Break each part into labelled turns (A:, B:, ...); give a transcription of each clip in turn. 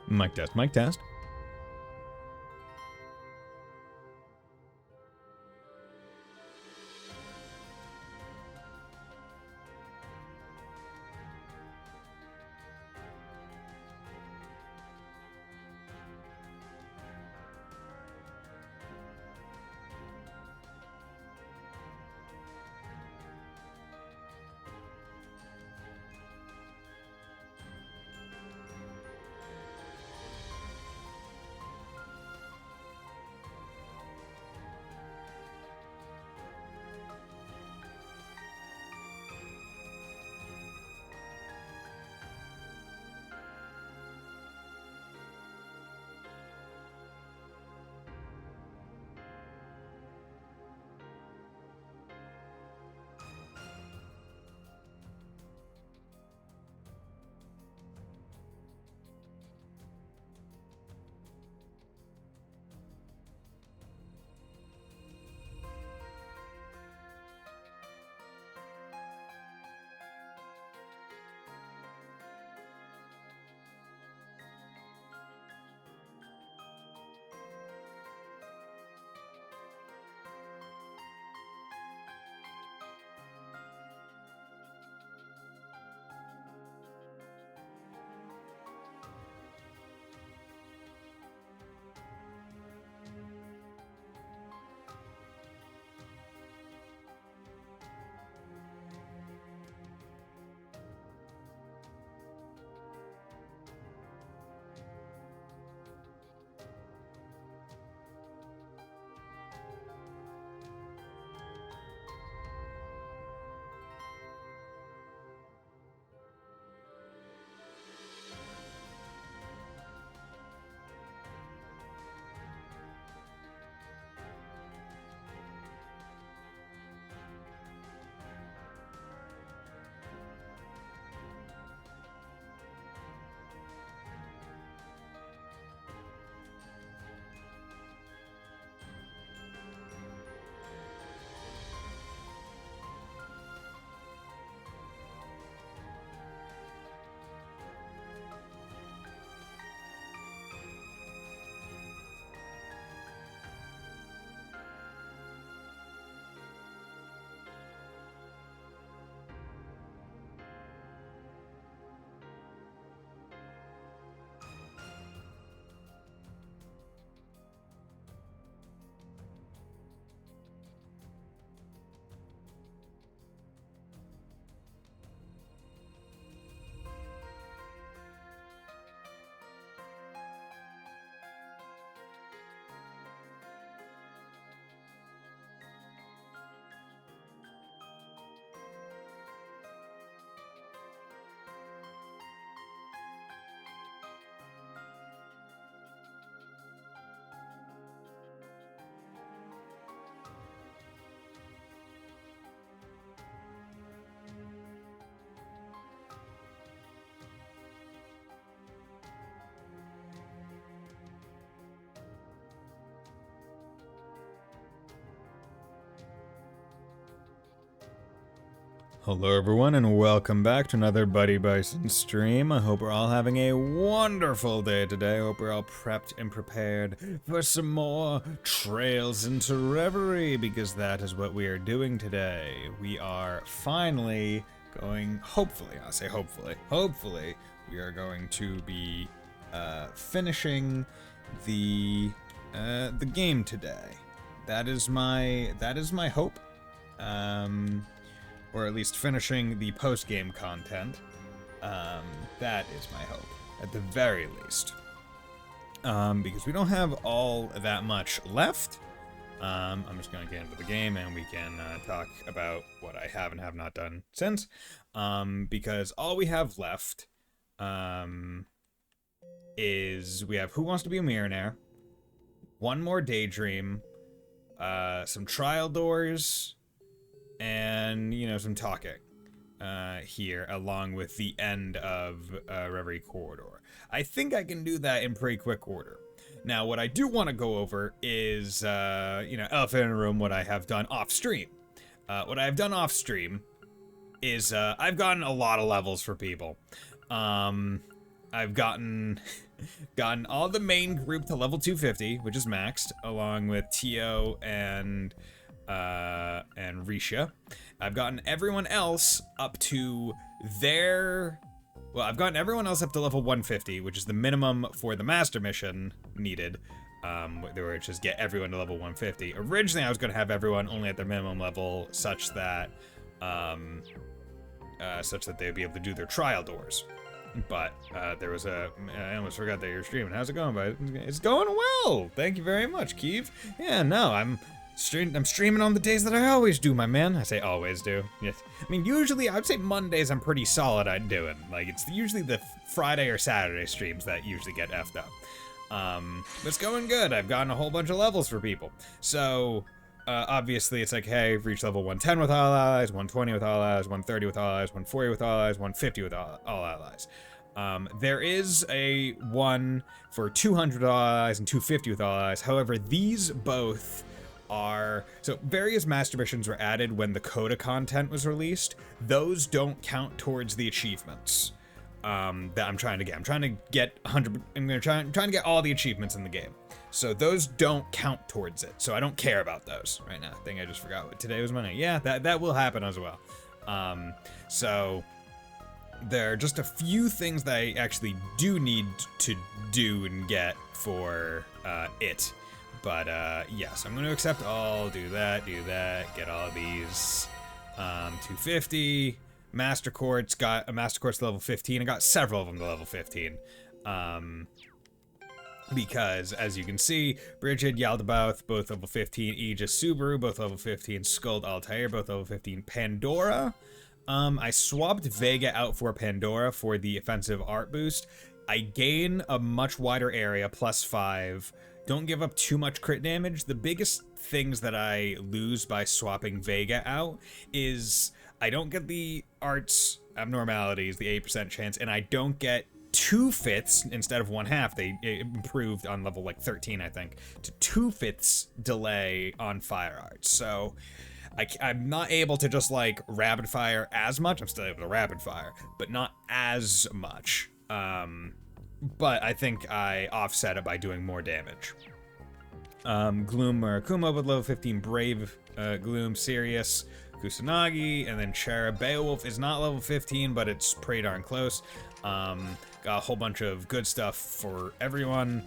A: Mic test, mic test. Hello everyone and welcome back to another Buddy Bison stream. I hope we're all having a wonderful day today. I hope we're all prepped and prepared for some more trails into Reverie, because that is what we are doing today. We are finally going, hopefully, we are going to be finishing the game today. That is my hope. Or at least finishing the post-game content. That is my hope, at the very least. Because we don't have all that much left. I'm just going to get into the game and we can talk about what I have and have not done since. Because all we have left is we have Who Wants to Be a Millionaire, one more Daydream, some trial doors, and, you know, some talking here, along with the end of Reverie Corridor. I think I can do that in pretty quick order. Now, what I do want to go over is, elephant in the room, what I have done off-stream. What I've done off-stream is I've gotten a lot of levels for people. I I've gotten all the main group to level 250, which is maxed, along with Tio and Risha. I've gotten everyone else up to I've gotten everyone else up to level 150, which is the minimum for the master mission needed. Which is get everyone to level 150. Originally, I was going to have everyone only at their minimum level, such that they would be able to do their trial doors. But there was I almost forgot that you're streaming. How's it going, buddy? It's going well. Thank you very much, Keeve. Yeah, no, I'm streaming on the days that I always do, my man. I say always do. Yes. I mean, usually I'd say Mondays I'm pretty solid at doing. Like, it's usually the Friday or Saturday streams that usually get effed up. But it's going good. I've gotten a whole bunch of levels for people. So, obviously it's like, hey, reach level 110 with all allies, 120 with all allies, 130 with all allies, 140 with all allies, 150 with all allies. There is a one for 200 with all allies and 250 with all allies. However, these both are... So, various master missions were added when the Coda content was released. Those don't count towards the achievements. That I'm trying to get. I'm trying to get 100. I'm trying to get all the achievements in the game. So those don't count towards it. So I don't care about those right now. I think I just forgot what today was Monday. Yeah, that will happen as well. So there are just a few things that I actually do need to do and get for it. But yes, I'm going to accept all. Do that. Get all these. 250. Master Quartz, got a Master Quartz to level 15. I got several of them to level 15. Because, as you can see, Bridget, Yaldabaoth, both level 15. Aegis, Subaru, both level 15. Skuld, Altair, both level 15. Pandora, I swapped Vega out for Pandora for the offensive art boost. I gain a much wider area, +5. Don't give up too much crit damage. The biggest things that I lose by swapping Vega out is... I don't get the arts abnormalities, the 8% chance, and I don't get 2/5 instead of 1/2. They improved on level like 13, I think, to 2/5 delay on fire arts. So I'm not able to just like rapid fire as much. I'm still able to rapid fire, but not as much. But I think I offset it by doing more damage. Gloom Murakuma with level 15, Brave Gloom, Sirius, Kusanagi, and then Chara. Beowulf is not level 15, but it's pretty darn close. Got a whole bunch of good stuff for everyone,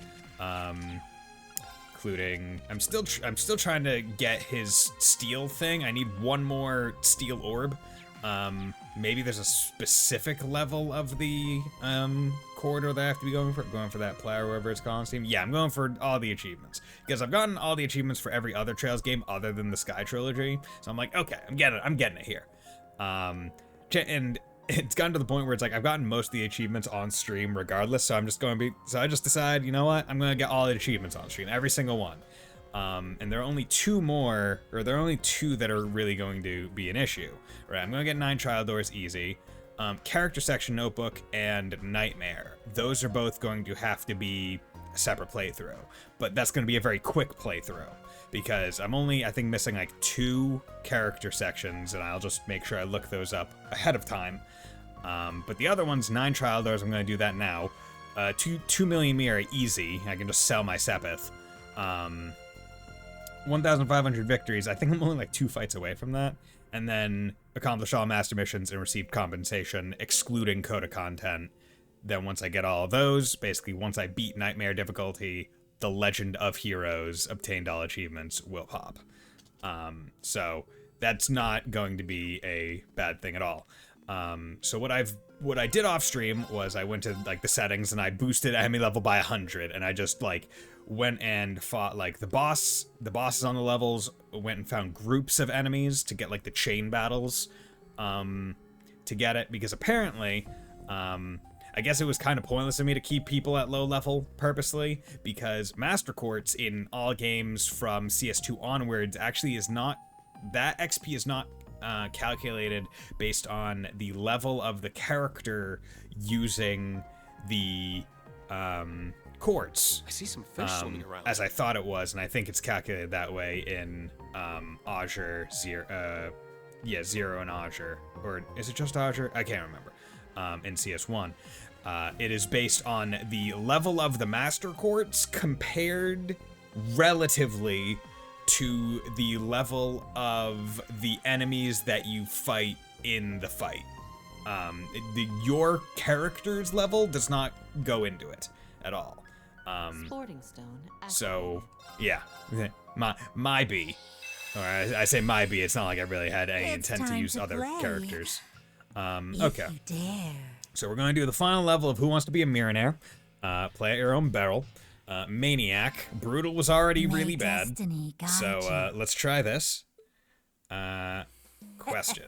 A: including I'm still trying to get his steel thing. I need one more steel orb. Maybe there's a specific level of the corridor that I have to be going for that player, wherever it's calling Steam. Yeah, I'm going for all the achievements because I've gotten all the achievements for every other Trails game other than the Sky Trilogy. So I'm like, okay, I'm getting it here. And it's gotten to the point where it's like I've gotten most of the achievements on stream regardless. So I just decide, you know what? I'm gonna get all the achievements on stream, every single one. And there are only two that are really going to be an issue. Right, I'm gonna get 9 trial doors easy. Character section notebook and Nightmare. Those are both going to have to be a separate playthrough, but that's going to be a very quick playthrough because I'm only, I think, missing like 2 character sections, and I'll just make sure I look those up ahead of time. But the other ones, 9 trial doors, I'm going to do that now. 2 million mirror easy. I can just sell my Sepith. 1,500 victories. I think I'm only like 2 fights away from that. And then accomplish all master missions and receive compensation, excluding Coda content. Then once I get all of those, basically once I beat Nightmare difficulty, the Legend of Heroes obtained all achievements will pop. So that's not going to be a bad thing at all. So what I did off stream was I went to like the settings and I boosted enemy level by 100, and I just like went and fought like the bosses on the levels, went and found groups of enemies to get like the chain battles to get it, because apparently I guess it was kind of pointless of me to keep people at low level purposely, because Master Quartz in all games from CS2 onwards actually is not, that XP is not calculated based on the level of the character using the quartz.
B: I see some fish swimming around.
A: As I thought it was, and I think it's calculated that way in Azure Zero. Yeah, Zero and Azure, or is it just Azure? I can't remember. In CS1. It is based on the level of the Master Courts compared relatively to the level of the enemies that you fight in the fight. Your character's level does not go into it at all.
B: Sporting stone.
A: So, yeah, my B. Or I say my B, it's not like I really had any intent to use other characters. Okay. So we're going to do the final level of Who Wants to Be a Millionaire. Play at your own barrel. Maniac. Brutal was already really bad. So let's try this. Question.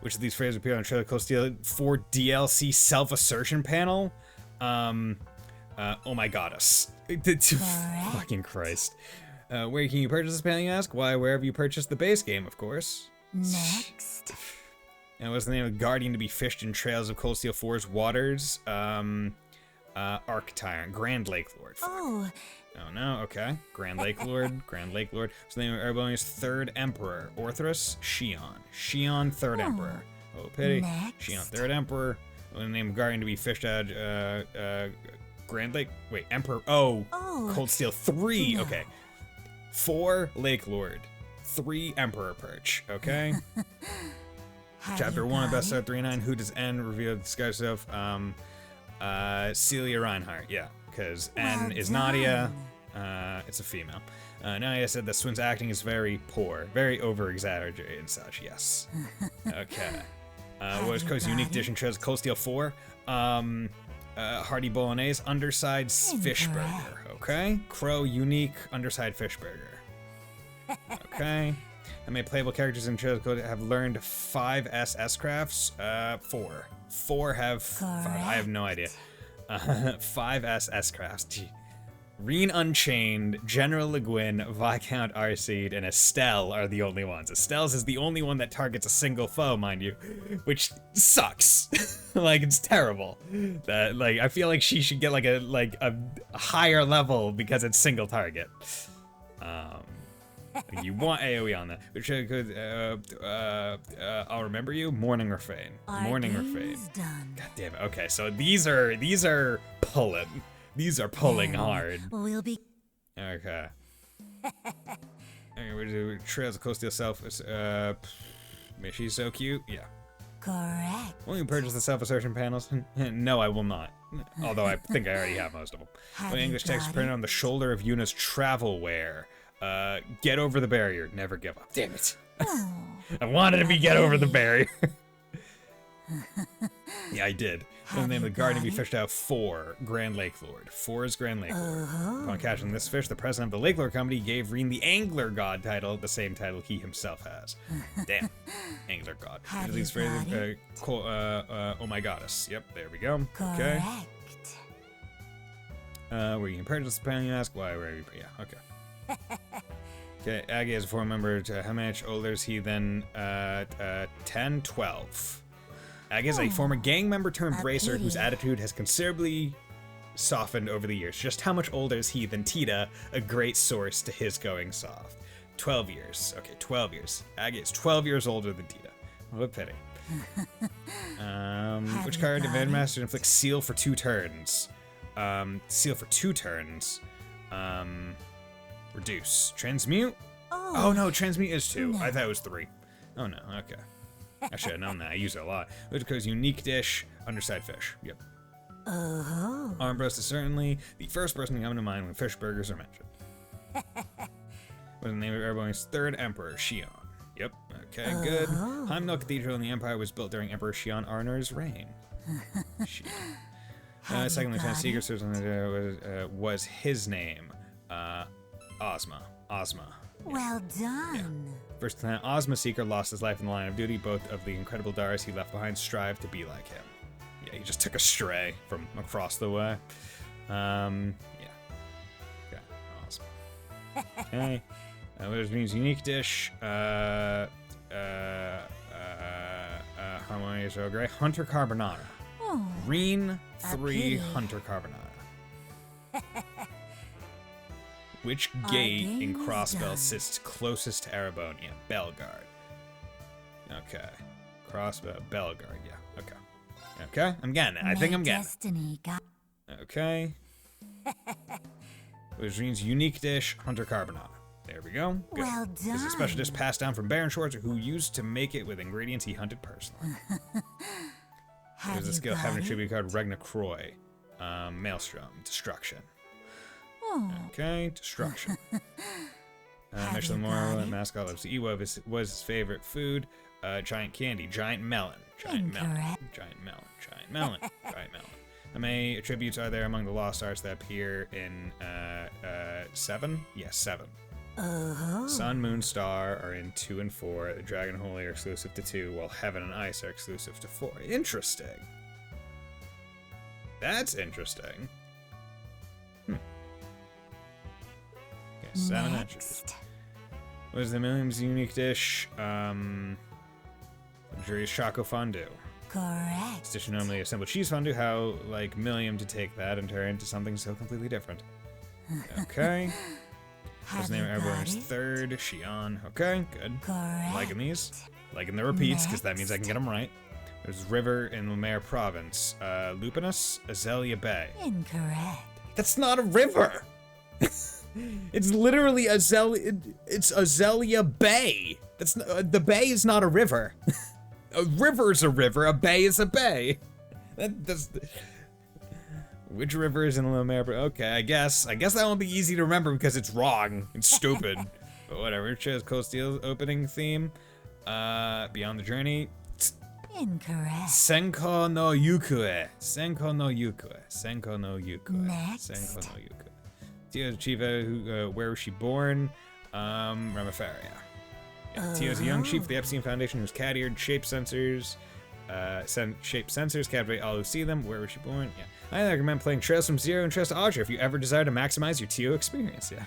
A: Which of these phrases appear on Trailer Cold Steel 4 DLC self-assertion panel? Oh my goddess. Fucking Christ. Where can you purchase this panel, you ask? Why, wherever you purchase the base game, of course.
C: Next.
A: And what's the name of the guardian to be fished in Trails of Cold Steel 4's waters? Arc Tyrant. Grand Lake Lord.
C: Oh.
A: Oh no, okay. Grand Lake Lord, Grand Lake Lord. So the name of Erebonia's third emperor. Orthrus, Shion. Shion, third emperor. Oh, pity.
C: Next.
A: Shion, third emperor. What's the name of guardian to be fished out, Grand Lake, wait, Emperor, Cold Steel 3,
C: No.
A: okay. 4, Lake Lord. 3, Emperor Perch, okay? Chapter 1 of Bestseller 39, Who Does N reveal disguise herself? Celia Reinhardt, yeah, because N is Nadia, it's a female. Nadia said that Swin's acting is very poor, very over-exaggerated and such, yes. Okay. What was Cody's unique dish and Trails of Cold Steel 4? Hearty Bolognese, underside fish burger, okay? Crow, unique, underside fish burger. Okay. How many playable characters in Trails of Cold have learned 5 SS crafts? 4. 4 have 5. I have no idea. 5 SS crafts. Gee. Reen Unchained, General Le Guin, Viscount Arseed, and Estelle are the only ones. Estelle's is the only one that targets a single foe, mind you, which sucks. Like, it's terrible. Like, I feel like she should get like a higher level because it's single target. You want AoE on that. Which could I'll remember you. Morning Refrain. Morning Refrain. God damn it. Okay, so these are pulling. These are pulling hard.
C: We'll be.
A: Okay. We're doing Trails of Cold Steel Self. She's so cute. Yeah.
C: Correct.
A: Will you purchase the self-assertion panels? No, I will not. Although I think I already have most of them. When English text printed on the shoulder of Yuna's travel wear. Get over the barrier. Never give up. Damn it. I wanted to be get over the barrier. Yeah, I did. The name of the guardian to be fished out 4, Grand Lake Lord. 4 is Grand Lake Lord. Upon catching this fish, the president of the Lake Lord Company gave Reen the Angler God title, the same title he himself has. Damn. Angler God. These phrases, oh my goddess. Yep, there we go. Okay. Where you can purchase the panel, you ask? Why, where you, yeah, okay. Okay, Aggie is a former member. How much older is he than 10, 12? Aggie is a former gang member turned racer whose attitude has considerably softened over the years. Just how much older is he than Tita, a great source to his going soft? 12 years. Okay, 12 years. Aggie is 12 years older than Tita. What a pity. Which card did Vandmaster inflict seal for 2 turns? Seal for 2 turns. Reduce. Transmute? Oh no, transmute is 2.
C: No.
A: I thought it was 3. Oh no, okay. I should have known that. I use it a lot. Which goes unique dish, underside fish. Yep. Arm roast is certainly the first person to come to mind when fish burgers are mentioned. What's the name of everyone's 3rd emperor? Shion. Yep. Okay, good. Heimdall Cathedral in the Empire was built during Emperor Shion Arnor's reign. Shion. Second Lieutenant Secret Service was his name. Ozma.
C: Well done.
A: Yeah. First Lieutenant Ozma Seeker lost his life in the line of duty. Both of the incredible Daras he left behind strive to be like him. Yeah, he just took a stray from across the way. Yeah. Okay, awesome. Okay. What means unique dish. Harmonious Earl Grey. Hunter Carbonara. Reen 3 Hunter Carbonara. Which gate in Crossbell sits closest to Erebonia? Belgard. Okay. Crossbell, Belgard, yeah, okay. Okay, I'm getting it. I think I'm getting
C: Destiny got
A: it. Okay. Which means unique dish, Hunter Carbonara. There we go. Good.
C: well
A: This is a
C: done.
A: special dish passed down from Baron Schwartz, who used to make it with ingredients he hunted personally.
C: Have
A: There's a
C: you
A: skill
C: got
A: having a
C: it?
A: tribute card, Regna Croy. Maelstrom, Destruction.
C: Oh,
A: Okay, Destruction.
C: Have
A: Michelin
C: you
A: Moral,
C: got it?
A: mascot loves to eat. What was his favorite food? Giant candy, giant melon, giant melon,
C: Incorrect.
A: giant melon, giant melon, giant melon. How many attributes are there among the lost arts that appear in 7? Yes, 7.
C: oh,
A: Sun, Moon, Star are in 2 and 4. The Dragon and Holy are exclusive to 2, while Heaven and Ice are exclusive to 4. Interesting. That's interesting. Okay, 7 attributes.
C: next.
A: What is the Milliam's unique dish? Luxurious Choco Fondue.
C: Correct.
A: This dish is normally assembled cheese fondue. How like Milliam to take that and turn it into something so completely different. Okay. What's
C: Have
A: the name
C: you
A: of everyone's
C: got it?
A: third? Xi'an. Okay, good.
C: Correct.
A: Liking these. Liking the repeats, because that means I can get them right. There's River in Lumiere Province. Lupinus, Azalea Bay.
C: Incorrect.
A: That's not a river! It's literally it's Azalea Bay. That's the bay is not a river. A river is a river. A bay is a bay. That's which river is in Lumiere? Okay, I guess that won't be easy to remember because it's wrong. It's stupid. But whatever. It shows Cold Steel's opening theme. Beyond the Journey.
C: Incorrect.
A: Senko no Yukue. Senko no Yukue. Senko no Yukue.
C: Next.
A: Senko no Yukue. Tio's Chiva, who, where was she born? Ramafaria. Yeah, Tio's a young chief of the Epstein Foundation who's cat-eared, shape sensors, captivate all who see them. Where was she born? Yeah. I recommend playing Trails from Zero and Trails to Audrey if you ever desire to maximize your Tio experience. Yeah.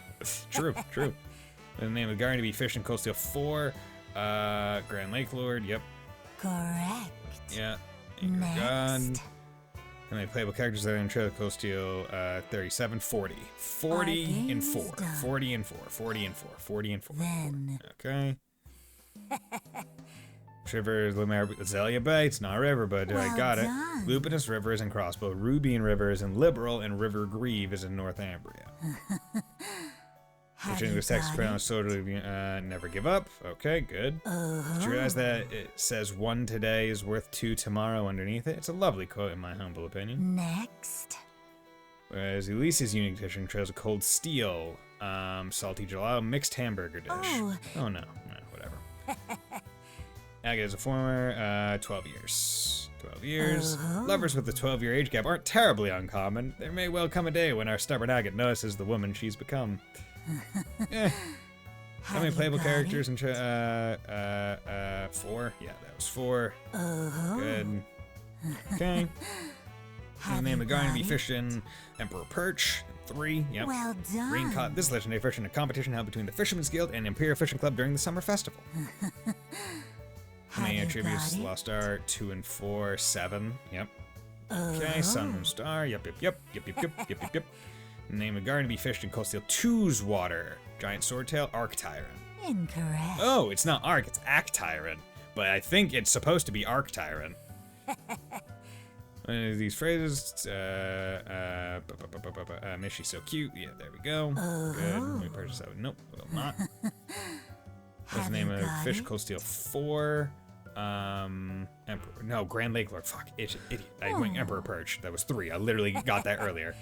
A: True, true. The name of the guardian to be Fish in Cold Steel 4. Grand Lake Lord, yep.
C: Correct.
A: Yeah. Angry God.
C: Next.
A: How many playable characters are in Trail to Cold Steel? 37, 40. 40 and 4.
C: game's done.
A: 40 and 4. 40 and 4. 40 and 4.
C: Then.
A: Okay. River, Lumiere, Azalea Bay. It's not a river, but I
C: Well
A: got
C: done.
A: it. Lupinus River is in Crossbow. Rubian River is in Liberal, and River Grieve is in Northumbria.
C: Have
A: Which
C: you
A: English text
C: got
A: pronounced totally never give up. Okay, good. Did you realize that it says 1 today is worth 2 tomorrow underneath it? It's a lovely quote in my humble opinion.
C: Next.
A: Whereas Elise's unique dish shows a cold steel, salty gelato, mixed hamburger dish.
C: Oh.
A: Oh no, whatever. Aga is a former, 12 years. 12 years. Lovers with a 12-year age gap aren't terribly uncommon. There may well come a day when our stubborn Agate notices the woman she's become. Eh. How many
C: Have you
A: playable
C: got
A: characters in 4? Yeah, that was 4. Good. Okay.
C: Have
A: The name
C: you
A: of the guardian
C: got
A: be
C: it?
A: Fish in Emperor Perch. 3. Yep.
C: Well
A: Green
C: done.
A: caught this legendary fish in a competition held between the Fisherman's Guild and Imperial Fishing Club during the summer festival. How many
C: Have you
A: attributes?
C: got it?
A: Lost Star, 2 and 4, 7. Yep. Okay, Sun, Moon, Star. Yep. The name of the guardian to be fished in Cold Steel 2's water. Giant Swordtail, Arc Tyrant.
C: Incorrect.
A: Oh, it's not Arc, it's Act Tyrant. But I think it's supposed to be Arc Tyrant. These phrases, Mishy's so cute. Yeah, there we go. Good. Let me purchase that one. Nope, will not. What's the name of Fish Cold Steel 4? Emperor. No, Grand Lake Lord. Fuck, idiot. I went Emperor Perch. That was 3. I literally got that earlier.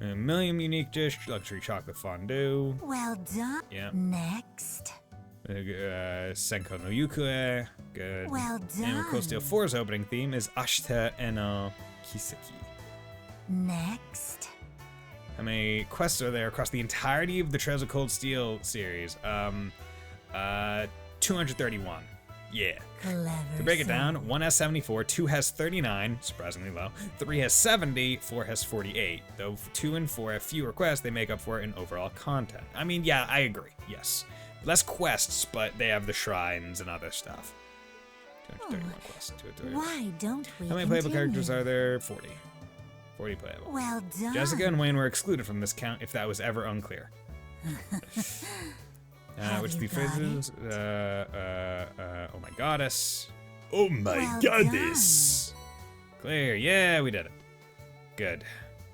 A: A million unique dish, luxury chocolate fondue.
C: Well done.
A: Yeah.
C: Next.
A: Senko no Yukue. Good.
C: Well
A: Name of Cold Steel
C: done.
A: 4's opening theme is Ashita Eno Kiseki.
C: Next.
A: How many quests are there across the entirety of the Trails of Cold Steel series? 231. Yeah.
C: Clever.
A: To break it
C: son.
A: down, 1 has 74, 2 has 39, surprisingly low, 3 has 70, 4 has 48. Though 2 and 4 have fewer quests, they make up for it in overall content. I mean, yeah, I agree, yes. Less quests, but they have the shrines and other stuff. 231 quests. 231.
C: Why don't we
A: How many playable
C: continue?
A: characters are there? 40. 40 playable.
C: Well done.
A: Jessica and Wayne were excluded from this count if that was ever unclear. Which
C: you
A: the
C: got
A: phrases? Oh my goddess. Oh my
C: Well
A: goddess. Clear. Yeah, we did it. Good.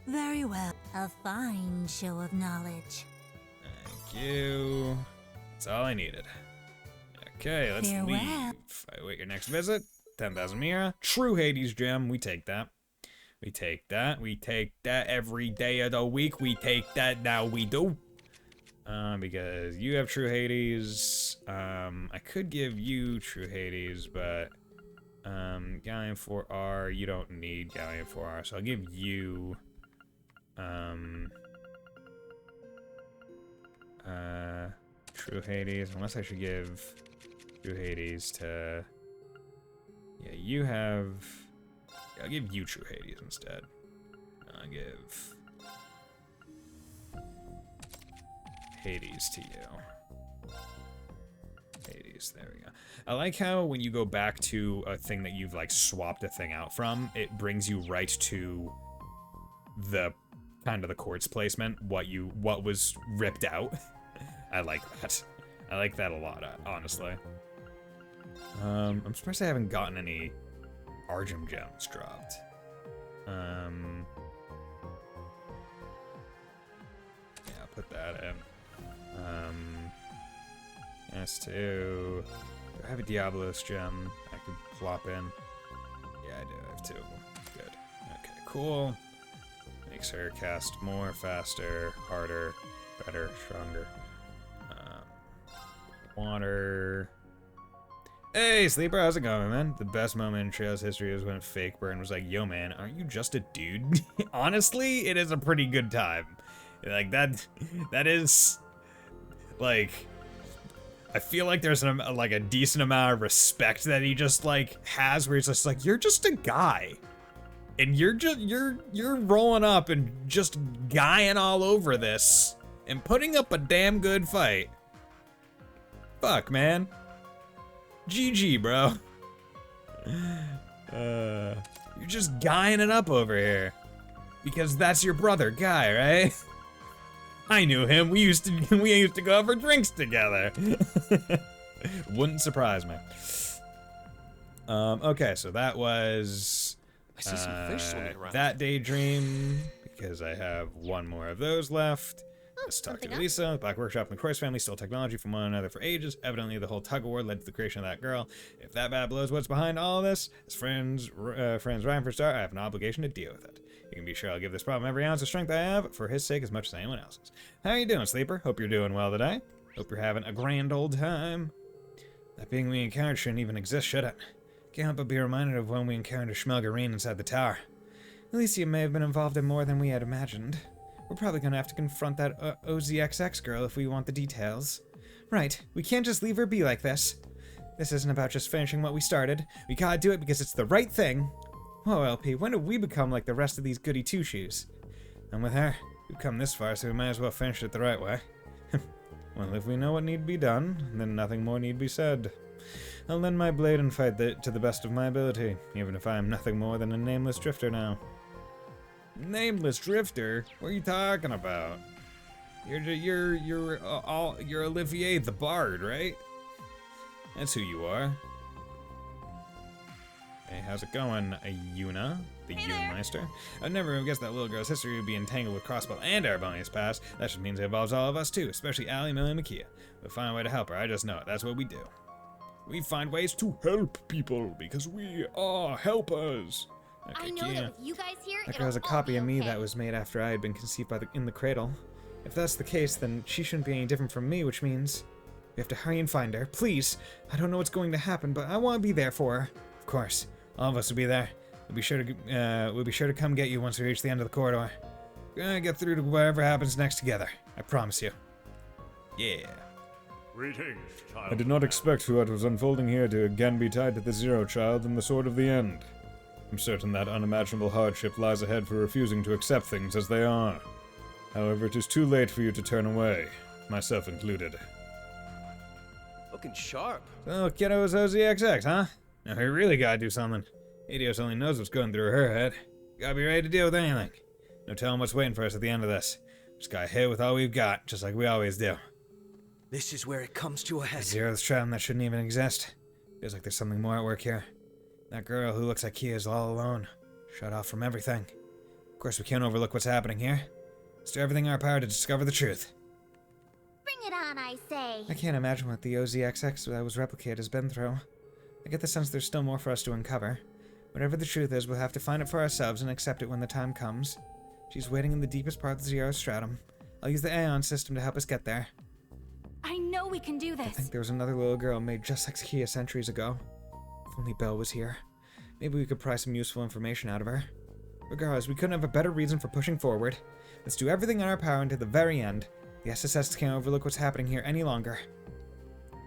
C: Very well. A fine show of knowledge.
A: Thank you. That's all I needed. Okay, let's
C: Farewell.
A: leave. I wait your next visit. 10,000 Mira. True Hades gem. We take that. We take that. We take that every day of the week. We take that. Now we do. Because you have True Hades. I could give you True Hades, but Galleon 4R, you don't need Galleon 4R, so I'll give you True Hades, unless I should give True Hades to, yeah, you have, yeah, I'll give you True Hades instead. I'll give Hades to you. Hades, there we go. I like how when you go back to a thing that you've like swapped a thing out from, it brings you right to the kind of the quartz placement, what was ripped out. I like that. I like that a lot, honestly. I'm surprised I haven't gotten any Argem gems dropped. Yeah, I'll put that in. S2. Do I have a Diablos gem I could plop in? Yeah, I do. I have 2. Good. Okay, cool. Makes her cast more, faster, harder, better, stronger. Water. Hey, Sleeper, how's it going, man? The best moment in Trails history is when Fake Burn was like, yo, man, aren't you just a dude? Honestly, it is a pretty good time. Like, that is, like, I feel like there's like a decent amount of respect that he just, like, has, where he's just like, you're just a guy. And you're rolling up and just guying all over this and putting up a damn good fight. Fuck, man. GG, bro. You're just guying it up over here. Because that's your brother, Guy, right? I knew him. We used to go out for drinks together. Wouldn't surprise me. Okay, so that was
D: I see some fish swimming around.
A: that daydream, because I have one more of those left. Let's talk to
B: something
A: Lisa. Black Workshop and the Croix family stole technology from one another for ages. Evidently, the whole tug of war led to the creation of that girl. If that bad blows what's behind all of this, as friends Ryan for Star, I have an obligation to deal with it. You can be sure I'll give this problem every ounce of strength I have for his sake as much as anyone else's. How you doing, Sleeper? Hope you're doing well today. Hope you're having a grand old time. That being we encountered shouldn't even exist, should it? Can't help but be reminded of when we encountered Schmelgarine inside the tower. Alicia may have been involved in more than we had imagined. We're probably gonna have to confront that OZXX girl if we want the details. Right, we can't just leave her be like this. This isn't about just finishing what we started. We gotta do it because it's the right thing. Whoa, LP, when did we become like the rest of these goody two-shoes? And with her, we've come this far, so we might as well finish it the right way. Well, if we know what need be done, then nothing more need be said. I'll lend my blade and fight to the best of my ability, even if I am nothing more than a nameless drifter now. Nameless drifter? What are you talking about? You're Olivier the Bard, right? That's who you are. Hey, how's it going, Yuna, the Yunmeister? I'd never have guessed that little girl's history would be entangled with Crossbow and Arbonia's past. That just means it involves all of us too, especially Allie, Millie, and Makia. We'll find a way to help her, I just know it. That's what we do. We find ways to help people, because we are helpers. Okay,
E: I know
A: Kia.
E: that with you guys here,
A: That
E: it'll
A: girl has a
E: all
A: copy
E: be
A: of me
E: okay.
A: that was made after I had been conceived in the cradle. If that's the case, then she shouldn't be any different from me, which means we have to hurry and find her. Please! I don't know what's going to happen, but I want to be there for her. Of course. All of us will be there. We'll be sure to come get you once we reach the end of the corridor. We're gonna get through to whatever happens next together. I promise you. Yeah.
F: Greetings, child.
A: I did not expect what was unfolding here to again be tied to the Zero Child and the Sword of the End. I'm certain that unimaginable hardship lies ahead for refusing to accept things as they are. However, it is too late for you to turn away, myself included.
D: Looking sharp.
A: So, kiddo's OZXX, huh? Now we really gotta do something. Adios only knows what's going through her head. Gotta be ready to deal with anything. No telling what's waiting for us at the end of this. Just gotta hit with all we've got, just like we always do.
D: This is where it comes to a head.
A: Zero's child that shouldn't even exist. Feels like there's something more at work here. That girl who looks like Kia is all alone. Shut off from everything. Of course, we can't overlook what's happening here. Let's do everything in our power to discover the truth.
C: Bring it on, I say.
A: I can't imagine what the OZXX that was replicated has been through. I get the sense there's still more for us to uncover. Whatever the truth is, we'll have to find it for ourselves and accept it when the time comes. She's waiting in the deepest part of the Zero Stratum. I'll use the Aeon system to help us get there.
C: I know we can do this.
A: I think there was another little girl made just like Kia centuries ago. If only Belle was here. Maybe we could pry some useful information out of her. Regardless, we couldn't have a better reason for pushing forward. Let's do everything in our power until the very end. The SSS can't overlook what's happening here any longer.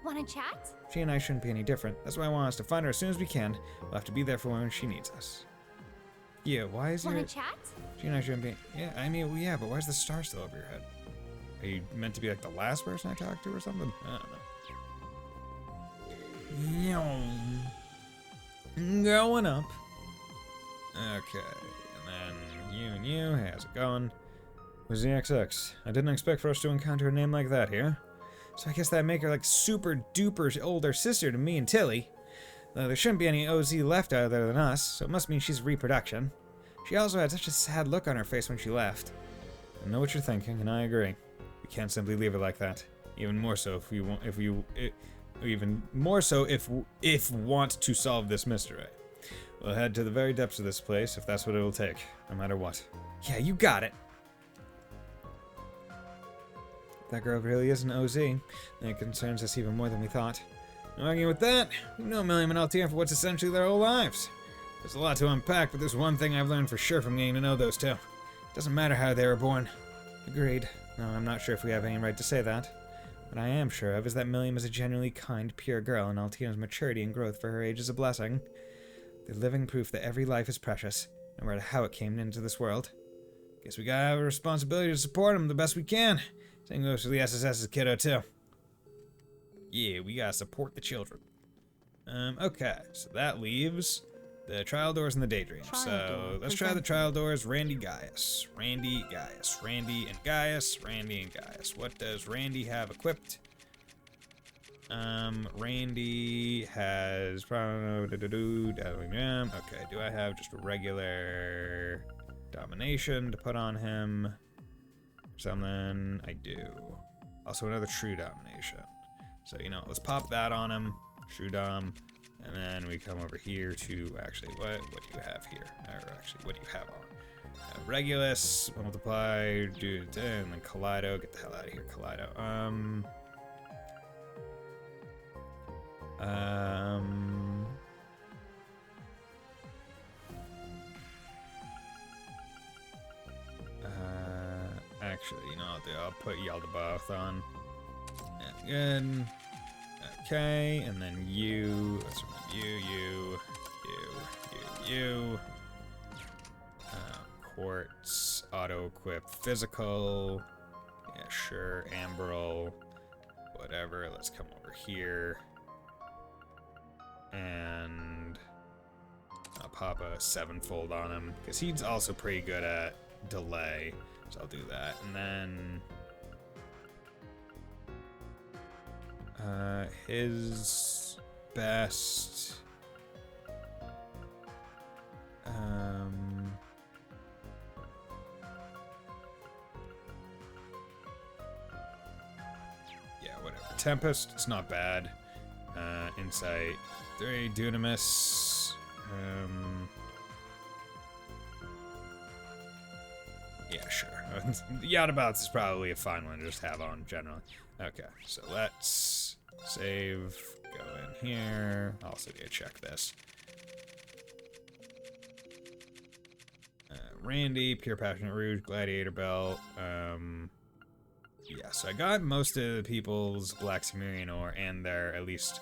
C: Wanna chat?
A: She and I shouldn't be any different. That's why I want us to find her as soon as we can. We'll have to be there for when she needs us. Yeah, why is
C: Wanna chat?
A: She and I shouldn't be... Yeah, I mean, yeah, but why is the star still over your head? Are you meant to be like the last person I talked to or something? I don't know. Going up. Okay, and then you, how's it going? Who's the XX? I didn't expect for us to encounter a name like that here. So I guess that'd make her like super duper older sister to me and Tilly. Though there shouldn't be any OZ left out there than us, so it must mean she's reproduction. She also had such a sad look on her face when she left. I know what you're thinking, and I agree. We can't simply leave her like that. Even more so if we want, if want to solve this mystery. We'll head to the very depths of this place if that's what it'll take, no matter what. Yeah, you got it. That girl really is an OZ, and it concerns us even more than we thought. No arguing with that. We've known Milliam and Altier for what's essentially their whole lives. There's a lot to unpack, but there's one thing I've learned for sure from getting to know those two. It doesn't matter how they were born. Agreed. No, I'm not sure if we have any right to say that. What I am sure of is that Milliam is a genuinely kind, pure girl, and Altier's maturity and growth for her age is a blessing. They're living proof that every life is precious, no matter how it came into this world. Guess we gotta have a responsibility to support them the best we can. Same goes for the SSS's kiddo, too. Yeah, we gotta support the children. Okay, so that leaves the trial doors and the daydream. So let's try the trial doors. Randy and Gaius. Randy and Gaius. What does Randy have equipped? Randy has okay, do I have just a regular domination to put on him? Something I do. Also another true domination. So, you know, let's pop that on him. True dom. And then we come over here to actually what do you have here? Or actually, what do you have on? Regulus, multiply, do it, and then Kaleido. Get the hell out of here, Kaleido. Actually, you know what I'll do? I'll put y'all to both on. And good. Okay, and then you. Let's remove you. Quartz, auto-equip, physical. Yeah, sure. Ambral. Whatever. Let's come over here. And I'll pop a 7-fold on him, because he's also pretty good at delay. So I'll do that. And then his best yeah, whatever. Tempest, it's not bad. Insight 3, Dunamis. Yeah, sure. Yadabouts is probably a fine one to just have on generally. Okay, so let's save, go in here. Also need to check this. Randy, Pure Passionate Rouge, Gladiator Belt. Yeah, so I got most of the people's Black Sumerian ore and their at least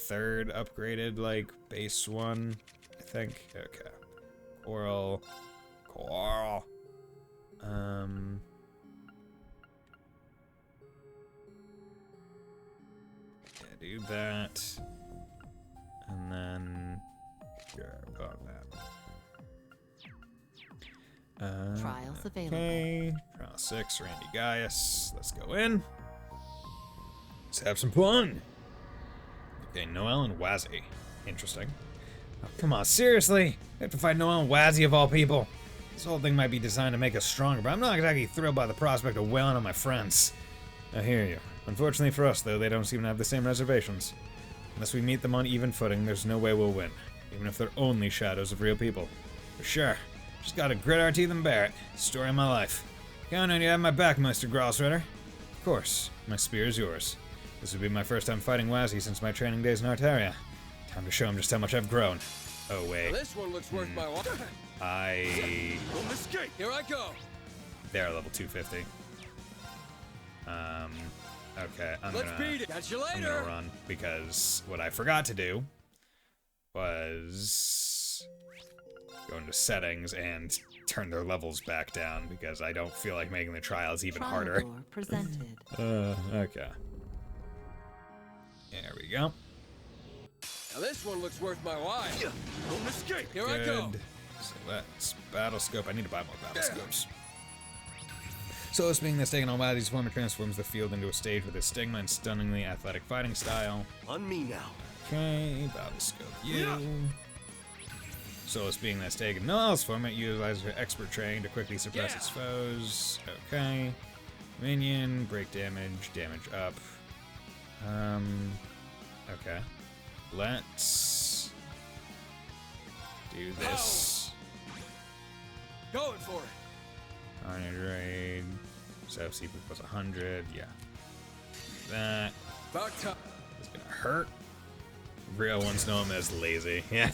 A: third upgraded, like, base one, I think. Okay. Coral. Yeah, do that. And then sure, put on that.
B: Trials available.
A: Okay. Trial 6, Randy Gaius. Let's go in. Let's have some fun. Okay, Noel and Wazzy. Interesting. Oh, come on, seriously? We have to fight Noel and Wazzy of all people. This whole thing might be designed to make us stronger, but I'm not exactly thrilled by the prospect of wailing on my friends. I hear you. Unfortunately for us, though, they don't seem to have the same reservations. Unless we meet them on even footing, there's no way we'll win. Even if they're only shadows of real people. For sure. Just gotta grit our teeth and bear it. Story of my life. Count on you to have my back, Mr. Grossritter. Of course. My spear is yours. This would be my first time fighting Wazzy since my training days in Artaria. Time to show him just how much I've grown. Oh, wait.
D: Now this one looks worth my while.
F: Don't escape!
D: Here I go.
A: They're level 250. Okay, I'm
D: Let's beat it. Catch you
A: gonna
D: later.
A: run, because what I forgot to do was go into settings and turn their levels back down, because I don't feel like making the trials even harder.
B: Trial door presented.
A: Okay. There we go.
D: Now this one looks worth my while.
F: Don't escape!
D: Here I go.
A: Good. So that's battle scope. I need to buy more battle scopes. So, being this taken on Wazzy's form, it transforms the field into a stage with a stigma and stunningly athletic fighting style.
F: On me now.
A: Okay, battle scope you. So, being that's taken Noel's form, it utilizes her expert training to quickly suppress its foes. Okay. Minion, break damage, damage up. Okay. Let's do this.
D: Going for it.
A: Carnage raid. So CP plus 100. Yeah. That
D: About time.
A: is gonna hurt. Real ones know him as lazy. Yeah.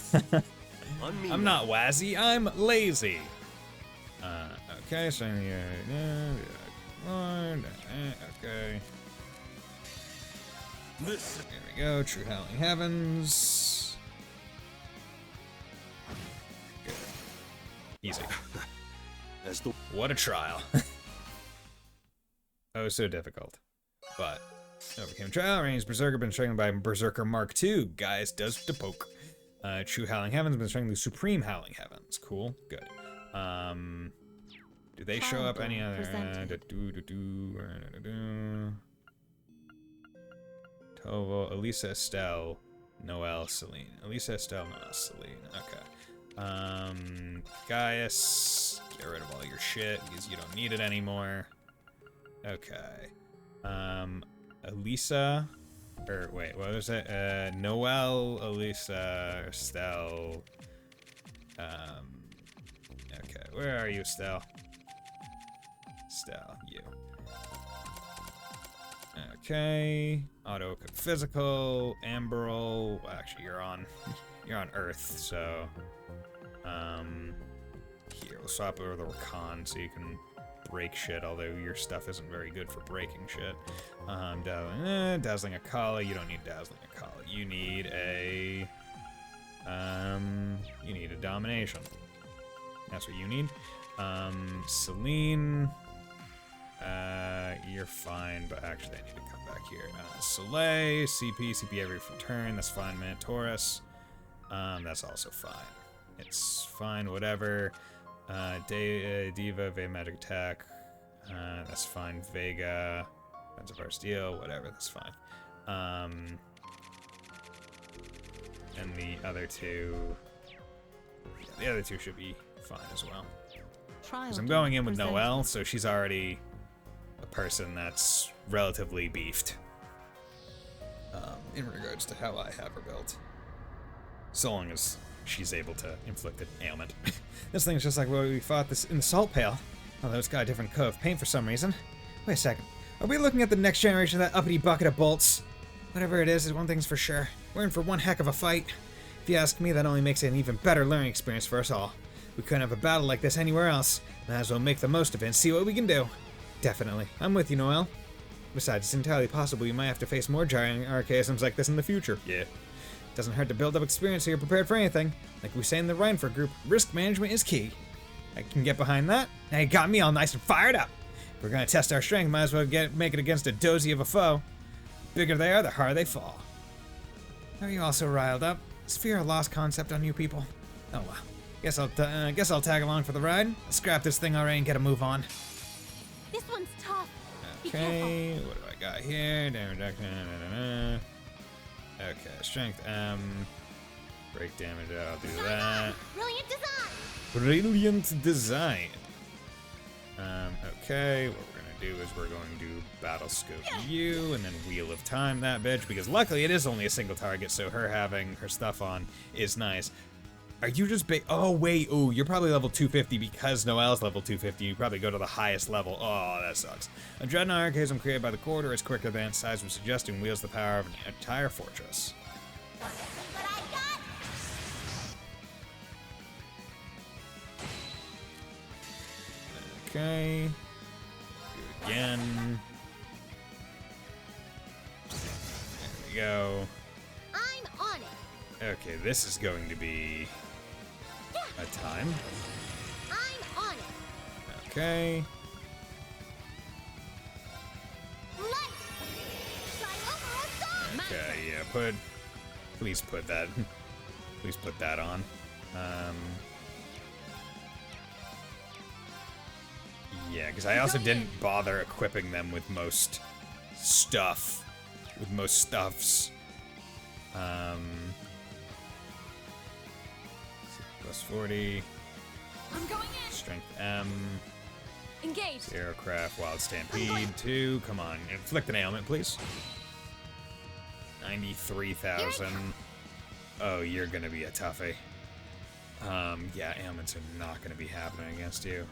F: On me
A: I'm
F: now.
A: not Wazzy, I'm lazy. Okay, so okay.
F: This.
A: There we go. True Howling Heavens. Good. Easy.
F: As the
A: What a trial. Oh, so difficult. But overcame trial. Ranged Berserker been strengthened by Berserker Mark II. Guys does the poke. True Howling Heavens been strengthened to Supreme Howling Heavens. Cool. Good. Do they show up any other? Tovo, Elisa Estelle, Noelle, Celine. Elisa Estelle, Noelle, Celine. Okay. Gaius, get rid of all your shit because you don't need it anymore. Okay. Elisa, or wait, what was it? Noelle, Elisa, Estelle. Okay, where are you, Estelle? Estelle, you. Okay. Auto equip physical, Amberol. Well, actually, you're on Earth, so here we'll swap over the Rakan so you can break shit. Although your stuff isn't very good for breaking shit. Dazzling Akala. You don't need Dazzling Akala. You need a domination. That's what you need. Celine. You're fine, but actually I need to come back here. Soleil, CP every turn, that's fine. Minotaurus, that's also fine. It's fine, whatever. Diva, Vega Magic Attack, that's fine. Vega, Defensive Art Steel, whatever, that's fine. And the other two should be fine as well. Because I'm going in with Noelle, so she's already a person that's relatively beefed in regards to how I have her built. So long as she's able to inflict an ailment. This thing's just like where we fought this in the salt pail, although it's got a different coat of paint for some reason. Wait a second. Are we looking at the next generation of that uppity bucket of bolts? Whatever it is one thing's for sure. We're in for one heck of a fight. If you ask me, that only makes it an even better learning experience for us all. We couldn't have a battle like this anywhere else. Might as well make the most of it and see what we can do. Definitely. I'm with you, Noelle. Besides, it's entirely possible you might have to face more giant archaisms like this in the future. Yeah. Doesn't hurt to build up experience so you're prepared for anything. Like we say in the Reinford group, risk management is key. I can get behind that. Now you got me all nice and fired up. If we're gonna test our strength, might as well make it against a dozy of a foe. The bigger they are, the harder they fall. Are you also riled up? Is fear a lost concept on you people? Oh well. Guess I'll tag along for the ride. Let's scrap this thing already and get a move on.
C: This one's tough.
A: Okay, what do I got here? Damage reduction. Okay, strength M. Break damage, I'll do that.
C: Brilliant design!
A: Brilliant design. Okay, what we're gonna do is we're going to battle scope you and then Wheel of Time that bitch, because luckily it is only a single target, so her having her stuff on is nice. Are you just oh wait, oh, you're probably level 250 because Noelle's level 250. You probably go to the highest level. Oh, that sucks. A Dreadnought Archaism created by the Quarter is quicker than its size would suggest and wields the power of an entire fortress.
C: But I got...
A: Okay. Do it again. There we go.
C: I'm on it!
A: Okay, this is going to be a time.
C: I'm on it!
A: Okay.
C: Light! Shine over us all!
A: Okay, yeah, please put that on. Yeah, because I also didn't bother equipping them with most stuffs. Plus 40.
B: I'm going in.
A: Strength M.
B: Engaged.
A: Aircraft, Wild Stampede 2. Come on, inflict an ailment, please. 93,000. Oh, you're gonna be a toughie. Yeah, ailments are not gonna be happening against you.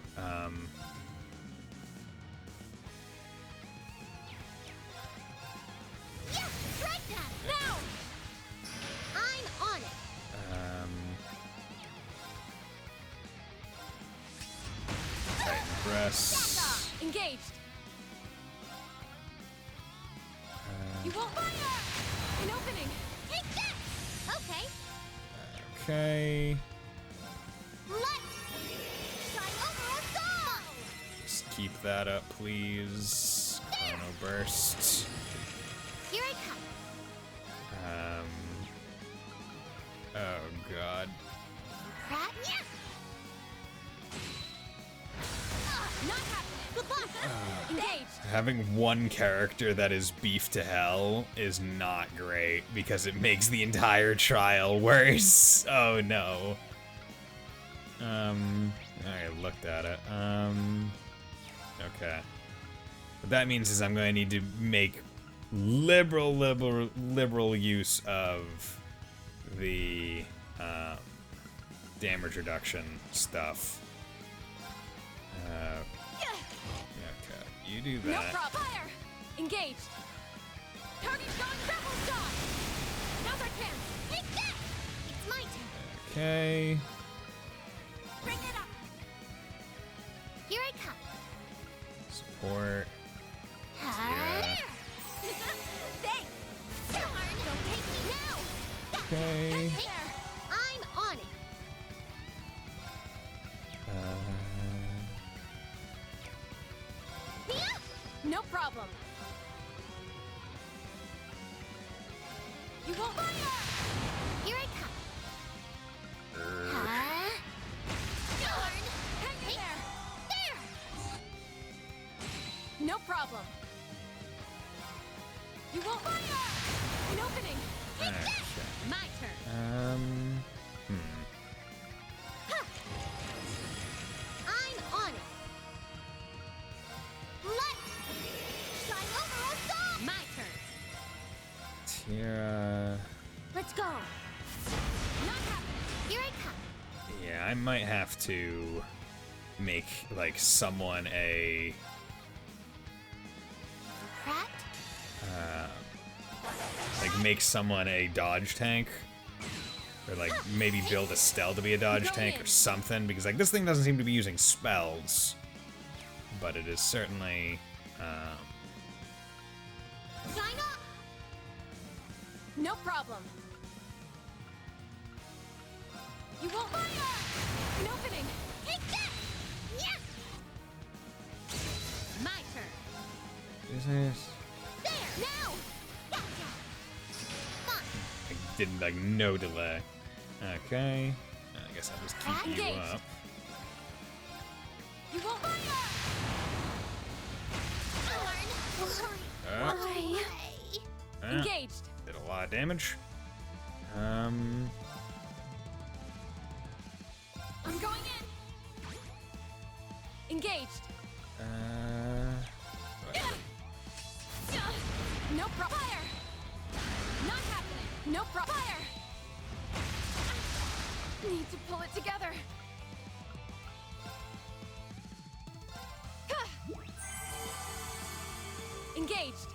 C: Yeah! Strike that! Now! I'm on it!
A: Titan breasts.
B: Engaged. You won't fire! An opening.
C: Take that! Okay.
A: Okay.
C: Light! Shine over us all!
A: Just keep that up, please. Chrono burst.
C: Here I come.
A: Oh god.
C: Crap! Yeah!
B: Not happening.
C: Good luck!
B: Engaged.
A: Having one character that is beef to hell is not great because it makes the entire trial worse. Oh no. I looked at it. Okay. What that means is I'm going to need to make liberal use of the damage reduction stuff. Okay, you do
B: No
A: that.
B: problem. Fire. Engaged. Target's gone triple shot. Now's our chance.
C: Take that! It's my turn.
A: Okay.
C: Bring it up! Here I come.
A: Support.
C: Huh? Thanks! Darn! Don't take me now!
A: Okay.
C: There! I'm on it! Yeah!
B: No problem. You won't fire.
C: Here I come. Huh? Darn!
B: Hang in there.
C: There!
B: No problem. You won't fire. An opening.
A: Okay.
B: My turn.
C: I'm on it! Light! Shine over us all!
B: My turn.
A: Tira.
C: Let's go!
B: Not happening.
C: Here I come.
A: Yeah, I might have to make like someone a
C: Pratt?
A: make someone a dodge tank. Or like maybe build Estelle to be a dodge tank or something, because like this thing doesn't seem to be using spells. But it is certainly
C: Shine up!
B: No problem. You won't fire. An opening.
C: Take that! Yeah!
B: My turn.
A: business.
C: There! Now! Gotcha! Fine!
A: I didn't like no delay. Okay. I guess I'll just keep you
B: Engaged.
A: up.
B: You won't fire.
C: Darn!
A: Uh,
C: Why?
A: uh,
B: Engaged.
A: did a lot of damage.
B: Engaged.
A: Whatever.
B: No problem. Fire. Not happening. No problem. Fire. Need to pull it together. Engaged.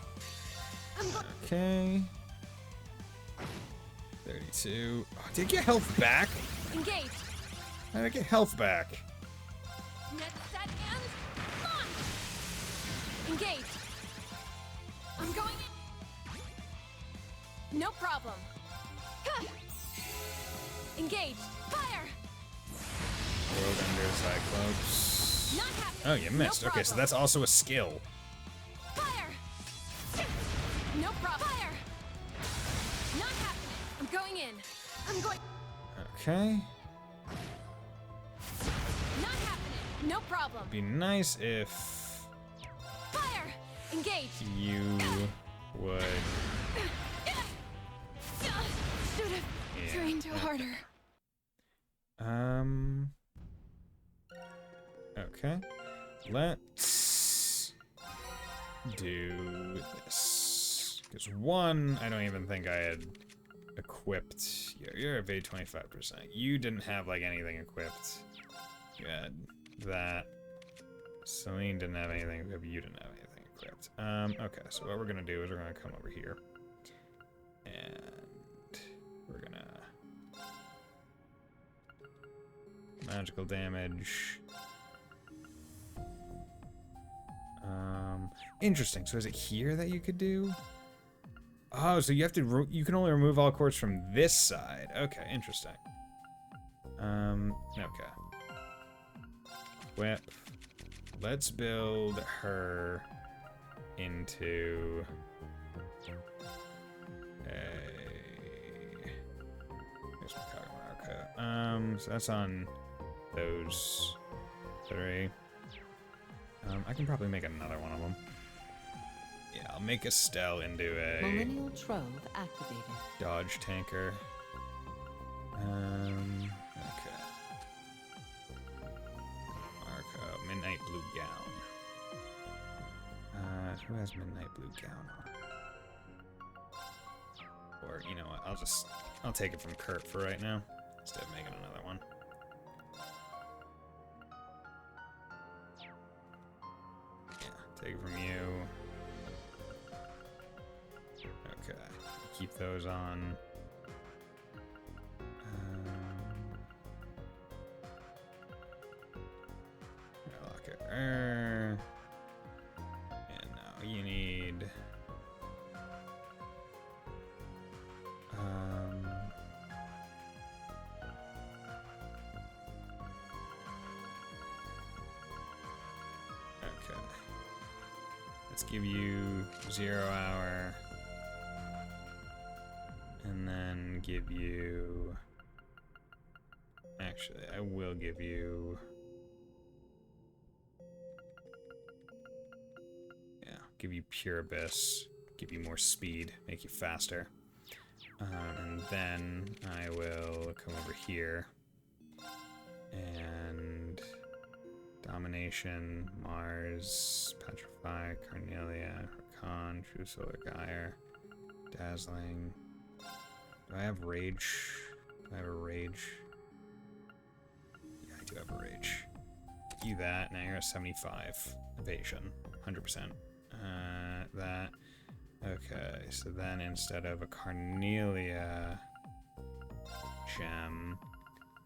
B: I'm going.
A: Okay. 32. Oh, did I get health back?
B: Engaged.
A: How did I get health back?
B: Net set and launch. Engaged. I'm going in. No problem. Engaged. Fire.
A: World Ender Cyclops.
B: Not happening.
A: Oh, you missed.
B: No
A: Okay, so
B: problem.
A: that's also a skill.
B: Fire. No problem. Fire. Not happening. I'm going in. I'm going.
A: Okay.
B: Not happening. No problem.
A: Be nice if
B: Fire. Engaged.
A: you would.
B: Should have
A: Yeah,
B: trained
A: okay.
B: harder.
A: Okay. Let's do this. Because one, I don't even think I had equipped. You're evade 25%. You didn't have like anything equipped. You had that. Celine didn't have anything equipped. You didn't have anything equipped. Okay, so what we're gonna do is we're gonna come over here. And we're gonna magical damage. Interesting. So is it here that you could do? Oh, so you have to. You can only remove all cords from this side. Okay, interesting. Okay. Whip. Let's build her into a. Here's my Kagamaruka. So that's on those 3. I can probably make another one of them. Yeah, I'll make Estelle into a
E: Millennial Trove activated.
A: dodge tanker. Okay. Marco, Midnight Blue Gown. Who has Midnight Blue Gown on? Or, you know what, I'll take it from Kurt for right now, instead of making another one. Take it from you. Okay. Keep those on. Lock it. And now you need. Okay. Let's give you 0 hour. And then give you... Actually, I will give you... Yeah, give you Pure Abyss. Give you more speed, make you faster. And then I will come over here. And... Domination, Mars, Petrify, Carnelia, Rakan, True Solar Gyre, Dazzling. Do I have Rage? Do I have a Rage? Yeah, I do have a Rage. You that, now you're at 75. Evasion, 100%. That. Okay, so then instead of a Carnelia gem,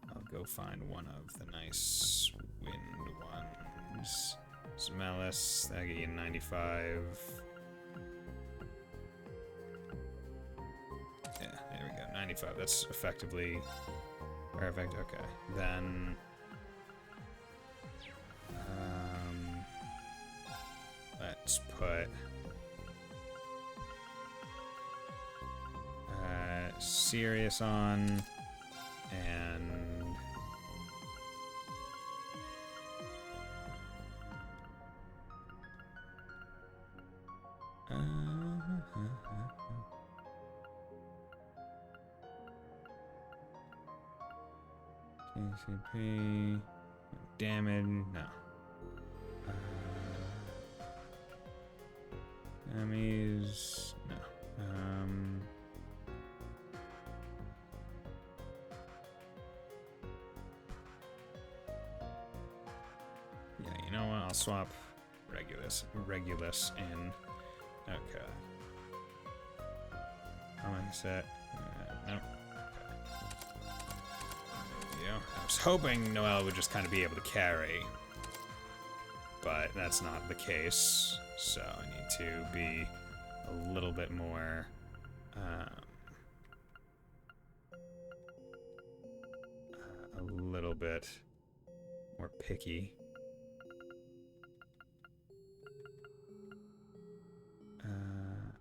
A: I'll go find one of the nice wind ones. Smellis, that'll get you 95. Yeah, there we go, 95. That's effectively perfect. Okay, then let's put Sirius on, and TCP damage, no. Enemies. No. Yeah, you know what? I'll swap Regulus in. Okay. Comment set. Nope. Yeah, I was hoping Noelle would just kind of be able to carry, but that's not the case. So I need to be a little bit more. A little bit more picky.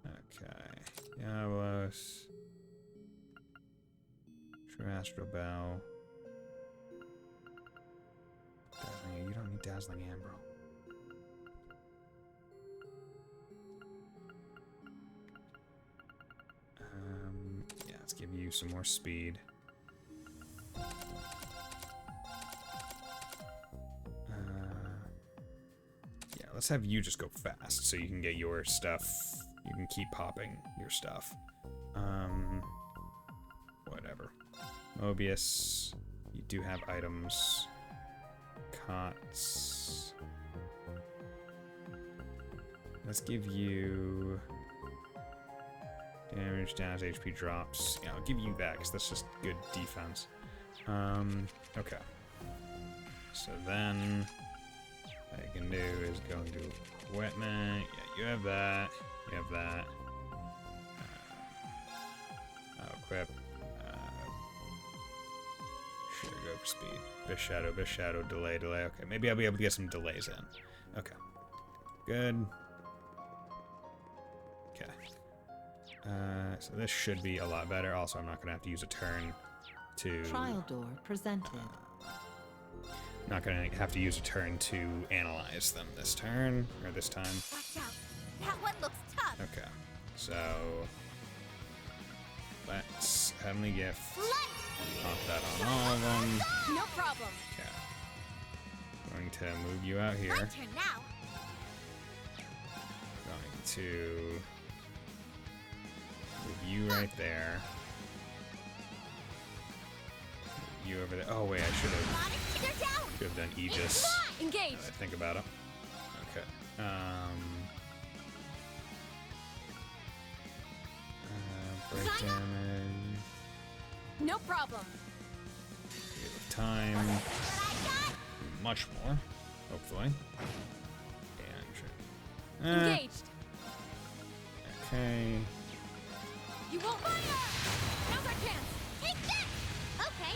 A: Okay. Yalos. True Astral Bell. Dazzling, you don't need Dazzling Ambrel. Yeah, let's give you some more speed. Yeah, let's have you just go fast so you can get your stuff. You can keep popping your stuff. Whatever. Mobius, you do have items. Cots. Let's give you damage, HP drops. Yeah, I'll give you that because that's just good defense. Okay. So then what I can do is go and do equipment. Yeah, you have that. You have that. I'll equip. Sure, go for speed. Bish shadow, delay. Okay, maybe I'll be able to get some delays in. Okay. Good. Okay. So this should be a lot better. Also, I'm not going to have to use a turn to...
E: Trial door presented.
A: Not going to have to use a turn to analyze them this turn, or this time.
C: Watch out. That one looks tough.
A: Okay, so... Let's Heavenly Gift. Pop that on all of them.
B: No problem.
A: Okay. Going to move you out here.
C: My turn now.
A: Going to move you right there. Move you over there. Oh wait, I should have done Aegis.
B: Engage.
A: Now that I think about it. Okay. Break
C: Sign up.
A: damage.
B: No problem.
A: Give time.
C: What I got?
A: Much more, hopefully. And
B: Engaged.
A: okay.
B: You won't fire. Now's our chance.
C: Take that. Okay.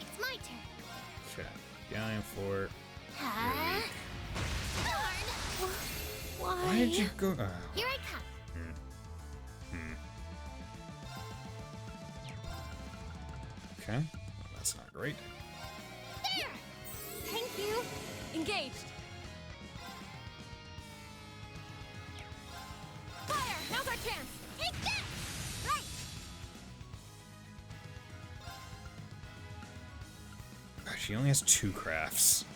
C: It's my turn.
A: Okay. Galleon Fort.
C: Huh? Darn. Why?
A: Why did you go?
C: Here I come.
A: Okay. Well, that's not great.
C: There. Thank you.
B: Engaged. Fire. Now's our chance.
C: Take that. Right.
A: God, she only has 2 crafts.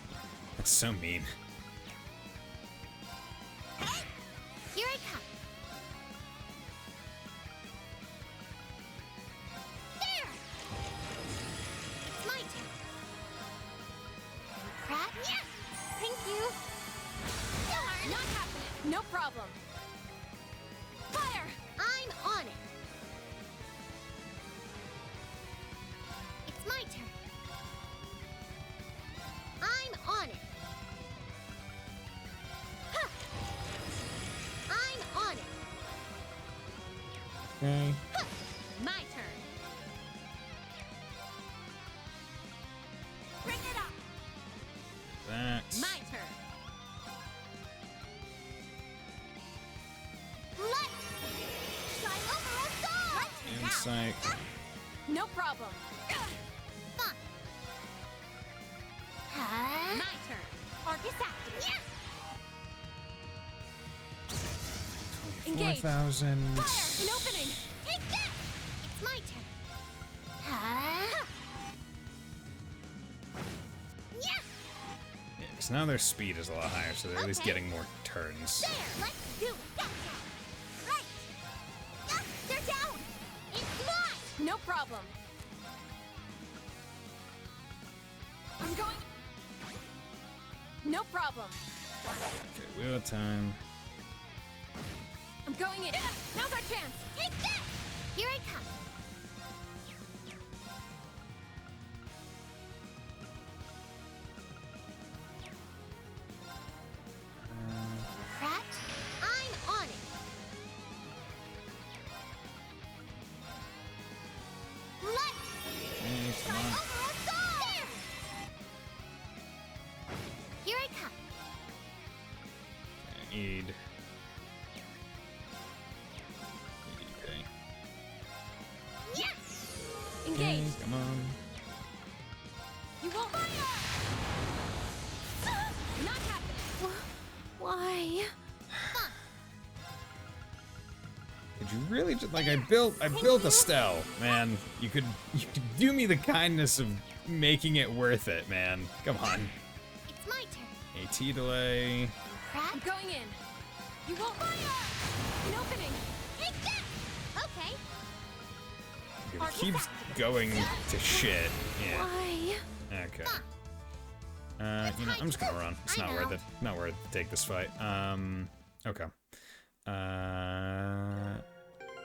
A: That's so mean.
C: Hey. Here I come. There. It's my turn. Crap. Yeah. Thank you. Darn.
B: Not happening. No problem. Fire.
C: I'm on it. It's my turn. I'm on it. Huh. I'm on it.
A: Okay.
C: Huh.
B: My turn.
C: Bring it up.
A: That.
B: My turn.
C: Let shine over us all. My turn now.
A: Insight.
B: No problem.
C: Fun. Huh?
B: My turn.
C: Arcus active. Yeah.
B: Engage.
A: 4,000.
B: Fire. An opening.
C: Take that. It's my turn. Huh? Yeah.
A: so now their speed is a lot higher, so they're at least
C: Okay.
A: getting more turns.
C: There, let's do it. Gotcha. Right. Ah, they're down. It's mine.
B: No problem. I'm going. No problem.
A: Okay, wheel of time.
B: I'm going in. Now's our chance.
C: Take that. Here I come. Pratt, I'm on it. Let's
A: Hey, come
C: try
A: on.
C: over us all. There. Here I come.
A: I need. Okay.
C: Yes.
B: Engage.
A: Come on.
B: You won't fire. Not happening.
C: Why?
A: Did you really just like I built Estelle, man. You could do me the kindness of making it worth it, man. Come on.
C: It's my turn.
A: AT delay.
C: Pratt,
B: I'm going in. You won't fire. An opening.
C: take that. Okay.
A: It keeps going to shit. Yeah.
C: Why?
A: Okay. You know, I'm just gonna run. It's not worth it. Not worth it to take this fight. Okay.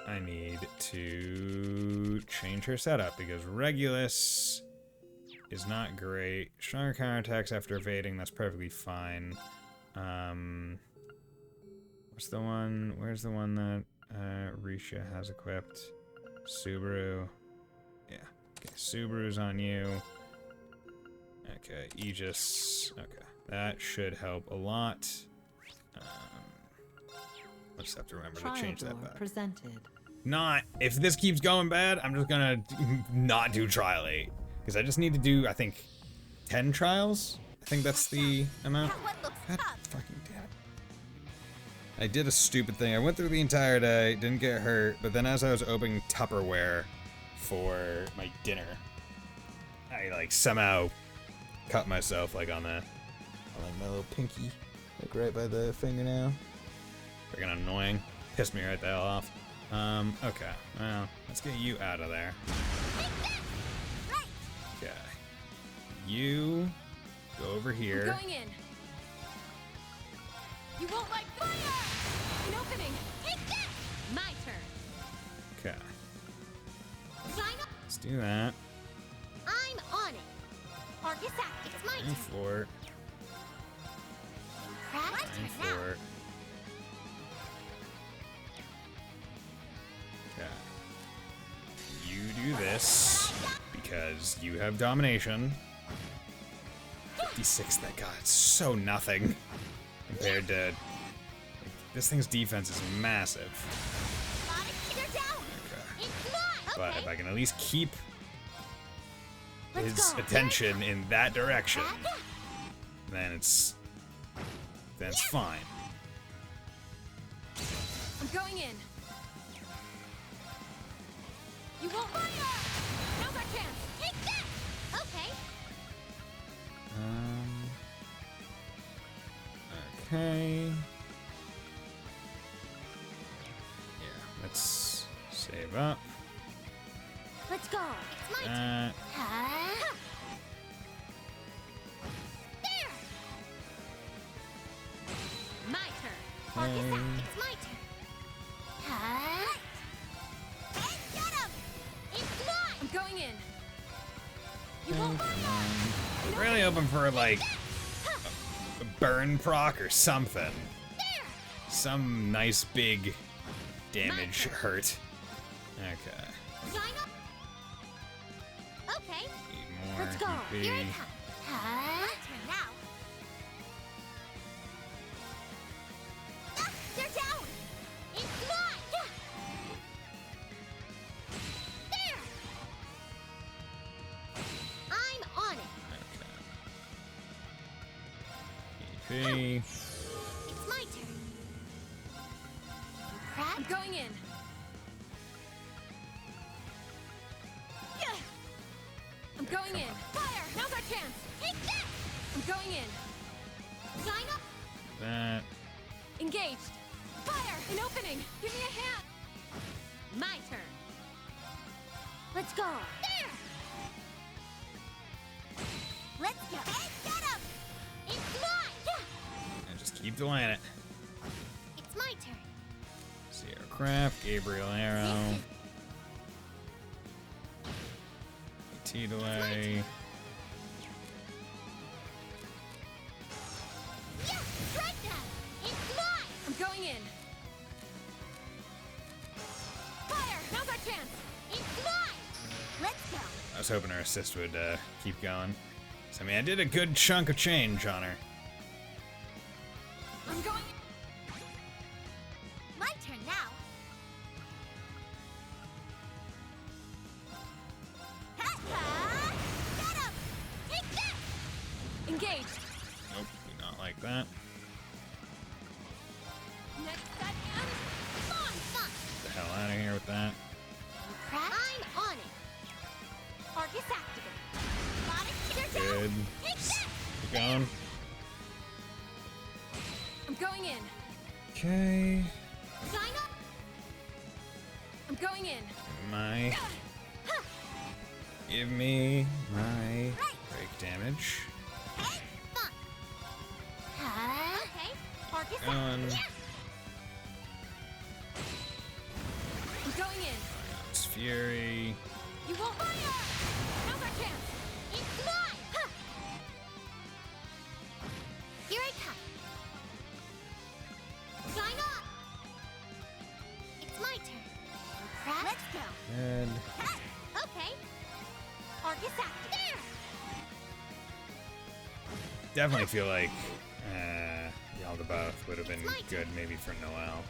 A: I need to change her setup because Regulus is not great. Stronger counterattacks after evading, that's perfectly fine. What's the one? Where's the one that Risha has equipped? Subaru. Yeah. Okay, Subaru's on you. Okay, Aegis. Okay, that should help a lot. I'll just have to remember to change that back.
E: Presented.
A: Not, if this keeps going bad, I'm just gonna not do Trial 8. Because I just need to do, I think, 10 trials? I think that's the amount.
C: That one looks
A: God
C: tough.
A: fucking damn it. I did a stupid thing. I went through the entire day, didn't get hurt, but then as I was opening Tupperware for my dinner, I like somehow cut myself like on the, like my little pinky, like right by the fingernail. Freaking annoying. Pissed me right the hell off. Okay. Well, let's get you out of there.
C: Right.
A: Okay. You go over
B: I'm
A: here.
B: going in. You won't like fire. An opening.
C: Take that. My turn.
A: Okay.
C: Sign up.
A: Let's do that.
C: I'm on it. Argus act. It's my
A: Aim
C: turn.
A: for it.
C: Pratt, my
A: Aim
C: turn now.
A: for it. Okay. You do this because you have domination. 56, that god, it's so nothing compared to like, this thing's defense is massive.
C: Got it. They're down.
A: Okay.
C: It's mine.
A: But
C: Okay.
A: if I can at least keep
C: Let's
A: his
C: go.
A: attention in that direction,
C: Pratt,
A: then it's fine.
B: I'm going in. You won't fire. Now's our chance.
C: take that. Okay.
A: Okay. Yeah, let's save up.
C: Let's go. It's my turn. Huh? There. My turn. Argus
A: Okay.
C: act. It's my turn. Huh? Hey, get him. It's mine.
B: I'm going in. You won't
A: Come
B: fire.
A: on. Really hoping for like a burn proc or something.
C: There.
A: Some nice big damage hurt. Okay.
C: Sign up. Okay.
A: Need more
C: Let's go.
A: EP.
C: Here I come. Huh? My turn now. Ah, they're down. It's mine. There. I'm on it.
A: Okay. EP.
C: It's my turn. Pratt,
B: I'm going in. I'm going in. Fire. Now's our chance.
C: take that.
B: I'm going in.
C: Shine up.
A: That.
B: Engaged. Fire! An opening! Give me a hand!
C: My turn. Let's go. There. Let's go. Hey, get him. It's mine.
A: And just keep delaying it.
C: It's my turn.
A: Sierra Craft, Gabriel Arrow. T delay.
C: Yeah, strike that. It's mine.
B: I'm going in. Fire! Now's our chance!
C: It's mine. Let's go.
A: I was hoping her assist would keep going. So, I mean, I did a good chunk of change on her.
B: I'm going in.
C: My turn now. Ha-ha! Get him. Take that.
B: Engaged.
A: Nope, do not like that.
B: Next set and...
C: Fun.
A: Get the hell out of here with that.
C: I'm on it. Arcus activate. Got it. You're
A: Good.
C: down. Take that.
A: Keep going.
B: I'm going in.
A: Okay.
C: Shine up.
B: I'm going in.
A: My. Give me my break damage.
C: Hey, fun. Okay. Arcus
A: Going.
C: activate.
B: I'm going in.
A: It's Fury.
B: You won't fire! Now's our chance!
C: It's mine. Huh. Here I come. Shine on. It's my turn. Let's go.
A: Good.
C: Ha. Okay. Arcus activate. There.
A: Definitely feel like Yaldabaoth would have been good maybe for Noelle.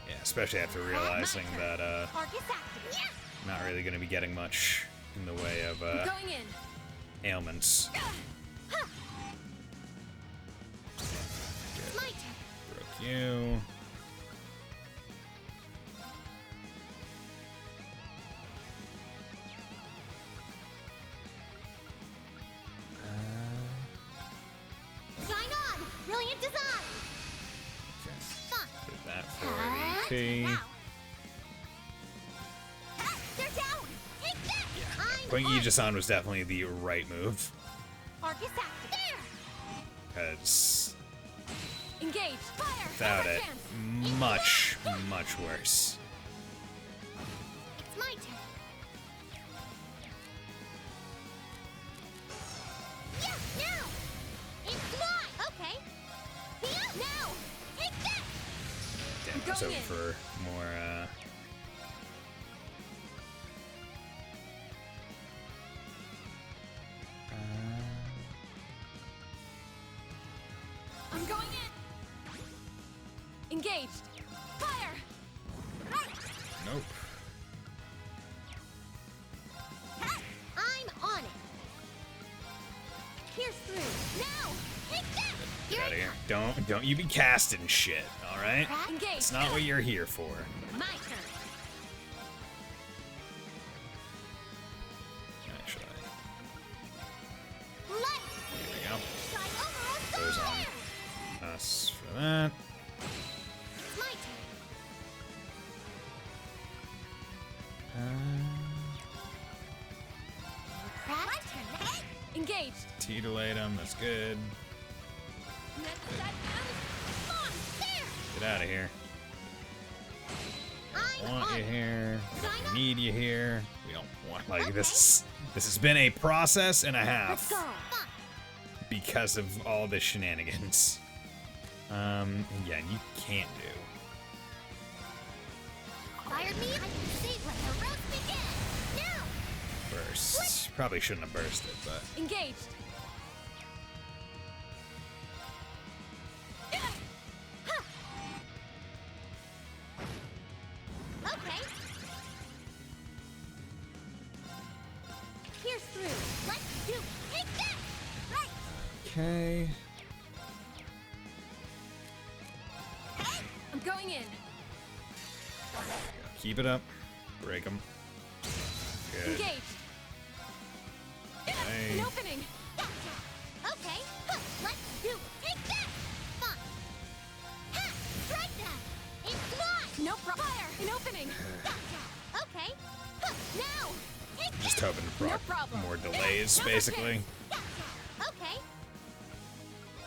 A: Yeah, especially after realizing that
C: Arcus activate. Yeah.
A: not really going to be getting much in the way of
B: I'm going in.
A: ailments.
C: It's my turn.
A: Broke you.
C: Shine on. Brilliant design.
A: Okay.
C: Fun.
A: Put that for the
C: Now.
A: AP.
C: Ha, they're down. Take that. I'm
A: Putting
C: on
A: Aegis on was definitely the right move.
C: Arcus activate. There.
A: Because
B: Engaged. Fire!
A: without
B: Now's our
A: it,
B: chance!
A: much, much worse.
C: It's my turn. Yeah, now. It's mine. Okay. Yeah, now. Take that.
A: Damn, I was
B: going
A: hoping
B: in.
A: for more,
B: I'm going in! Engaged! Fire!
C: Right.
A: nope.
C: Ha, I'm on it. Pierce through. Now. Take that.
A: Get out of
C: I
A: here. Don't you be casting shit, alright?
C: come.
B: Engaged!
A: It's not what you're here for.
C: My turn.
A: Actually,
C: Light.
A: here we go.
C: Shine over
A: Goes
C: us.
A: on.
C: There.
A: Us for that.
C: It's my turn. My turn. Hey.
B: Engaged!
A: T delayed him, that's good.
B: Next set and...
C: On. There.
A: Get out of here.
C: I'm
A: Want
C: on
A: you
C: it.
A: here. We
C: Sign
A: don't
C: up.
A: need you here. We don't want like
C: Okay.
A: this. This has been a process and a
C: Let's
A: half
C: go. Fun.
A: because of all the shenanigans. Yeah, you can't do.
C: Fired me. I can see when the roast begins. Now.
A: Burst. Probably shouldn't have bursted, but
B: Engaged!
C: Okay. Pierce through. Let's do it. Take that. Right.
A: okay.
C: Hey.
B: I'm going in!
A: Keep it up. Break them. Good.
B: Engaged!
A: Hey.
B: An opening!
C: Gotcha. Okay. Huh, let's do
A: just hoping to proc
B: problem.
A: more delays,
B: Another
A: basically.
C: Gotcha. Okay.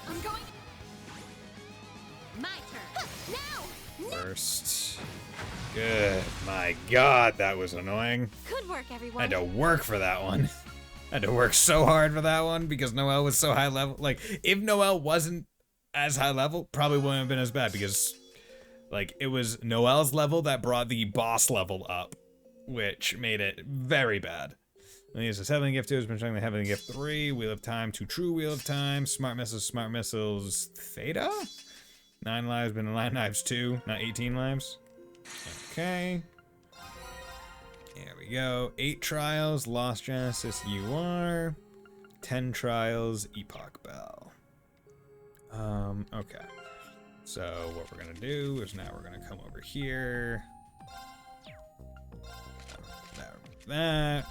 B: I'm going.
C: My turn. Now.
A: First. Good. My god, that was annoying.
B: Good work,
A: I
B: everyone.
A: had to work for that one. I had to work so hard for that one because Noelle was so high level. Like, if Noelle wasn't as high level, probably wouldn't have been as bad because, like, it was Noelle's level that brought the boss level up, which made it very bad. And he uses Heavenly Gift 2, has been showing the Heavenly Gift 3, Wheel of Time to True Wheel of Time, Smart Missiles, Theta? 9 lives, been 9 lives 2, not 18 lives. Okay. There we go. 8 trials, Lost Genesis UR. 10 trials, Epoch Bell. Okay. So what we're gonna do is now we're gonna come over here. That.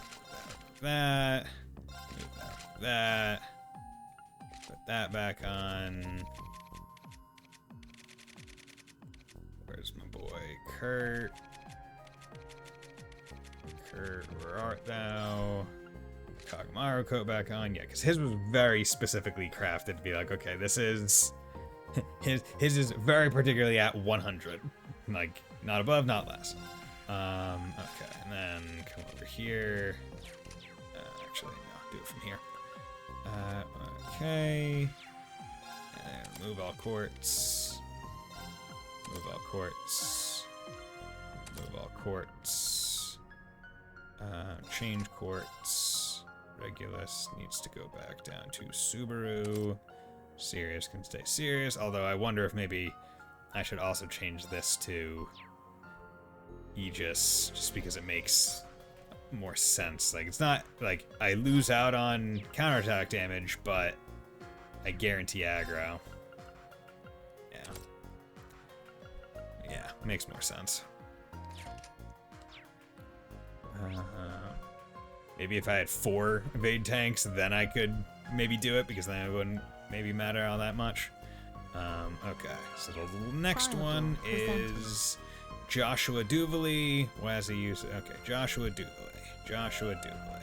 A: Put that back on. Where's my boy Kurt? Kurt, where art thou? Kagamaru coat back on. Yeah, because his was very specifically crafted to be like, okay, this is his is very particularly at 100, like not above, not less. Okay, and then come over here. Actually, no, do it from here. Okay, and move all quartz. Move all quartz. Move all quartz. Change quartz. Regulus needs to go back down to Subaru. Sirius can stay Sirius, although I wonder if maybe I should also change this to Aegis, just because it makes more sense. Like, it's not like I lose out on counterattack damage, but I guarantee aggro. Yeah, makes more sense. Maybe if I had 4 evade tanks, then I could maybe do it, because then it wouldn't maybe matter all that much. Okay, so the next one is Joshua Duvaley. Why does he use it? Okay, Joshua Duvaley. Joshua Duvaley.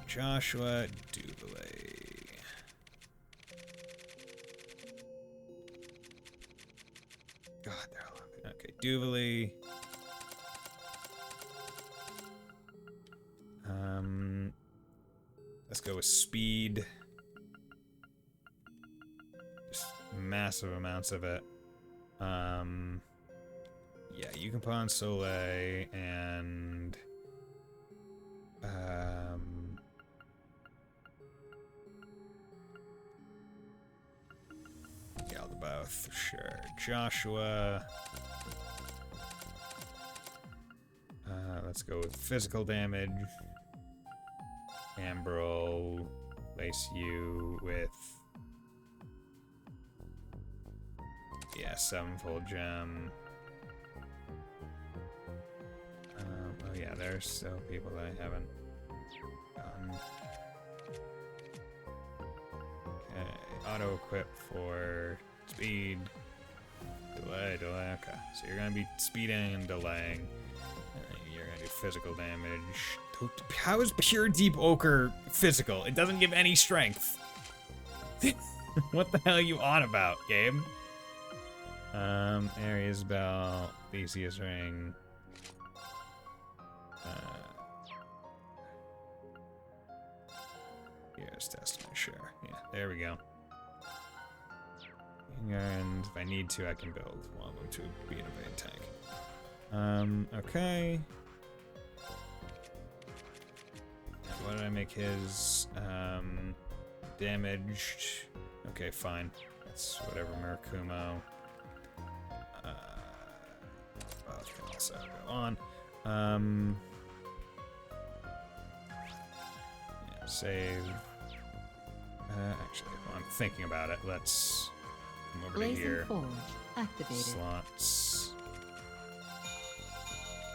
A: Joshua Duvaley. God, they're all okay. Duvaley. Let's go with speed. Just massive amounts of it. Yeah, you can put on Soleil and yeah, I'll do both. Sure. Joshua. Let's go with physical damage. Ambrel, place you with, yeah, 7-fold gem. Oh yeah, there's still people that I haven't done. Okay, auto equip for speed, delay. Okay, so you're gonna be speeding and delaying. You're gonna do physical damage. How is pure deep ochre physical? It doesn't give any strength. What the hell are you on about, game? Ares Bell, Theseus Ring. Here's Testament, sure. Yeah, there we go. And if I need to, I can build one of them to be an evade tank. Okay. What did I make his damaged? Okay, fine. That's whatever, Murakumo. Well, it can also go on. Yeah, save. Actually, while I'm thinking about it, let's come over to here.
E: Forge activated.
A: Slots.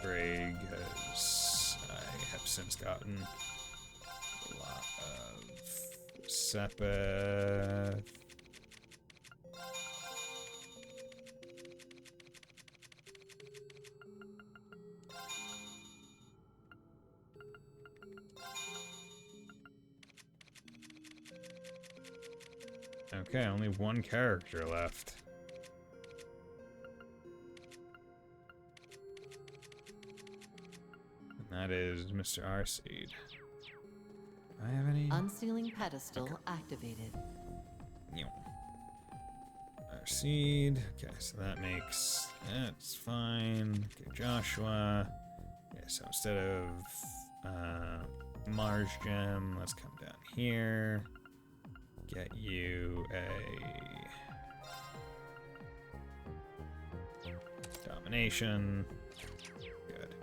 A: Greg has I have since gotten a lot of Sepeth. Okay, only one character left. And that is Mr. Arseed. Do I have any?
E: Unsealing pedestal activated.
A: Yep. Arseed. Okay, so that's fine. Okay, Joshua. Okay, so instead of Mars Gem, let's come down here. Get you a domination. Good.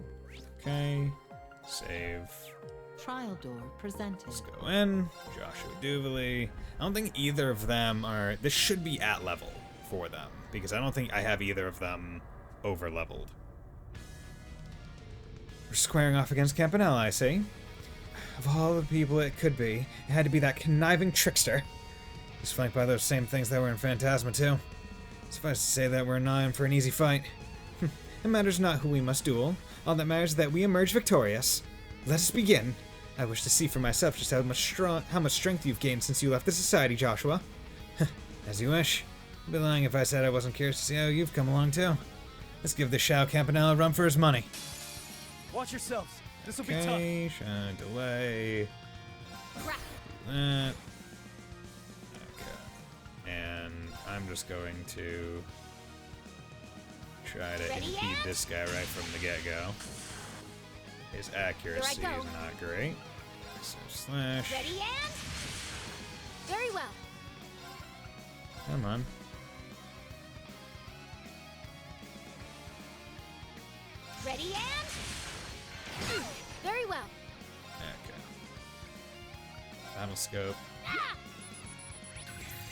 A: Okay. Save.
E: Trial door presented.
A: Let's go in. Joshua Duvally. I don't think either of them are. This should be at level for them because I don't think I have either of them over leveled. We're squaring off against Campanella, I see. Of all the people it could be, it had to be that conniving trickster. He's flanked by those same things that were in Phantasma too. Suffice to say that we're not in for an easy fight. It matters not who we must duel. All that matters is that we emerge victorious. Let us begin. I wish to see for myself just how much strength you've gained since you left the society, Joshua. As you wish. I'd be lying if I said I wasn't curious to see how you've come along too. Let's give this Shao Campanella a run for his money.
F: Watch yourselves. This will be tough.
A: Okay, shine delay.
B: Crap.
A: That. Okay. And I'm just going to try to
B: Ready,
A: impede
B: and?
A: this guy right from the get-go. His accuracy is
B: go.
A: not great. So slash.
B: Ready and? Very well.
A: Come on.
B: Ready and? Very well.
A: Okay. Battle scope.
B: Ah!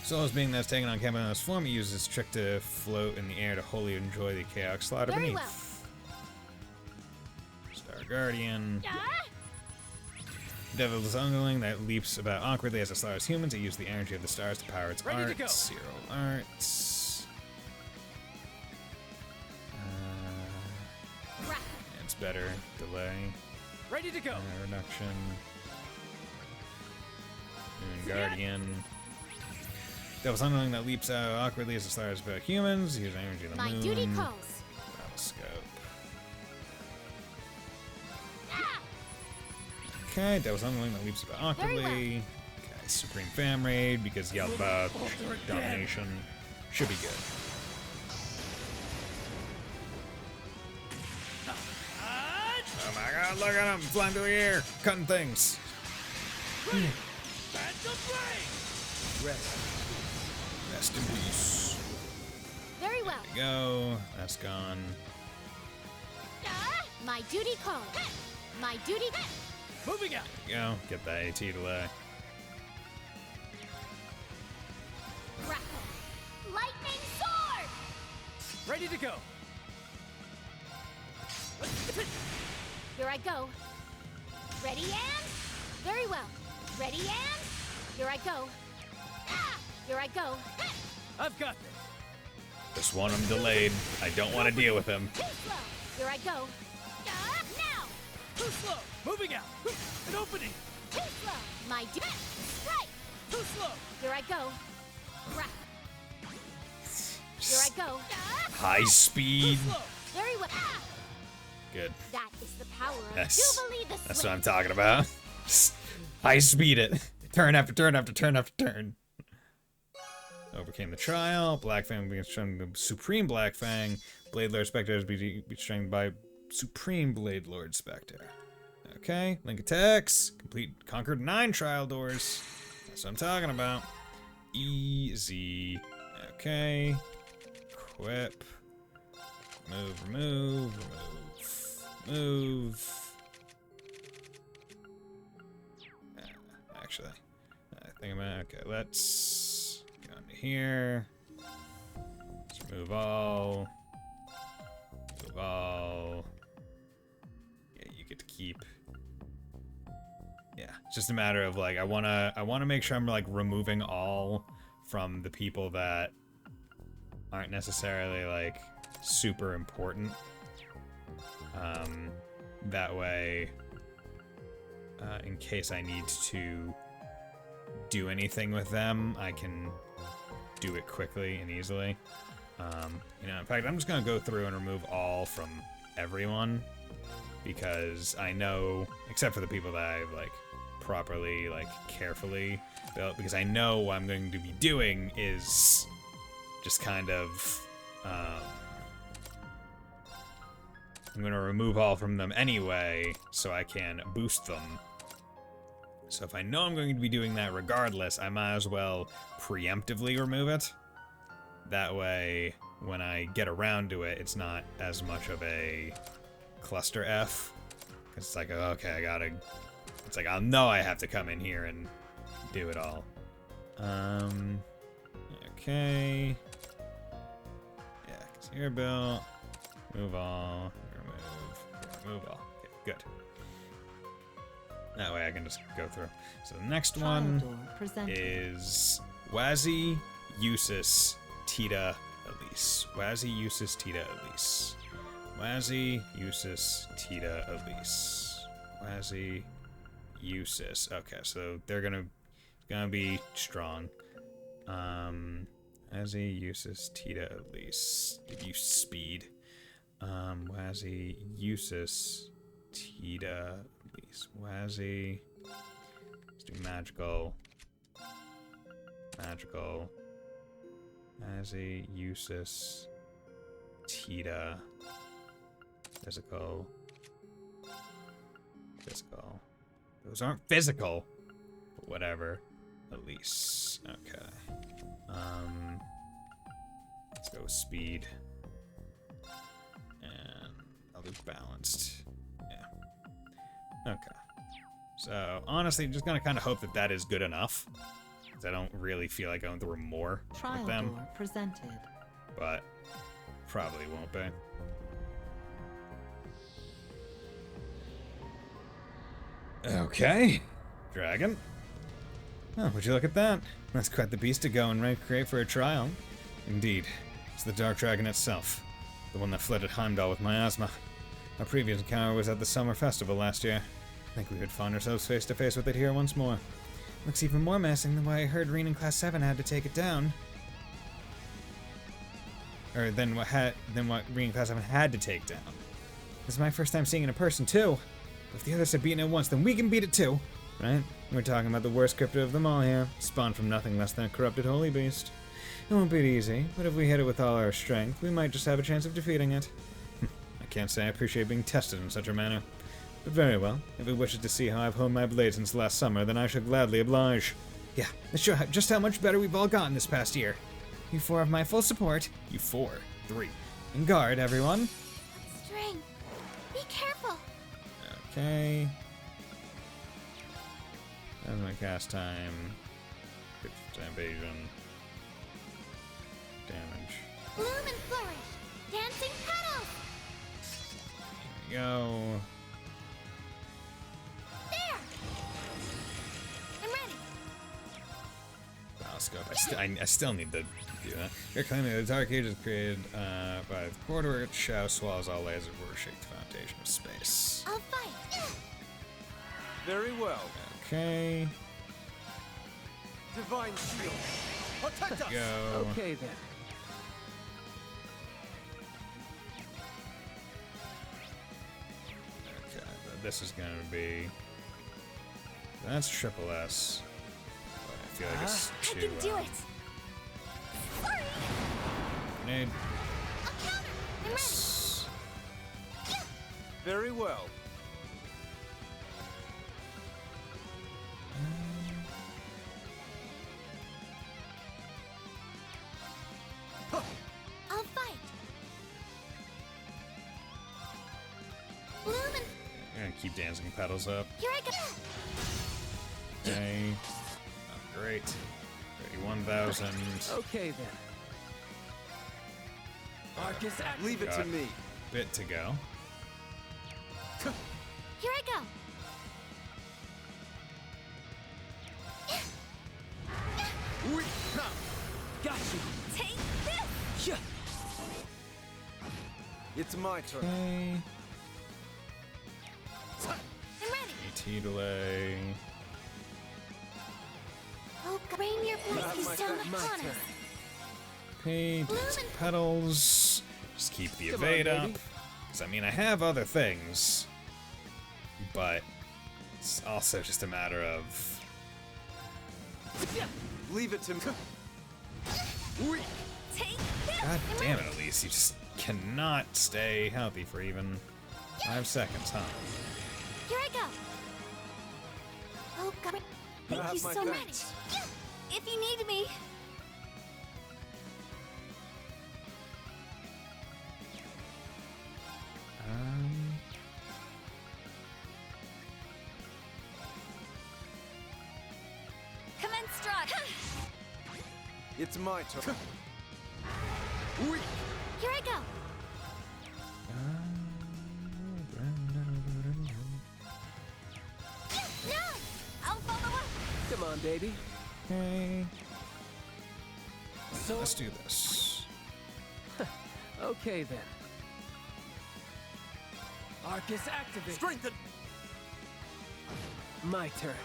A: Solo's being that's taken on Campanella's form, he uses his trick to float in the air to wholly enjoy the chaotic slaughter
B: Very
A: beneath. Star Guardian.
B: Ah!
A: Devil's Underling that leaps about awkwardly as it slaughters humans. It uses the energy of the stars to power its
D: Ready to go.
A: arts. Zero arts.
B: Crap.
A: It's better. Delay.
D: Ready to go.
A: Reduction. Moon Guardian. Devil's Underling that leaps out awkwardly as it slaughters about humans. Use energy of the
B: My
A: moon.
B: duty calls.
A: Battle scope.
B: Ah!
A: Okay, Devil's Underling that leaps about
B: Very well.
A: awkwardly. Okay, Supreme Fam Raid because yelled about domination. Should be good. Oh my god, look at him flying through the air, cutting things. Rest in peace.
B: Very well.
A: There you go, that's gone.
B: Ah! My duty calls. My duty.
D: Moving out.
A: There you go, get that AT delay.
B: Crap. Lightning sword.
D: Ready to go.
B: Here I go. Ready and? Very well. Ready and? Here I go. Ah! Here I go.
D: I've got this.
A: Just want him delayed. I don't want to deal with him.
B: Too slow. Here I go. Ah! Now.
D: Too slow. Moving out. An opening.
B: Too slow. My duty. Strike.
D: Too slow.
B: Here I go. Crap. Here I go. Ah!
A: High speed.
D: Too slow.
B: Very well. Ah!
A: Good.
B: That is the power of
A: Yes.
B: Jubilee the
A: That's
B: Swift.
A: what I'm talking about. Just high speed it. Turn after turn after turn after turn. Overcame the trial. Black Fang being strengthened by Supreme Black Fang. Blade Lord Spectre is be strengthened by Supreme Blade Lord Spectre. Okay, link attacks. Conquered 9 trial doors. That's what I'm talking about. Easy. Okay. Equip. Remove. Actually, I think about. Okay, let's go into here. Let's remove all. Yeah, you get to keep. Yeah, it's just a matter of like I wanna make sure I'm like removing all from the people that aren't necessarily like super important. That way, in case I need to do anything with them, I can do it quickly and easily. You know, in fact, I'm just gonna go through and remove all from everyone, because I know, except for the people that I've like properly, like carefully built, because I know what I'm going to be doing is just kind of, I'm gonna remove all from them anyway, so I can boost them. So if I know I'm going to be doing that regardless, I might as well preemptively remove it. That way, when I get around to it, it's not as much of a cluster F. Cause it's like, okay, I gotta, it's like, I'll know I have to come in here and do it all. Okay. Yeah, cause you're built. Move all, remove all. Okay, good. That way I can just go through. So the next one is Wazzy, Usus, Tita, Elise. Wazzy, Usus, Tita, Elise. Wazzy, Usus, Tita, Elise. Wazzy, Usus. Okay, so they're gonna be strong. Wazzy, Usus, Tita, Elise. Give you speed. Wazzy, Usus, Tita, Elise. Wazzy. Let's do magical. Magical. Wazzy, Usus, Tita. Physical. Physical. Those aren't physical. But whatever. Elise. Okay. Let's go with speed. And I'll do balanced. Yeah. Okay. So, honestly, just gonna kind of hope that that is good enough. Because I don't really feel like going through more with them.
E: Door presented.
A: But probably won't be. Okay. Dragon. Oh, would you look at that? That's quite the beast to go and recreate for a trial. Indeed. It's the Dark Dragon itself. The one that fled at Heimdall with miasma. Our previous encounter was at the Summer Festival last year. I think we would find ourselves face to face with it here once more. Looks even more menacing than why I heard Reen in Class 7 had to take it down. Or than what Reen in Class 7 had to take down. This is my first time seeing it in person too. If the others have beaten it once, then we can beat it too, right? We're talking about the worst cryptid of them all here, spawned from nothing less than a corrupted holy beast. It won't be easy, but if we hit it with all our strength, we might just have a chance of defeating it. I can't say I appreciate being tested in such a manner. But very well, if it wishes to see how I've honed my blade since last summer, then I shall gladly oblige. Yeah, let's show just how much better we've all gotten this past year. You four have my full support. You four. 3. And guard, everyone.
C: String. Be careful.
A: Okay. That's my cast time. 50% evasion. Damage.
C: Bloom and flourish. Dancing petals.
A: There we go.
C: There. I'm ready.
A: Scope. I still need to do that. You're claiming the Dark Age is created by the corridor. Its shadow swallows all layers of order, shake the foundation of space.
C: I'll fight.
F: Very well.
A: Okay.
F: Divine shield. Protect us.
A: Go.
D: Okay then.
A: Okay, this is gonna be. That's triple S. But I feel like it's
C: I
A: too.
C: can do it. Sorry.
A: Grenade.
C: I'll counter. I'm ready.
F: Very well.
C: I'll fight. Bloom and
A: I'm gonna keep dancing petals up.
C: here I go.
A: Okay. Oh, great. 31,000.
D: Okay then. Arcus,
F: Leave it to
A: Got
F: me.
A: Bit to go.
C: Here I go.
D: got you.
C: Take this.
D: Yeah.
F: It's my turn.
A: Okay.
C: I'm ready.
A: AT delay.
B: Rain your blessings
F: my
B: down
F: turn.
D: My
B: upon
D: turn.
B: us.
A: Okay, do some petals. Just keep the
D: Come on,
A: evade up.
D: baby.
A: 'Cause, I mean, I have other things. But it's also just a matter of...
F: Leave it to me.
B: Take this.
A: God damn it, Elise. You just cannot stay healthy for even 5 seconds, huh?
B: Here I go. Oh, God. Thank
F: have
B: you
F: my
B: so much.
F: thanks.
B: If you need me. Commence strut.
F: It's my turn.
B: Here I go. No! I'll follow up.
D: Come on, baby.
A: Okay,
D: So,
A: let's do this.
D: okay then. Arcus activate.
F: Strengthen.
D: My turn.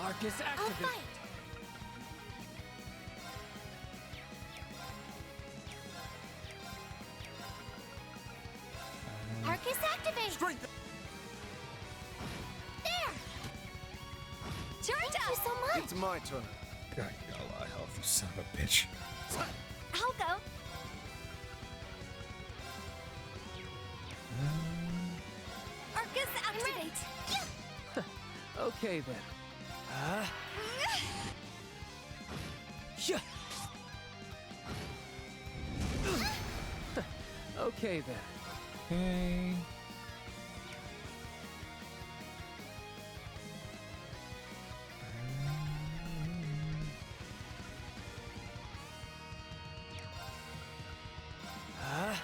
D: Arcus
B: I'll
D: activate.
B: fight. Arcus activate.
F: Strengthen.
B: There. Thank you so much.
F: It's my turn.
A: God, you got a lot of health, you son of a bitch.
B: I'll go. Arcus activate.
D: Okay then. Yeah. Okay then.
A: Okay.
B: I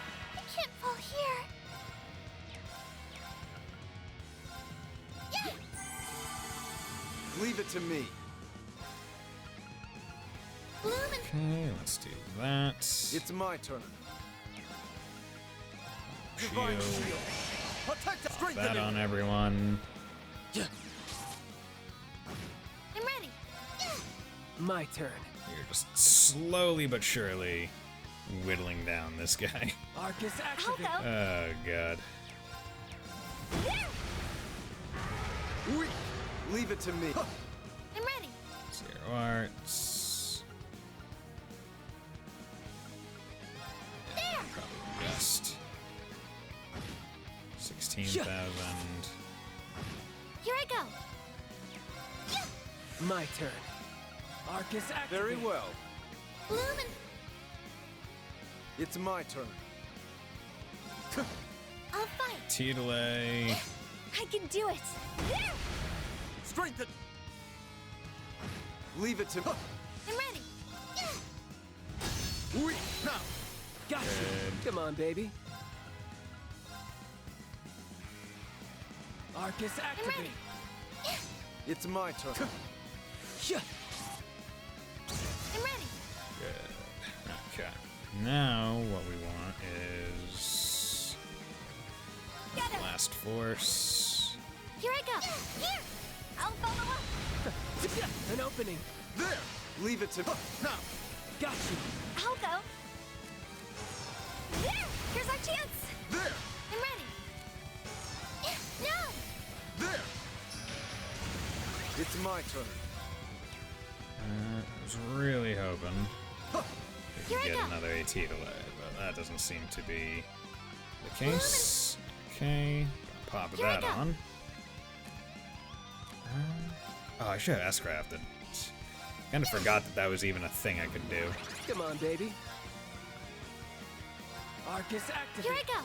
B: can't fall here.
F: Leave it to me.
B: Bloom and
A: Okay, let's do that.
F: It's my turn.
A: Shield.
F: Divine shield. Protect us.
A: That
F: Strengthen
A: on
F: it.
A: everyone.
B: I'm ready.
D: My turn.
A: You're just slowly but surely whittling down this guy.
D: Arcus
B: I'll
D: activate.
B: go.
A: Oh, God.
F: Leave it to me.
B: I'm ready.
A: 0 arts.
B: There.
A: Probably best. 16,000.
B: Here I go.
D: My turn. Arcus activate.
F: Very well.
B: Bloom and
F: It's my turn.
B: I'll fight.
A: T-delay.
B: I can do it. There.
F: Strengthen. Leave it to me.
B: I'm ready.
F: Now.
D: Got you.
A: Good.
D: Come on, baby. Arcus
B: I'm
D: activate.
B: ready.
F: It's my turn.
D: Yeah.
B: I'm ready.
A: Good. Okay. Now, what we want is
B: Get it.
A: Blast Force.
B: Here I go. Here. I'll follow up.
D: An opening.
F: There. Leave it to me. Now.
D: Got you.
B: I'll go. There. Here's our chance.
F: There.
B: I'm ready. No.
F: There. It's my turn.
A: I was really hoping
B: Here
A: we
B: I
A: could get
B: go.
A: another AT delay, but that doesn't seem to be the case. Okay. Pop
B: Here I
A: that
B: go.
A: on. Oh, I should have S-crafted. Kind of forgot that that was even a thing I could do.
D: Come on, baby. Arcus activate.
B: Here I go.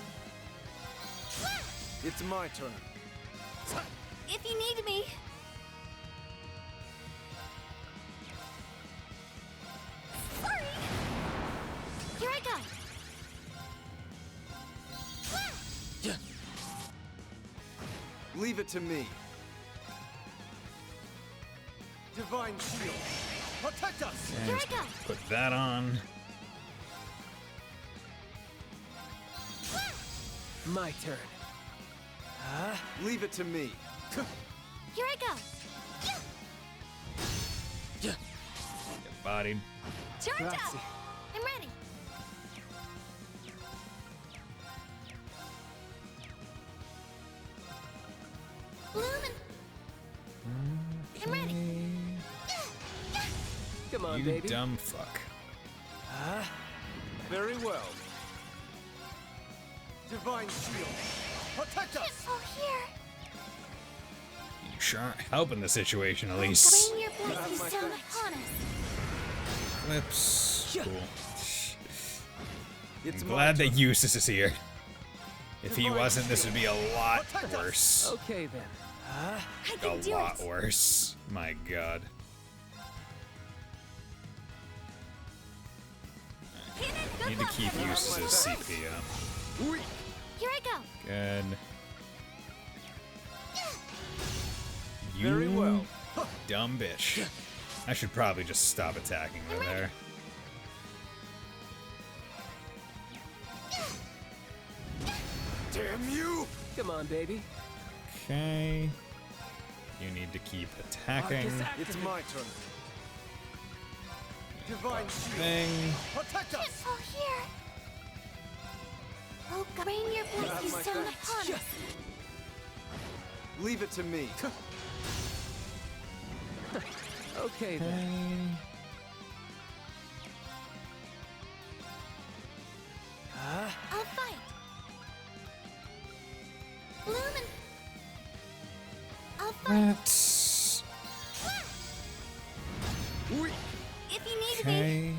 F: It's my turn.
B: If you need me. Sorry. Here I go.
F: Leave it to me. Divine shield. Protect us.
A: And
B: Here I go.
A: put that on.
D: My turn.
F: Leave it to me.
B: Here I go.
A: bodied.
B: Charge up!
D: Grazie.
B: I'm ready. Lumen, I'm ready.
D: Come on,
A: You
D: baby.
A: dumb fuck.
F: Very well. Divine shield. Protect
B: Can't
F: us.
B: fall here.
A: You sure aren't helping the situation, at least.
B: Bring your blessings
F: my
B: down
F: thanks.
B: upon us.
A: Flips. Cool.
F: It's
A: I'm
F: my
A: glad that
F: turn.
A: Eustace is here. If he
F: Divine
A: wasn't, this would be a lot
F: Protect us.
A: worse.
D: Okay then.
B: I
A: A
B: can do
A: lot
B: it.
A: worse. My god.
B: Hidden, good
A: Need to
B: luck,
A: keep
B: everyone.
A: Eustace's CP up.
F: Weak.
B: Here I go.
A: Good. You
F: Very well.
A: dumb bitch. I should probably just stop attacking her there.
F: Damn you!
D: Come on, baby.
A: Okay. You need to keep attacking.
D: Arcus
F: It's
D: activate.
F: my turn. Divine shield.
A: Thing.
F: Protect
B: Can't
F: us.
B: fall here. Oh, God. Rain your blessings
F: my
B: down
F: thanks.
B: upon us.
F: Leave it to me.
D: Okay then.
A: Okay.
B: I'll fight. Lumen. I'll fight.
A: That's
F: Weak.
B: If you need me.
A: okay.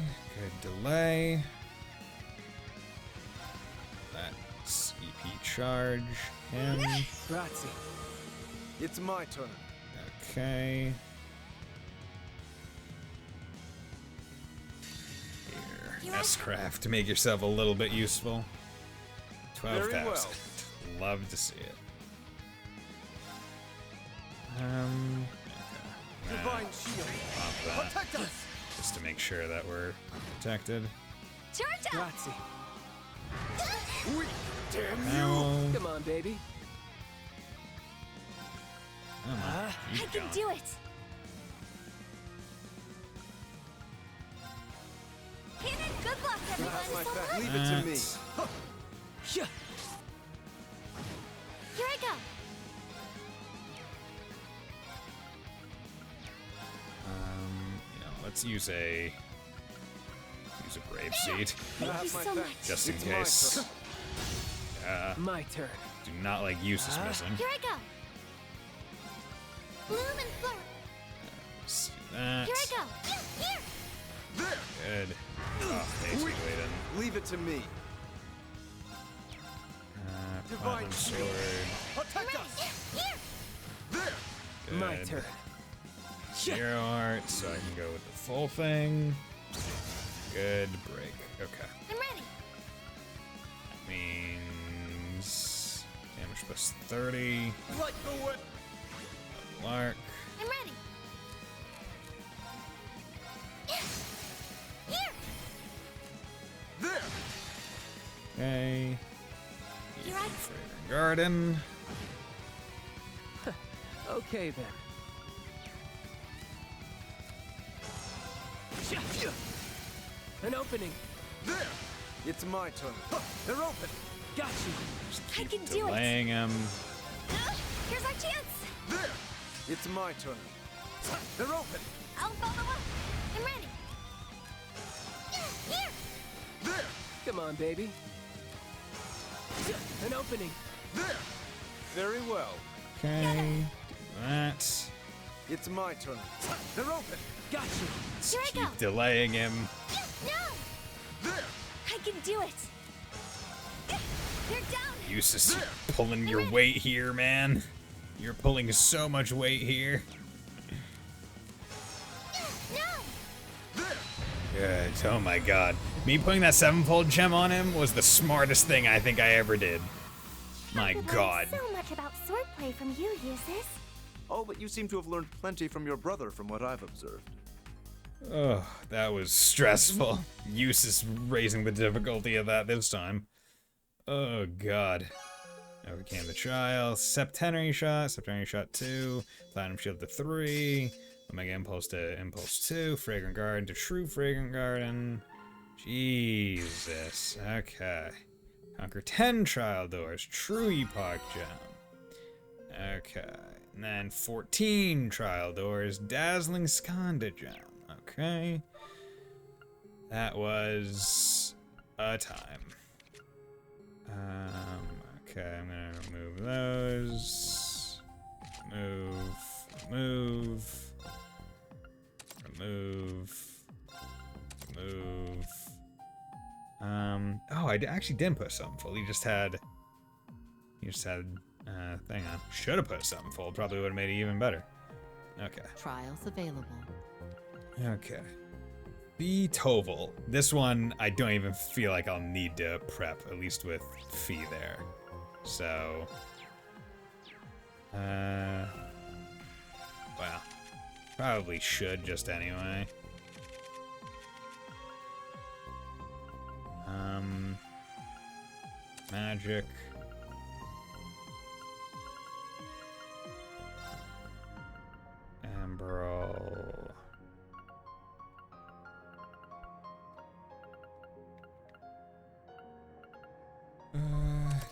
A: Good delay. That's EP charge him.
D: Grazie.
F: It's my turn.
A: Okay. Here,
B: Here I
A: S-Craft to make yourself a little bit useful.
F: Very
A: 12,000.
F: well.
A: Love to see it. Okay.
F: Divine shield.
A: Pop that
F: Protect us.
A: just to make sure that we're protected.
B: Charge up.
D: Grazie.
F: Weak. Damn you!
A: Now,
D: Come on, baby.
A: come on,
B: I
A: keep
B: can
A: going.
B: do it. Hidden, good luck, everyone.
F: Have my
B: So
F: back.
B: much.
F: Leave it to me.
A: That's-
D: Yeah.
B: Here I go.
A: let's use a brave seed
B: Thank you
F: have my
B: so much.
F: thanks.
A: just in
F: It's my
A: case.
F: turn.
D: My turn.
A: Do not like Eustace missing.
B: Here I go. Bloom and flower.
A: Let's do that.
B: Here I go. Here.
F: There.
A: Good. Oh, basically then.
F: Leave it to me. Divine
A: Platinum
F: shield.
A: sword.
F: Protect us.
B: Here.
F: There.
A: Good.
D: My turn.
A: Zero art, so I can go with the full thing. Good break. Okay.
B: I'm ready.
A: Means damage plus 30.
F: Like the wind.
A: Lark.
B: I'm ready. Here.
F: There.
A: Okay.
B: Here I
A: Fragrant Garden.
D: Okay then. An opening.
F: There. It's my turn. They're open.
D: Got you.
A: Just
B: I
A: keep
B: can do it.
A: delaying him.
B: Here's our chance.
F: There. It's my turn. They're open.
B: I'll follow up. I'm ready. Here.
F: There.
D: Come on, baby. An opening.
F: There. Very well.
A: Okay. Do that.
F: It's my turn. They're open.
D: Got you.
A: Let's
B: Here I
A: keep
B: go.
A: delaying him.
B: No.
F: There.
B: I can do it. They're down.
A: Eustace, you're
F: There.
A: pulling your weight here, man. You're pulling so much weight here.
B: No.
F: There.
A: Good. Oh my god. Me putting that sevenfold gem on him was the smartest thing I think I ever did. My
B: I could learn
A: god.
B: so much about swordplay from you, Eustace.
F: Oh, but you seem to have learned plenty from your brother, from what I've observed.
A: Oh, that was stressful. Eustace raising the difficulty of that this time. Oh god. Overcame the trial. Septenary shot 2. Platinum shield to 3. Omega Impulse to Impulse 2, Fragrant Garden to True Fragrant Garden. Jesus. Okay. Conquer 10 trial doors. True Epoch Gem. Okay. And then 14 trial doors. Dazzling Skanda Gem. Okay. That was a time. Okay, I'm gonna remove those. Remove. Oh, I actually didn't put something full. You just had thing on. Should have put something full. Probably would have made it even better. Okay.
E: Trials available.
A: Okay. The Toval. This one, I don't even feel like I'll need to prep, at least with Fee there. So, well, probably should just anyway. Magic. Emerald.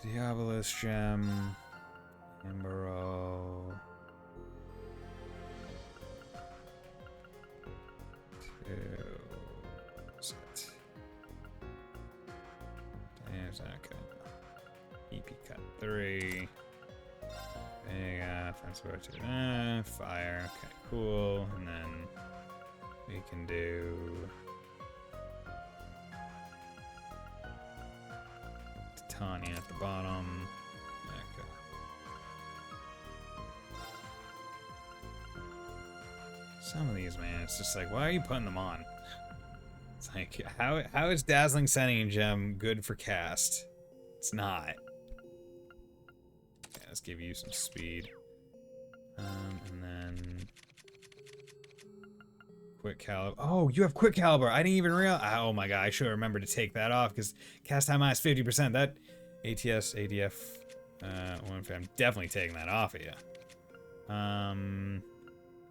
A: Diabolus Gem. Emerald. What's it? There's okay. EP cut 3. Yeah, offensive archer. Fire. Okay, cool. And then we can do Titania at the bottom. Okay. Some of these, man, it's just like, why are you putting them on? It's like, how is Dazzling Sending Gem good for cast? It's not. Okay, let's give you some speed. And then Quick Caliber. Oh, you have Quick Caliber. I didn't even realize. Oh my god, I should have remembered to take that off because cast time minus 50%. That ATS, ADF, I'm definitely taking that off of you.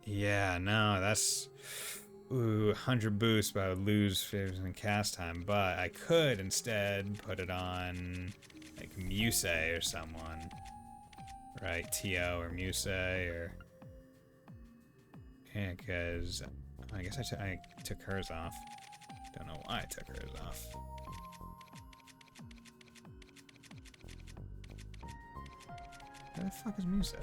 A: Yeah, no, that's 100 boost, but I would lose 50% cast time. But I could instead put it on like Muse or someone, right? TO or Muse or yeah, because I guess I took hers off. Don't know why I took hers off. Where the fuck is Muse?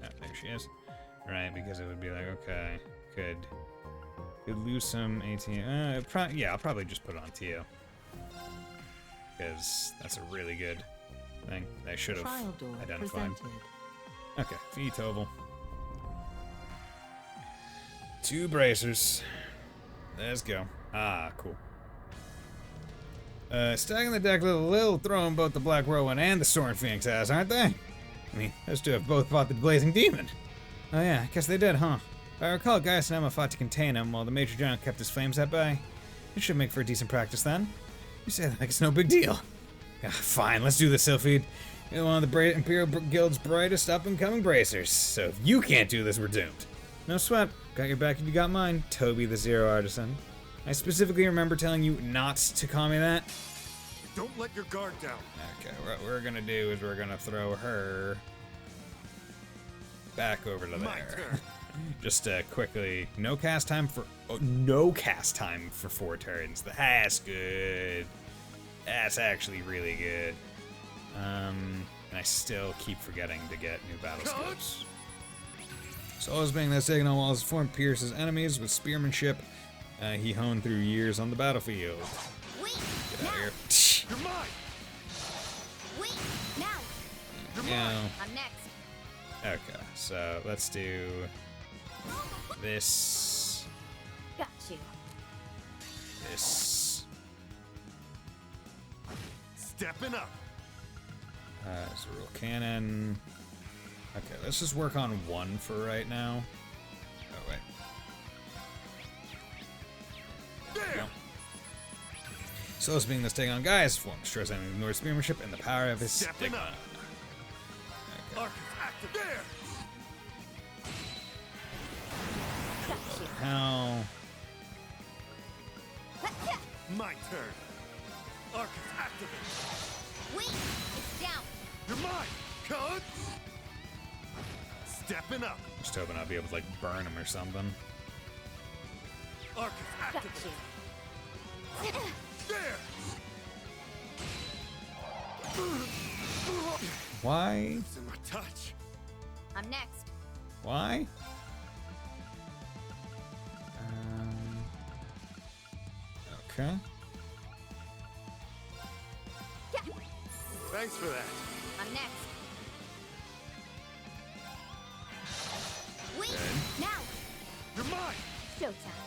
A: Oh, there she is. Right, because it would be like, okay, could lose some ATM. Yeah, I'll probably just put it on TO. Because that's a really good thing that I should have identified. Okay, Fee Toval. 2 bracers. Let's go. Ah, cool. Stacking the deck with a little throwing both the Black Whirlwind and the Soaring Phoenix has, aren't they? I mean, those two have both fought the Blazing Demon. Oh yeah, I guess they did, huh? If I recall, Gaius and Emma fought to contain him while the Major Giant kept his flames at bay. It should make for a decent practice then. You say that like it's no big deal. Yeah, fine, let's do this, Sylphid. You're one of the Imperial Guild's brightest up-and-coming bracers, so if you can't do this, we're doomed. No sweat. Got your back if you got mine, Toby the Zero Artisan. I specifically remember telling you not to call me that.
F: Don't let your guard down.
A: Okay, what we're gonna do is we're gonna throw her back over to there. Just quickly, no cast time for 4 turns. That's good. That's actually really good. And I still keep forgetting to get new battle scopes. Solo's being that signal while his form pierces enemies with spearmanship he honed through years on the battlefield. Get out of here.
F: You're mine.
C: Wait, now.
F: You're
A: Yeah.
F: mine.
C: I'm next.
A: Okay, so let's do this.
B: Got you.
A: This.
F: Stepping up.
A: Zerul Cannon. Okay, let's just work on 1 for right now. Oh, wait.
F: There.
A: No. Solos being this take on Gaius form, destroys enemy ignores spearmanship and the power of his
F: Stepping
A: stigma.
F: up. Arc is active. There!
B: Got you.
A: Hell.
F: My turn. Arc is activated.
C: Wait! It's down!
F: You're mine! Cut! Stepping up.
A: Just hoping I'll be able to, like, burn him or something.
F: Arc is
B: Got
F: activated.
B: you.
F: There!
A: Why?
F: It's in my touch.
C: I'm next.
A: Why? Okay.
F: Thanks for that.
C: I'm next. Wait!
A: Good.
C: Now!
F: You're mine!
B: Showtime.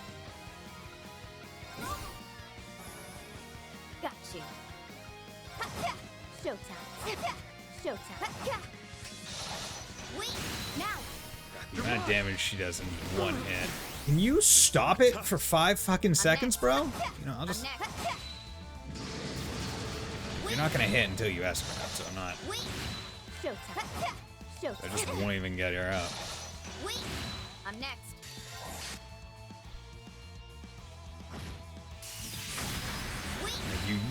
B: Got you. Showtime. Showtime.
C: Wait! Now!
A: The amount of damage she does in one hit. Can you stop it for 5 fucking seconds, bro? You know, I'll
C: I'm
A: just.
C: next.
A: You're not gonna hit until you S-grab, so I'm not.
C: Wait!
B: Showtime.
A: I
B: Showtime.
A: just won't even get her out.
C: Wait! I'm next. Wait!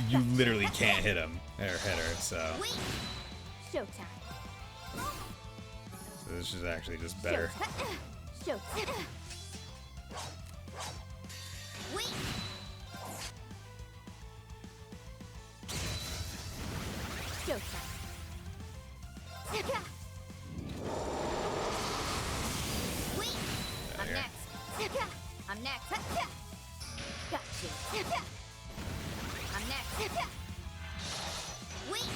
A: You literally can't hit him or hit her, so
C: Wait!
B: Showtime.
A: this is actually just better.
B: Showtime.
C: Wait!
B: Showtime.
C: Wait! I'm
A: here.
C: next. I'm next.
B: Got you.
C: I'm next. Wait!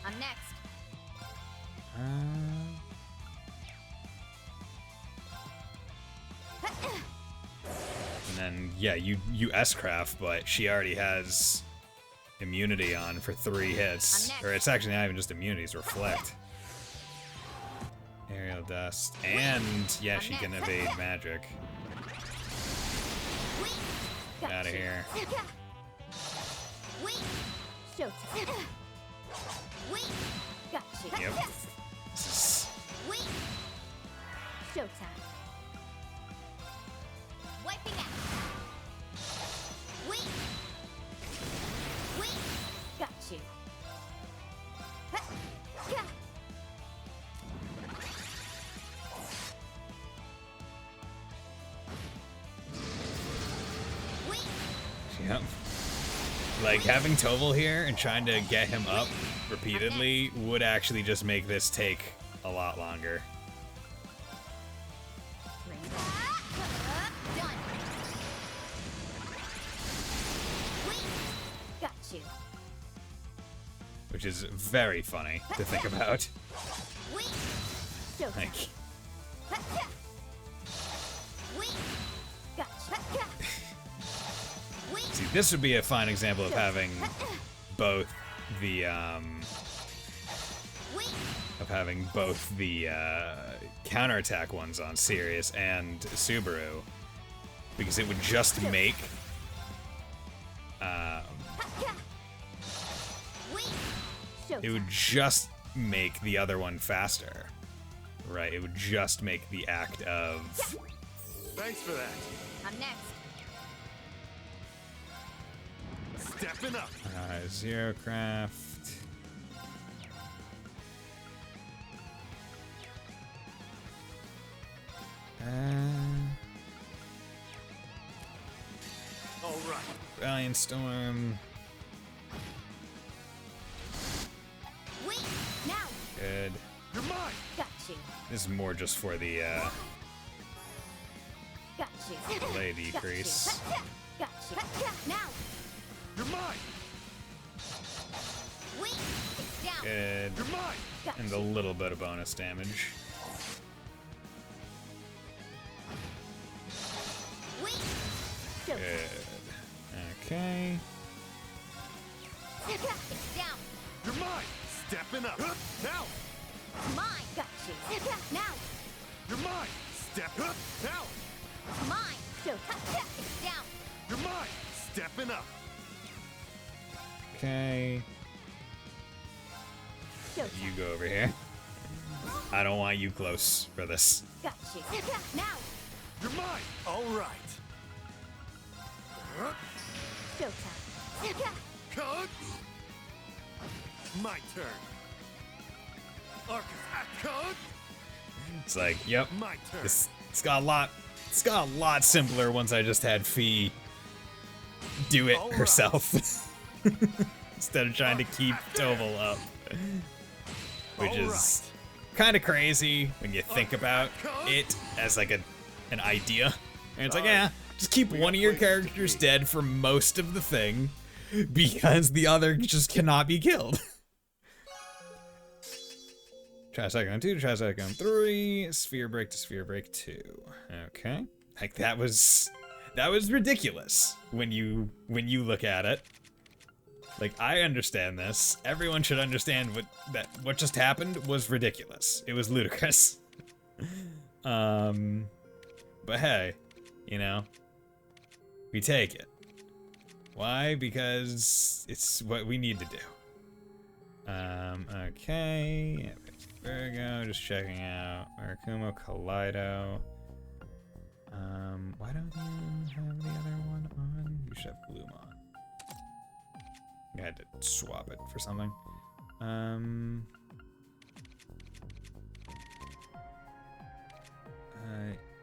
C: I'm next.
A: And then yeah, you S-craft, but she already has immunity on for 3 hits.
C: I'm next.
A: Or it's actually not even just immunity, it's reflect. Aerial dust. And yeah, she can evade magic.
C: Wait!
A: Get out of here.
C: Wait!
B: Showtime.
C: Wait!
B: Got you.
A: Yep. This is
C: Wait!
B: Showtime.
C: Wiping out! Wait! Wait!
B: Got you.
C: Wait!
A: yep. Like having Toval here and trying to get him up repeatedly would actually just make this take a lot longer.
C: Done! Wait!
B: Got you.
A: Which is very funny to think about.
C: Wait!
B: Showtime.
A: Like,
C: Wait!
B: Got you.
C: Wait!
A: see, this would be a fine example of having both the
C: Wait!
A: counterattack ones on Sirius and Subaru, because it would just make
C: Wait!
B: Showtime.
A: it would just make the other one faster, right? It would just make the act of
F: Thanks for that.
C: I'm next.
F: Stepping up.
A: Zero Craft.
F: All right.
A: Valiant Storm.
C: Wait! Now!
A: Good.
F: You're mine.
B: Got you.
A: This is more just for the
B: Got you.
A: delay decrease.
B: Got you.
C: Now!
F: You're mine.
C: Wait! It's down!
A: Good.
F: You're mine.
B: Got
A: And a little bit of bonus damage.
C: Wait!
B: Showtime.
A: Good. Okay.
C: It's down!
F: You're mine. Stepping up. Now.
C: Mine!
B: Got you.
C: Now!
F: You're mine. Step up. Now.
C: Mine!
B: Showtime.
C: It's down!
F: You're mine. Stepping up.
A: Okay.
B: Showtime.
A: You go over here. I don't want you close for this.
B: Got you. Now,
F: You're mine!
C: All right.
B: showtime.
C: Cut. My turn. Arcus, cut.
A: It's like, yep.
C: My turn.
A: It's got a lot simpler once I just had Fee do it
C: All right.
A: herself. Instead of trying to keep Toval up. Which
C: All
A: is kind of crazy when you think about it as like an idea. And it's like, yeah, just keep one of your characters dead for most of the thing because the other just cannot be killed. Tricyclone 2 to Tricyclone 3, Sphere Break to Sphere Break 2. Okay. Like that was ridiculous when you look at it. Like, I understand this. Everyone should understand what just happened was ridiculous. It was ludicrous. But hey, you know, we take it. Why? Because it's what we need to do. Okay. Yeah, Virgo, just checking out. Murakumo, Kaleido. Why don't you have the other one on? You should have Gloom on. I had to swap it for something.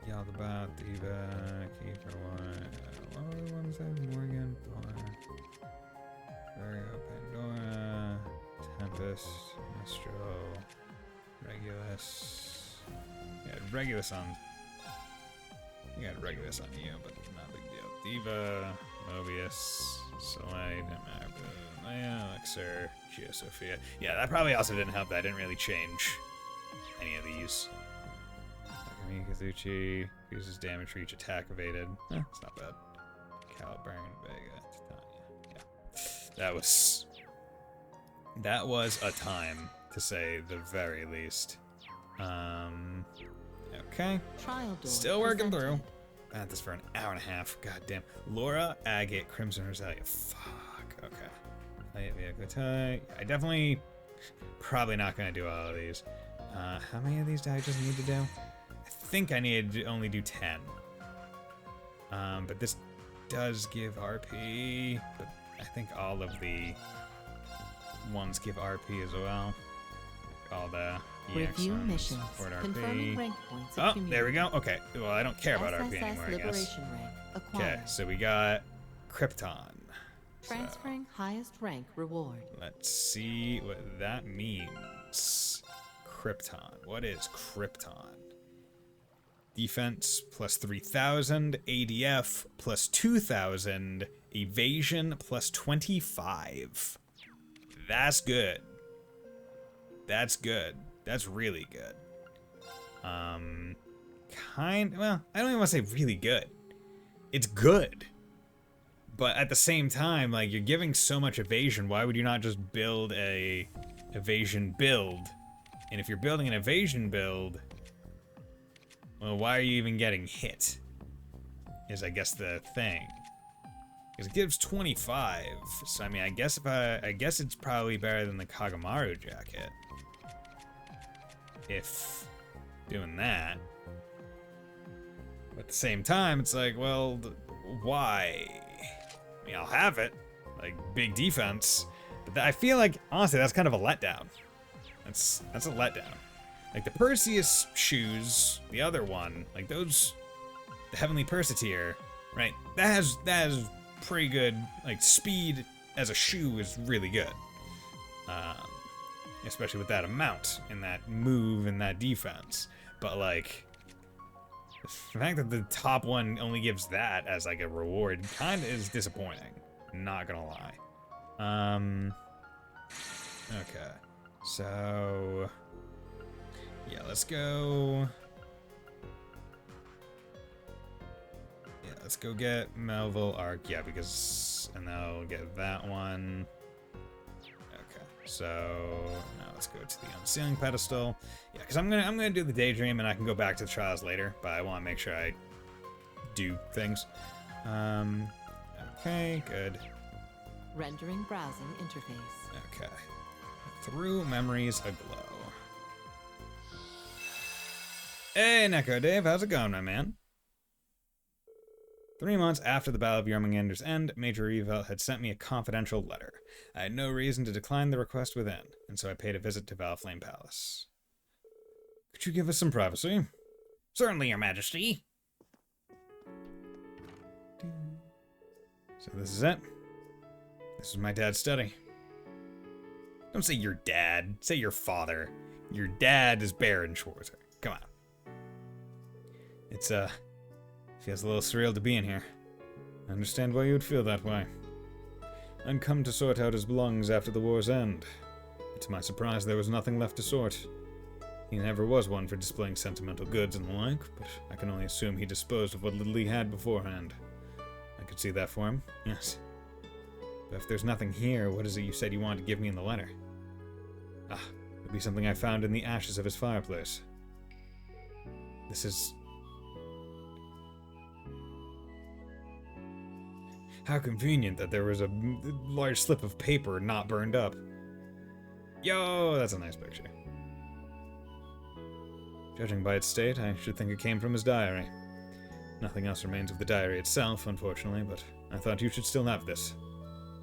A: Yaldabaoth, Diva, Keeper one. What were the ones that Morgan, Virgo, Pandora, Tempest, Mistral, Regulus. Yeah, Regulus on. You got Regulus on you, but not a big deal. Diva, Mobius, Slide, Maya, Elixir, Geosophia. Yeah, that probably also didn't help. That didn't really change any of these. Akemi, Kazuchi, uses damage for each attack evaded. It's not bad. Caliburn, Vega, Titania. Yeah. That was a time, to say the very least. Okay.
E: Trial door
A: Still working
E: presented.
A: through. I had this for an hour and a half. God damn. Laura, Agate, Crimson Rosalia. Fuck. Okay. Light Vehicle Type. I definitely probably not gonna do all of these. How many of these do I just need to do? I think I need to only do 10. But this does give RP. But I think all of the ones give RP as well. All the
E: Review
A: EX
E: missions.
A: support
E: Confirming
A: RP.
E: rank points
A: Oh,
E: accumulated.
A: there we go. Okay. Well, I don't care about RP
E: SSS
A: anymore, I guess.
E: Liberation rank acquired.
A: Okay, so we got Krypton.
E: Transferring highest rank reward.
A: Let's see what that means. Krypton. What is Krypton? Defense plus 3,000, ADF plus 2,000, evasion plus 25. That's good. That's good. That's really good. Well, I don't even want to say really good. It's good. But at the same time, like, you're giving so much evasion, why would you not just build a evasion build? And if you're building an evasion build, well, why are you even getting hit? Is, I guess, the thing. Because it gives 25, so I mean, I guess it's probably better than the Kagamaru jacket. If doing that. But at the same time, it's like, well, why? I mean, I'll have it, like big defense, but I feel like honestly that's kind of a letdown. That's a letdown. Like the Perseus shoes, the other one, like those, the Heavenly Perseteer, right? That has pretty good, like speed as a shoe is really good, especially with that amount and that move and that defense. But like the fact that the top one only gives that as like a reward kind of is disappointing. Not gonna lie. Okay. So yeah, let's go. Yeah, let's go get Melville Arc. Yeah, because and then I'll get that one. Okay. So now let's go to the unsealing pedestal. Yeah, because I'm gonna do the daydream and I can go back to the trials later, but I want to make sure I do things. Okay, good.
E: Rendering browsing interface.
A: Okay. Through memories aglow. Hey, Neko Dave, how's it going, my man? 3 months after the Battle of Jormungandr's End, Major Revel had sent me a confidential letter. I had no reason to decline the request within, and so I paid a visit to Valflame Palace. Could you give us some privacy?
G: Certainly, Your Majesty.
A: So this is it. This is my dad's study. Don't say your dad, say your father. Your dad is Baron Schwarzer. Come on. Feels a little surreal to be in here. I understand why you would feel that way. I'd come to sort out his belongings after the war's end. But to my surprise, there was nothing left to sort. He never was one for displaying sentimental goods and the like, but I can only assume he disposed of what little he had beforehand. I could see that for him, yes. But if there's nothing here, what is it you said you wanted to give me in the letter? Ah, it'd be something I found in the ashes of his fireplace. This is... How convenient that there was a large slip of paper not burned up. Yo, that's a nice picture. Judging by its state, I should think it came from his diary. Nothing else remains of the diary itself, unfortunately, but I thought you should still have this.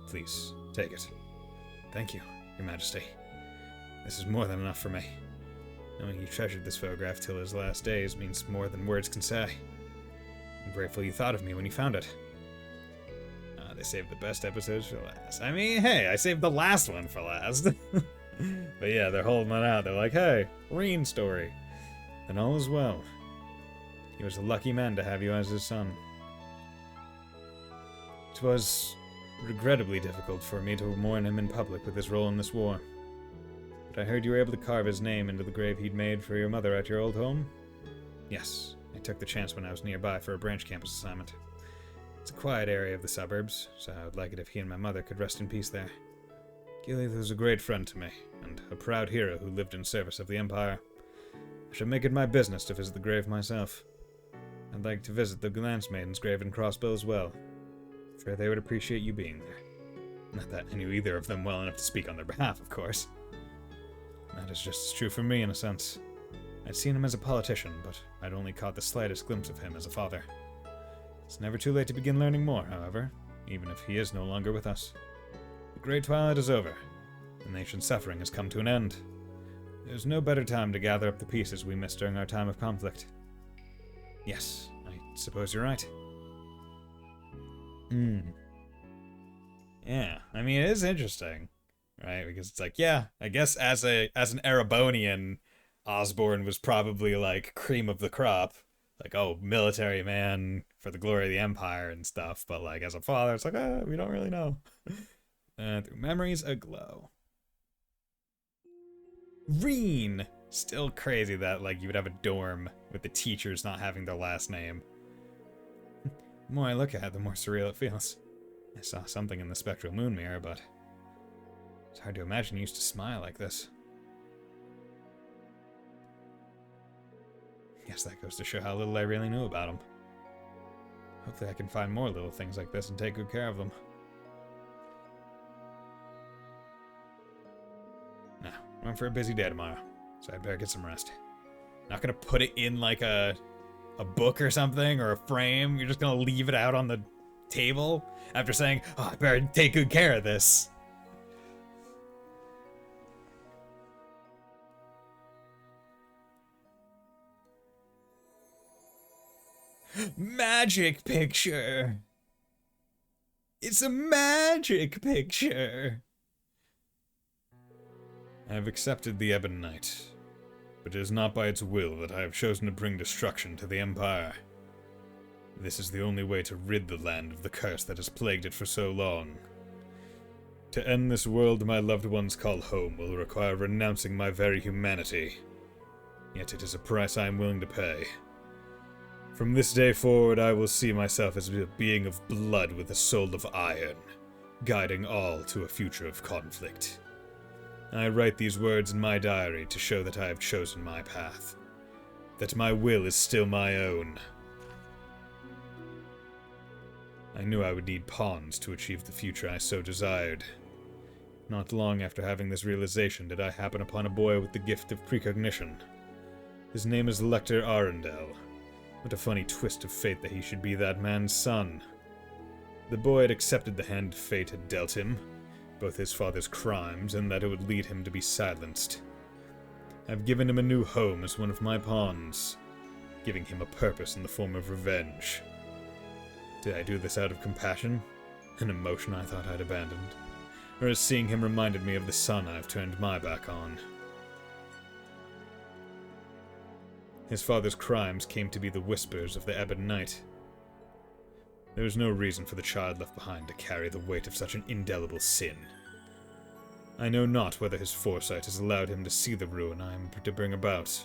A: Please, take it. Thank you, Your Majesty. This is more than enough for me. Knowing you treasured this photograph till his last days means more than words can say. I'm grateful you thought of me when you found it. They saved the best episodes for last. I mean, hey, I saved the last one for last. But yeah, they're holding it out. They're like, hey, Reen story. And all is well. He was a lucky man to have you as his son. It was regrettably difficult for me to mourn him in public with his role in this war. But I heard you were able to carve his name into the grave he'd made for your mother at your old home? Yes, I took the chance when I was nearby for a branch campus assignment. It's a quiet area of the suburbs, so I would like it if he and my mother could rest in peace there. Gileath was a great friend to me, and a proud hero who lived in service of the Empire. I should make it my business to visit the grave myself. I'd like to visit the Lance Maiden's grave and crossbow as well. I'm sure they would appreciate you being there. Not that I knew either of them well enough to speak on their behalf, of course. That is just as true for me, in a sense. I'd seen him as a politician, but I'd only caught the slightest glimpse of him as a father. It's never too late to begin learning more, however, even if he is no longer with us. The Great Twilight is over. The nation's suffering has come to an end. There's no better time to gather up the pieces we missed during our time of conflict. Yes, I suppose you're right. Yeah, I mean, it is interesting, right? Because it's like, yeah, I guess as an Erebonian, Osborne was probably like cream of the crop. Like, oh, military man for the glory of the Empire and stuff, but like as a father, it's like, we don't really know. Through memories aglow. Reen! Still crazy that like you would have a dorm with the teachers not having their last name. The more I look at it, the more surreal it feels. I saw something in the spectral moon mirror, but it's hard to imagine you used to smile like this. Guess that goes to show how little I really knew about him. Hopefully I can find more little things like this and take good care of them. Now, I'm in for a busy day tomorrow, so I'd better get some rest. Not gonna put it in like a book or something, or a frame. You're just gonna leave it out on the table after saying, oh, I better take good care of this. Magic picture. It's a magic picture. I have accepted the Ebon Knight, but it is not by its will that I have chosen to bring destruction to the Empire. This is the only way to rid the land of the curse that has plagued it for so long. To end this world my loved ones call home will require renouncing my very humanity. Yet it is a price I am willing to pay. From this day forward, I will see myself as a being of blood with a soul of iron, guiding all to a future of conflict. I write these words in my diary to show that I have chosen my path, that my will is still my own. I knew I would need pawns to achieve the future I so desired. Not long after having this realization did I happen upon a boy with the gift of precognition. His name is Lecter Arundel. What a funny twist of fate that he should be that man's son. The boy had accepted the hand fate had dealt him, both his father's crimes and that it would lead him to be silenced. I've given him a new home as one of my pawns, giving him a purpose in the form of revenge. Did I do this out of compassion? An emotion I thought I'd abandoned? Or as seeing him reminded me of the son I've turned my back on? His father's crimes came to be the whispers of the Ebon Knight. There was no reason for the child left behind to carry the weight of such an indelible sin. I know not whether his foresight has allowed him to see the ruin I am to bring about,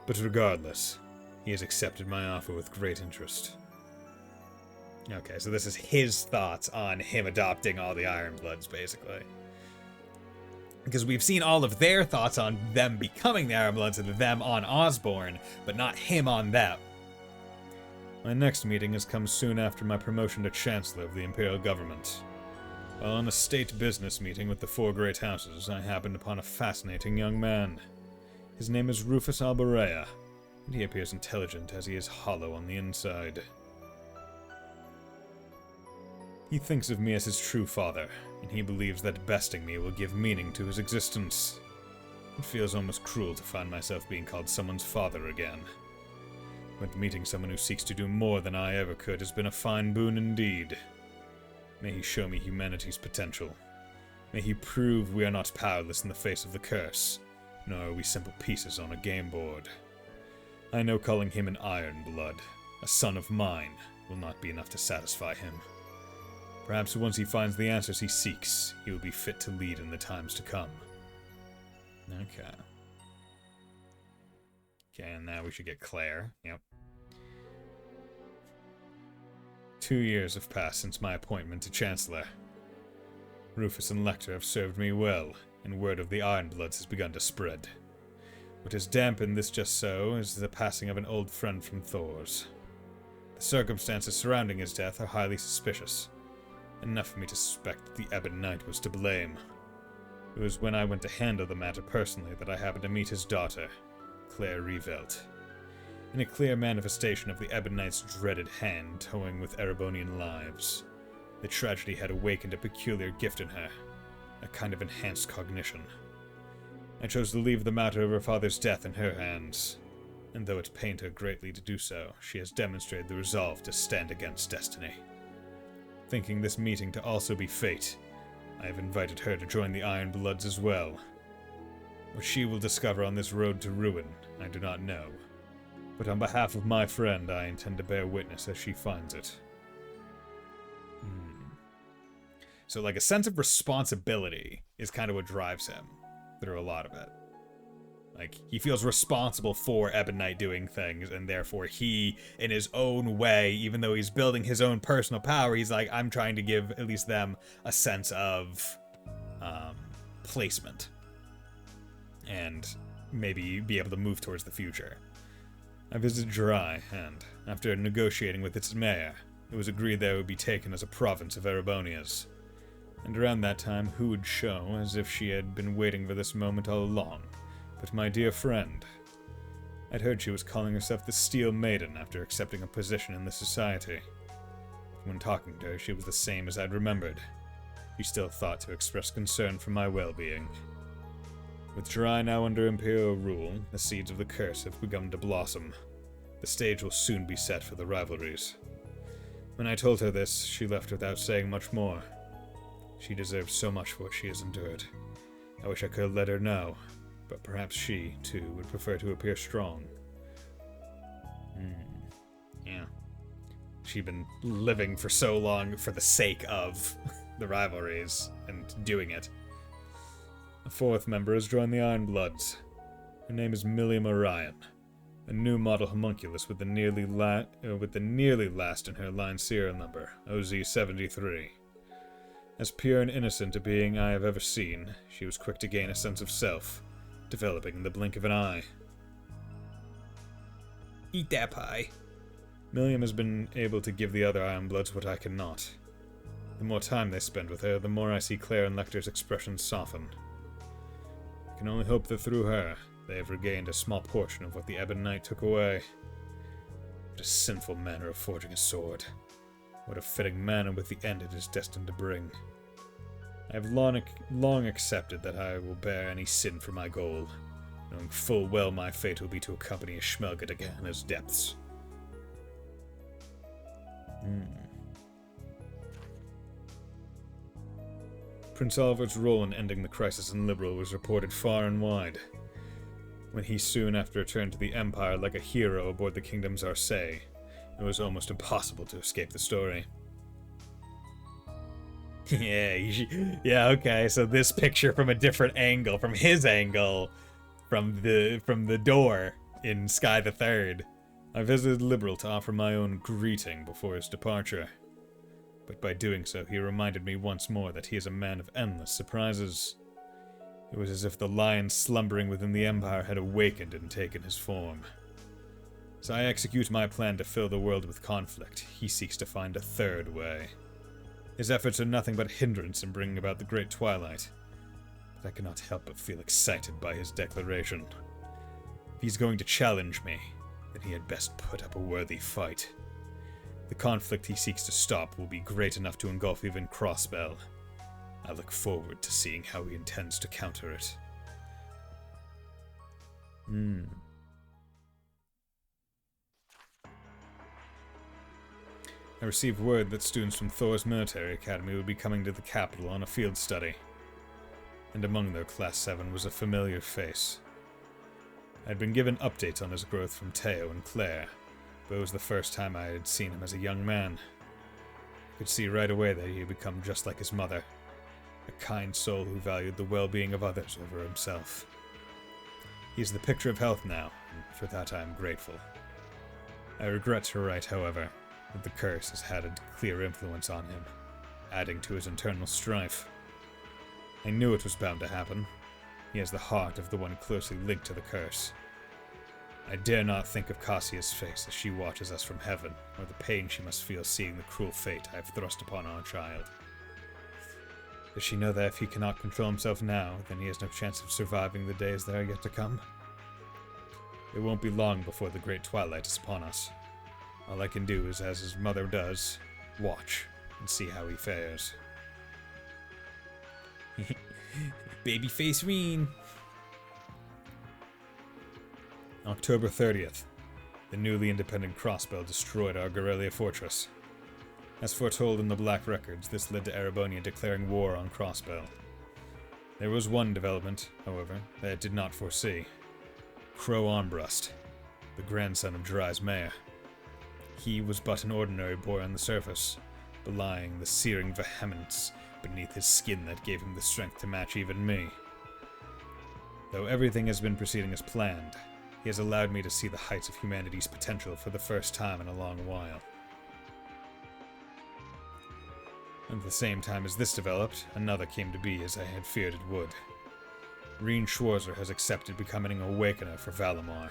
A: but regardless, he has accepted my offer with great interest. Okay, so this is his thoughts on him adopting all the Ironbloods, basically. Because we've seen all of their thoughts on them becoming the Ironbloods and them on Osborne, but not him on them. My next meeting has come soon after my promotion to Chancellor of the Imperial Government. While on a state business meeting with the four great houses, I happened upon a fascinating young man. His name is Rufus Alborea, and he appears intelligent as he is hollow on the inside. He thinks of me as his true father, and he believes that besting me will give meaning to his existence. It feels almost cruel to find myself being called someone's father again. But meeting someone who seeks to do more than I ever could has been a fine boon indeed. May he show me humanity's potential. May he prove we are not powerless in the face of the curse, nor are we simple pieces on a game board. I know calling him an Ironblood, a son of mine, will not be enough to satisfy him. Perhaps once he finds the answers he seeks, he will be fit to lead in the times to come. Okay. Okay, and now we should get Claire. Yep. 2 years have passed since my appointment to Chancellor. Rufus and Lecter have served me well, and word of the Ironbloods has begun to spread. What has dampened this just so is the passing of an old friend from Thor's. The circumstances surrounding his death are highly suspicious. Enough for me to suspect that the Ebon Knight was to blame. It was when I went to handle the matter personally that I happened to meet his daughter, Claire Revelt. In a clear manifestation of the Ebon Knight's dreaded hand toying with Erebonian lives, the tragedy had awakened a peculiar gift in her, a kind of enhanced cognition. I chose to leave the matter of her father's death in her hands, and though it pained her greatly to do so, she has demonstrated the resolve to stand against destiny. Thinking this meeting to also be fate, I have invited her to join the Ironbloods as well. What she will discover on this road to ruin, I do not know. But on behalf of my friend, I intend to bear witness as she finds it. So, like, a sense of responsibility is kind of what drives him through a lot of it. Like, he feels responsible for Ebon Knight doing things, and therefore he, in his own way, even though he's building his own personal power, he's like, I'm trying to give at least them a sense of placement. And maybe be able to move towards the future. I visited Jirai, and, after negotiating with its mayor, it was agreed that it would be taken as a province of Erebonia's. And around that time, Hu would show as if she had been waiting for this moment all along. But my dear friend, I'd heard she was calling herself the Steel Maiden after accepting a position in the society. When talking to her, she was the same as I'd remembered. She still thought to express concern for my well-being. With Jirai now under Imperial rule, the seeds of the curse have begun to blossom. The stage will soon be set for the rivalries. When I told her this, she left without saying much more. She deserves so much for what she has endured. I wish I could let her know, but perhaps she, too, would prefer to appear strong. Yeah. She'd been living for so long for the sake of the rivalries and doing it. A fourth member has joined the Ironbloods. Her name is Milliam Orion, a new model homunculus with the nearly last in her line serial number, OZ-73. As pure and innocent a being I have ever seen, she was quick to gain a sense of self, developing in the blink of an eye. Eat that pie. Milliam has been able to give the other Ironbloods what I cannot. The more time they spend with her, the more I see Claire and Lecter's expressions soften. I can only hope that through her, They have regained a small portion of what the Ebon Knight took away. What a sinful manner of forging a sword. What a fitting manner with the end it is destined to bring. I have long accepted that I will bear any sin for my goal, knowing full well my fate will be to accompany a Schmelga to Gehenna's depths. Prince Oliver's role in ending the crisis in Liberl was reported far and wide. When he soon after returned to the Empire like a hero aboard the Kingdom's Arcee, it was almost impossible to escape the story. Yeah, okay, so this picture from a different angle, from his angle, from the door in Sky the Third. I visited Liberl to offer my own greeting before his departure. But by doing so, he reminded me once more that he is a man of endless surprises. It was as if the lion slumbering within the Empire had awakened and taken his form. As I execute my plan to fill the world with conflict, he seeks to find a third way. His efforts are nothing but hindrance in bringing about the Great Twilight, but I cannot help but feel excited by his declaration. If he's going to challenge me, then he had best put up a worthy fight. The conflict he seeks to stop will be great enough to engulf even Crossbell. I look forward to seeing how he intends to counter it. I received word that students from Thor's military academy would be coming to the capital on a field study, and among their Class 7 was a familiar face. I had been given updates on his growth from Teo and Claire, but it was the first time I had seen him as a young man. I could see right away that he had become just like his mother, a kind soul who valued the well-being of others over himself. He is the picture of health now, and for that I am grateful. I regret to write, however, that the curse has had a clear influence on him, adding to his internal strife. I knew it was bound to happen. He has the heart of the one closely linked to the curse. I dare not think of Cassia's face as she watches us from heaven, or the pain she must feel seeing the cruel fate I have thrust upon our child. Does she know that if he cannot control himself now, then he has no chance of surviving the days that are yet to come? It won't be long before the Great Twilight is upon us. All I can do is, as his mother does, watch and see how he fares. Babyface Reen! October 30th. The newly independent Crossbell destroyed our Guerrilla fortress. As foretold in the Black Records, this led to Erebonia declaring war on Crossbell. There was one development, however, that it did not foresee. Crow Armbrust, the grandson of Dry's mayor. He was but an ordinary boy on the surface, belying the searing vehemence beneath his skin that gave him the strength to match even me. Though everything has been proceeding as planned, he has allowed me to see the heights of humanity's potential for the first time in a long while. At the same time as this developed, another came to be as I had feared it would. Reen Schwarzer has accepted becoming an awakener for Valimar.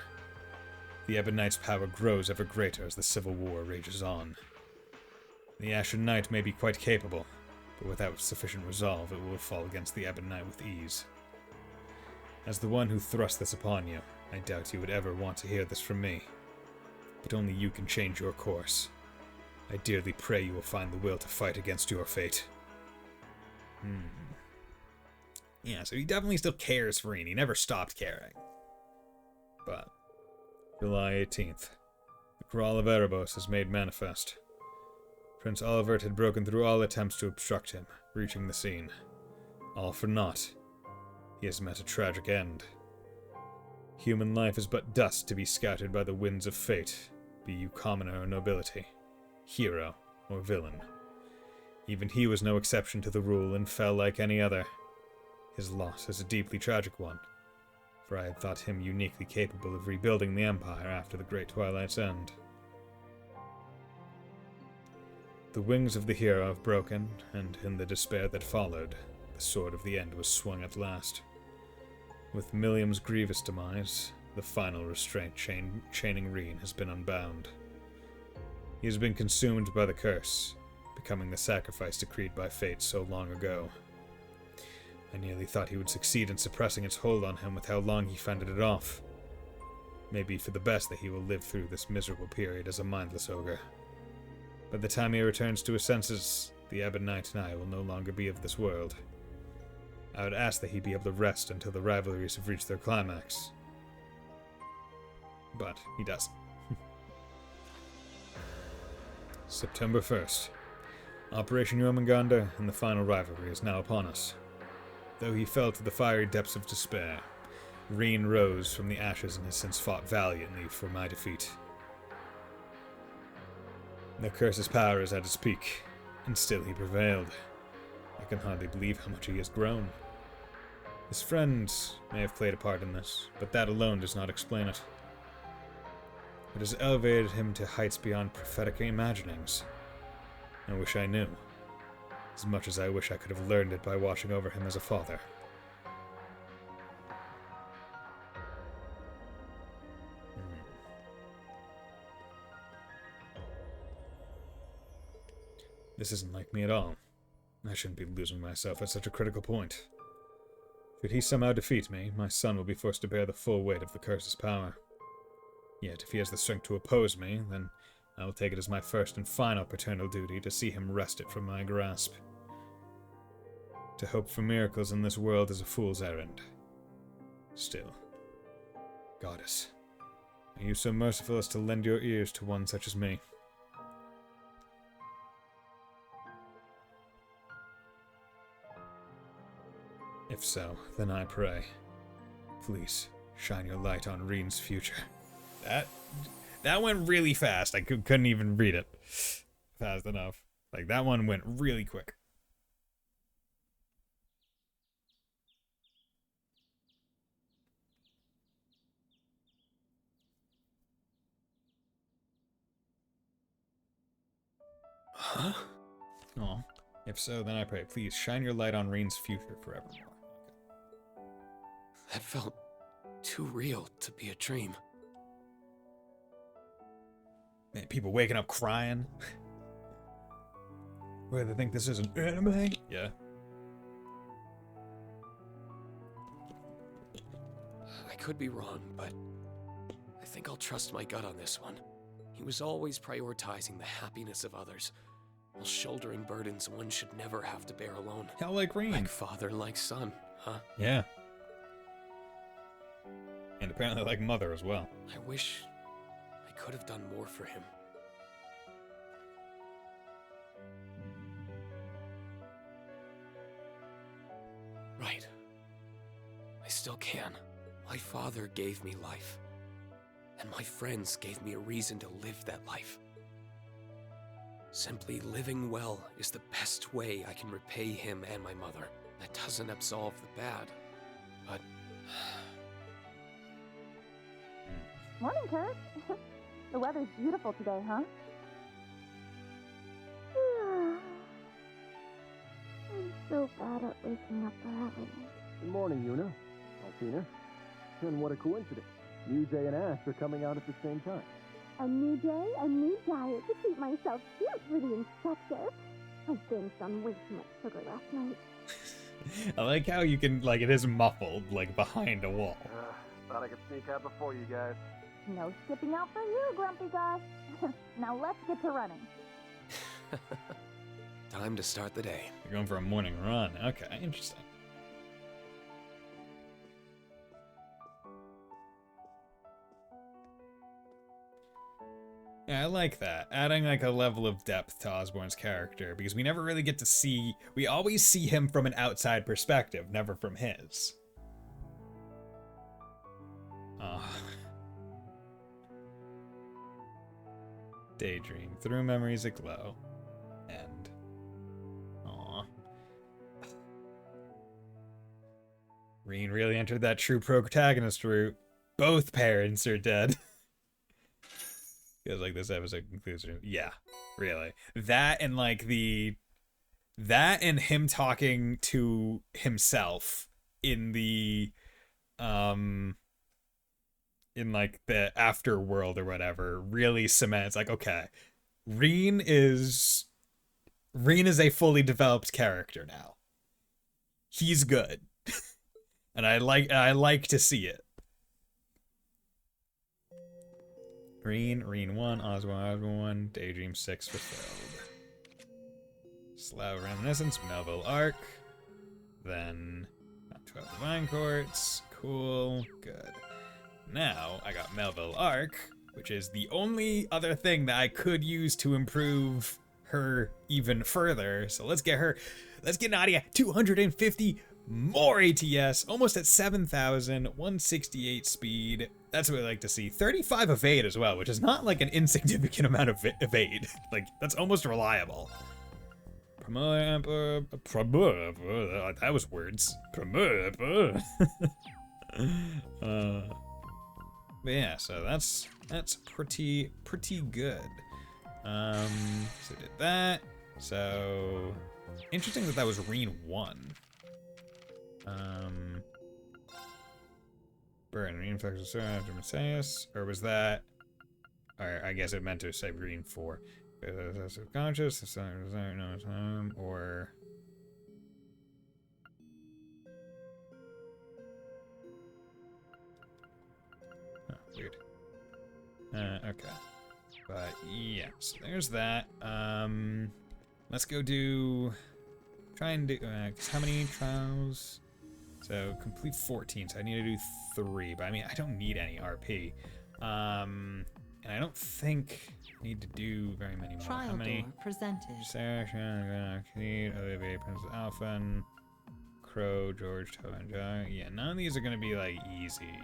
A: The Ebon Knight's power grows ever greater as the Civil War rages on. The Ashen Knight may be quite capable, but without sufficient resolve it will fall against the Ebon Knight with ease. As the one who thrust this upon you, I doubt you would ever want to hear this from me. But only you can change your course. I dearly pray you will find the will to fight against your fate. Yeah, so he definitely still cares for Reen. He never stopped caring. But July 18th. The Kraal of Erebos is made manifest. Prince Olivert had broken through all attempts to obstruct him, reaching the scene. All for naught. He has met a tragic end. Human life is but dust to be scattered by the winds of fate, be you commoner or nobility, hero or villain. Even he was no exception to the rule and fell like any other. His loss is a deeply tragic one, for I had thought him uniquely capable of rebuilding the Empire after the Great Twilight's end. The wings of the hero have broken, and in the despair that followed, the sword of the end was swung at last. With Milliam's grievous demise, the final restraint chaining Reen has been unbound. He has been consumed by the curse, becoming the sacrifice decreed by fate so long ago. I nearly thought he would succeed in suppressing its hold on him with how long he fended it off. Maybe for the best that he will live through this miserable period as a mindless ogre. By the time he returns to his senses, the Ebon Knight and I will no longer be of this world. I would ask that he be able to rest until the rivalries have reached their climax. But he doesn't. September 1st. Operation Jormungandr and the final rivalry is now upon us. Though he fell to the fiery depths of despair, Reen rose from the ashes and has since fought valiantly for my defeat. The curse's power is at its peak, and still he prevailed. I can hardly believe how much he has grown. His friends may have played a part in this, but that alone does not explain it. It has elevated him to heights beyond prophetic imaginings. I wish I knew, as much as I wish I could have learned it by watching over him as a father. This isn't like me at all. I shouldn't be losing myself at such a critical point. Should he somehow defeat me, my son will be forced to bear the full weight of the curse's power. Yet if he has the strength to oppose me, then I will take it as my first and final paternal duty to see him wrest it from my grasp. To hope for miracles in this world is a fool's errand. Still, Goddess, are you so merciful as to lend your ears to one such as me? If so, then I pray, please shine your light on Reen's future. That went really fast. I couldn't even read it fast enough. Like, that one went really quick.
D: Huh?
A: Oh, if so, then I pray, please shine your light on Reen's future forevermore.
D: That felt too real to be a dream.
A: Man, people waking up crying. Where they think this is an anime? Yeah.
D: I could be wrong, but I think I'll trust my gut on this one. He was always prioritizing the happiness of others, while shouldering burdens one should never have to bear alone.
A: Hell like Reen.
D: Like father, like son, huh?
A: Yeah. And apparently like mother as well.
D: I wish I could have done more for him. Right. I still can. My father gave me life. And my friends gave me a reason to live that life. Simply living well is the best way I can repay him and my mother. That doesn't absolve the bad, but...
C: Morning, Kurt. The weather's beautiful today, huh? I'm so bad at waking up early.
H: Good morning, Yuna. Altina. And what a coincidence. New Jay and Ash are coming out at the same time.
C: A new day, a new diet to keep myself cute for the inspector. I binged on way too much sugar last night.
A: I like how you can, like, it is muffled, like, behind a wall.
H: Thought I could sneak out before you guys.
C: No skipping out for you, Grumpy Gus. Now let's get to running.
D: Time to start the day.
A: You're going for a morning run. Okay, interesting. Yeah, I like that. Adding like a level of depth to Osborn's character, because we never really get to see... We always see him from an outside perspective, never from his. Daydream. Through memories aglow. End. Aww. Reen really entered that true protagonist route. Both parents are dead. Feels like this episode concludes. Yeah, really. That and like that and him talking to himself in the in like the afterworld or whatever really cements like, okay, Reen is a fully developed character now. he's good. And I like to see it. Reen 1, Oswald 1, Daydream 6 fulfilled. Slough Reminiscence, Melville Arc. Then 12 Divine Courts. Cool. Good. Now I got Melville Arc, which is the only other thing that I could use to improve her even further. So let's get Nadia 250 more ATS, almost at 7,000, 168 speed. That's what I like to see. 35 evade as well, which is not like an insignificant amount of evade. Like, that's almost reliable. That was words. But yeah, so that's pretty good. So did that. So interesting that was Reen 1. Burn reinflex after Messias, or was that? Or I guess it meant to say Reen 4. Subconscious, no time, or weird. Okay, but yeah, so there's that. Let's go try and do. How many trials? So complete 14. So I need to do 3, but I mean I don't need any RP. And I don't think I need to do very many more.
E: Trial
A: How many?
E: door presented.
A: Sarah, Olivier, Princess Alphen, Crow, George, Toe, and Jai. Yeah, none of these are gonna be like easy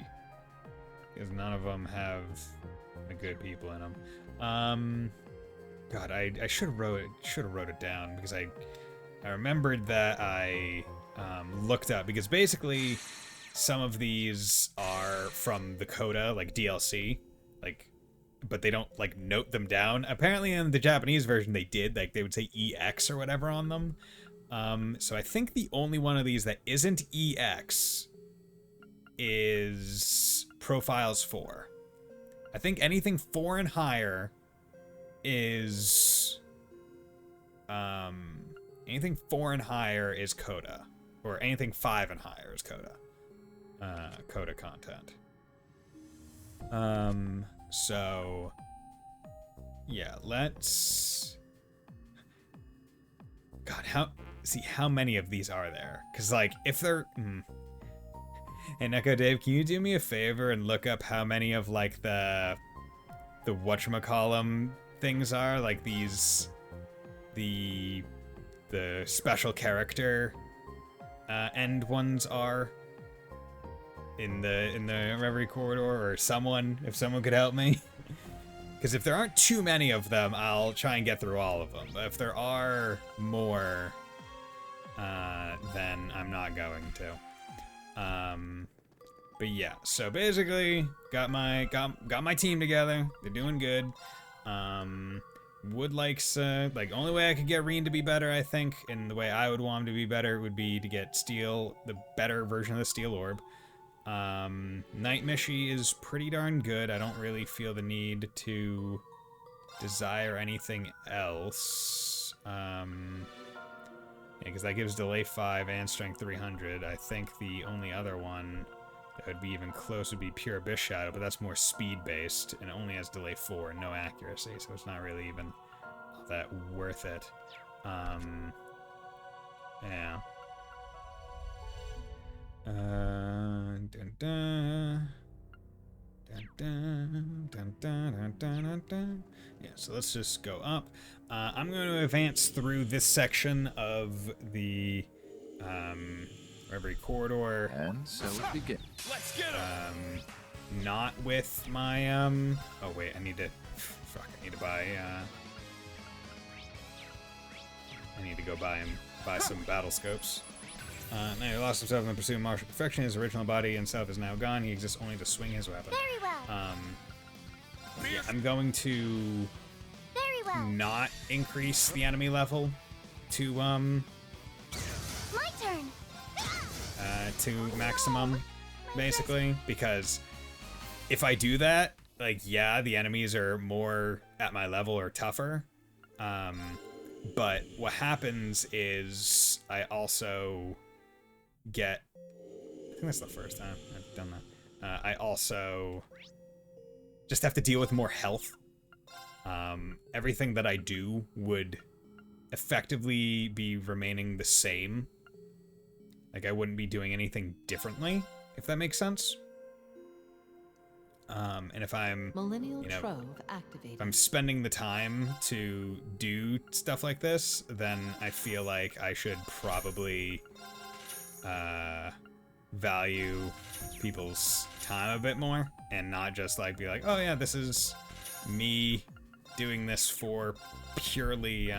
A: because none of them have the good people in them. God, I should have wrote it down because I remembered that I looked up because basically some of these are from the Coda, like DLC, like, but they don't like note them down. Apparently in the Japanese version they did, like they would say EX or whatever on them. So I think the only one of these that isn't EX is Profiles 4. I think anything 4 and higher is anything 4 and higher is Coda, or anything 5 and higher is Coda. Coda content. So yeah, let's. God, how many of these are there? Because like, if they're. Hey, Neko Dave, can you do me a favor and look up how many of like the whatchamacallem things are, like these the special character end ones are in the Reverie corridor, or someone, if someone could help me. Because if there aren't too many of them, I'll try and get through all of them. But if there are more, then I'm not going to. But yeah, so basically got my team together. They're doing good. Would like only way I could get Reen to be better, I think, and the way I would want him to be better would be to get Steel, the better version of the Steel Orb. Night Mishi is pretty darn good. I don't really feel the need to desire anything else. Yeah, because that gives delay 5 and strength 300. I think the only other one that would be even close would be Pure Abyss Shadow, but that's more speed based and it only has delay 4 and no accuracy, so it's not really even that worth it. Yeah. Dun, dun. Dun, dun, dun, dun, dun, dun, dun. Yeah, so let's just go up. I'm going to advance through this section of the Reverie corridor.
F: And so it begins.
D: Let's get him!
A: Not with my oh wait, I need to buy I need to go buy some battle scopes. Now he lost himself in the pursuit of martial perfection. His original body and self is now gone. He exists only to swing his weapon.
B: Very well.
A: Yeah, I'm going to
B: Very well.
A: not increase the enemy level to
B: My turn.
A: to maximum, basically, because if I do that, like, yeah, the enemies are more at my level or tougher, but what happens is I also get... I think that's the first time I've done that. I also just have to deal with more health. Everything that I do would effectively be remaining the same. Like, I wouldn't be doing anything differently, if that makes sense. And if I'm,
E: Millennial
A: you know,
E: Trove activated.
A: if I'm spending the time to do stuff like this, then I feel like I should probably value people's time a bit more and not just like be like, oh yeah, this is me doing this for purely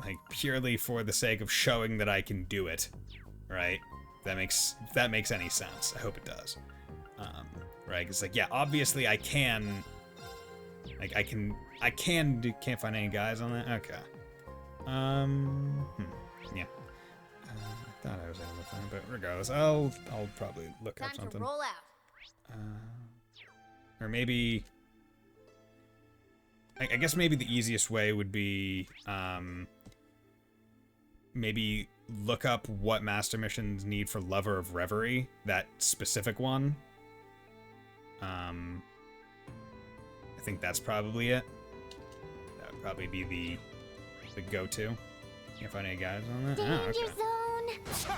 A: like purely for the sake of showing that I can do it, right? If that makes any sense. I hope it does. Right? It's like, yeah, obviously I can, like, can't find any guys on that? Okay. Yeah. I thought I was able to find, but regardless, I'll probably look up
B: Time
A: something.
B: to roll out.
A: Or maybe, I guess maybe the easiest way would be, maybe look up what master missions need for Lover of Reverie, that specific one. I think that's probably it. That would probably be the go-to. Can't find any guys on that?
B: Danger
A: Oh, okay.
B: zone.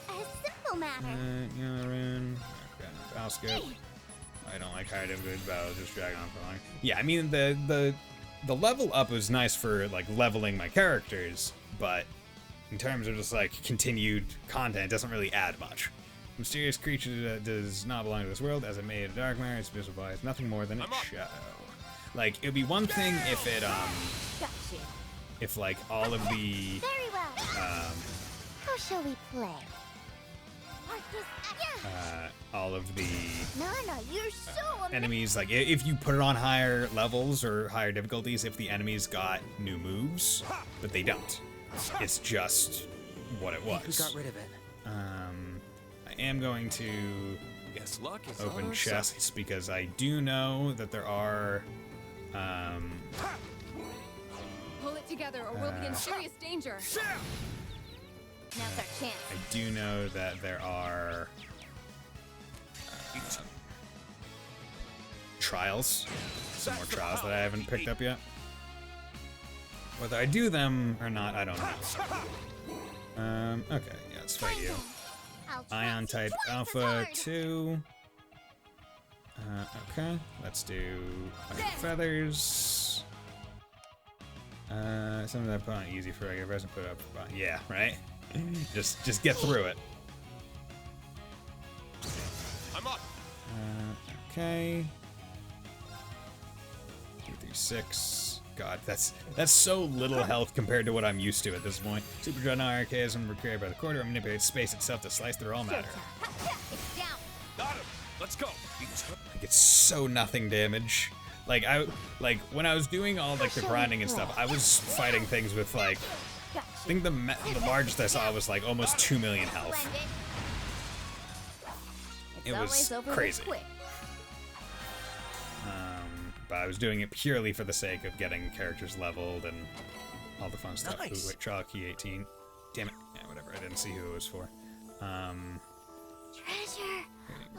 B: A simple matter.
A: Rune. Okay, Valscope. I don't like higher difficulty battles, just drag on for long. Yeah, I mean, the level up was nice for, like, leveling my characters, but in terms of just, like, continued content, it doesn't really add much. Mysterious creature that does not belong to this world, as it made a dark matter, it's visible as nothing more than a shadow. Like, it would be one thing if it,
B: Gotcha.
A: if, like, all of the,
B: Very well. How shall we play?
A: all of the
B: No, you're so amazing.
A: enemies, like, if you put it on higher levels or higher difficulties, if the enemies got new moves, but they don't. It's just what it was.
D: Who got rid of it?
A: I am going to
D: Guess luck is on
A: open
D: our
A: chests
D: side.
A: because I do know that there are,
I: Pull it together or we'll be in serious danger.
B: Now's our chance.
A: I do know that there are trials, some more trials that I haven't picked up yet. Whether I do them or not, I don't know. Okay, yeah, let's fight you.
B: I'll trust
A: Ion
B: you
A: type
B: twice as
A: Alpha
B: hard.
A: 2. Okay, let's do Iron Feathers. Something that I put on easy for regular person, put up. Yeah, right? just get through it.
D: I'm up.
A: Okay. 2, 3, 6. God, that's so little health compared to what I'm used to at this point. Super Dreadnought Archaism were created by the quarter and manipulated space itself to slice through all matter.
B: It's down.
D: Got him. Let's go.
A: Like, it's so nothing damage. Like, when I was doing all, like, the grinding and stuff, I was fighting things with, like, I think the largest I saw was, like, almost 2 million health.
B: Splendid. It's
A: It was
B: always over
A: crazy.
B: quick.
A: But I was doing it purely for the sake of getting characters leveled and all the fun stuff.
D: Nice.
A: Ooh, wait, trial key 18. Damn it. Yeah, whatever. I didn't see who it was for.
B: Treasure.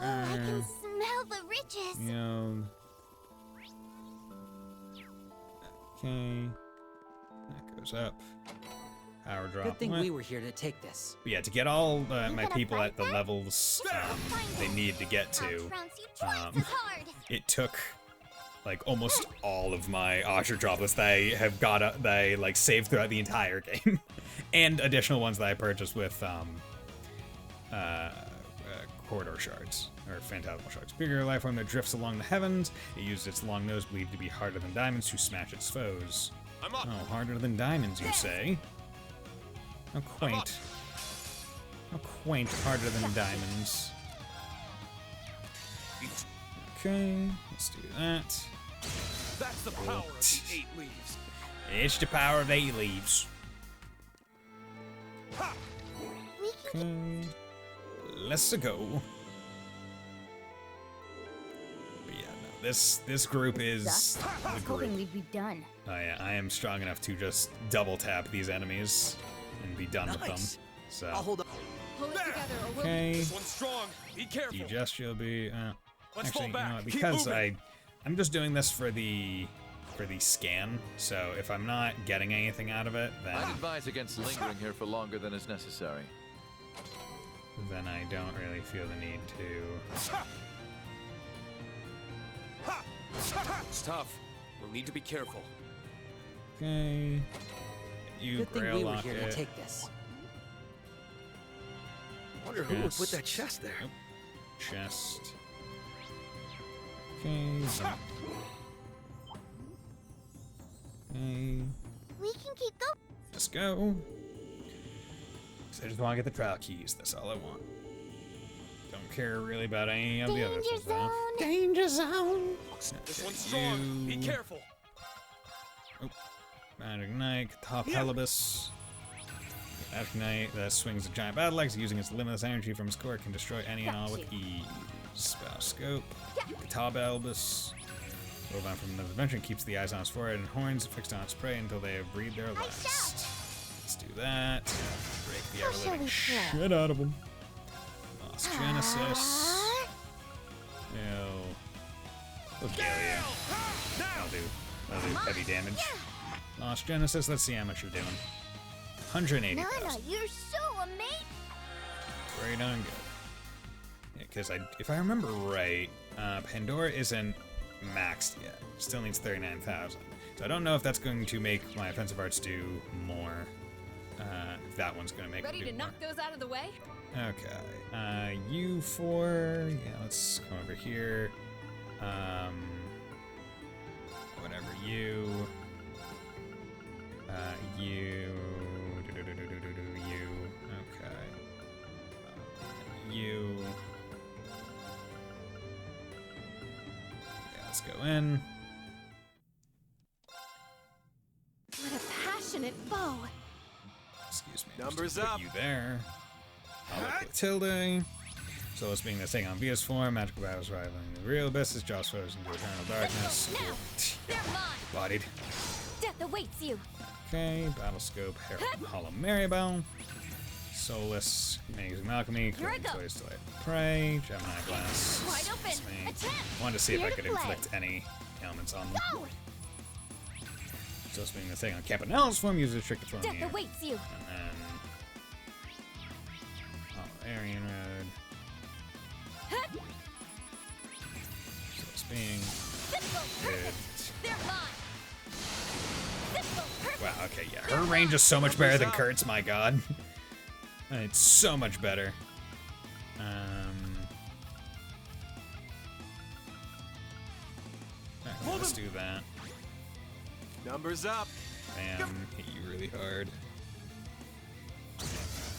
B: Oh, I can smell the riches.
A: You know. Okay. That goes up. Power drop.
J: Good thing
A: What?
J: we were here to take this.
A: But yeah, to get all my
B: gotta
A: people
B: fight
A: at the
B: that?
A: levels they need to get
B: I'll
A: to,
B: trounce you twice
A: um,
B: as hard.
A: it took like almost all of my Osher droplets that I have got that I like saved throughout the entire game, and additional ones that I purchased with corridor shards or phantasmal shards. Bigger life form that drifts along the heavens. It uses its long nose, believed to be harder than diamonds, to smash its foes.
D: I'm up.
A: Oh, harder than diamonds, you say? How quaint. How quaint, harder than diamonds. Okay, let's do that.
D: That's the power of the 8 leaves.
A: It's the power of 8 leaves.
B: We can
A: Okay, let's go. But yeah, no, This group is the
B: Hoping
A: group.
B: we'd be done.
A: Oh yeah, I am strong enough to just double tap these enemies and be done with them. So
F: hold on.
I: Pull it together or we'll
A: okay,
D: This one's strong. Be careful.
A: gesture will be.
D: Let's
A: Actually,
D: fall
A: you
D: back.
A: know what,
D: Keep
A: because
D: moving.
A: I'm just doing this for the scan. So if I'm not getting anything out of it,
J: I'd advise against lingering here for longer than is necessary.
A: then I don't really feel the need to.
D: It's tough. We'll need to be careful.
A: Okay. You
K: Good thing
A: grail
K: we were
A: lock
K: here
A: it.
K: to take this.
F: Wonder who would put that chest there.
A: Nope. Chest. Okay. Okay.
B: We can keep going.
A: Let's go. So I just want to get the trial keys. That's all I want. Don't care really about any of the other
B: Danger
A: stuff.
B: zone.
G: Danger zone.
D: This one's strong. Be careful.
A: Magic Knight, top Helibus. Magic Knight that swings a giant battle axe using its limitless energy from its core can destroy any and all with ease. Spell scope. Top Helibus. Move on from the adventure keeps the eyes on its forehead and horns fixed on its prey until they have breathed their last. Let's do that. Break the
B: How shall
A: ever-living
B: we throw?
A: shit out of them. Lost Genesis. Ew. We'll kill you. I'll do heavy damage. Lost Genesis, let's see how much you're doing. 180,000.
B: Nana, you're so amazing.
A: Very darn good. Yeah, because if I remember right, Pandora isn't maxed yet. Still needs 39,000. So I don't know if that's going to make my offensive arts do more. If that one's going to make
I: ready
A: it do
I: to
A: more.
I: knock those out of the way?
A: Okay. You four. Yeah, let's come over here. Whatever you. You. You. Okay. You. Yeah, let's go in.
I: What a passionate foe.
A: Excuse me.
F: Numbers
A: just put
F: up.
A: You there. I'll look at Tilde. So it's being this thing on Via's form, magical battles rivaling the real best is Joss frozen into eternal darkness.
B: Now, they're mine.
A: Bodied.
B: Death awaits you.
A: Okay, battle scope, Hollow Maribel. Soulless, amazing alchemy,
B: Here I
A: killing
B: go.
A: toys to light prey, Gemini glass.
B: Wide open.
A: That's me.
B: Attack.
A: Wanted to see if
B: Here
A: I
B: to
A: could
B: play.
A: inflict any ailments on them.
B: Go.
A: So it's being the thing on Campanella's form, uses a trick to throw in the
B: Death
A: air.
B: awaits you.
A: And then Aryan Road. So it's being
B: This will
A: good.
B: perfect. They're mine. This will perfect.
A: Wow, okay, yeah. Her range is so much better than Kurt's, my god. It's so much better. Alright, let's do that.
F: Numbers up.
A: Bam, hit you really hard.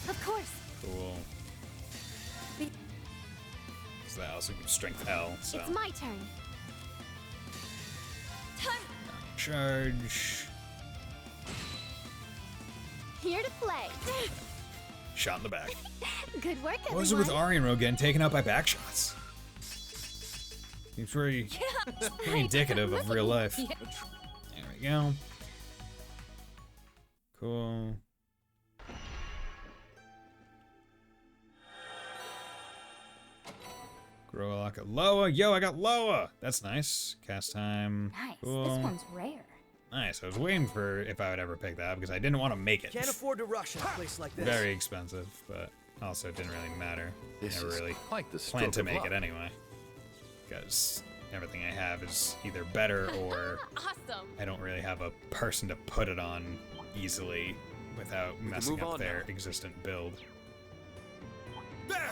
B: Of course.
A: Cool. So that also gives strength L, so.
B: It's my turn. Time.
A: Charge.
B: Here to play.
A: Shot in the back.
B: Good work, everyone.
A: What was it with Aryan Road getting taken out by back shots? Seems pretty indicative of real life.
B: Yeah.
A: There we go. Cool. Grow like a Loa. Yo, I got Loa! That's nice. Cast time.
B: Nice.
A: Cool.
B: This one's rare.
A: Nice. I was waiting for if I would ever pick that because I didn't want to make it.
F: Can't afford to rush in a place like this.
A: Very expensive, but also it didn't really matter.
J: This
A: Never
J: is
A: really
J: quite the
A: planned
J: stroke
A: to
J: of
A: make
J: luck.
A: it anyway. Because everything I have is either better or
I: Awesome.
A: I don't really have a person to put it on easily without messing
D: move
A: up
D: on
A: their
D: now.
A: existent build.
F: There.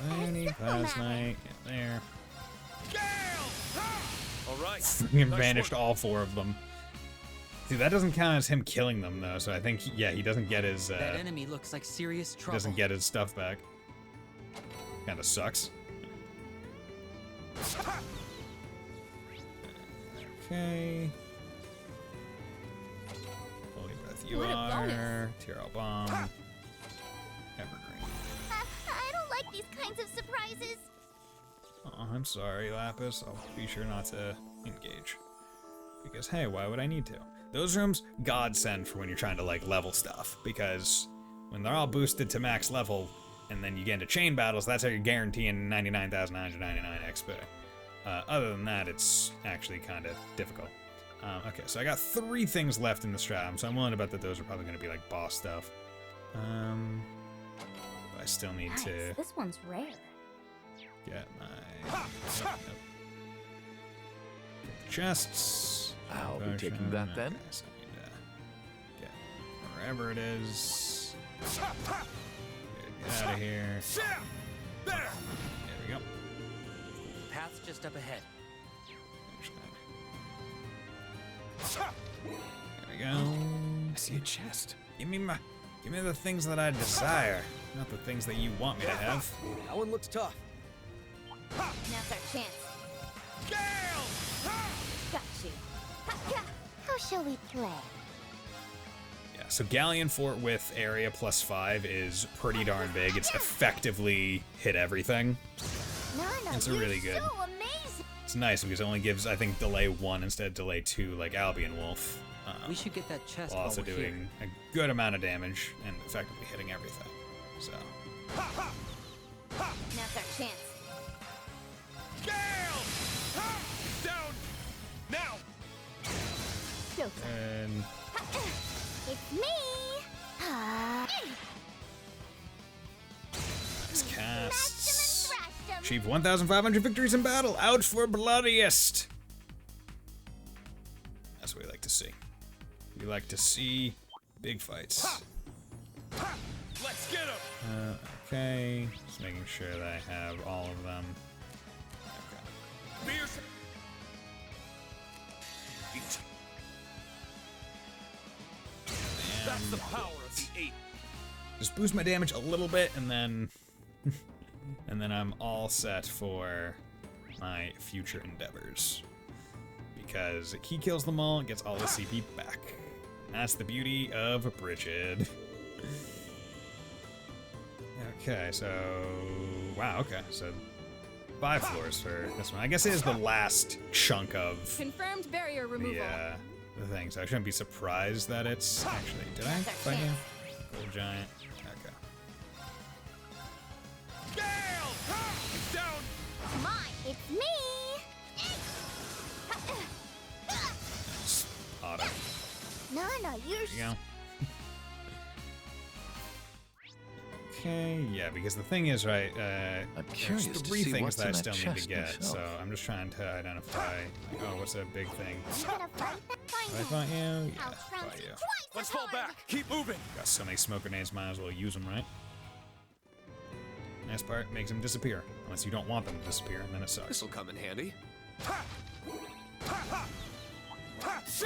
A: Tiny Plasmite, Night, get there.
D: All right.
A: He
D: Nice
A: vanished
D: work.
A: all four of them. See, that doesn't count as him killing them though, so I think, yeah, he doesn't get his,
K: That enemy looks like serious trouble.
A: doesn't get his stuff back. Kinda sucks. Okay. Holy Breath you
B: What a
A: are.
B: bonus.
A: Tyrell Bomb. Evergreen.
B: I don't like these kinds of surprises.
A: I'm sorry, Lapis. I'll be sure not to engage. Because, hey, why would I need to? Those rooms, godsend for when you're trying to, like, level stuff. Because when they're all boosted to max level, and then you get into chain battles, that's how you're guaranteeing 99,999 XP. Other than that, it's actually kind of difficult. Okay, so I got 3 things left in the strat, so I'm willing to bet that those are probably going to be, like, boss stuff. I still need
B: Nice.
A: to
B: This one's rare.
A: get my chests.
J: I'll be taking that then.
A: Okay, so I need to get wherever it is. Get out of here. There we go.
K: Path's just up ahead.
A: There we go.
D: I see a chest.
A: Give me the things that I desire, not the things that you want me to have.
K: That one looks tough.
B: Now's our chance. Got you. How shall we play?
A: Yeah, so Galleon Fort with area +5 is pretty darn big. It's effectively hit everything.
B: No,
A: It's a really good.
B: So amazing.
A: It's nice because it only gives, I think, delay 1 instead of delay 2, like Albion Wolf.
K: We should get that chest
A: While
K: while
A: also
K: we're
A: doing a good amount of damage and effectively hitting everything. So.
B: Now's our chance.
F: Down! Now!
B: Showtime.
A: And
B: It's me!
A: nice casts.
B: Smashed 'em and thrashed 'em.
A: Achieve 1,500 victories in battle. Out for bloodiest. That's what we like to see. We like to see big fights.
F: Let's get him!
A: Okay, just making sure that I have all of them. Okay.
F: Fierce! Eat. That's the power of the 8.
A: Just boost my damage a little bit, and then, and then I'm all set for my future endeavors. Because he kills them all and gets all the CP back. And that's the beauty of Bridget. Okay, so wow. Okay, so 5 floors for this one. I guess it is the last chunk of
I: Confirmed barrier removal.
A: the thing. So I shouldn't be surprised that it's actually. Did I fight you? Gold giant. Okay.
F: Down!
B: Come on, it's me!
A: Auto.
B: No, you're
A: There you go. Okay, yeah, because the thing is, right,
J: I'm curious
A: there's
J: to
A: 3
J: see
A: things
J: what's
A: that I
J: in that
A: still need to
J: chest
A: get,
J: myself.
A: so I'm just trying to identify, like, oh, what's a big thing?
B: You gonna fight?
A: Did I fight you? Yeah,
B: I'll
A: I
B: trounce
A: fought
B: you
A: you.
B: twice
F: Let's
B: as
F: fall
B: hard.
F: back! Keep moving!
A: Got so many smoke grenades, might as well use them, right? Nice part, makes them disappear. Unless you don't want them to disappear, and then it sucks.
D: This'll come in handy.
B: This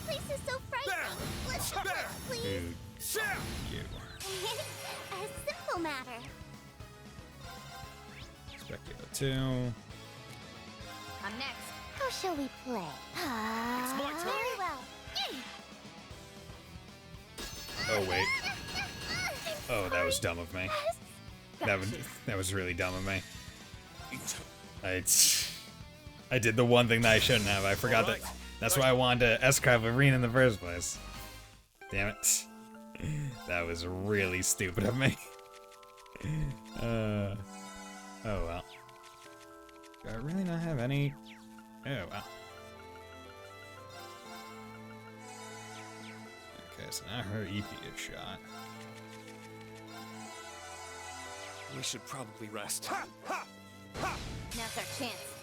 B: place is so frightening. Let's go, please.
A: Dude, you.
B: A simple matter.
A: Specula 2.
B: I'm next. How shall we play?
F: It's my turn.
B: Very well.
A: Oh, wait. Oh, that was dumb of me. That was really dumb of me. I did the one thing that I shouldn't have. I forgot that. That's why I wanted to S-Crab Arena in the first place. Damn it. That was really stupid of me. Oh well. Do I really not have any? Oh well. Okay, so now her EP is shot.
D: We should probably rest.
B: Now's our chance.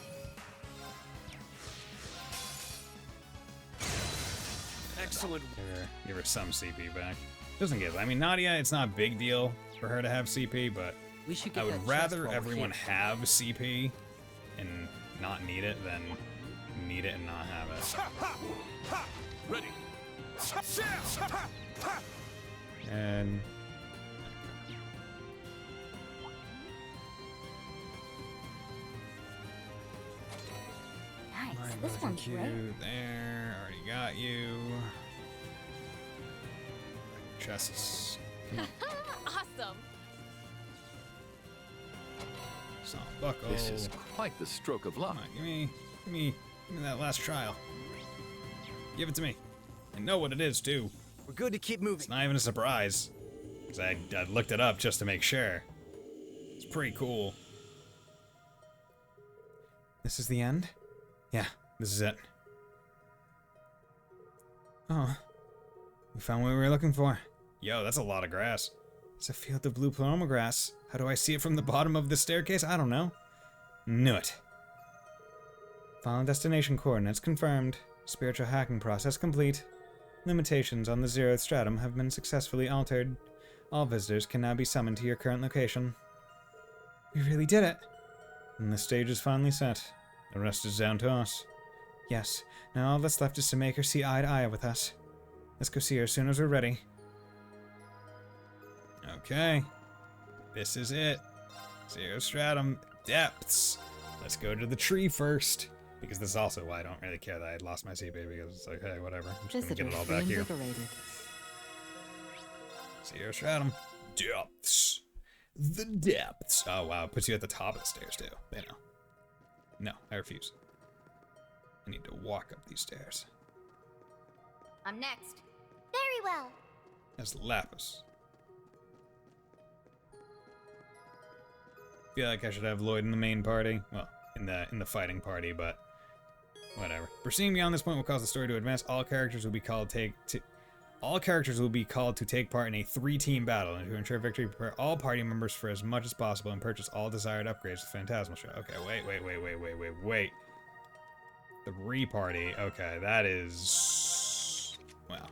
D: Excellent.
A: Give her some CP back. Doesn't give. I mean, Nadia, it's not a big deal for her to have CP, but
K: We should get
A: I
K: that
A: would
K: chest
A: rather
K: while we're
A: everyone
K: here.
A: have CP and not need it than need it and not have it.
F: Ready!
A: And
B: Nice. This one's
A: you
B: rare.
A: there. Already got you. Chests.
I: Awesome.
A: So buckle.
J: This is quite the stroke of luck.
A: Come on, give me that last trial. Give it to me. I know what it is too.
K: We're good to keep moving.
A: It's not even a surprise. 'Cause I looked it up just to make sure. It's pretty cool. This is the end? Yeah, this is it. Oh. We found what we were looking for. Yo, that's a lot of grass. It's a field of blue paloma grass. How do I see it from the bottom of the staircase? I don't know. Knew it. Final destination coordinates confirmed. Spiritual hacking process complete. Limitations on the 0th stratum have been successfully altered. All visitors can now be summoned to your current location. We really did it! And the stage is finally set. The rest is down to us. Yes, now all that's left is to make her see eye to eye with us. Let's go see her as soon as we're ready. Okay. This is it. 0 stratum depths. Let's go to the tree first. Because this is also why I don't really care that I lost my CP, because it's like, hey, whatever. I'm just gonna get it all back here. 0 stratum depths. The depths. Oh wow, it puts you at the top of the stairs too. They know. No, I refuse. I need to walk up these stairs.
B: I'm next. Very well.
A: That's Lapis. Feel like I should have Lloyd in the main party. Well, in the fighting party, but whatever. Proceeding beyond this point will cause the story to advance. All characters will be called to take part in a 3-team battle, and to ensure victory, prepare all party members for as much as possible and purchase all desired upgrades to Phantasmal Shroud. Okay, wait. 3 party. Okay, that is... Well,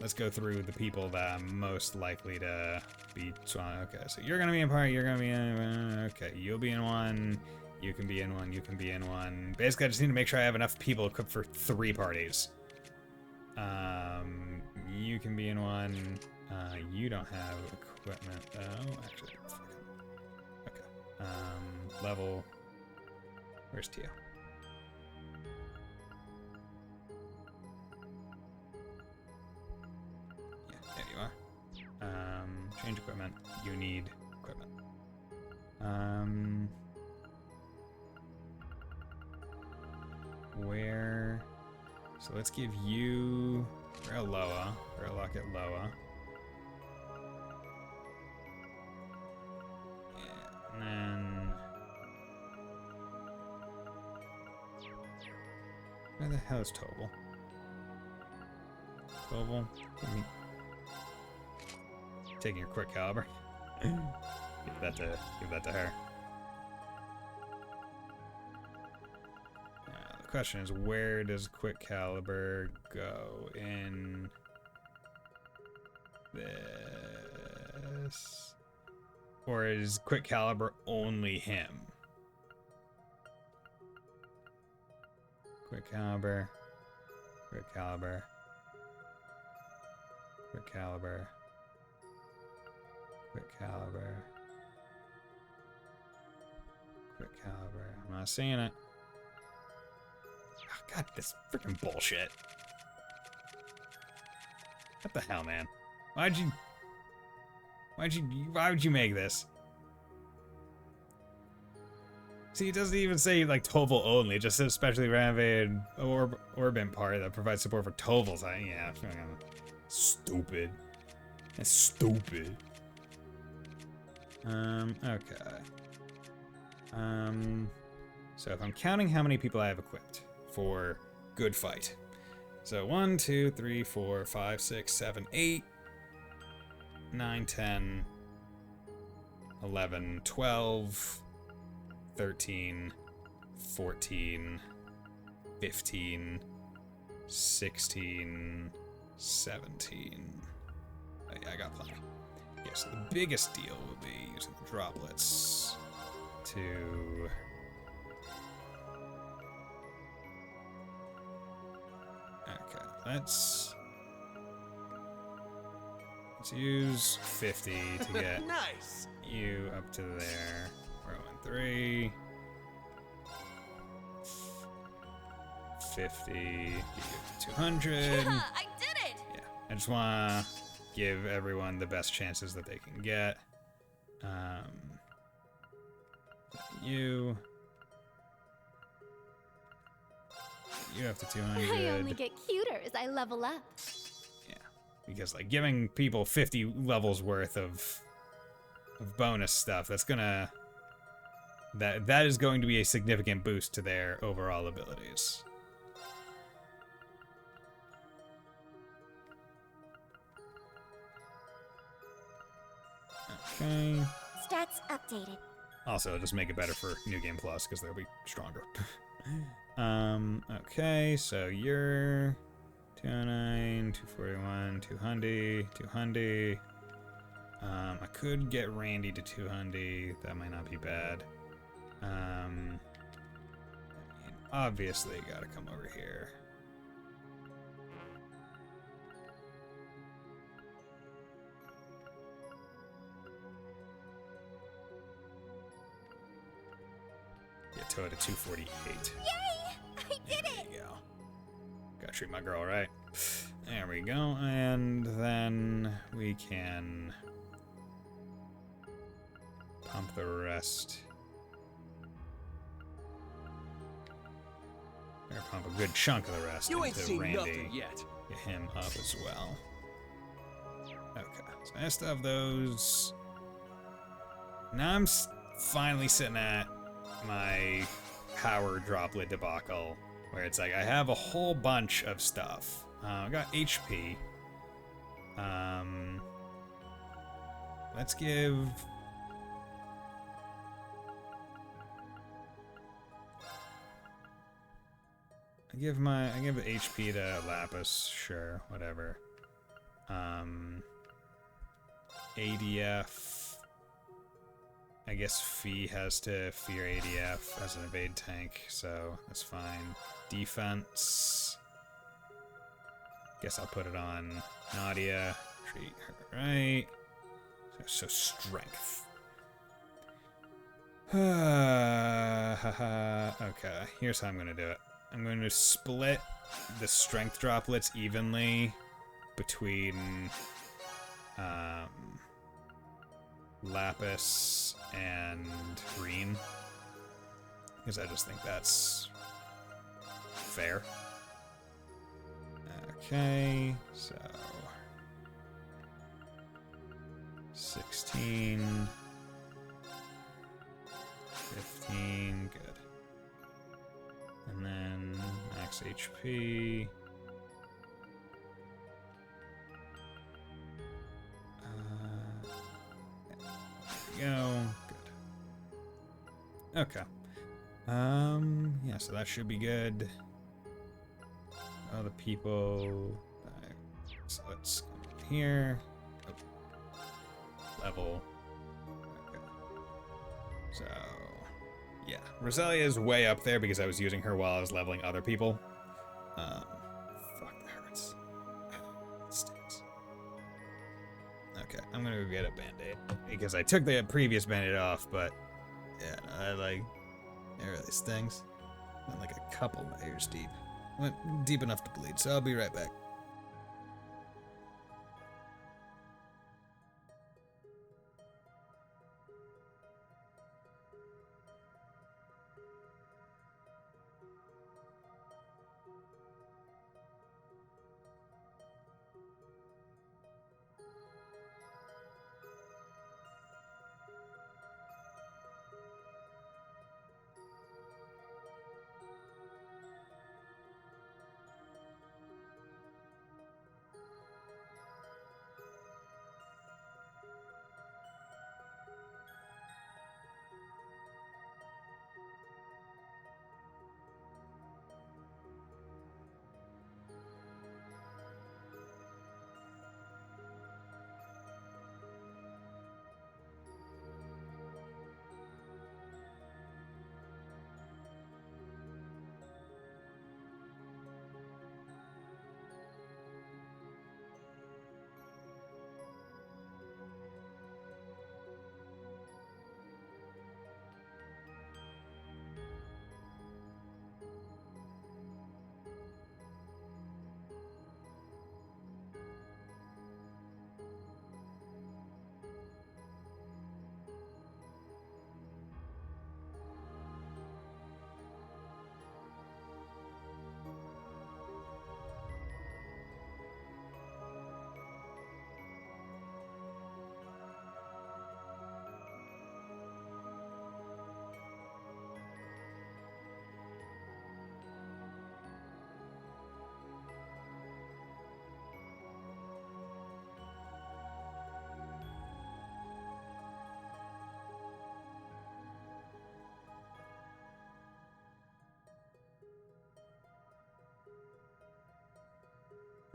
A: let's go through the people that I'm most likely to be... Okay, so you're gonna be in party, you're gonna be in... Okay, you'll be in one, you can be in one, you can be in one. Basically, I just need to make sure I have enough people equipped for 3 parties. You can be in one. You don't have equipment though. Actually, okay. Level. Where's Tio? Yeah, there you are. Change equipment. You need equipment. Where? So let's give you Loa. Lock at Loa. And then where the hell is Tobal? Tobal, taking your quick caliber. give that to her. The question is, where does quick caliber go in this? Or is quick caliber only him? Quick caliber. Quick caliber. Quick caliber. Quick caliber. Quick caliber. I'm not seeing it. Oh, God, this freaking bullshit. What the hell, man? Why would you make this? See, it doesn't even say like Toval only, it just says specially renovated Orbit part that provides support for Toval's. Yeah, stupid. That's stupid. Okay. So if I'm counting how many people I have equipped for good fight. So 1, 2, 3, 4, 5, 6, 7, 8, 9, 10, 11, 12, 13, 14, 15, 16, 17. Oh, yeah, I got plenty. Yeah, so the biggest deal will be using the droplets to... Okay, let's use 50 to get
K: nice.
A: You up to there. We're on 3. 50. You get 200.
B: Yeah, I did it!
A: Yeah, I just want to give everyone the best chances that they can get. You. You have to 200.
B: I only get cuter as I level up.
A: Yeah, because like giving people 50 levels worth of bonus stuff, that's gonna that is going to be a significant boost to their overall abilities. Okay.
C: Stats updated.
A: Also, it'll just make it better for New Game Plus because they'll be stronger. Okay, so you're 209, 241, 200, 200. I could get Randy to 200. That might not be bad. Obviously, gotta come over here. Get Toa to 248.
C: Yay! I did it!
A: There you go. Gotta treat my girl right. There we go, and then we can pump the rest. Or pump a good chunk of the rest
J: You ain't
A: into
J: seen
A: Randy.
J: nothing yet.
A: Get him up as well. Okay, so I still have those. Now I'm finally sitting at my power droplet debacle, where it's like I have a whole bunch of stuff. I got HP. Let's give. I give HP to Lapis, sure, whatever. ADF. I guess Fee has to fear ADF as an evade tank, so that's fine. Defense. Guess I'll put it on Nadia. Treat her right. So strength. Okay, here's how I'm gonna do it. I'm going to split the strength droplets evenly between Lapis and Green, because I just think that's fair. Okay, so 16, 15, good. And then max HP. There we go. Good. Okay. Yeah, so that should be good. All the people. So let's come in here. Oh. Level. Okay. So. Yeah, Roselia is way up there because I was using her while I was leveling other people. Fuck, that hurts. It stings. Okay, I'm gonna go get a band-aid because I took the previous band-aid off, but yeah, no, it really stings. Went like a couple layers deep. Went deep enough to bleed, so I'll be right back.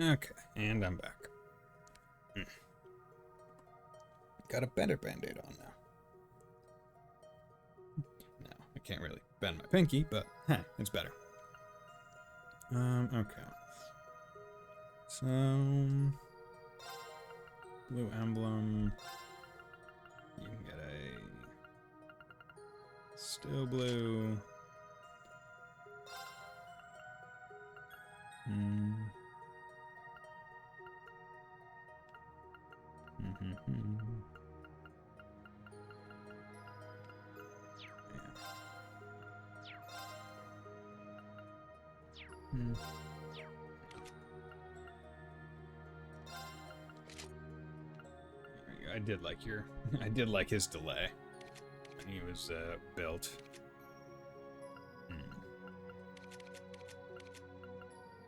A: Okay, and I'm back. Got a better band-aid on now. No, I can't really bend my pinky, but hey, it's better. Okay. So, blue emblem. You can get a still blue. I did like your, I did like his delay when he was built.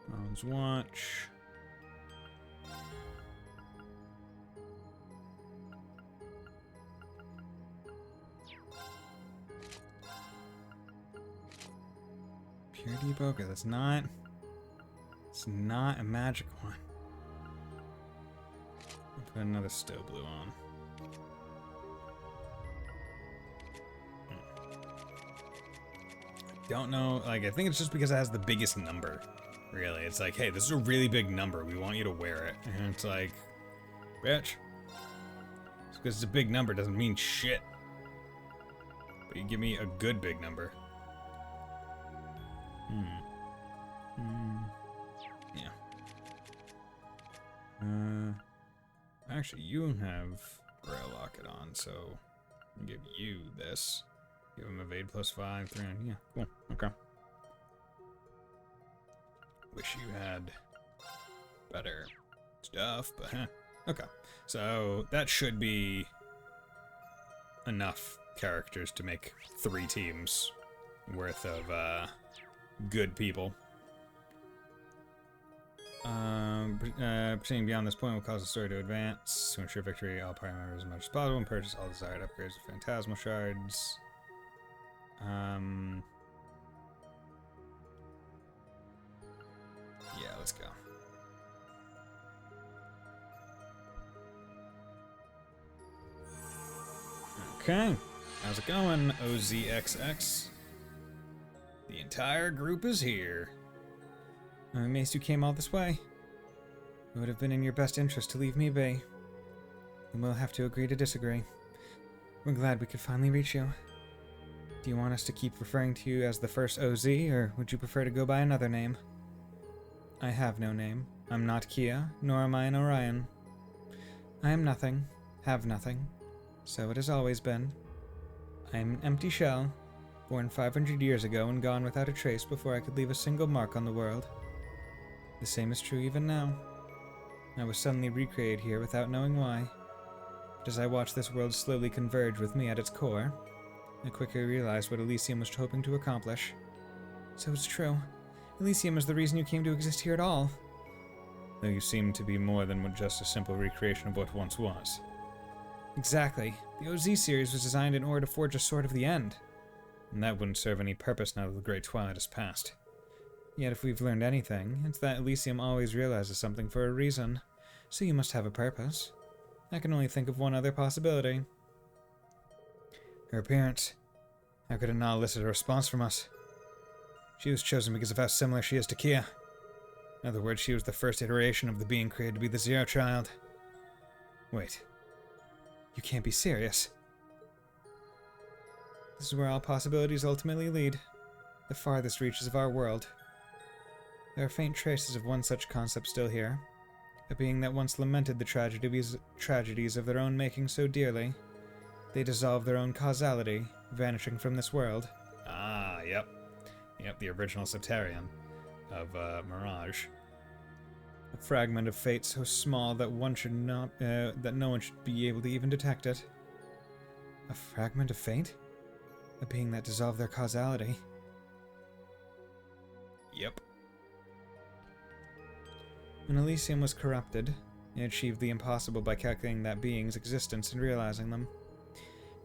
A: Bronze watch. Pure debugger. That's not. It's not a magic one. I'll put another still blue on. Don't know, like, I think it's just because it has the biggest number, really. It's like, hey, this is a really big number, we want you to wear it. And it's like, bitch. Just because it's a big number doesn't mean shit. But you give me a good big number. Yeah. Actually, you have Grail Locket on, so I'll give you this. Give him evade +5, 300. Yeah, cool. Okay. Wish you had better stuff, but huh. Okay. So that should be enough characters to make 3 teams worth of good people. Proceeding beyond this point will cause the story to advance. To ensure victory, all party members as much as possible and purchase all desired upgrades of phantasmal shards. Yeah, let's go. Okay, how's it going, OZXX? The entire group is here. I'm amazed you came all this way. It would have been in your best interest to leave me be. And we'll have to agree to disagree. We're glad we could finally reach you. Do you want us to keep referring to you as the first OZ, or would you prefer to go by another name? I have no name. I'm not Kia, nor am I an Orion. I am nothing, have nothing. So it has always been. I am an empty shell, born 500 years ago and gone without a trace before I could leave a single mark on the world. The same is true even now. I was suddenly recreated here without knowing why. But as I watched this world slowly converge with me at its core, I quickly realized what Elysium was hoping to accomplish. So it's true. Elysium is the reason you came to exist here at all. Though you seem to be more than just a simple recreation of what once was. Exactly. The OZ series was designed in order to forge a sword of the end. And that wouldn't serve any purpose now that the Great Twilight has passed. Yet if we've learned anything, it's that Elysium always realizes something for a reason. So you must have a purpose. I can only think of one other possibility. Her appearance. How could it not elicit a response from us? She was chosen because of how similar she is to Kia. In other words, she was the first iteration of the being created to be the Zero Child. Wait. You can't be serious. This is where all possibilities ultimately lead. The farthest reaches of our world. There are faint traces of one such concept still here. A being that once lamented the tragedies of their own making so dearly. They dissolve their own causality, vanishing from this world. Ah, yep. Yep, the original Septarian of Mirage. A fragment of fate so small that one should not, that no one should be able to even detect it. A fragment of fate? A being that dissolved their causality. Yep. When Elysium was corrupted, it achieved the impossible by calculating that being's existence and realizing them.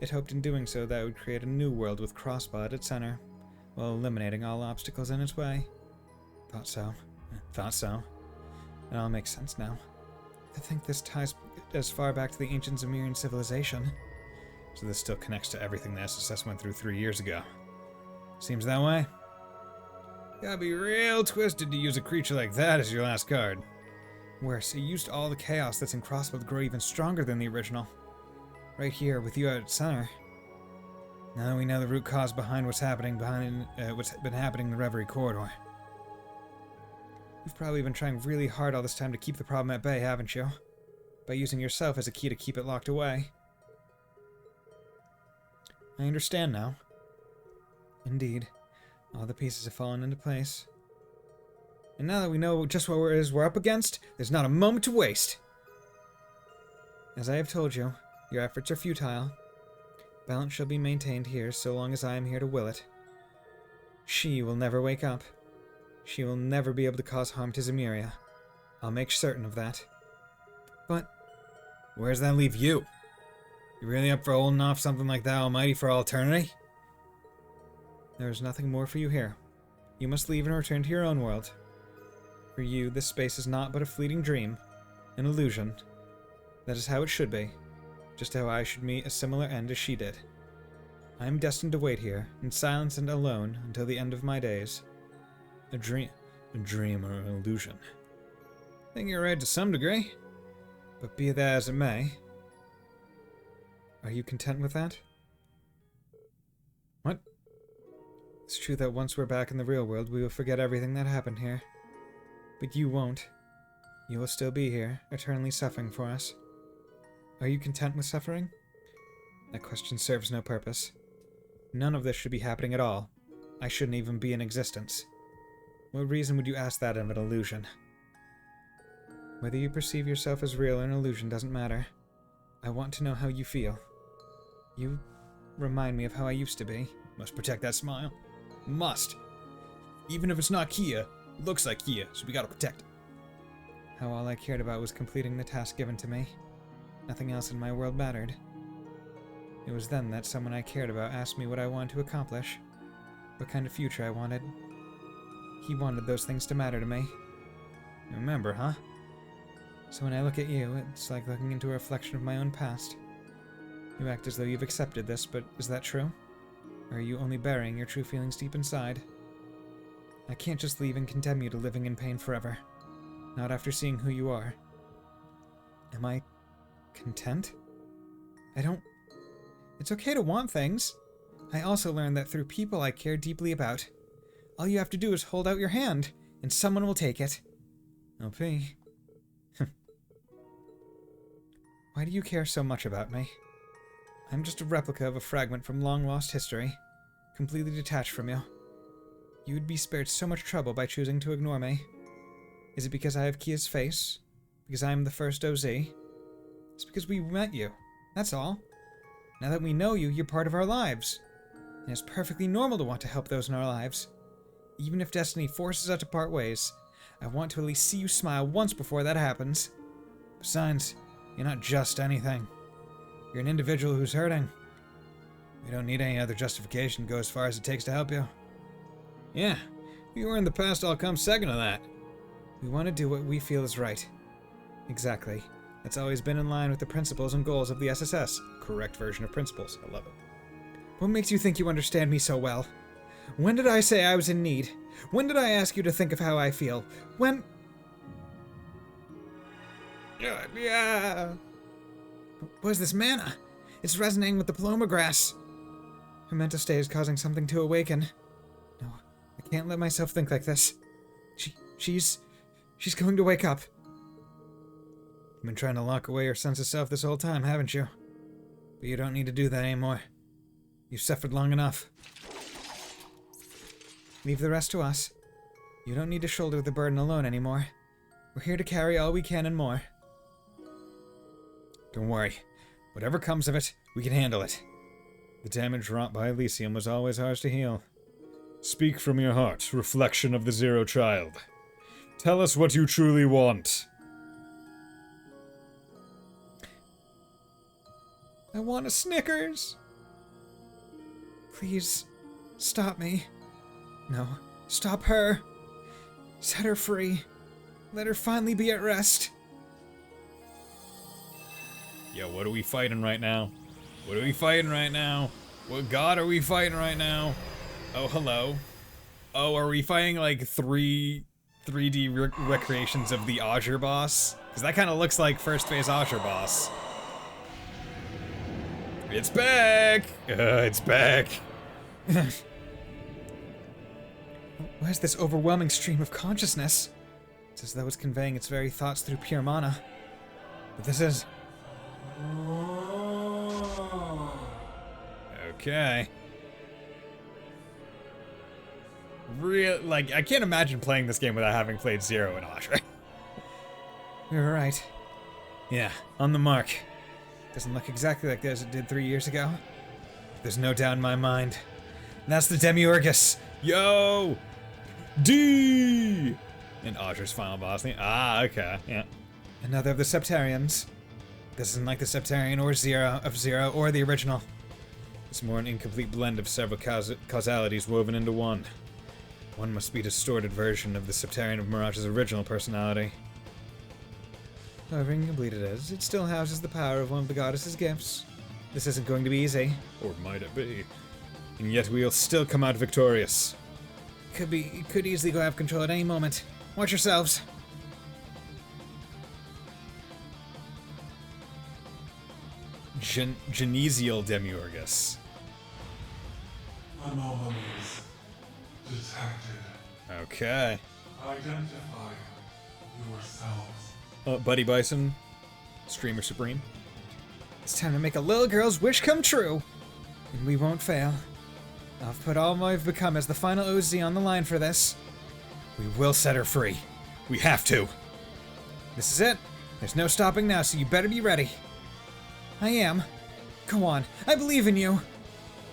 A: It hoped in doing so that it would create a new world with Crossbar at its center, while eliminating all obstacles in its way. Thought so. Thought so. It all makes sense now. I think this ties as far back to the ancient Zemirian civilization. So this still connects to everything the SSS went through 3 years ago. Seems that way. Gotta be real twisted to use a creature like that as your last card. Worse, you used all the chaos that's in Crossbow to grow even stronger than the original. Right here, with you at center. Now we know the root cause behind what's been happening in the Reverie corridor. You've probably been trying really hard all this time to keep the problem at bay, haven't you? By using yourself as a key to keep it locked away. I understand now. Indeed. All the pieces have fallen into place. And now that we know just what we're up against, there's not a moment to waste. As I have told you, your efforts are futile. Balance shall be maintained here so long as I am here to will it. She will never wake up. She will never be able to cause harm to Zemiria. I'll make certain of that. But where does that leave you? You really up for holding off something like that almighty for all eternity? There is nothing more for you here. You must leave and return to your own world. For you, this space is not but a fleeting dream, an illusion. That is how it should be, just how I should meet a similar end as she did. I am destined to wait here, in silence and alone, until the end of my days. A dream or an illusion. I think you're right to some degree, but be that as it may, are you content with that? What? It's true that once we're back in the real world, we will forget everything that happened here. But you won't. You will still be here, eternally suffering for us. Are you content with suffering? That question serves no purpose. None of this should be happening at all. I shouldn't even be in existence. What reason would you ask that of an illusion? Whether you perceive yourself as real or an illusion doesn't matter. I want to know how you feel. You remind me of how I used to be.
G: Must protect that smile. Must. Even if it's not Kia, it looks like Kia, so we gotta protect it.
A: How all I cared about was completing the task given to me. Nothing else in my world mattered. It was then that someone I cared about asked me what I wanted to accomplish, what kind of future I wanted. He wanted those things to matter to me.
G: You remember, huh?
A: So when I look at you, it's like looking into a reflection of my own past. You act as though you've accepted this, but is that true? Or are you only burying your true feelings deep inside? I can't just leave and condemn you to living in pain forever. Not after seeing who you are. Am I content? I don't... It's okay to want things. I also learned that through people I care deeply about, all you have to do is hold out your hand, and someone will take it.
G: LP.
A: Why do you care so much about me? I'm just a replica of a fragment from long-lost history, completely detached from you. You would be spared so much trouble by choosing to ignore me. Is it because I have Kia's face? Because I am the first OZ? It's because we met you. That's all. Now that we know you, you're part of our lives. And it's perfectly normal to want to help those in our lives. Even if destiny forces us to part ways, I want to at least see you smile once before that happens. Besides, you're not just anything. You're an individual who's hurting. We don't need any other justification to go as far as it takes to help you.
G: Yeah, we were in the past, I'll come second to that.
A: We want to do what we feel is right. Exactly. That's always been in line with the principles and goals of the SSS.
G: Correct version of principles. I love it.
A: What makes you think you understand me so well? When did I say I was in need? When did I ask you to think of how I feel? When... Yeah. What is this mana? It's resonating with the paloma grass. Her mental state is causing something to awaken. No, I can't let myself think like this. She's going to wake up.
G: You've been trying to lock away your sense of self this whole time, haven't you? But you don't need to do that anymore. You've suffered long enough.
A: Leave the rest to us. You don't need to shoulder the burden alone anymore. We're here to carry all we can and more.
G: Don't worry. Whatever comes of it, we can handle it. The damage wrought by Elysium was always ours to heal. Speak from your heart, reflection of the Zero Child. Tell us what you truly want.
A: I want a Snickers. Please, stop me. No, stop her. Set her free. Let her finally be at rest. Yo, what are we fighting right now? What are we fighting right now? What god are we fighting right now? Oh, hello. Oh, are we fighting like 3D recreations of the Azure boss? Because that kind of looks like first phase Azure boss. It's back! It's back! Where's this overwhelming stream of consciousness? It's as though it's conveying its very thoughts through pure mana. But this is... Okay. Like, I can't imagine playing this game without having played Zero and Azure. You were right. Yeah, on the mark. Doesn't look exactly like as it did 3 years ago. There's no doubt in my mind. And that's the Demiurgus. Yo! D! And Azure's final boss. Ah, okay, yeah. Another of the Septarians. This isn't like the Septarian or Zero or the original. It's more an incomplete blend of several causalities woven into one. One must be a distorted version of the Septarian of Mirage's original personality. However incomplete it is, it still houses the power of one of the goddess's gifts. This isn't going to be easy. Or might it be? And yet we'll still come out victorious. It could easily go out of control at any moment. Watch yourselves. Genesial Demiurgus.
L: Anomalies detected.
A: Okay.
L: Identify yourselves.
A: Buddy Bison, Streamer Supreme. It's time to make a little girl's wish come true. And we won't fail. I've put all I've become as the final OZ on the line for this. We will set her free. We have to. This is it. There's no stopping now, so you better be ready. I am. Go on. I believe in you.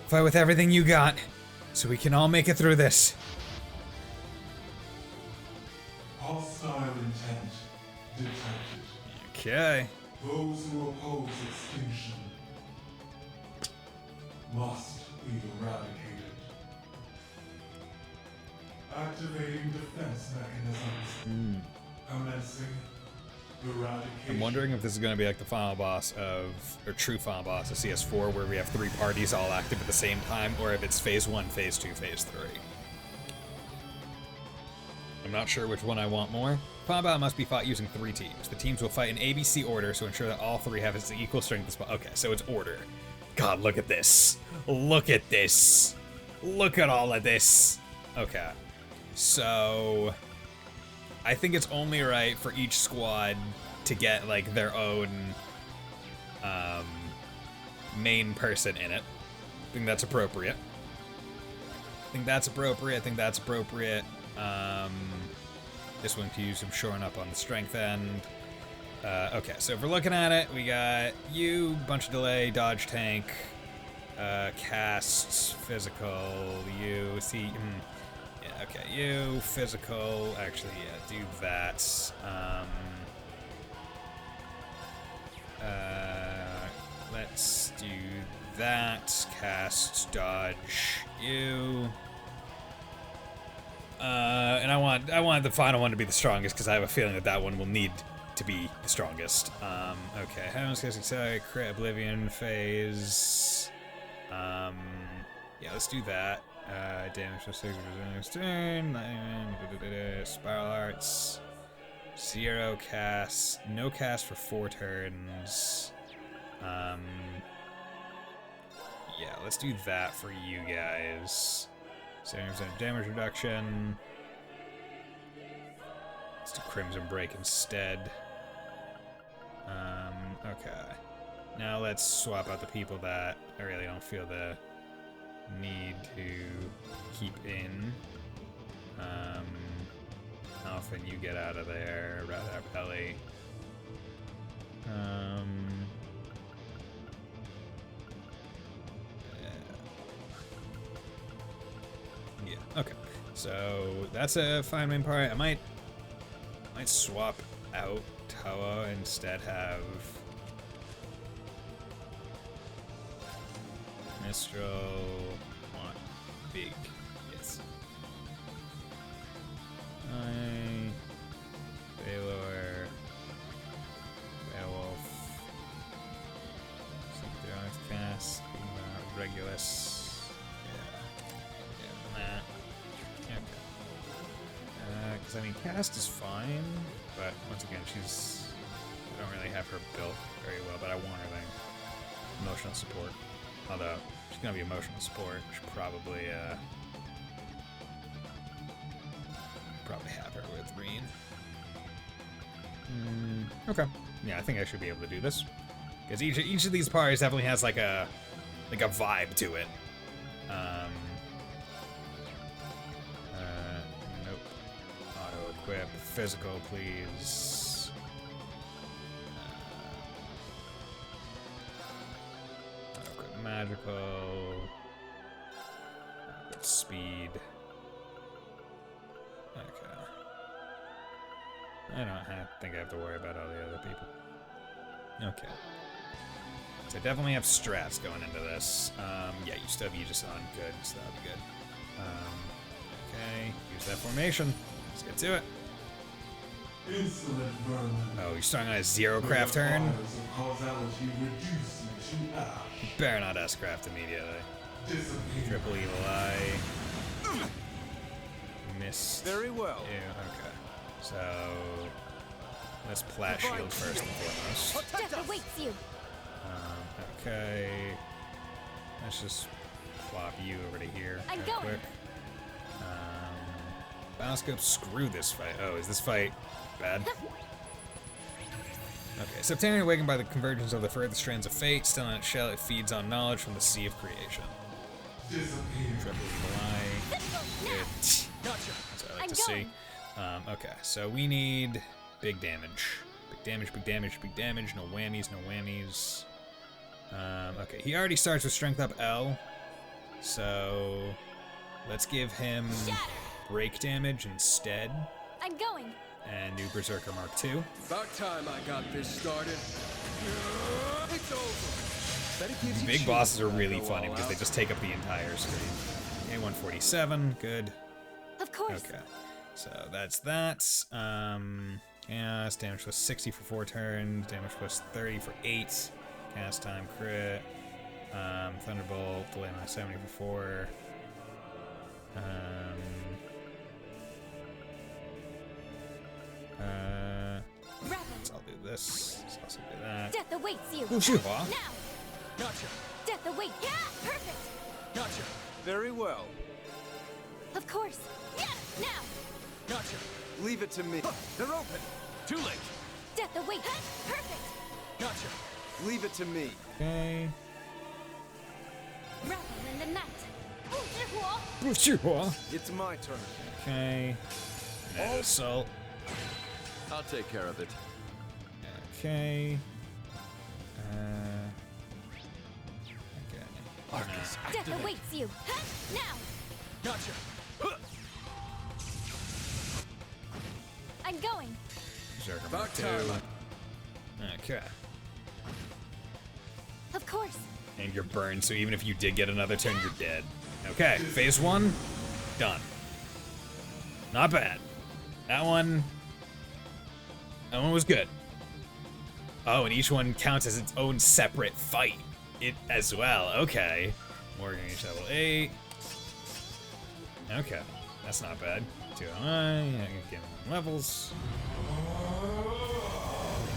A: Fight with everything you got, so we can all make it through this.
L: Hostile intent detected.
A: Okay.
L: Those who oppose extinction must be eradicated. Activating defense mechanisms. Commencing eradication.
A: I'm wondering if this is going to be like the final boss of, or true final boss of CS4, where we have 3 parties all active at the same time, or if it's phase 1, phase 2, phase 3. I'm not sure which one I want more. Final battle must be fought using 3 teams. The teams will fight in ABC order, so ensure that all 3 have its equal strength as well. Okay, so it's order. God, look at this. Look at this. Look at all of this. Okay. So I think it's only right for each squad to get like their own main person in it. I think that's appropriate. This one can use some shoring up on the strength end. Okay, so if we're looking at it, we got you, bunch of delay, dodge tank, casts, physical, you, see, yeah, okay, you, physical, actually, yeah, do that. Let's do that, cast, dodge, you. And I want the final one to be the strongest because I have a feeling that that one will need to be the strongest. Okay, Heaven's Casting Accelerate, Crit Oblivion phase. Yeah, let's do that. Damage for 6 next turn. Spiral Arts. 0 cast. No cast for 4 turns. Yeah, let's do that for you guys. 70% damage reduction. Let's do Crimson Break instead. Okay. Now let's swap out the people that I really don't feel the need to keep in. How often you get out of there, rather Pelly. Yeah, okay. So that's a fine main part. I might swap out Toa, instead have Mistral, want big, yes. Regulus. Yeah. Okay. Because I mean, cast is fine, but once again, I don't really have her built very well, but I want her thing. Emotional support. Although, she's gonna be emotional support. Should probably have her with Reen. Okay. Yeah, I think I should be able to do this. Because each of these parties definitely has like a vibe to it. Nope. Auto equip. Physical, please. Auto equip magical. Auto equip speed. Okay. I think I have to worry about all the other people. Okay. So I definitely have strats going into this. Yeah, you still have Aegis on. Good, so that'll be good. Okay, use that formation. Let's get to it.
L: Insolent vermin.
A: Oh, you're starting on a zero craft turn?
L: The fires of causality reduce me to ash.
A: Better not S-craft immediately.
L: Disappear.
A: Triple evil eye. Missed.
F: Very well.
A: Ew, okay. So let's plat shield first and foremost.
B: Death awaits you.
A: Okay. Let's just plop you over to here
B: I'm
A: real
B: going.
A: quick. Bioscope, screw this fight. Oh, is this fight bad? Okay, Septarian awakened by the convergence of the further strands of fate. Still in its shell, it feeds on knowledge from the sea of creation.
L: Disappear.
A: Triple evil eye. Good.
B: Gotcha.
A: That's what I like to see. Okay, so we need big damage. Big damage, big damage, big damage. No whammies, no whammies. Okay, he already starts with strength up L. So let's give him break damage instead.
B: I'm going.
A: And new Berserker Mark II.
J: About time I got this started. It's over.
A: Big bosses are really funny because they just take up the entire screen. Okay, 147, good.
B: Of course.
A: Okay, so that's that. Yeah, it's damage plus 60 for 4 turns, damage plus 30 for 8. Cast time crit. Thunderbolt, delay minus 70 for 4. So I'll do this. So I'll also do that.
B: Death awaits you.
A: Now.
F: Gotcha.
B: Death awaits. Yeah, perfect.
F: Gotcha. Very well.
B: Of course. Yeah, now.
F: Gotcha. Leave it to me. They're open.
J: Too late.
B: Death awaits. Perfect.
F: Gotcha. Leave it to me.
A: Okay.
B: Revel in the night.
F: It's my turn.
A: Okay. Net assault.
J: I'll take care of it.
A: Okay. Okay.
J: Arcus,
B: Death
J: activate.
B: awaits you. Now.
F: Gotcha.
B: I'm going.
A: Berserker
J: About
A: Mark
J: time.
A: II. Okay.
B: Of course.
A: And you're burned, so even if you did get another turn, you're dead. Okay, phase 1, done. Not bad. That one was good. Oh, and each one counts as its own separate fight. It as well. Okay. Morgan each level 8. Okay, that's not bad. 2 I can get levels.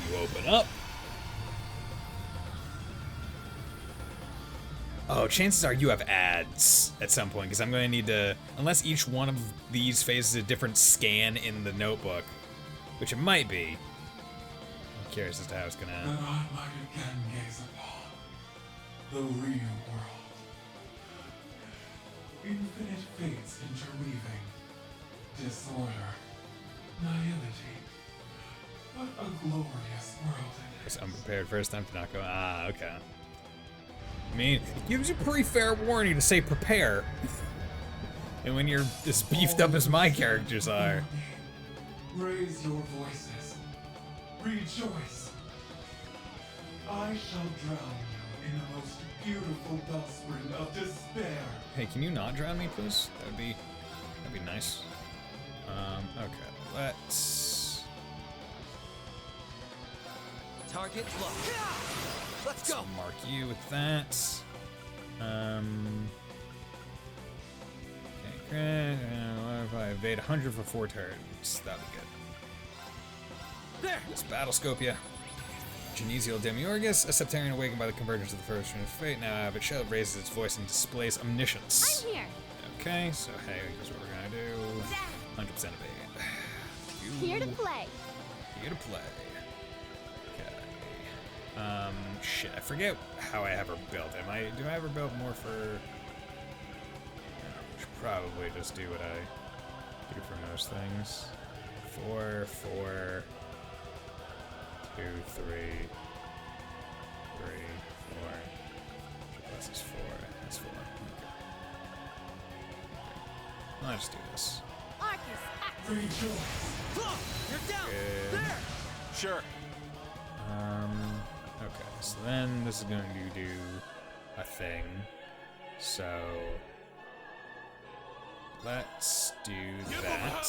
A: You open up. Oh, chances are you have ads at some point, because I'm going to need to, unless each one of these phases a different scan in the notebook, which it might be. I'm curious as to how it's going
L: Then
A: to...
L: I might again gaze upon the real world. Infinite fates interweaving, disorder, nihility. What a glorious world it is.
A: It's unprepared first time to not go... Ah, okay. I mean, it gives you pretty fair warning to say prepare. And when you're as beefed up as my characters are.
L: Raise your voices. Rejoice. I shall drown you in the most beautiful wellspring of despair.
A: Hey, can you not drown me, please? That'd be nice. Okay, let's...
K: Target locked. Let's go.
A: Mark you with that. Okay, if I evade 100 for 4 turns, that'll be good.
K: There!
A: Let's Battlescopia. Genesial Demiurgus, a Septarian awakened by the convergence of the first of fate. Now have it shell raises its voice and displays omniscience.
B: I'm here.
A: Okay, so hey, here's what we're gonna do. 100% evade.
B: Here to play.
A: Here to play. Okay. Shit, I forget how I have her built. Do I ever build more for... I should probably just do what I do for most things. 4, 4, 2, 3, 3, 4. Plus is 4. That's 4. Okay. I'll just do this.
B: Arcus, act.
K: You're down!
A: Good.
K: There!
F: Sure.
A: Okay, so then this is going to do a thing. So let's do that.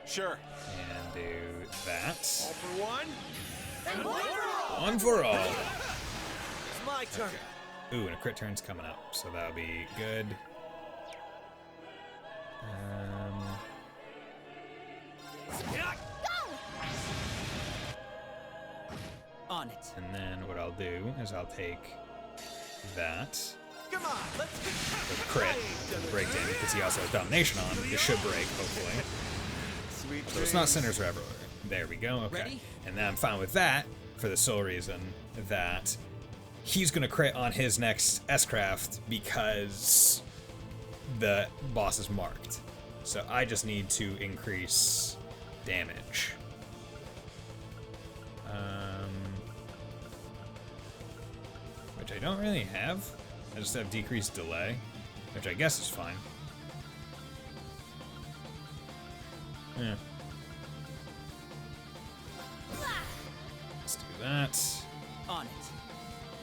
F: Sure.
A: And do that.
F: All for one.
K: And one for all!
A: One for all.
K: It's my turn.
A: Ooh, and a crit turn's coming up, so that'll be good.
K: On it.
A: And then what I'll do is I'll take that.
K: Come on, let's
A: The crit, break damage, because he also has domination on. This should break, hopefully.
F: Sweet.
A: So it's not Sinner's Reverie. There we go, okay.
K: Ready?
A: And then I'm fine with that, for the sole reason that he's gonna crit on his next S-Craft because the boss is marked. So I just need to increase damage. Which I don't really have. I just have decreased delay, which I guess is fine. Yeah. Let's do that.
K: On it.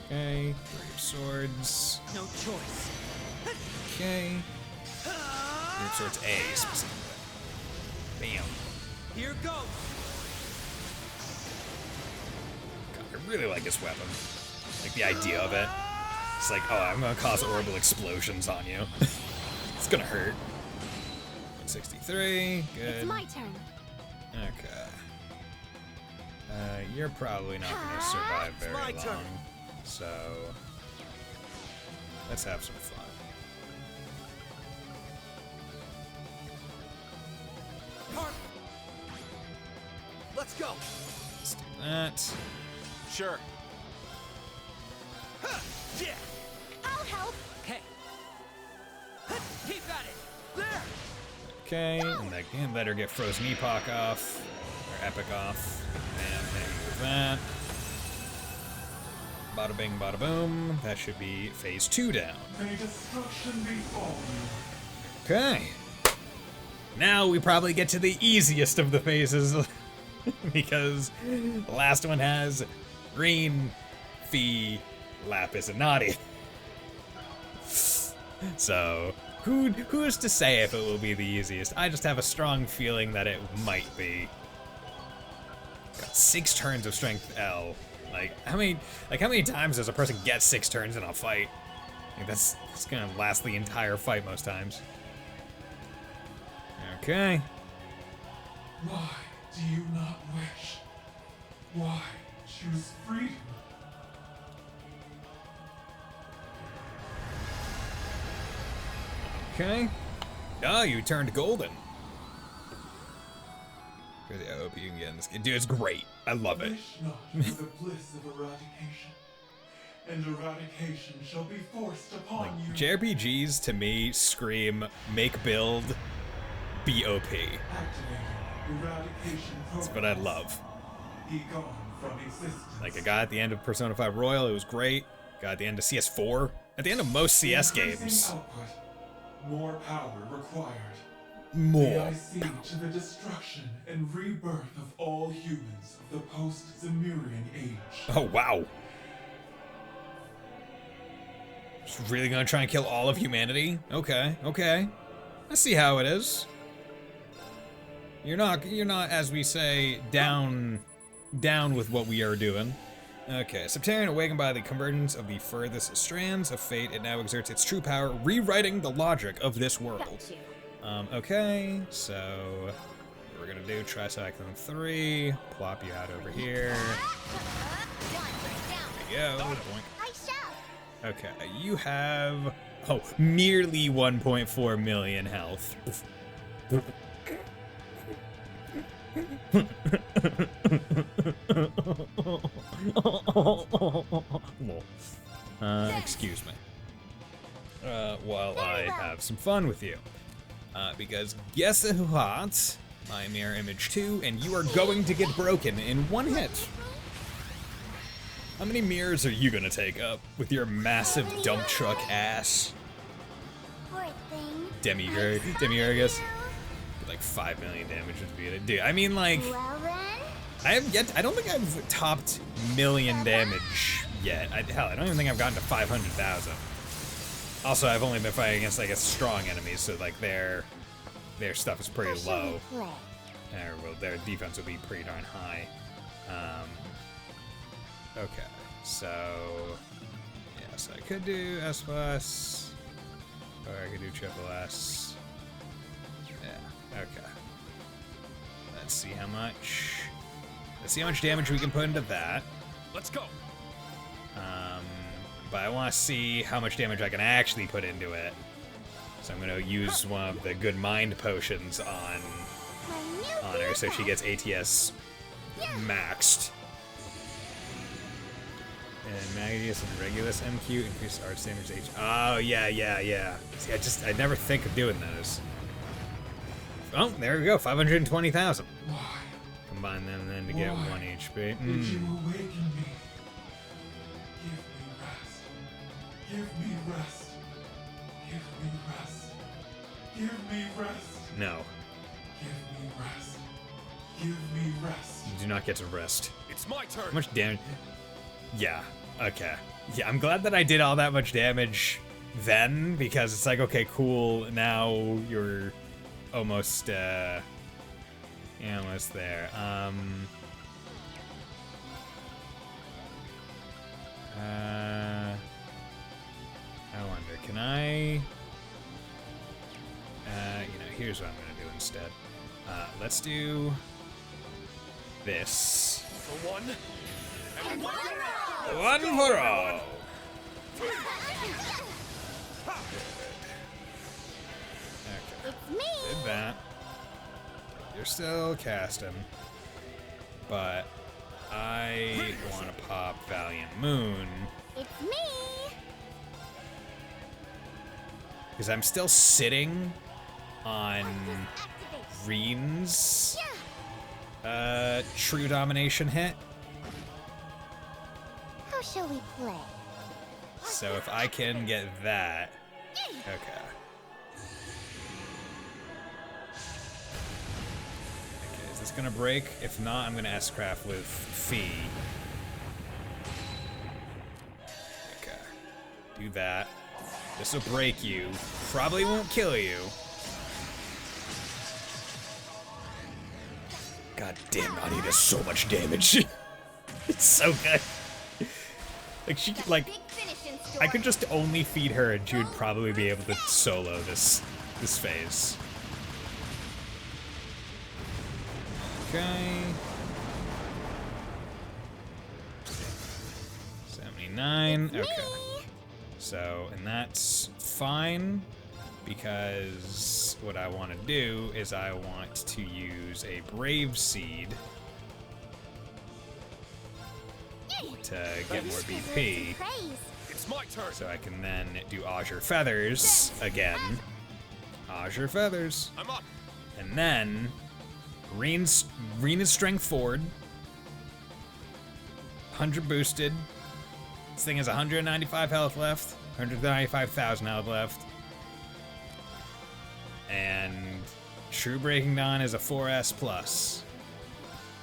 A: Okay, 3 swords.
K: No choice.
A: Okay. 3 swords A specifically. Bam.
K: Here goes.
A: God, I really like this weapon. Like the idea of it. It's like, oh, I'm gonna cause orbital explosions on you. It's gonna hurt. 63, good.
B: It's my turn.
A: Okay. You're probably not gonna survive very
K: my
A: long.
K: turn.
A: So let's have some fun.
K: Let's go.
A: Let's do that.
F: Sure.
K: Yeah.
B: I'll help.
K: Hey. Keep at it. There.
A: Okay, and again, let her get Frozen Epoch off, or Epic off, and then with that. Bada bing, bada boom. That should be phase 2 down.
L: May destruction befall you.
A: Okay. Now we probably get to the easiest of the phases, because the last one has Green, Fee, Lapis, and Naughty. So, who's to say if it will be the easiest? I just have a strong feeling that it might be. Got 6 turns of Strength L. How many times does a person get 6 turns in a fight? That's gonna last the entire fight most times. Okay.
L: Why do you not wish? Why choose freedom?
A: Okay. Oh, you turned golden. I hope you can get in this game. Dude, it's great. I love it.
L: Wish not for the bliss of eradication, and eradication shall be forced upon you.
A: JRPGs to me scream make build BOP.
L: Activating eradication
A: That's what I love.
L: Be gone from existence.
A: Like I got at the end of Persona 5 Royal, it was great. Got at the end of CS4. At the end of most CS
L: Increasing
A: games.
L: output, more power required. May
A: More.
L: I see to the destruction and rebirth of all humans of the post-Zemurian age.
A: Oh, wow. Just really gonna try and kill all of humanity? Okay, okay. I see how it is. You're not, as we say, down with what we are doing. Okay, Septarian awakened by the convergence of the furthest strands of fate, it now exerts its true power, rewriting the logic of this world. Okay, so what we're gonna do, Tricyclone 3, plop you out over here. There you go, boink. Okay, you have, merely 1.4 million health. Excuse me. While I have some fun with you. Because guess what? My mirror image 2, and you are going to get broken in one hit. How many mirrors are you gonna take up with your massive dump truck ass? Demiurgus. Like 5 million damage would be it. Dude, I mean, like, I don't think I've topped million damage yet. Hell, I don't even think I've gotten to 500,000. Also, I've only been fighting against, I guess, strong enemies, so like their stuff is pretty low. Well, their defense will be pretty darn high. Okay, so yes, I could do S plus, or I could do triple S. Yeah, okay. Let's see how much. Let's see how much damage we can put into that.
D: Let's go.
A: But I want to see how much damage I can actually put into it. So I'm gonna use one of the good mind potions on her, so she gets ATS maxed. And Magnus and Regulus MQ increase arts damage H. Oh yeah. See, I never think of doing those. Oh, there we go, 520,000. Combine them then to get 1 HP.
L: Did you awaken me? Give me rest. Give me rest. Give me rest.
A: No.
L: Give me rest. Give me rest.
A: You do not get to rest.
D: It's my turn.
A: How much damage? Yeah. Okay. Yeah, I'm glad that I did all that much damage then, because it's like, okay, cool. Now you're almost almost there. I wonder, can I? Here's what I'm gonna do instead. Let's do this.
D: For one. And
A: one for all. Okay. Did that. You're still casting, but I want to pop Valiant Moon.
B: It's me.
A: Because I'm still sitting on Reen's True Domination hit.
B: How shall we play?
A: So if I can get that, okay. Is this gonna break? If not, I'm gonna S-craft with Fee. Okay. Do that. This will break you. Probably won't kill you. God damn, Nani does so much damage. It's so good. I could just only feed her and she would probably be able to solo this phase. Okay. 79, okay. So, and that's fine, because what I want to do is I want to use a Brave Seed to get more BP.
D: It's my turn.
A: So I can then do Azure Feathers again. Azure Feathers.
D: I'm up.
A: And then Reen's Strength Forward. 100 boosted. This thing has 195 health left. 195,000 health left. And True Breaking Dawn is a 4S plus.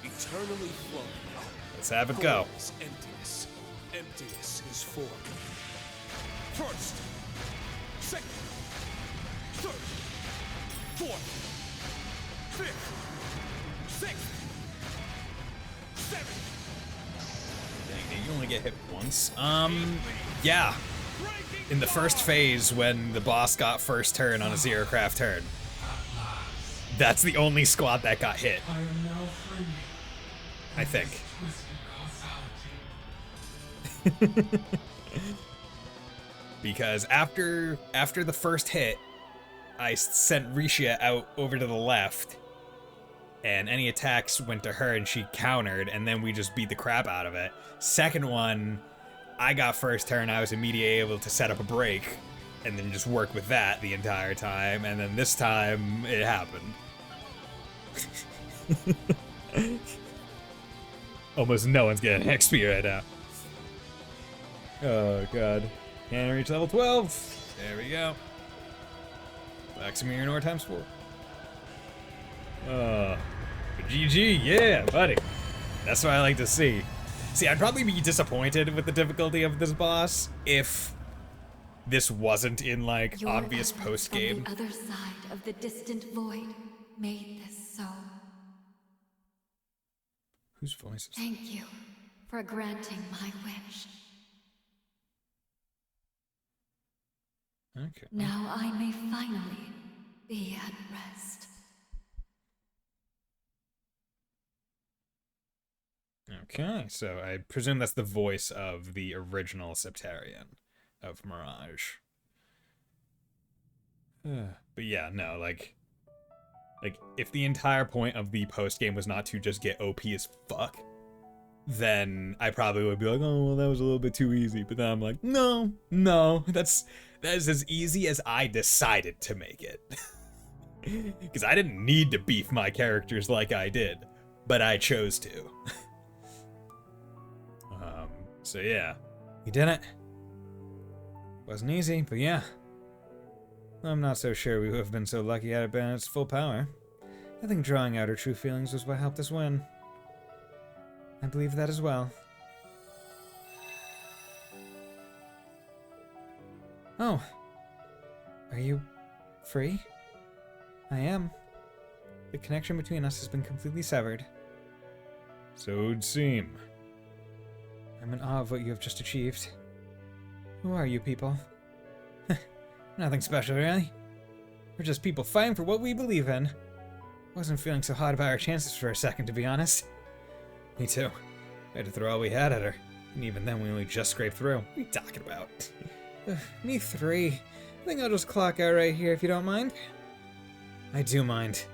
D: Eternally flowing.
A: Let's have it go.
D: Emptiness. Emptiness is formed. First, second, third, fourth, fifth, sixth, seventh.
A: You only get hit once. Yeah. In the first phase, when the boss got first turn on a zero craft turn, that's the only squad that got hit.
L: I am now free.
A: I think.
L: Twisted causality.
A: Because after the first hit, I sent Risha out over to the left, and any attacks went to her and she countered, and then we just beat the crap out of it. Second one, I got first turn, I was immediately able to set up a break, and then just work with that the entire time, and then this time, it happened. Almost no one's getting XP right now. Oh god. Can't reach level 12. There we go. Maximum Nor times 4. GG, yeah, buddy. That's what I like to see. See, I'd probably be disappointed with the difficulty of this boss if this wasn't in, like,
M: Your
A: obvious
M: evidence
A: post-game.
M: on the other side of the distant void made this so.
A: Whose voice is that?
M: Thank you for granting my wish.
A: Okay.
M: Now I may finally be at rest.
A: Okay, so I presume that's the voice of the original Septarian of Mirage. But yeah, no, like if the entire point of the post game was not to just get OP as fuck, then I probably would be like, oh, well, that was a little bit too easy. But then I'm like, no, that is as easy as I decided to make it. Because I didn't need to beef my characters like I did, but I chose to. So yeah, we did it. Wasn't easy, but yeah. I'm not so sure we would have been so lucky had it been at its full power. I think drawing out our true feelings was what helped us win. I believe that as well. Oh. Are you free? I am. The connection between us has been completely severed. So it would seem. I'm in awe of what you have just achieved. Who are you people? Nothing special, really. We're just people fighting for what we believe in. Wasn't feeling so hot about our chances for a second, to be honest. Me too. We had to throw all we had at her. And even then, we only just scraped through. What are you talking about? Me 3. I think I'll just clock out right here if you don't mind. I do mind.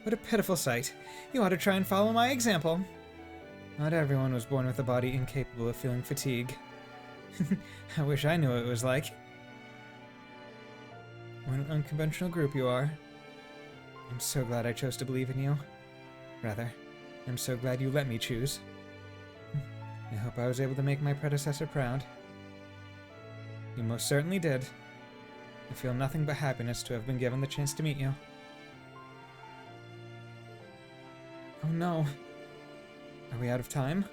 A: What a pitiful sight. You ought to try and follow my example. Not everyone was born with a body incapable of feeling fatigue. I wish I knew what it was like. What an unconventional group you are. I'm so glad I chose to believe in you. Rather, I'm so glad you let me choose. I hope I was able to make my predecessor proud. You most certainly did. I feel nothing but happiness to have been given the chance to meet you. Oh no. Are we out of time?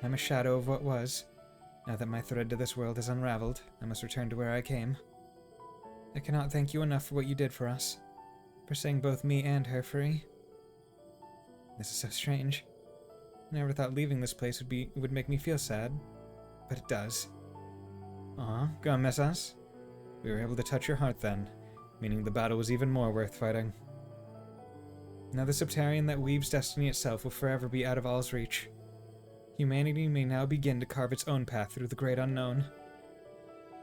A: I'm a shadow of what was. Now that my thread to this world is unraveled, I must return to where I came. I cannot thank you enough for what you did for us. For setting both me and her free. This is so strange. I never thought leaving this place would make me feel sad. But it does. Aw, gonna miss us? We were able to touch your heart then, meaning the battle was even more worth fighting. Now the Septarian that weaves destiny itself will forever be out of all's reach. Humanity may now begin to carve its own path through the great unknown.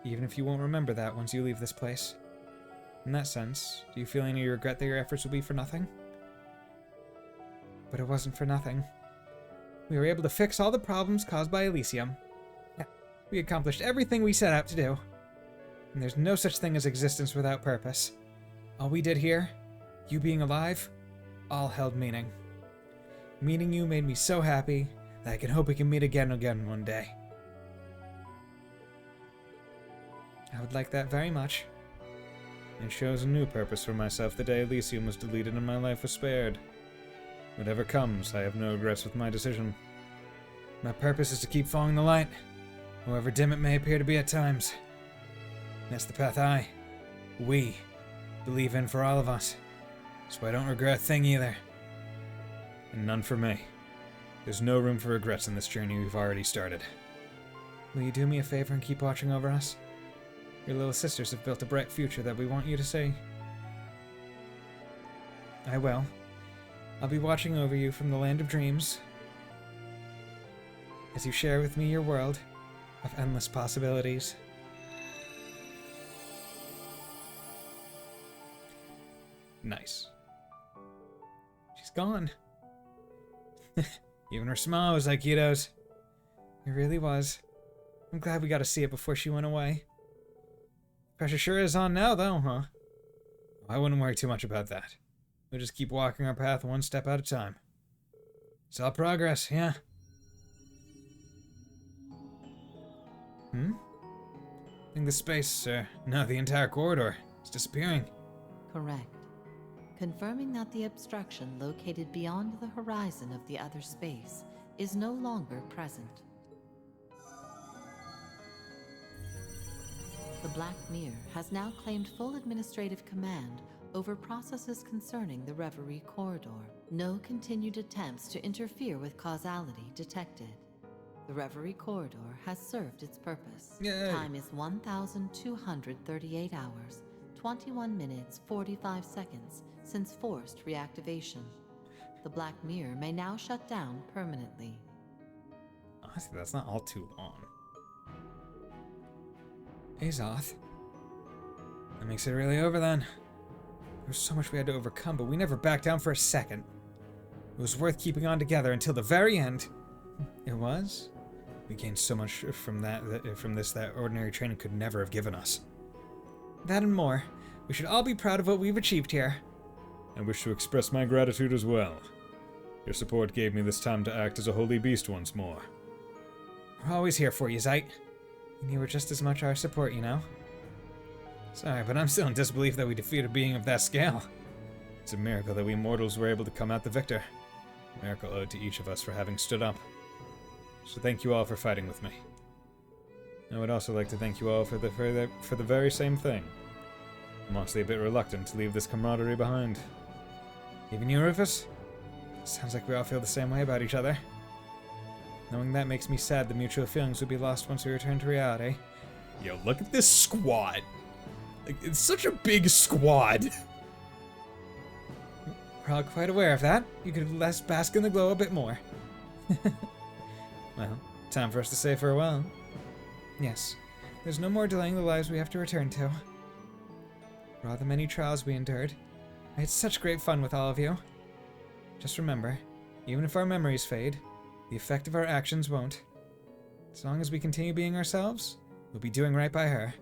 A: Even if you won't remember that once you leave this place. In that sense, do you feel any regret that your efforts will be for nothing? But it wasn't for nothing. We were able to fix all the problems caused by Elysium. Yeah, we accomplished everything we set out to do. And there's no such thing as existence without purpose. All we did here, you being alive, all held meaning. Meeting you made me so happy that I can hope we can meet again one day. I would like that very much. It shows a new purpose for myself the day Elysium was deleted and my life was spared. Whatever comes, I have no regrets with my decision. My purpose is to keep following the light, however dim it may appear to be at times. That's the path we, believe in for all of us. So I don't regret a thing either. And none for me. There's no room for regrets in this journey we've already started. Will you do me a favor and keep watching over us? Your little sisters have built a bright future that we want you to see. I will. I'll be watching over you from the land of dreams as you share with me your world of endless possibilities. Nice. She's gone. Even her smile was like Yudo's. It really was. I'm glad we got to see it before she went away. Pressure sure is on now, though, huh? I wouldn't worry too much about that. We'll just keep walking our path one step at a time. It's all progress, yeah. I think the space, no, the entire corridor is disappearing.
E: Correct. Confirming that the obstruction located beyond the horizon of the other space is no longer present. The Black Mirror has now claimed full administrative command over processes concerning the Reverie corridor. No continued attempts to interfere with causality detected. The Reverie corridor has served its purpose.
A: Yay.
E: Time is 1,238 hours, 21 minutes, 45 seconds since forced reactivation. The Black Mirror may now shut down permanently.
A: Honestly, that's not all too long. Azoth. That makes it really over then. There was so much we had to overcome, but we never backed down for a second. It was worth keeping on together until the very end. It was? We gained so much from that ordinary training could never have given us. That and more. We should all be proud of what we've achieved here.
G: I wish to express my gratitude as well. Your support gave me this time to act as a holy beast once more.
A: We're always here for you, Zeit. And you were just as much our support, you know? Sorry, but I'm still in disbelief that we defeated a being of that scale. It's a miracle that we mortals were able to come out the victor. A miracle owed to each of us for having stood up. So thank you all for fighting with me. I would also like to thank you all for the very same thing. I'm honestly a bit reluctant to leave this camaraderie behind. Even you, Rufus? Sounds like we all feel the same way about each other. Knowing that makes me sad the mutual feelings would be lost once we return to reality.
G: Yo, look at this squad. Like, it's such a big squad.
A: We're all quite aware of that. You could let us bask in the glow a bit more. Well, time for us to say farewell. Yes, there's no more delaying the lives we have to return to. For all the many trials we endured, I had such great fun with all of you. Just remember, even if our memories fade, the effect of our actions won't. As long as we continue being ourselves, we'll be doing right by her.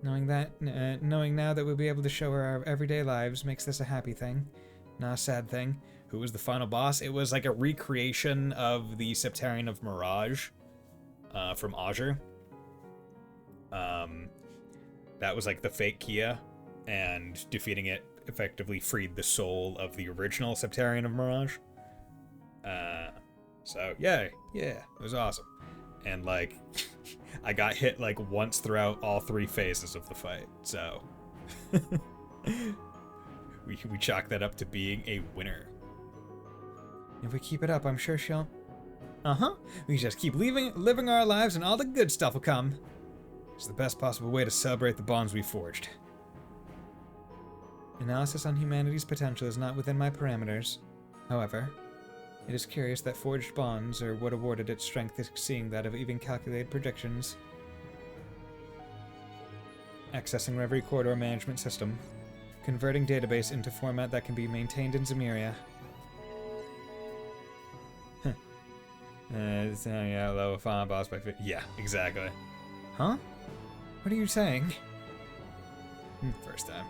A: Knowing now that we'll be able to show her our everyday lives makes this a happy thing, not a sad thing.
G: Who was the final boss? It was like a recreation of the Septarian of Mirage from Azure. That was like the fake Kia, and defeating it effectively freed the soul of the original Septarian of Mirage. So yay, yeah, it was awesome. And like, I got hit like once throughout all 3 phases of the fight, so we chalk that up to being a winner.
A: If we keep it up, I'm sure she'll... We just keep living our lives and all the good stuff will come. It's the best possible way to celebrate the bonds we forged. Analysis on humanity's potential is not within my parameters. However, it is curious that forged bonds are what awarded its strength exceeding that of even calculated predictions. Accessing Reverie Corridor Management System. Converting database into format that can be maintained in Zemuria.
G: Yeah, low final boss by 50. Yeah, exactly.
A: Huh? What are you saying?
G: First time.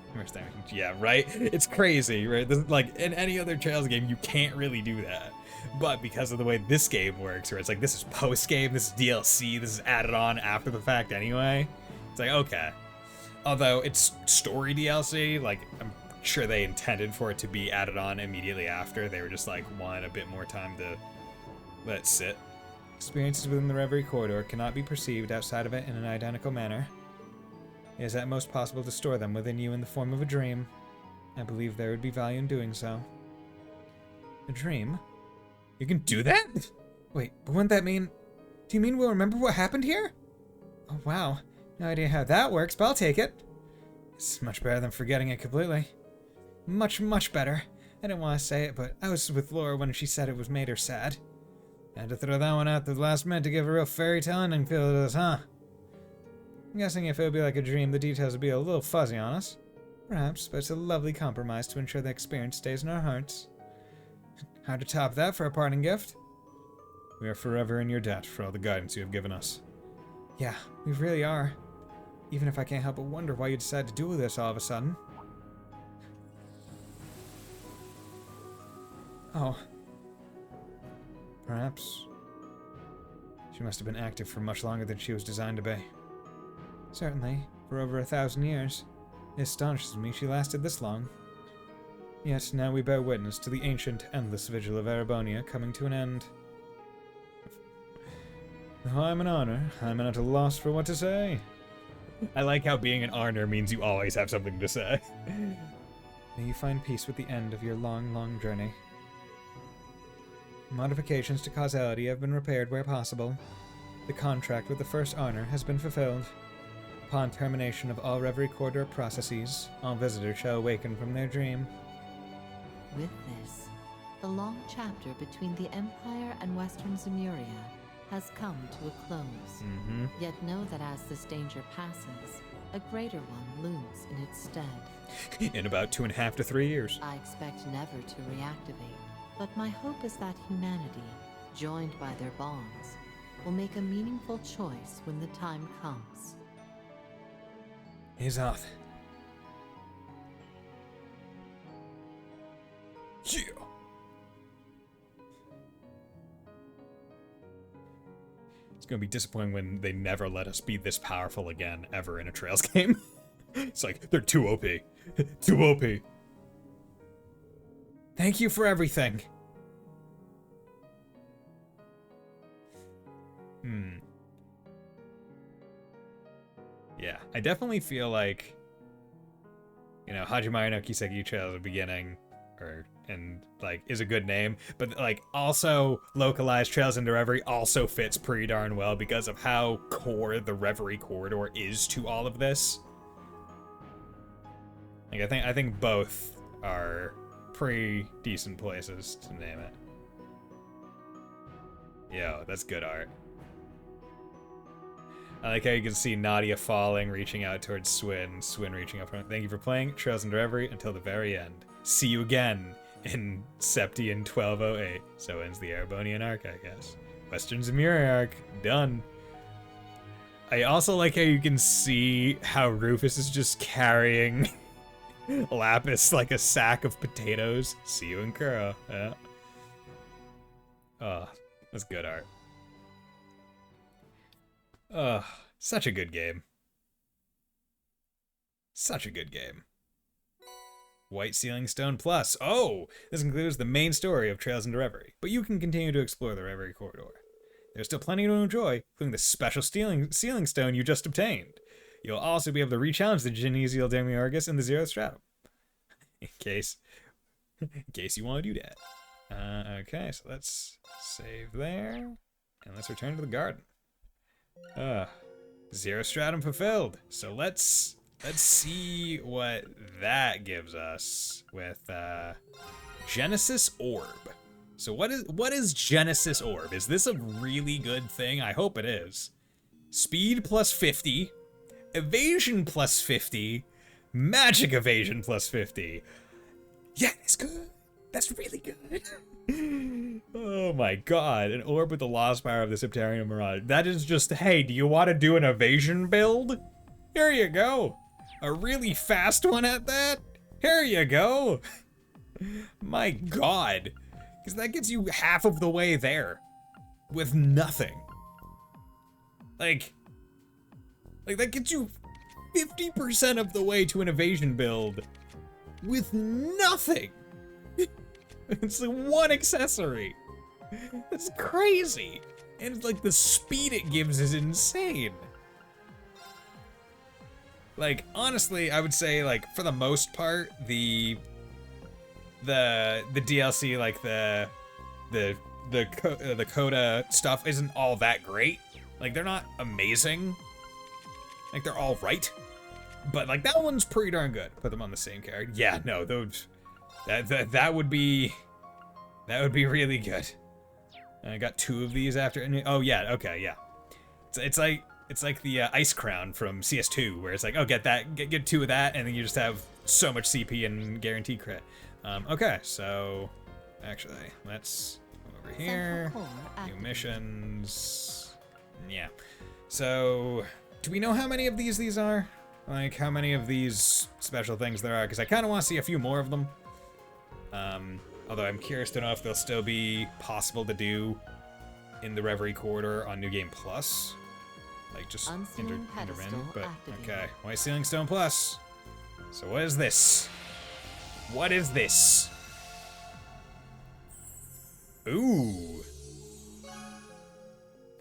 G: Yeah, right? It's crazy, right? Like, in any other Trails game, you can't really do that. But because of the way this game works, where it's like, this is post-game, this is DLC, this is added on after the fact anyway, it's like, okay. Although, it's story DLC, like, I'm sure they intended for it to be added on immediately after. They were just like, wanted a bit more time to let it sit.
A: Experiences within the Reverie Corridor cannot be perceived outside of it in an identical manner. It is at most possible to store them within you in the form of a dream. I believe there would be value in doing so. A dream? You can do that? Wait, but wouldn't that mean... Do you mean we'll remember what happened here? Oh, wow. No idea how that works, but I'll take it. It's much better than forgetting it completely. Much, much better. I didn't want to say it, but I was with Laura when she said it was made her sad. I had to throw that one out the last minute to give a real fairy tale ending feel to this, huh? I'm guessing if it would be like a dream, the details would be a little fuzzy on us. Perhaps, but it's a lovely compromise to ensure the experience stays in our hearts. Hard to top that for a parting gift. We are forever in your debt for all the guidance you have given us. Yeah, we really are. Even if I can't help but wonder why you decided to do this all of a sudden. Oh. Perhaps. She must have been active for much longer than she was designed to be. Certainly, for over 1,000 years. It astonishes me she lasted this long. Yet now we bear witness to the ancient, endless vigil of Erebonia coming to an end. Though I'm an honor, I'm at a loss for what to say. I like how being an honor means you always have something to say. May you find peace with the end of your long, long journey. Modifications to causality have been repaired where possible. The contract with the first honor has been fulfilled. Upon termination of all Reverie Corridor processes, all visitors shall awaken from their dream.
E: With this, the long chapter between the Empire and Western Zemuria has come to a close. Yet know that as this danger passes, a greater one looms in its stead.
A: In about 2.5 to 3 years.
E: I expect never to reactivate, but my hope is that humanity, joined by their bonds, will make a meaningful choice when the time comes.
A: Azoth. Yeah. It's gonna be disappointing when they never let us be this powerful again, ever in a Trails game. It's like, they're too OP. Too OP. Thank you for everything. Yeah, I definitely feel like, you know, Hajimari no Kiseki Trails at the beginning, and like, is a good name, but like, also localized Trails into Reverie also fits pretty darn well because of how core the Reverie corridor is to all of this. Like, I think both are pretty decent places to name it. Yo, that's good art. I like how you can see Nadia falling, reaching out towards Swin, Swin reaching up front. Thank you for playing Trails into Reverie until the very end. See you again in Septian 1208. So ends the Erebonian arc, I guess. Western Zemuria arc, done. I also like how you can see how Rufus is just carrying Lapis like a sack of potatoes. See you in Kuro, yeah. Oh, that's good art. Ugh, such a good game. Such a good game. White Sealing Stone Plus. Oh, this includes the main story of Trails into Reverie, but you can continue to explore the Reverie corridor. There's still plenty to enjoy, including the special Sealing Stone you just obtained. You'll also be able to re-challenge the Genesial Demiurgus in the Zero Stratum. In case you want to do that. Okay, so let's save there, and let's return to the garden. Zero Stratum fulfilled. So let's see what that gives us with Genesis Orb. So what is Genesis Orb? Is this a really good thing? I hope it is. Speed plus 50, evasion plus 50, magic evasion plus 50. Yeah, it's good. That's really good. Oh my god, an orb with the lost power of the Septarian Mirage. That is just, hey, do you want to do an evasion build? Here you go. A really fast one at that? Here you go. My god. Because that gets you half of the way there. With nothing. Like that gets you 50% of the way to an evasion build. With nothing. It's like one accessory. That's crazy. And like the speed it gives is insane. Like, honestly, I would say, like, for the most part, the DLC, like the the Coda stuff isn't all that great. Like, they're not amazing. Like, they're all right. But, like, that one's pretty darn good. Put them on the same character. Yeah, no, those... That would be... That would be really good. And I got 2 of these after... Oh, yeah, okay, yeah. It's like the Ice Crown from CS2, where it's like, oh, get 2 of that, and then you just have so much CP and guaranteed crit. Okay, so... Actually, let's go over here. New missions. Yeah. So, do we know how many of these are? Like, how many of these special things there are? Because I kind of want to see a few more of them. Although I'm curious to know if they'll still be possible to do in the Reverie Corridor on New Game Plus. Like, just intermin, but okay. White Ceiling Stone Plus. So what is this? What is this? Ooh.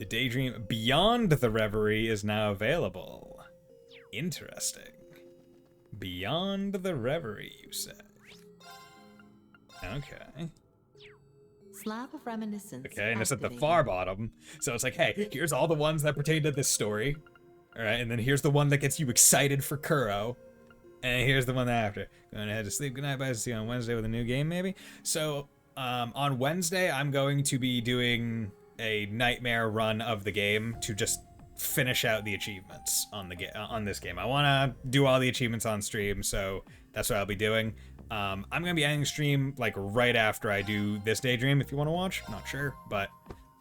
A: The Daydream Beyond the Reverie is now available. Interesting. Beyond the Reverie, you say? Okay.
E: Slab of Reminiscence.
A: Okay, and it's at the far bottom. So it's like, hey, here's all the ones that pertain to this story. Alright, and then here's the one that gets you excited for Kuro. And here's the one after. Going to head to sleep. Good night, Bison. See you on Wednesday with a new game, maybe? So, on Wednesday, I'm going to be doing a nightmare run of the game to just finish out the achievements on the on this game. I want to do all the achievements on stream, so that's what I'll be doing. I'm gonna be ending stream like right after I do this Daydream. If you want to watch, not sure, but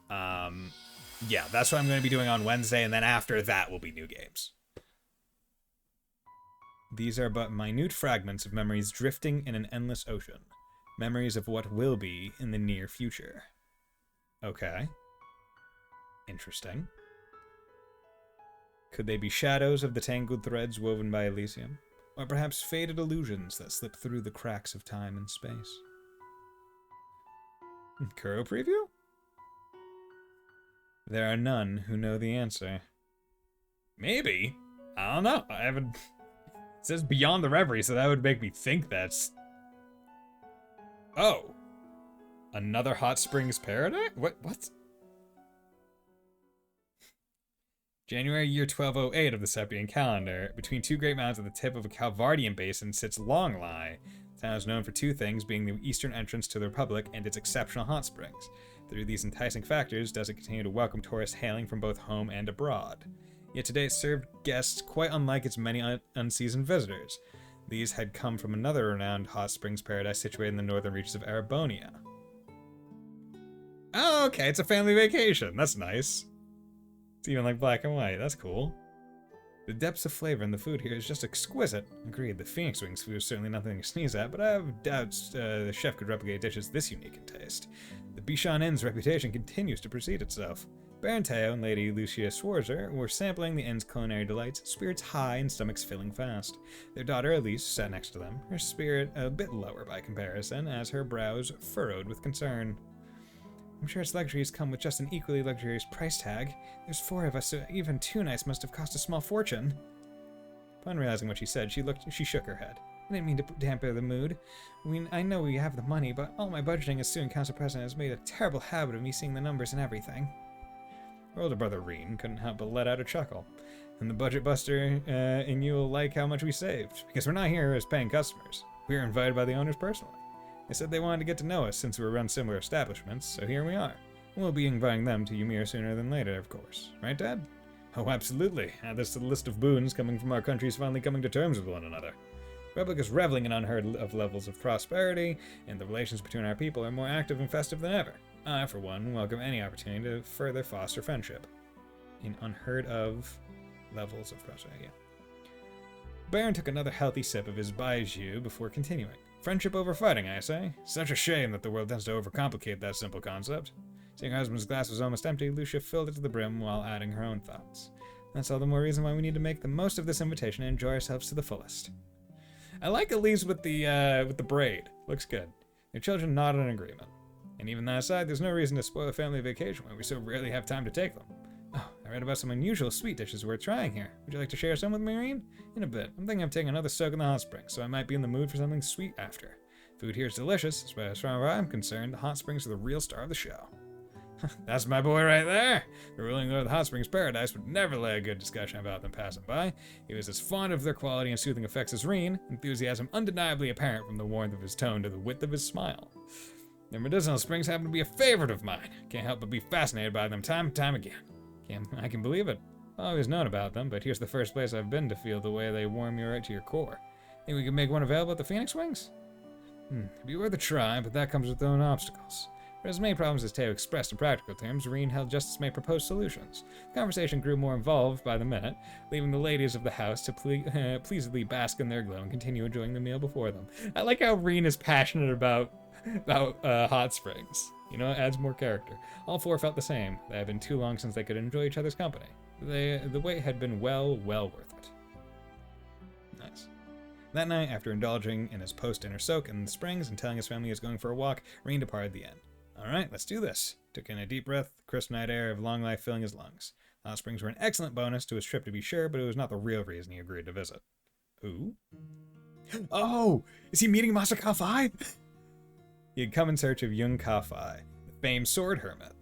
A: yeah, that's what I'm gonna be doing on Wednesday, and then after that will be new games. These are but minute fragments of memories drifting in an endless ocean. Memories of what will be in the near future. Okay. Interesting. Could they be shadows of the tangled threads woven by Elysium? Or perhaps faded illusions that slip through the cracks of time and space? Kuro preview? There are none who know the answer. Maybe. I don't know. I haven't... It says Beyond the Reverie, so that would make me think that's... Oh. Another Hot Springs Paradise? What? January year 1208 of the Septian calendar. Between 2 great mountains at the tip of a Calvardian basin sits Longlie. The town is known for 2 things, being the eastern entrance to the Republic and its exceptional hot springs. Through these enticing factors, does it continue to welcome tourists hailing from both home and abroad. Yet today it served guests quite unlike its many unseasoned visitors. These had come from another renowned hot springs paradise situated in the northern reaches of Arabonia. Oh, okay, it's a family vacation. That's nice. It's even like black and white. That's cool. The depths of flavor in the food here is just exquisite. Agreed, the Phoenix Wings food is certainly nothing to sneeze at, but I have doubts the chef could replicate dishes this unique in taste. The Bison Inn's reputation continues to precede itself. Baron Teo and Lady Lucia Schwarzer were sampling the inn's culinary delights, spirits high and stomachs filling fast. Their daughter Elise sat next to them, her spirit a bit lower by comparison, as her brows furrowed with concern. I'm sure its luxuries come with just an equally luxurious price tag. There's 4 of us, so even 2 nights must have cost a small fortune. Upon realizing what she said, she shook her head. I didn't mean to dampen the mood. I know we have the money, but all my budgeting as student council president has made a terrible habit of me seeing the numbers and everything. Her older brother, Reen, couldn't help but let out a chuckle. And the budget buster in you will like how much we saved, because we're not here as paying customers. We were invited by the owners personally. They said they wanted to get to know us since we run similar establishments, so here we are. We'll be inviting them to Ymir sooner than later, of course. Right, Dad? Oh, absolutely. Add this to the list of boons coming from our countries finally coming to terms with one another. The Republic is reveling in unheard of levels of prosperity, and the relations between our people are more active and festive than ever. I, for one, welcome any opportunity to further foster friendship. In unheard of levels of prosperity, yeah. Baron took another healthy sip of his baijiu before continuing. Friendship over fighting, I say. Such a shame that the world tends to overcomplicate that simple concept. Seeing her husband's glass was almost empty, Lucia filled it to the brim while adding her own thoughts. That's all the more reason why we need to make the most of this invitation and enjoy ourselves to the fullest. I like Elise with the braid. Looks good. Their children nodded in agreement. And even that aside, there's no reason to spoil a family vacation when we so rarely have time to take them. Oh, I read about some unusual sweet dishes worth trying here. Would you like to share some with me, Irene? In a bit. I'm thinking of taking another soak in the hot springs, so I might be in the mood for something sweet after. Food here is delicious, as far as I'm concerned. The hot springs are the real star of the show. That's my boy right there. The ruling lord of the Hot Springs Paradise would never lay a good discussion about them passing by. He was as fond of their quality and soothing effects as Reen, enthusiasm undeniably apparent from the warmth of his tone to the width of his smile. Their medicinal springs happen to be a favorite of mine. Can't help but be fascinated by them time and time again. I can believe it. I've always known about them, but here's the first place I've been to feel the way they warm you right to your core. Think we could make one available at the Phoenix Wings? It'd be worth a try, but that comes with their own obstacles. For as many problems as Teo expressed in practical terms, Reen held just as many proposed solutions. The conversation grew more involved by the minute, leaving the ladies of the house to pleasedly bask in their glow and continue enjoying the meal before them. I like how Reen is passionate about hot springs. You know, it adds more character. All four felt the same. They had been too long since they could enjoy each other's company. The wait had been well worth it. Nice. That night, after indulging in his post-dinner soak in the springs and telling his family he was going for a walk, Reen departed the inn. Alright, let's do this. Took in a deep breath, crisp night air of long life filling his lungs. The hot springs were an excellent bonus to his trip to be sure, but it was not the real reason he agreed to visit. Who? Oh! Is he meeting Master Ka-Fi? He had come in search of young Ka-Fi, the famed sword hermit.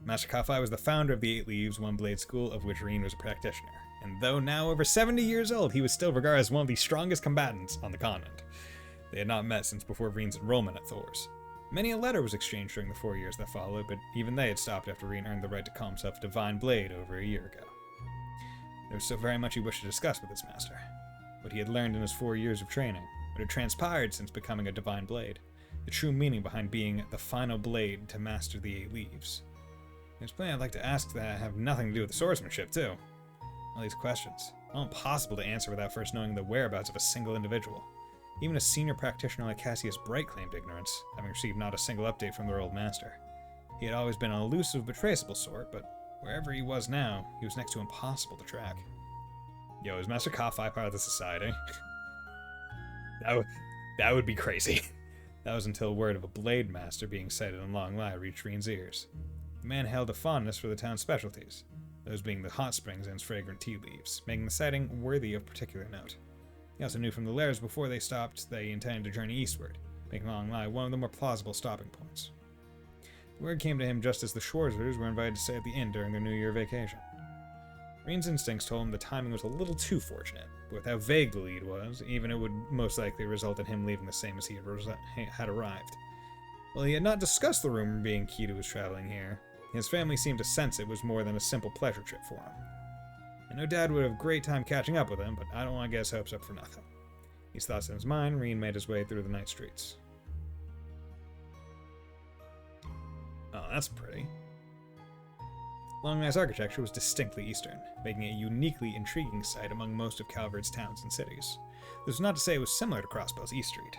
A: Master Ka-Fi was the founder of the Eight Leaves One Blade School, of which Reen was a practitioner. And though now over 70 years old, he was still regarded as one of the strongest combatants on the continent. They had not met since before Reen's enrollment at Thor's. Many a letter was exchanged during the 4 years that followed, but even they had stopped after Reen earned the right to call himself a Divine Blade over a year ago. There was so very much he wished to discuss with his master. What he had learned in his 4 years of training, what had transpired since becoming a Divine Blade, the true meaning behind being the final blade to master the Eight Leaves. There's plenty I'd like to ask that have nothing to do with the swordsmanship, too. All these questions, all impossible to answer without first knowing the whereabouts of a single individual. Even a senior practitioner like Cassius Bright claimed ignorance, having received not a single update from their old master. He had always been an elusive but traceable sort, but wherever he was now, he was next to impossible to track. Yo, is Master Ka-Fi part of the society? that would be crazy. That was until word of a blade master being sighted in Long Lai reached Reen's ears. The man held a fondness for the town's specialties, those being the hot springs and its fragrant tea leaves, making the sighting worthy of particular note. He also knew from the lairs before they stopped they intended to journey eastward, making Long Lai one of the more plausible stopping points. The word came to him just as the Schwarzers were invited to stay at the inn during their New Year vacation. Reen's instincts told him the timing was a little too fortunate, but with how vague the lead was, even it would most likely result in him leaving the same as he had arrived. While he had not discussed the rumor being key to his traveling here, his family seemed to sense it was more than a simple pleasure trip for him. I know Dad would have a great time catching up with him, but I don't want to get his hopes up for nothing. These thoughts in his mind, Reen made his way through the night streets. Oh, that's pretty. Long Lai's architecture was distinctly Eastern, making it a uniquely intriguing sight among most of Calvert's towns and cities. This was not to say it was similar to Crossbell's East Street.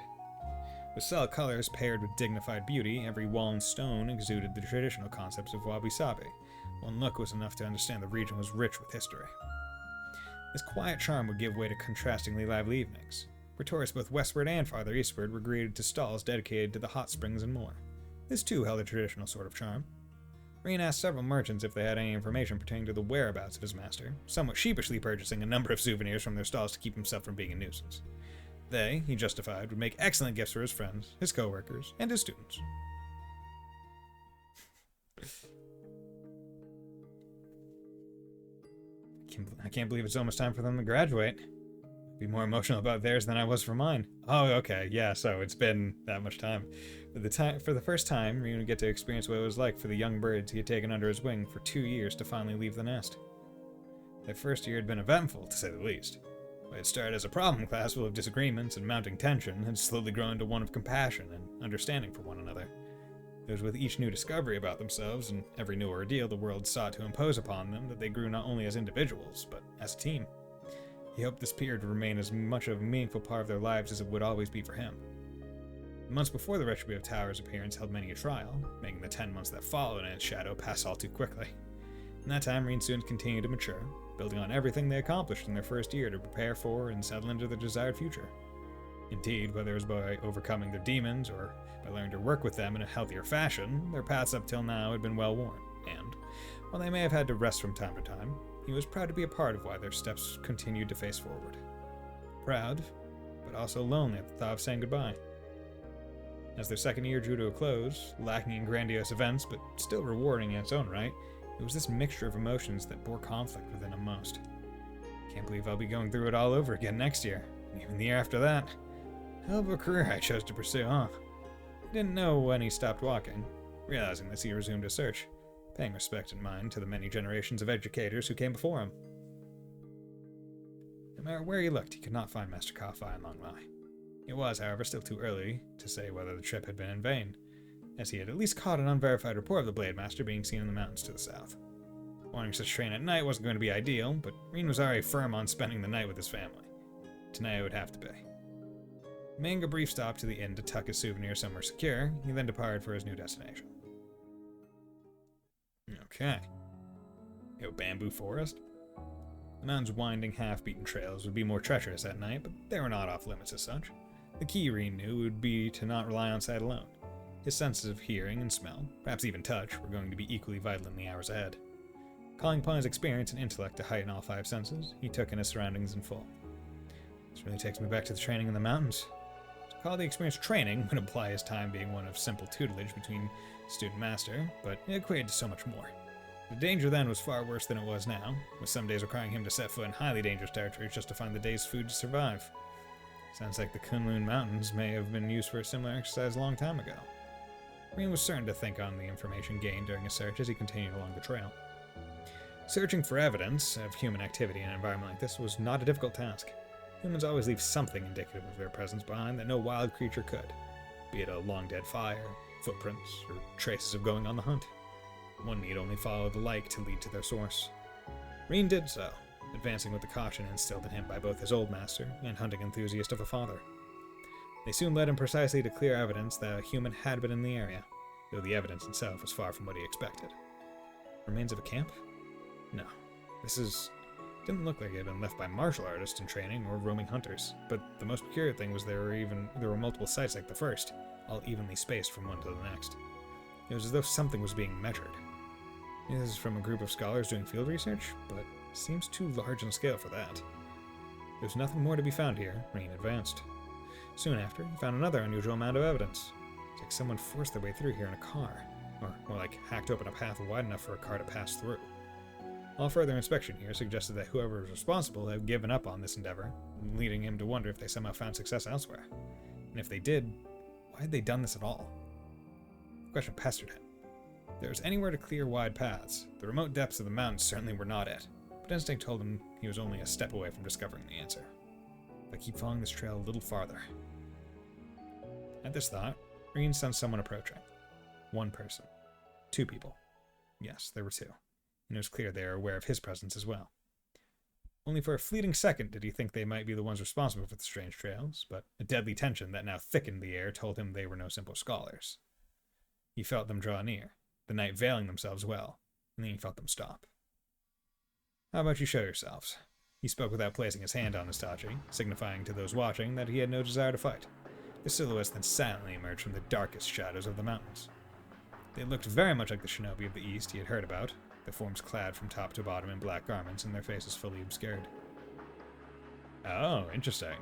A: With solid colors paired with dignified beauty, every wall and stone exuded the traditional concepts of wabi-sabi. One look was enough to understand the region was rich with history. This quiet charm would give way to contrastingly lively evenings, where tourists both westward and farther eastward were greeted to stalls dedicated to the hot springs and more. This too held a traditional sort of charm. Reen asked several merchants if they had any information pertaining to the whereabouts of his master, somewhat sheepishly purchasing a number of souvenirs from their stalls to keep himself from being a nuisance. They, he justified, would make excellent gifts for his friends, his co-workers, and his students. I can't believe it's almost time for them to graduate. I'd be more emotional about theirs than I was for mine. Oh, okay, yeah, so it's been that much time. For the first time, Reen would get to experience what it was like for the young birds he had taken under his wing for 2 years to finally leave the nest. Their first year had been eventful, to say the least. What had started as a problem class full of disagreements and mounting tension had slowly grown into one of compassion and understanding for one another. It was with each new discovery about themselves and every new ordeal the world sought to impose upon them that they grew not only as individuals, but as a team. He hoped this period would remain as much of a meaningful part of their lives as it would always be for him. The months before the Retributive Tower's appearance held many a trial, making the 10 months that followed in its shadow pass all too quickly. In that time, Reen students continued to mature, building on everything they accomplished in their first year to prepare for and settle into their desired future. Indeed, whether it was by overcoming their demons or by learning to work with them in a healthier fashion, their paths up till now had been well worn, and, while they may have had to rest from time to time, he was proud to be a part of why their steps continued to face forward. Proud, but also lonely at the thought of saying goodbye. As their second year drew to a close, lacking in grandiose events but still rewarding in its own right, it was this mixture of emotions that bore conflict within him most. Can't believe I'll be going through it all over again next year, and even the year after that. Hell of a career I chose to pursue, huh? He didn't know when he stopped walking. Realizing this, he resumed his search, paying respect and mind to the many generations of educators who came before him. No matter where he looked, he could not find Master Ka-Fai and Long Mai. It was, however, still too early to say whether the trip had been in vain, as he had at least caught an unverified report of the Blade Master being seen in the mountains to the south. Wanting such train at night wasn't going to be ideal, but Rin was already firm on spending the night with his family. Tonight it would have to be. Making a brief stop to the inn to tuck his souvenir somewhere secure, he then departed for his new destination. Okay. A bamboo forest? The mountain's winding, half-beaten trails would be more treacherous at night, but they were not off-limits as such. The key Rin knew would be to not rely on sight alone. His senses of hearing and smell, perhaps even touch, were going to be equally vital in the hours ahead. Calling upon his experience and intellect to heighten all five senses, he took in his surroundings in full. This really takes me back to the training in the mountains. To call the experience training would imply his time being one of simple tutelage between student-master, but it equated to so much more. The danger then was far worse than it was now, with some days requiring him to set foot in highly dangerous territories just to find the day's food to survive. Sounds like the Kunlun Mountains may have been used for a similar exercise a long time ago. Rin was certain to think on the information gained during his search as he continued along the trail. Searching for evidence of human activity in an environment like this was not a difficult task. Humans always leave something indicative of their presence behind that no wild creature could, be it a long-dead fire, footprints, or traces of going on the hunt. One need only follow the like to lead to their source. Rin did so, advancing with the caution instilled in him by both his old master and hunting enthusiast of a father. They soon led him precisely to clear evidence that a human had been in the area, though the evidence itself was far from what he expected. Remains of a camp? No. Didn't look like it had been left by martial artists in training or roaming hunters, but the most peculiar thing was there were multiple sites like the first, all evenly spaced from one to the next. It was as though something was being measured. This is from a group of scholars doing field research, but seems too large in scale for that. There's nothing more to be found here, Rin advanced. Soon after, he found another unusual amount of evidence. It's like someone forced their way through here in a car, or more like hacked open a path wide enough for a car to pass through. All further inspection here suggested that whoever was responsible had given up on this endeavor, leading him to wonder if they somehow found success elsewhere. And if they did, why had they done this at all? The question pestered him. If there was anywhere to clear wide paths, the remote depths of the mountains certainly were not it, but instinct told him he was only a step away from discovering the answer. If I keep following this trail a little farther. At this thought, Rin sensed someone approaching. One person. Two people. Yes, there were two. And it was clear they were aware of his presence as well. Only for a fleeting second did he think they might be the ones responsible for the strange trails, but a deadly tension that now thickened the air told him they were no simple scholars. He felt them draw near, the night veiling themselves well, and then he felt them stop. How about you show yourselves? He spoke without placing his hand on his Tachi, signifying to those watching that he had no desire to fight. The silhouettes then silently emerged from the darkest shadows of the mountains. They looked very much like the shinobi of the east he had heard about, their forms clad from top to bottom in black garments and their faces fully obscured. Oh, interesting.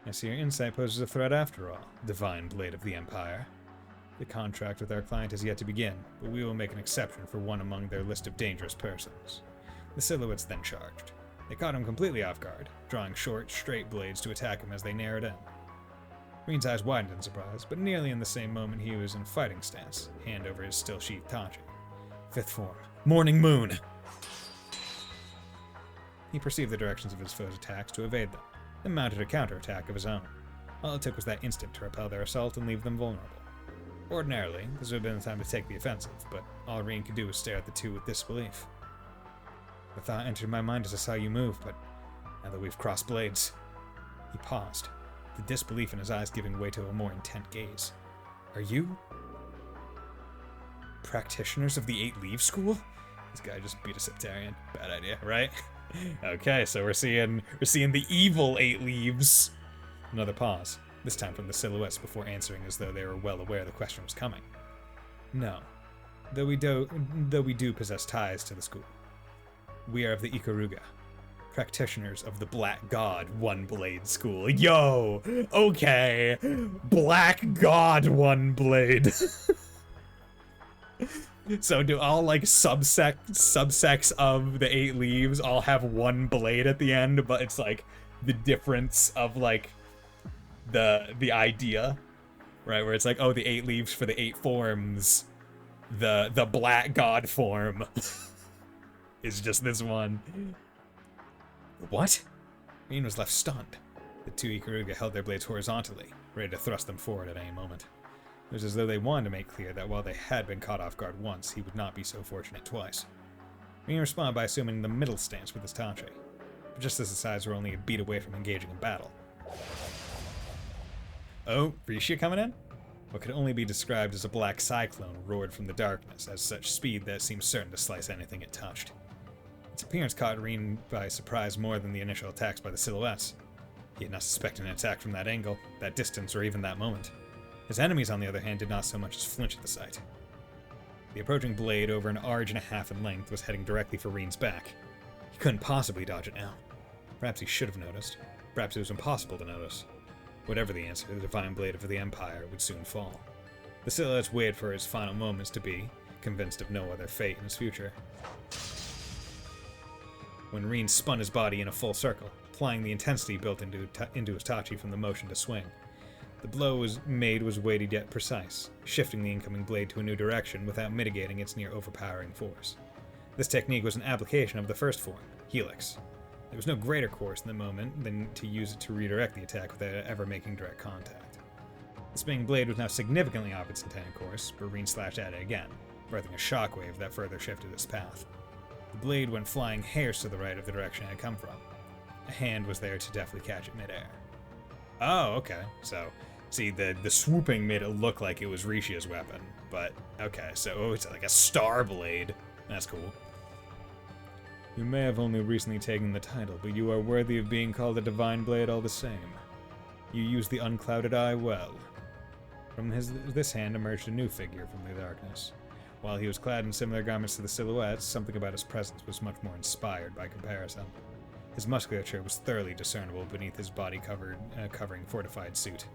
A: I see your insight poses a threat after all, divine blade of the Empire. The contract with our client is yet to begin, but we will make an exception for one among their list of dangerous persons. The silhouettes then charged. They caught him completely off guard, drawing short, straight blades to attack him as they narrowed in. Rin's eyes widened in surprise, but nearly in the same moment he was in fighting stance, hand over his still-sheathed Tachi. Fifth form. Morning Moon! He perceived the directions of his foe's attacks to evade them, then mounted a counterattack of his own. All it took was that instant to repel their assault and leave them vulnerable. Ordinarily, this would have been the time to take the offensive, but all Rin could do was stare at the two with disbelief. The thought entered my mind as I saw you move, but now that we've crossed blades... He paused, the disbelief in his eyes giving way to a more intent gaze. Are you... practitioners of the Eight Leaves School? This guy just beat a Septarian. Bad idea, right? Okay, so we're seeing the evil Eight Leaves. Another pause, this time from the silhouettes before answering as though they were well aware the question was coming. No, though we do possess ties to the school. We are of the Ikaruga. practitioners of the Black God One Blade School. Yo! Okay! Black God One Blade. So do all, like, subsects of the 8 leaves all have one blade at the end, but it's, like, the difference of, like, the idea, right? Where it's like, oh, the 8 leaves for the 8 forms, the Black God form is just this one. What? Rin was left stunned. The 2 Ikaruga held their blades horizontally, ready to thrust them forward at any moment. It was as though they wanted to make clear that while they had been caught off guard once, he would not be so fortunate twice. Rin responded by assuming the middle stance with his Tachi, but just as the sides were only a beat away from engaging in battle. Oh, Risha coming in? What could only be described as a black cyclone roared from the darkness at such speed that it seemed certain to slice anything it touched. Its appearance caught Rin by surprise more than the initial attacks by the silhouettes. He had not suspected an attack from that angle, that distance, or even that moment. His enemies, on the other hand, did not so much as flinch at the sight. The approaching blade, over an arge and a half in length, was heading directly for Rin's back. He couldn't possibly dodge it now. Perhaps he should have noticed. Perhaps it was impossible to notice. Whatever the answer, the divine blade of the Empire would soon fall. The silhouettes waited for his final moments to be, convinced of no other fate in his future. When Rin spun his body in a full circle, applying the intensity built into his Tachi from the motion to swing, the blow was weighted yet precise, shifting the incoming blade to a new direction without mitigating its near overpowering force. This technique was an application of the first form, Helix. There was no greater course in the moment than to use it to redirect the attack without ever making direct contact. The spinning blade was now significantly off its intended course, but Rin slashed at it again, birthing a shockwave that further shifted its path. The blade went flying hairs to the right of the direction it had come from. A hand was there to deftly catch it midair. Oh, okay, so... See, the swooping made it look like it was Rishia's weapon, but okay, so it's like a star blade. That's cool. You may have only recently taken the title, but you are worthy of being called a divine blade all the same. You use the unclouded eye well. From this hand emerged a new figure from the darkness. While he was clad in similar garments to the silhouettes, something about his presence was much more inspired by comparison. His musculature was thoroughly discernible beneath his body-covering fortified suit.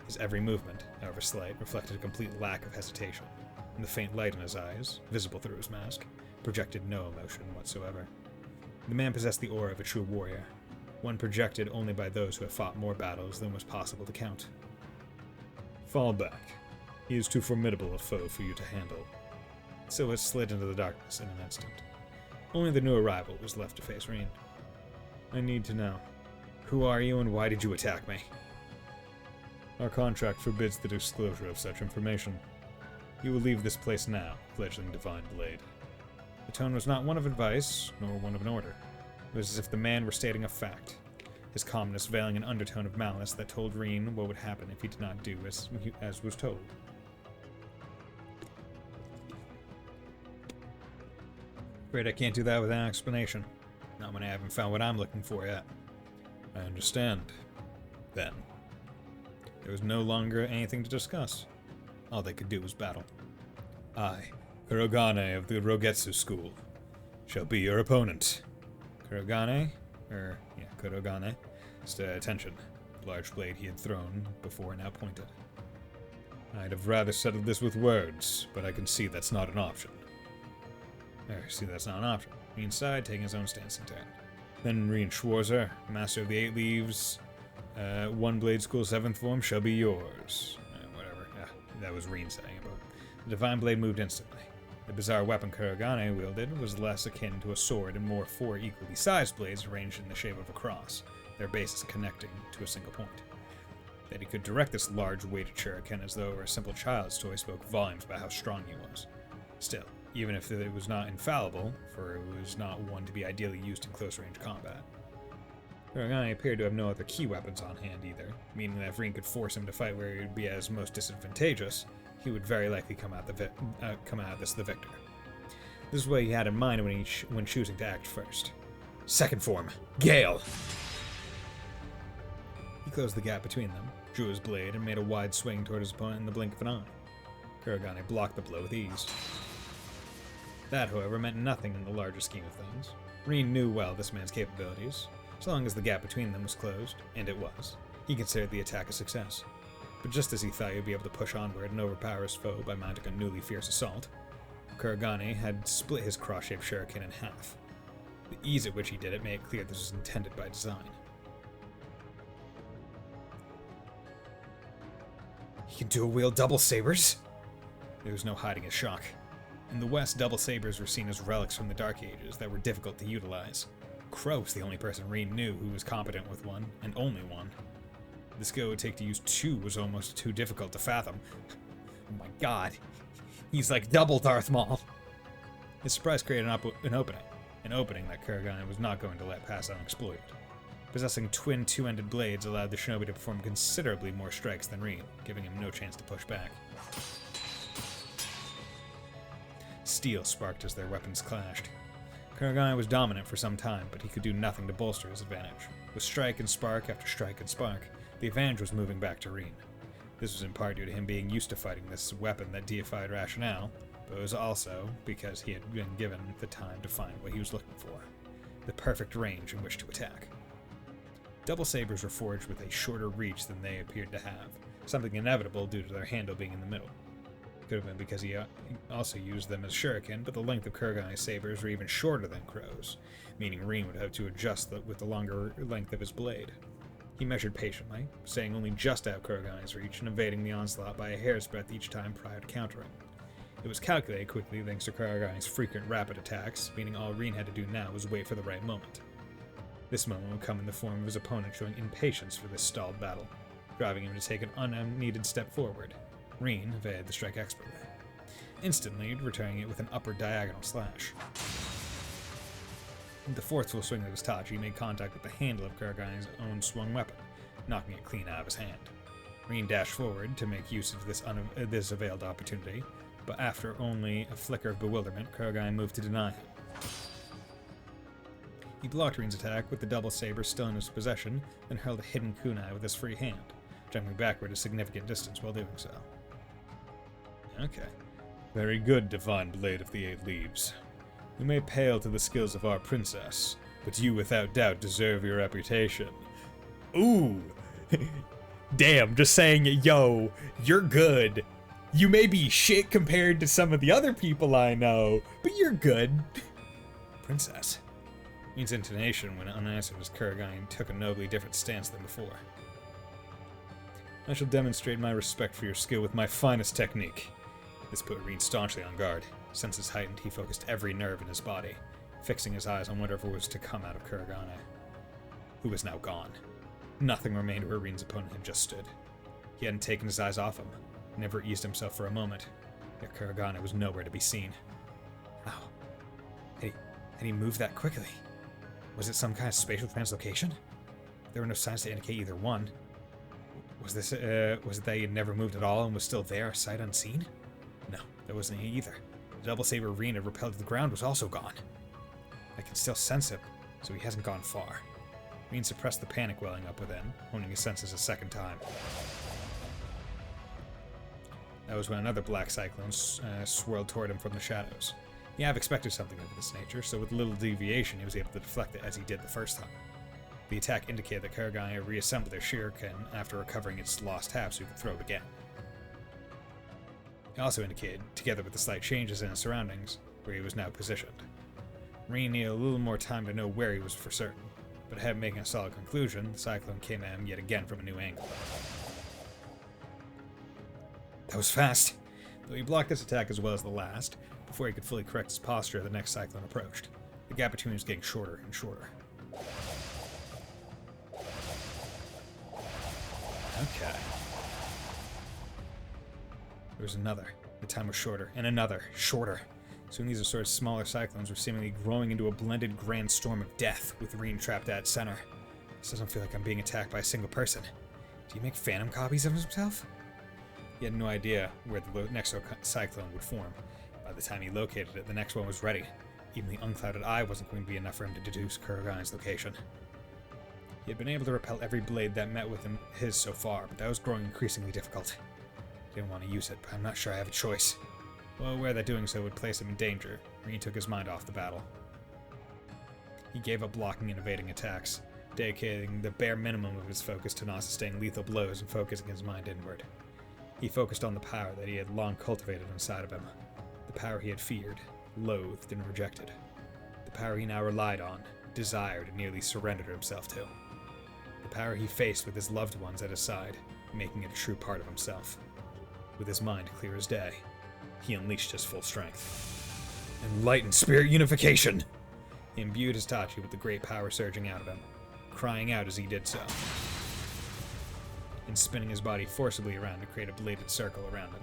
A: His every movement, however slight, reflected a complete lack of hesitation, and the faint light in his eyes, visible through his mask, projected no emotion whatsoever. The man possessed the aura of a true warrior, one projected only by those who have fought more battles than was possible to count. Fall back. He is too formidable a foe for you to handle. Silhouette slid into the darkness in an instant. Only the new arrival was left to face Rin. I need to know. Who are you and why did you attack me? Our contract forbids the disclosure of such information. You will leave this place now, fledgling Divine Blade. The tone was not one of advice, nor one of an order. It was as if the man were stating a fact, his calmness veiling an undertone of malice that told Rin what would happen if he did not do as was told. Afraid I can't do that without an explanation. Not when I haven't found what I'm looking for yet. I understand. Then. There was no longer anything to discuss. All they could do was battle. I, Kurogane of the Rogetsu School, shall be your opponent. Kurogane stood at attention. The large blade he had thrown before now pointed. I'd have rather settled this with words, but I can see that's not an option. Rin sighed, taking his own stance in turn. Then Rin Schwarzer, master of the 8 Leaves, One Blade School 7th form shall be yours. Whatever. Yeah, that was Rin saying about it. The Divine Blade moved instantly. The bizarre weapon Kurogane wielded was less akin to a sword and more 4 equally sized blades arranged in the shape of a cross, their bases connecting to a single point. That he could direct this large weighted shuriken as though it were a simple child's toy spoke volumes about how strong he was. Still, even if it was not infallible, for it was not one to be ideally used in close-range combat. Kurogane appeared to have no other key weapons on hand either, meaning that if Rin could force him to fight where he would be as most disadvantageous, he would very likely come out this the victor. This is what he had in mind when choosing to act first. Second form, Gale! He closed the gap between them, drew his blade, and made a wide swing toward his opponent in the blink of an eye. Kurogane blocked the blow with ease. That, however, meant nothing in the larger scheme of things. Reen knew well this man's capabilities. So long as the gap between them was closed, and it was, he considered the attack a success. But just as he thought he would be able to push onward and overpower his foe by mounting a newly fierce assault, Kuragane had split his cross-shaped shuriken in half. The ease at which he did it made it clear this was intended by design. He can dual-wield double sabers? There was no hiding his shock. In the West, double sabers were seen as relics from the Dark Ages that were difficult to utilize. Crow was the only person Reen knew who was competent with one, and only one. The skill it would take to use two was almost too difficult to fathom. Oh my god, he's like double Darth Maul. His surprise created an opening that Kuragane was not going to let pass unexploited. Possessing twin two-ended blades allowed the shinobi to perform considerably more strikes than Reen, giving him no chance to push back. Steel sparked as their weapons clashed. Kuragane was dominant for some time, but he could do nothing to bolster his advantage. With strike and spark after strike and spark, the advantage was moving back to Reen. This was in part due to him being used to fighting this weapon that deified rationale, but it was also because he had been given the time to find what he was looking for, the perfect range in which to attack. Double sabers were forged with a shorter reach than they appeared to have, something inevitable due to their handle being in the middle. Could have been because he also used them as shuriken, but the length of Kuragane's sabers were even shorter than Crow's, meaning Reen would have to adjust with the longer length of his blade. He measured patiently, staying only just out of Kuragane's reach and evading the onslaught by a hair's breadth each time prior to countering. It was calculated quickly thanks to Kuragane's frequent rapid attacks, meaning all Reen had to do now was wait for the right moment. This moment would come in the form of his opponent showing impatience for this stalled battle, driving him to take an unneeded step forward. Reen evaded the strike expertly, instantly returning it with an upward diagonal slash. In the forceful swing of his Tachi, he made contact with the handle of Kuragane's own swung weapon, knocking it clean out of his hand. Reen dashed forward to make use of this availed opportunity, but after only a flicker of bewilderment, Kuragane moved to deny him. He blocked Reen's attack with the double saber still in his possession, then hurled a hidden kunai with his free hand, jumping backward a significant distance while doing so. Okay. Very good, Divine Blade of the Eight Leaves. You may pale to the skills of our princess, but you without doubt deserve your reputation. Ooh! Damn, just saying, yo, you're good. You may be shit compared to some of the other people I know, but you're good. Princess. Reen's intonation when unanswered as Kuragane took a nobly different stance than before. I shall demonstrate my respect for your skill with my finest technique. This put Reen staunchly on guard. Senses heightened, he focused every nerve in his body, fixing his eyes on whatever was to come out of Kuragane, who was now gone. Nothing remained where Reen's opponent had just stood. He hadn't taken his eyes off him, never eased himself for a moment, yet Kuragane was nowhere to be seen. How? Had he moved that quickly? Was it some kind of spatial translocation? There were no signs to indicate either one. Was it that he had never moved at all and was still there, sight unseen? No, that wasn't it either. The double saber Reen had repelled to the ground was also gone. I can still sense him, so he hasn't gone far. Reen suppressed the panic welling up within, honing his senses a second time. That was when another black cyclone swirled toward him from the shadows. He half expected something of this nature, so with little deviation he was able to deflect it as he did the first time. The attack indicated that Kuragane had reassembled their shuriken after recovering its lost half so he could throw it again. It also indicated, together with the slight changes in his surroundings, where he was now positioned. Reen needed a little more time to know where he was for certain, but ahead of making a solid conclusion, the cyclone came at him yet again from a new angle. That was fast, though he blocked this attack as well as the last. Before he could fully correct his posture, the next cyclone approached. The gap between was getting shorter and shorter. Okay. There was another. The time was shorter, and another, shorter. Soon these assorted smaller cyclones were seemingly growing into a blended grand storm of death, with Reen trapped at its center. This doesn't feel like I'm being attacked by a single person. Do you make phantom copies of himself? He had no idea where the next cyclone would form. By the time he located it, the next one was ready. Even the unclouded eye wasn't going to be enough for him to deduce Kuragane's location. He had been able to repel every blade that met with his so far, but that was growing increasingly difficult. I didn't want to use it, but I'm not sure I have a choice. Well aware that doing so would place him in danger, Reen took his mind off the battle. He gave up blocking and evading attacks, dedicating the bare minimum of his focus to not sustain lethal blows and focusing his mind inward. He focused on the power that he had long cultivated inside of him, the power he had feared, loathed, and rejected, the power he now relied on, desired, and nearly surrendered himself to, the power he faced with his loved ones at his side, making it a true part of himself. With his mind clear as day, he unleashed his full strength. Enlightened spirit unification! He imbued Hitachi with the great power surging out of him, crying out as he did so, and spinning his body forcibly around to create a bladed circle around him.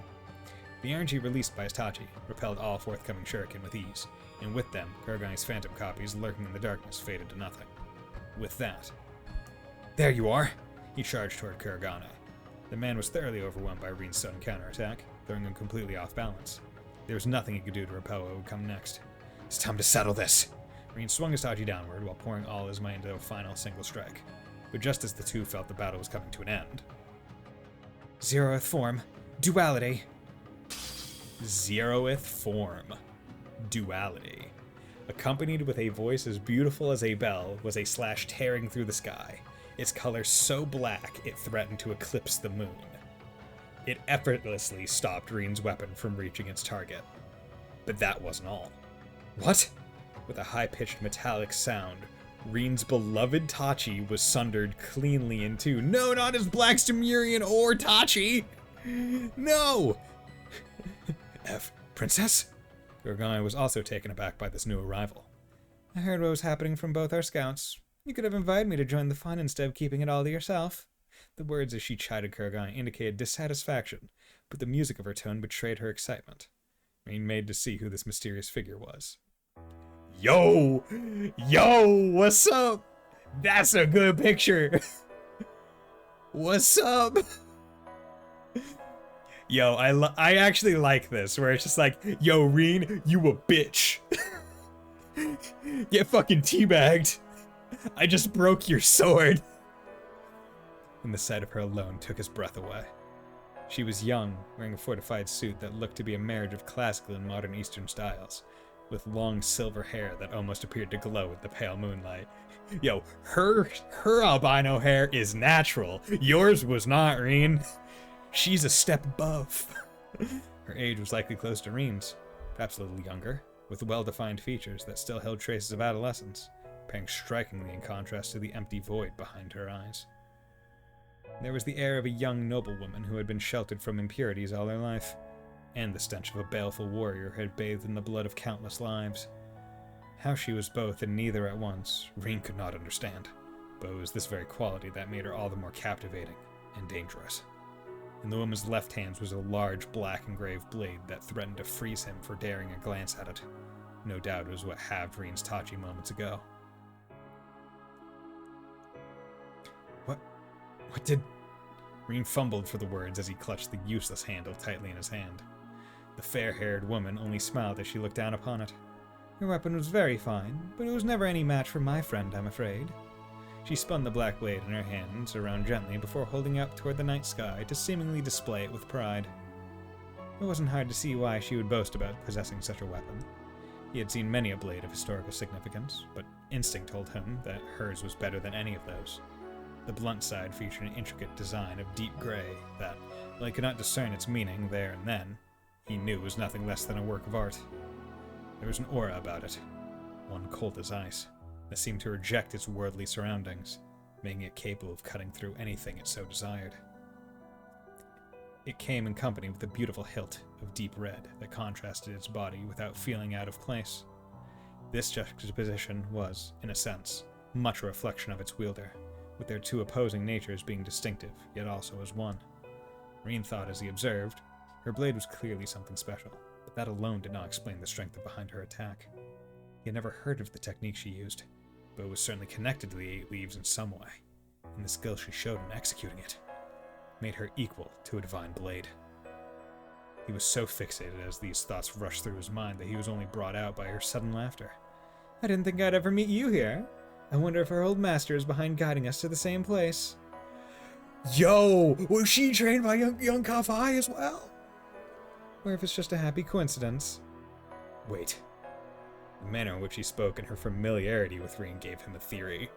A: The energy released by Hitachi repelled all forthcoming shuriken with ease, and with them, Kurogami's phantom copies lurking in the darkness faded to nothing. With that... There you are! He charged toward Kurogami. The man was thoroughly overwhelmed by Rin's sudden counterattack, throwing him completely off balance. There was nothing he could do to repel what would come next. It's time to settle this! Rin swung Hitachi downward while pouring all his might into a final single strike. But just as the two felt the battle was coming to an end... Zeroth form. Duality. Zeroth form. Duality. Accompanied with a voice as beautiful as a bell was a slash tearing through the sky, its color so black it threatened to eclipse the moon. It effortlessly stopped Rin's weapon from reaching its target. But that wasn't all. What? With a high-pitched metallic sound, Rin's beloved Tachi was sundered cleanly in two. No, not his Black Sumerian or Tachi! No! Princess? Kurogami was also taken aback by this new arrival. I heard what was happening from both our scouts. You could have invited me to join the fun instead of keeping it all to yourself. The words as she chided Kurogami indicated dissatisfaction, but the music of her tone betrayed her excitement. Rin made to see who this mysterious figure was. Yo! Yo! What's up? That's a good picture! What's up? Yo, I actually like this, where it's just like, yo, Rin, you a bitch. Get fucking teabagged. I just broke your sword. And the sight of her alone took his breath away. She was young, wearing a fortified suit that looked to be a marriage of classical and modern Eastern styles, with long silver hair that almost appeared to glow in the pale moonlight. Yo, her albino hair is natural. Yours was not, Rin. She's a step above. Her age was likely close to Rin's, perhaps a little younger, with well-defined features that still held traces of adolescence, pairing strikingly in contrast to the empty void behind her eyes. There was the air of a young noblewoman who had been sheltered from impurities all her life, and the stench of a baleful warrior who had bathed in the blood of countless lives. How she was both and neither at once, Rin could not understand, but it was this very quality that made her all the more captivating and dangerous. In the woman's left hand was a large black engraved blade that threatened to freeze him for daring a glance at it. No doubt it was what halved Rin's Tachi moments ago. What did... Rin fumbled for the words as he clutched the useless handle tightly in his hand. The fair-haired woman only smiled as she looked down upon it. Your weapon was very fine, but it was never any match for my friend, I'm afraid. She spun the black blade in her hands around gently before holding it up toward the night sky to seemingly display it with pride. It wasn't hard to see why she would boast about possessing such a weapon. He had seen many a blade of historical significance, but instinct told him that hers was better than any of those. The blunt side featured an intricate design of deep gray that, while he could not discern its meaning there and then, he knew was nothing less than a work of art. There was an aura about it, one cold as ice, that seemed to reject its worldly surroundings, making it capable of cutting through anything it so desired. It came in company with a beautiful hilt of deep red that contrasted its body without feeling out of place. This juxtaposition was, in a sense, much a reflection of its wielder, with their two opposing natures being distinctive, yet also as one. Rin thought as he observed, her blade was clearly something special, but that alone did not explain the strength behind her attack. He had never heard of the technique she used, but it was certainly connected to the Eight Leaves in some way, and the skill she showed in executing it made her equal to a divine blade. He was so fixated as these thoughts rushed through his mind that he was only brought out by her sudden laughter. I didn't think I'd ever meet you here. I wonder if our old master is behind guiding us to the same place. Yo! Was she trained by young Kafai as well? Or if it's just a happy coincidence. Wait. The manner in which she spoke and her familiarity with Reen gave him a theory.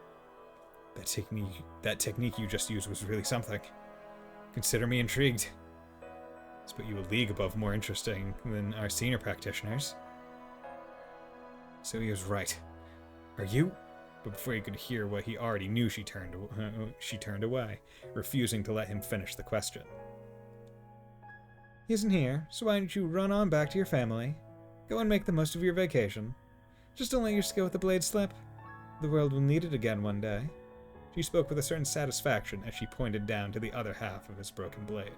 A: That technique you just used was really something. Consider me intrigued. It's put you a league above more interesting than our senior practitioners. So he was right. Are you? But before he could hear what he already knew, she turned away, refusing to let him finish the question. He isn't here, so why don't you run on back to your family? Go and make the most of your vacation. Just don't let your skill with the blade slip. The world will need it again one day. She spoke with a certain satisfaction as she pointed down to the other half of his broken blade.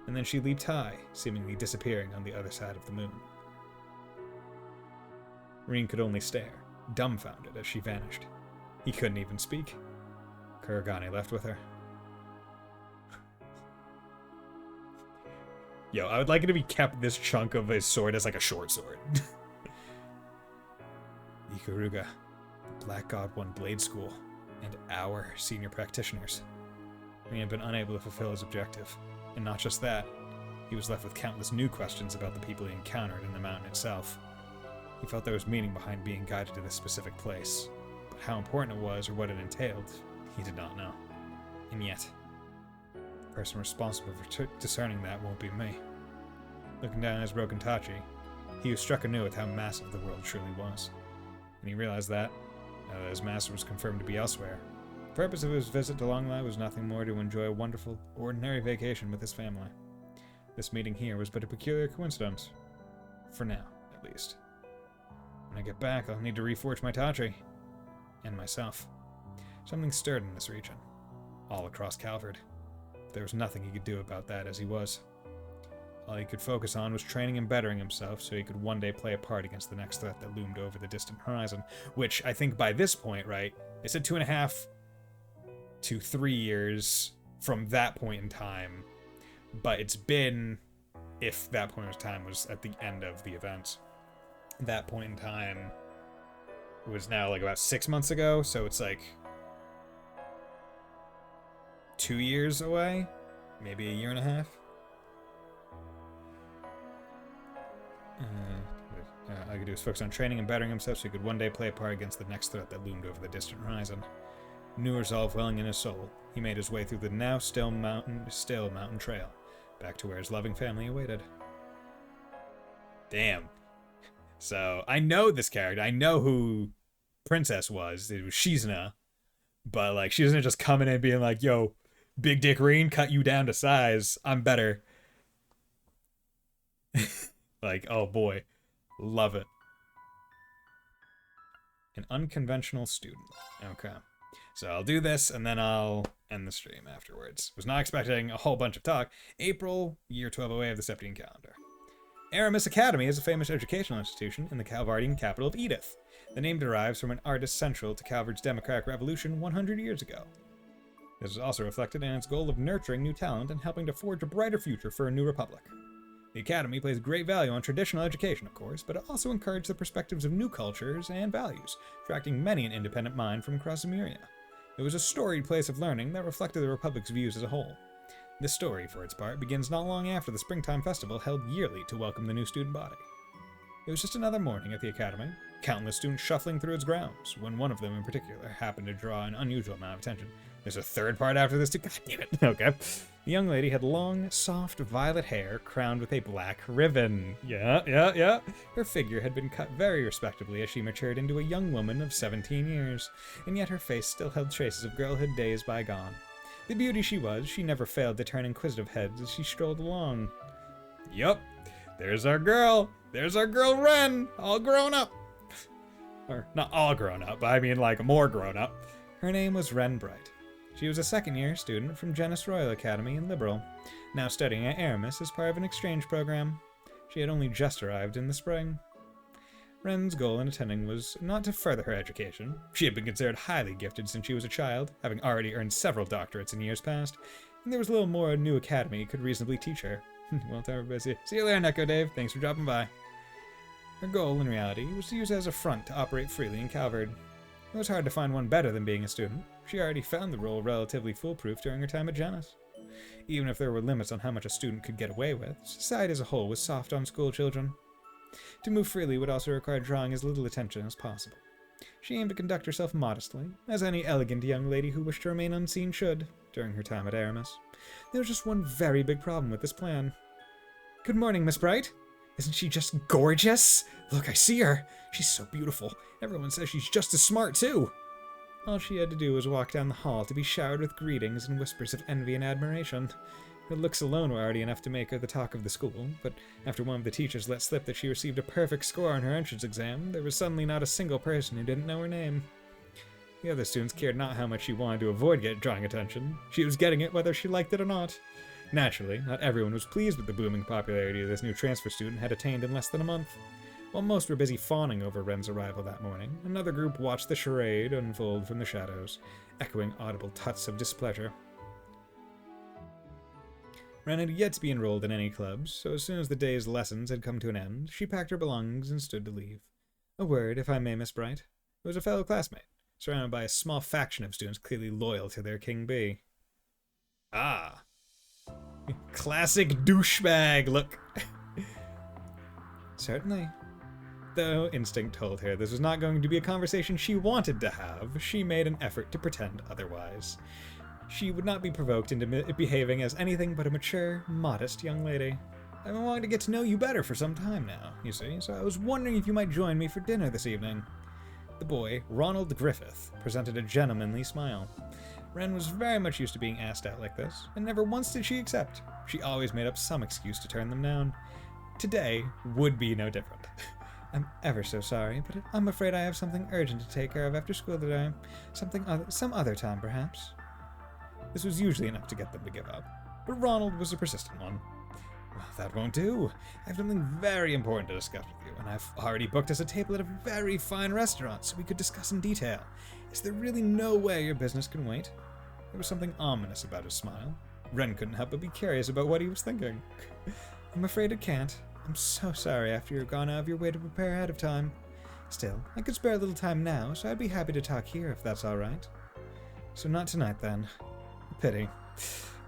A: And then she leaped high, seemingly disappearing on the other side of the moon. Reen could only stare, dumbfounded as she vanished. He couldn't even speak. Kuragane left with her. Yo, I would like it if he kept this chunk of his sword as like a short sword. Ikaruga, the Black God won Blade School, and our senior practitioners. He had been unable to fulfill his objective. And not just that, he was left with countless new questions about the people he encountered in the mountain itself. He felt there was meaning behind being guided to this specific place, but how important it was or what it entailed, he did not know. And yet, the person responsible for discerning that won't be me. Looking down at his broken Tachi, he was struck anew with how massive the world truly was. And he realized that, now that his master was confirmed to be elsewhere, the purpose of his visit to Longlai was nothing more to enjoy a wonderful, ordinary vacation with his family. This meeting here was but a peculiar coincidence. For now, at least. When I get back, I'll need to reforge my Tachi. And myself. Something stirred in this region. All across Calvard. There was nothing he could do about that as he was. All he could focus on was training and bettering himself so he could one day play a part against the next threat that loomed over the distant horizon. Which, I think by this point, right, they said 2.5 to 3 years from that point in time. But it's been, if that point of time was at the end of the event, that point in time was now like about 6 months ago, so it's like 2 years away, maybe a year and a half. All he could do was focus on training and bettering himself so he could one day play a part against the next threat that loomed over the distant horizon. New resolve welling in his soul, he made his way through the now still mountain trail, back to where his loving family awaited. Damn. So, I know this character. I know who Princess was. It was Shizuna. But, like, she doesn't just come in and being like, yo, Big Dick Reen, cut you down to size. I'm better. Like, oh boy. Love it. An unconventional student. Okay. So I'll do this, and then I'll end the stream afterwards. Was not expecting a whole bunch of talk. April, year 1208 of the Septian calendar. Aramis Academy is a famous educational institution in the Calvardian capital of Edith. The name derives from an artist central to Calvard's democratic revolution 100 years ago. This is also reflected in its goal of nurturing new talent and helping to forge a brighter future for a new republic. The Academy places great value on traditional education, of course, but it also encourages the perspectives of new cultures and values, attracting many an independent mind from across Emuria. It was a storied place of learning that reflected the Republic's views as a whole. This story, for its part, begins not long after the Springtime Festival held yearly to welcome the new student body. It was just another morning at the Academy, countless students shuffling through its grounds, when one of them in particular happened to draw an unusual amount of attention. There's a third part after this too? God damn it. Okay. The young lady had long, soft, violet hair crowned with a black ribbon. Yeah. Her figure had been cut very respectably as she matured into a young woman of 17 years, and yet her face still held traces of girlhood days bygone. The beauty she was, she never failed to turn inquisitive heads as she strolled along. Yup, there's our girl. There's our girl Ren, all grown up. Or, not all grown up, but I mean like more grown up. Her name was Ren Bright. She was a second-year student from Genis Royal Academy in Liberal, now studying at Aramis as part of an exchange program. She had only just arrived in the spring. Ren's goal in attending was not to further her education. She had been considered highly gifted since she was a child, having already earned several doctorates in years past, and there was little more a new academy could reasonably teach her. Well, time everybody. See you later, Neko Dave. Thanks for dropping by. Her goal, in reality, was to use it as a front to operate freely in Calvard. It was hard to find one better than being a student. She already found the role relatively foolproof during her time at Genis. Even if there were limits on how much a student could get away with, society as a whole was soft on school children. To move freely would also require drawing as little attention as possible. She aimed to conduct herself modestly, as any elegant young lady who wished to remain unseen should, during her time at Aramis. There was just one very big problem with this plan. Good morning, Miss Bright. Isn't she just gorgeous? Look, I see her. She's so beautiful. Everyone says she's just as smart, too. All she had to do was walk down the hall to be showered with greetings and whispers of envy and admiration. Her looks alone were already enough to make her the talk of the school, but after one of the teachers let slip that she received a perfect score on her entrance exam, there was suddenly not a single person who didn't know her name. The other students cared not how much she wanted to avoid drawing attention. She was getting it whether she liked it or not. Naturally, not everyone was pleased with the booming popularity this new transfer student had attained in less than a month. While most were busy fawning over Ren's arrival that morning, another group watched the charade unfold from the shadows, echoing audible tuts of displeasure. Ren had yet to be enrolled in any clubs, so as soon as the day's lessons had come to an end, she packed her belongings and stood to leave. A word, if I may, Miss Bright. It was a fellow classmate, surrounded by a small faction of students clearly loyal to their King Bee. Ah. Classic douchebag, look. Certainly. Though instinct told her this was not going to be a conversation she wanted to have, she made an effort to pretend otherwise. She would not be provoked into behaving as anything but a mature, modest young lady. I've been wanting to get to know you better for some time now, you see, so I was wondering if you might join me for dinner this evening. The boy, Ronald Griffith, presented a gentlemanly smile. Ren was very much used to being asked out like this, and never once did she accept. She always made up some excuse to turn them down. Today would be no different. I'm ever so sorry, but I'm afraid I have something urgent to take care of after school today. Some other time, perhaps. This was usually enough to get them to give up, but Ronald was a persistent one. Well, that won't do. I have something very important to discuss with you, and I've already booked us a table at a very fine restaurant so we could discuss in detail. Is there really no way your business can wait? There was something ominous about his smile. Ren couldn't help but be curious about what he was thinking. I'm afraid it can't. I'm so sorry after you've gone out of your way to prepare ahead of time. Still, I could spare a little time now, so I'd be happy to talk here if that's all right. So not tonight, then. A pity.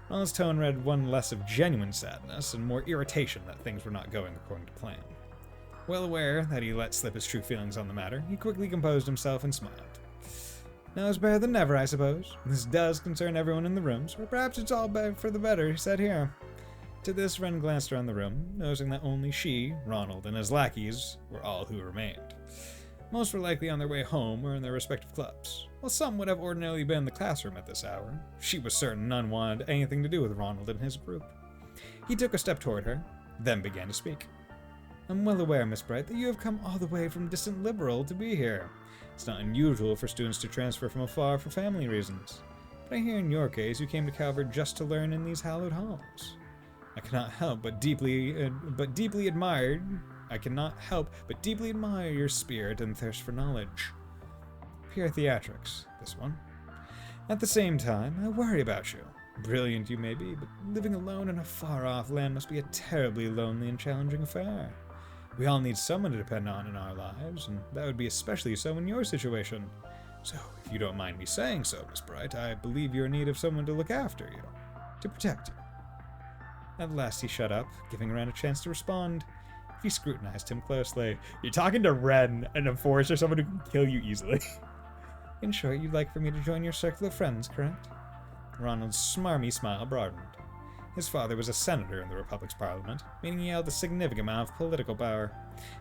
A: Ronald's tone read one less of genuine sadness and more irritation that things were not going according to plan. Well aware that he let slip his true feelings on the matter, he quickly composed himself and smiled. Now it's better than never, I suppose. This does concern everyone in the rooms, or perhaps it's all for the better, he said here. To this, Ren glanced around the room, noticing that only she, Ronald, and his lackeys were all who remained. Most were likely on their way home or in their respective clubs, while some would have ordinarily been in the classroom at this hour. She was certain none wanted anything to do with Ronald and his group. He took a step toward her, then began to speak. I'm well aware, Miss Bright, that you have come all the way from distant Liberal to be here. It's not unusual for students to transfer from afar for family reasons. But I hear in your case you came to Calvert just to learn in these hallowed halls. I cannot help but deeply admire your spirit and thirst for knowledge. Pure theatrics, this one. At the same time, I worry about you. Brilliant you may be, but living alone in a far-off land must be a terribly lonely and challenging affair. We all need someone to depend on in our lives, and that would be especially so in your situation. So, if you don't mind me saying so, Miss Bright, I believe you're in need of someone to look after you, to protect you. At last he shut up, giving Ren a chance to respond. He scrutinized him closely. You're talking to Ren, and a forest or someone who can kill you easily. In short, you'd like for me to join your circle of friends, correct? Ronald's smarmy smile broadened. His father was a senator in the Republic's parliament, meaning he held a significant amount of political power.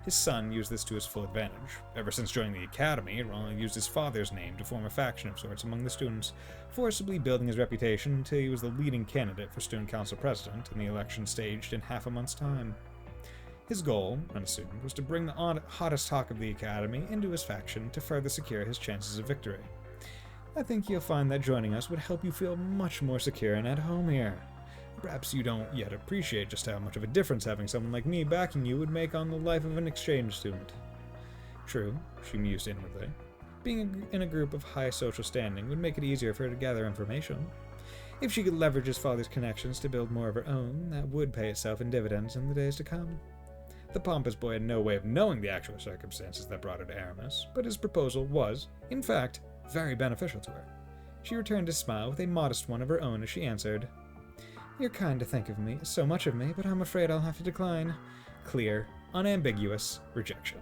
A: His son used this to his full advantage. Ever since joining the academy, Ronald used his father's name to form a faction of sorts among the students, forcibly building his reputation until he was the leading candidate for student council president in the election staged in half a month's time. His goal, Ren assumed, was to bring the hottest talk of the academy into his faction to further secure his chances of victory. I think you'll find that joining us would help you feel much more secure and at home here. Perhaps you don't yet appreciate just how much of a difference having someone like me backing you would make on the life of an exchange student. True, she mused inwardly. Being in a group of high social standing would make it easier for her to gather information. If she could leverage his father's connections to build more of her own, that would pay itself in dividends in the days to come. The pompous boy had no way of knowing the actual circumstances that brought her to Aramis, but his proposal was, in fact, very beneficial to her. She returned his smile with a modest one of her own as she answered, You're kind to think of me, so much of me, but I'm afraid I'll have to decline. Clear, Unambiguous rejection.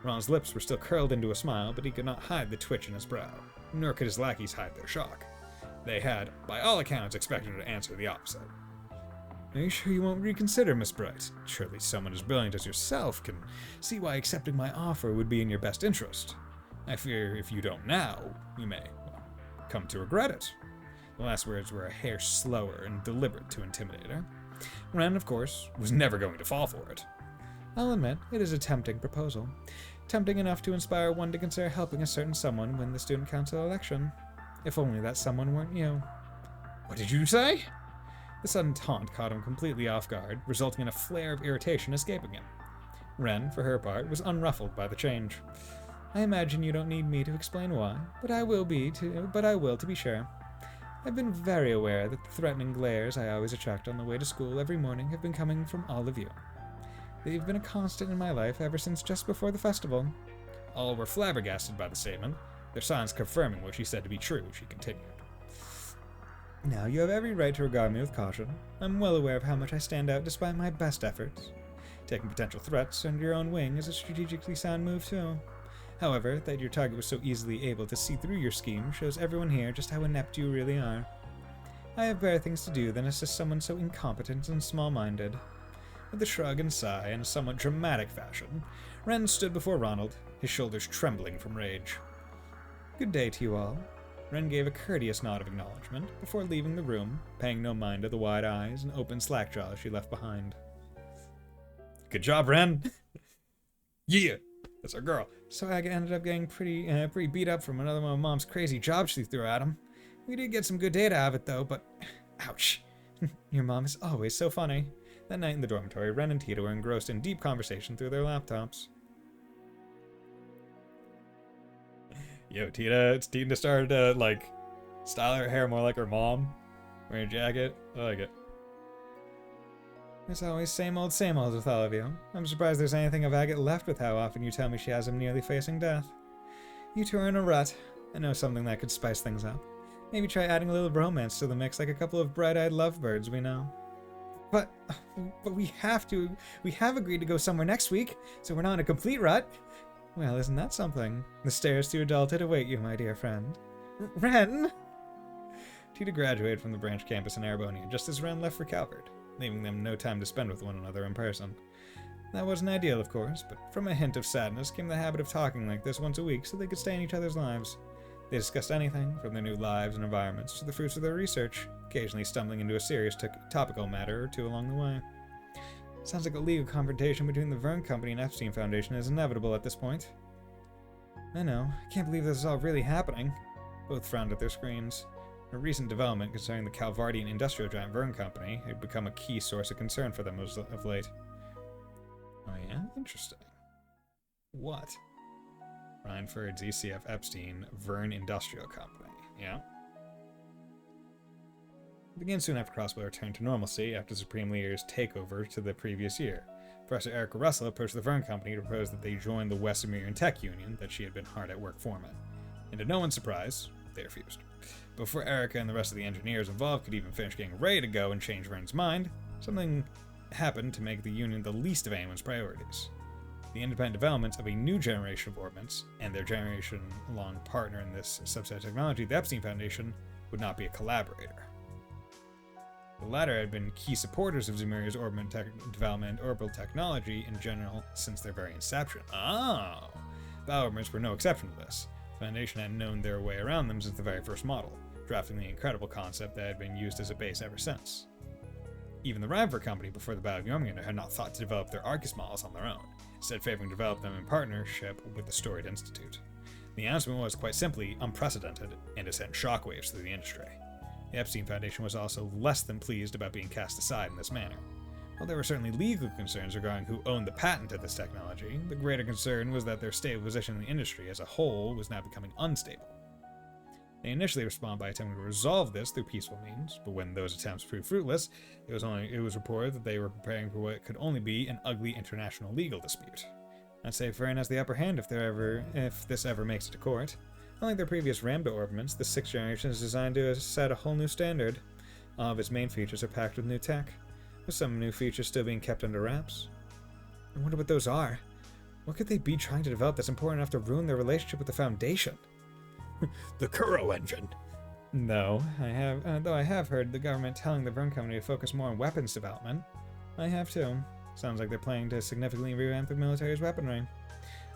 A: Ron's lips were still curled into a smile, but he could not hide the twitch in his brow, nor could his lackeys hide their shock. They had, by all accounts, expected her to answer the opposite. Are you sure you won't reconsider, Miss Bright? Surely someone as brilliant as yourself can see why accepting my offer would be in your best interest. I fear if you don't now, you may come to regret it. The last words were a hair slower and deliberate to intimidate her. Ren, of course, was never going to fall for it. I'll admit, it is a tempting proposal. Tempting enough to inspire one to consider helping a certain someone win the student council election. If only that someone weren't you. What did you say? The sudden taunt caught him completely off guard, resulting in a flare of irritation escaping him. Ren, for her part, was unruffled by the change. I imagine you don't need me to explain why, but I will to be sure. I've been very aware that the threatening glares I always attract on the way to school every morning have been coming from all of you. They've been a constant in my life ever since just before the festival. All were flabbergasted by the statement, their silence confirming what she said to be true, she continued. Now, you have every right to regard me with caution. I'm well aware of how much I stand out despite my best efforts. Taking potential threats under your own wing is a strategically sound move too. However, that your target was so easily able to see through your scheme shows everyone here just how inept you really are. I have better things to do than assist someone so incompetent and small-minded. With a shrug and sigh in a somewhat dramatic fashion, Ren stood before Ronald, his shoulders trembling from rage. Good day to you all. Ren gave a courteous nod of acknowledgement before leaving the room, paying no mind to the wide eyes and open slack jaws she left behind. Good job, Ren! Yeah! That's our girl. So I ended up getting pretty beat up from another one of Mom's crazy jobs she threw at him. We did get some good data out of it, though, but... Ouch. Your mom is always so funny. That night in the dormitory, Ren and Tita were engrossed in deep conversation through their laptops. Yo, Tita started to, style her hair more like her mom. Wearing a jacket. I like it. It's always same old with all of you. I'm surprised there's anything of Agate left with how often you tell me she has him nearly facing death. You two are in a rut. I know something that could spice things up. Maybe try adding a little romance to the mix like a couple of bright-eyed lovebirds we know. But we have agreed to go somewhere next week, so we're not in a complete rut. Well, isn't that something? The stairs to adulthood await you, my dear friend. Ren! Tita graduated from the branch campus in Arabonia just as Ren left for Calvert, leaving them no time to spend with one another in person. That wasn't ideal, of course, but from a hint of sadness came the habit of talking like this once a week so they could stay in each other's lives. They discussed anything, from their new lives and environments to the fruits of their research, occasionally stumbling into a serious topical matter or two along the way. Sounds like a legal confrontation between the Verne Company and Epstein Foundation is inevitable at this point. I know, I can't believe this is all really happening. Both frowned at their screens. A recent development concerning the Calvardian industrial giant Verne Company had become a key source of concern for them of late. Oh yeah? Interesting. What? Rhineford, ZCF, Epstein, Verne Industrial Company. Yeah? It began soon after Crossbow returned to normalcy after Supreme Leader's takeover to the previous year. Professor Erica Russell approached the Verne Company to propose that they join the West Sumerian Tech Union that she had been hard at work forming. And to no one's surprise, they refused. Before Erica and the rest of the engineers involved could even finish getting ready to go and change Verne's mind, something happened to make the Union the least of anyone's priorities. The independent developments of a new generation of orbits, and their generation-long partner in this subset of technology, the Epstein Foundation, would not be a collaborator. The latter had been key supporters of Zemuria's orbit development and orbital technology in general since their very inception. Oh! The orbits were no exception to this. The Foundation had known their way around them since the very first model, drafting the incredible concept that had been used as a base ever since. Even the Reverie company before the Battle of Jormungandr had not thought to develop their Arcus models on their own, instead favoring to develop them in partnership with the Storied Institute. The announcement was quite simply unprecedented and it sent shockwaves through the industry. The Epstein Foundation was also less than pleased about being cast aside in this manner. While there were certainly legal concerns regarding who owned the patent to this technology, the greater concern was that their stable position in the industry as a whole was now becoming unstable. They initially responded by attempting to resolve this through peaceful means, but when those attempts proved fruitless, it was reported that they were preparing for what could only be an ugly international legal dispute. I'd say Verne has the upper hand if this ever makes it to court. Unlike their previous Ramda orbitments, the 6th generation is designed to set a whole new standard. All of its main features are packed with new tech, with some new features still being kept under wraps. I wonder what those are. What could they be trying to develop that's important enough to ruin their relationship with the Foundation?
G: The Kuro engine.
A: No, though I have heard the government telling the Vern Company to focus more on weapons development. I have too. Sounds like they're planning to significantly revamp the military's weaponry.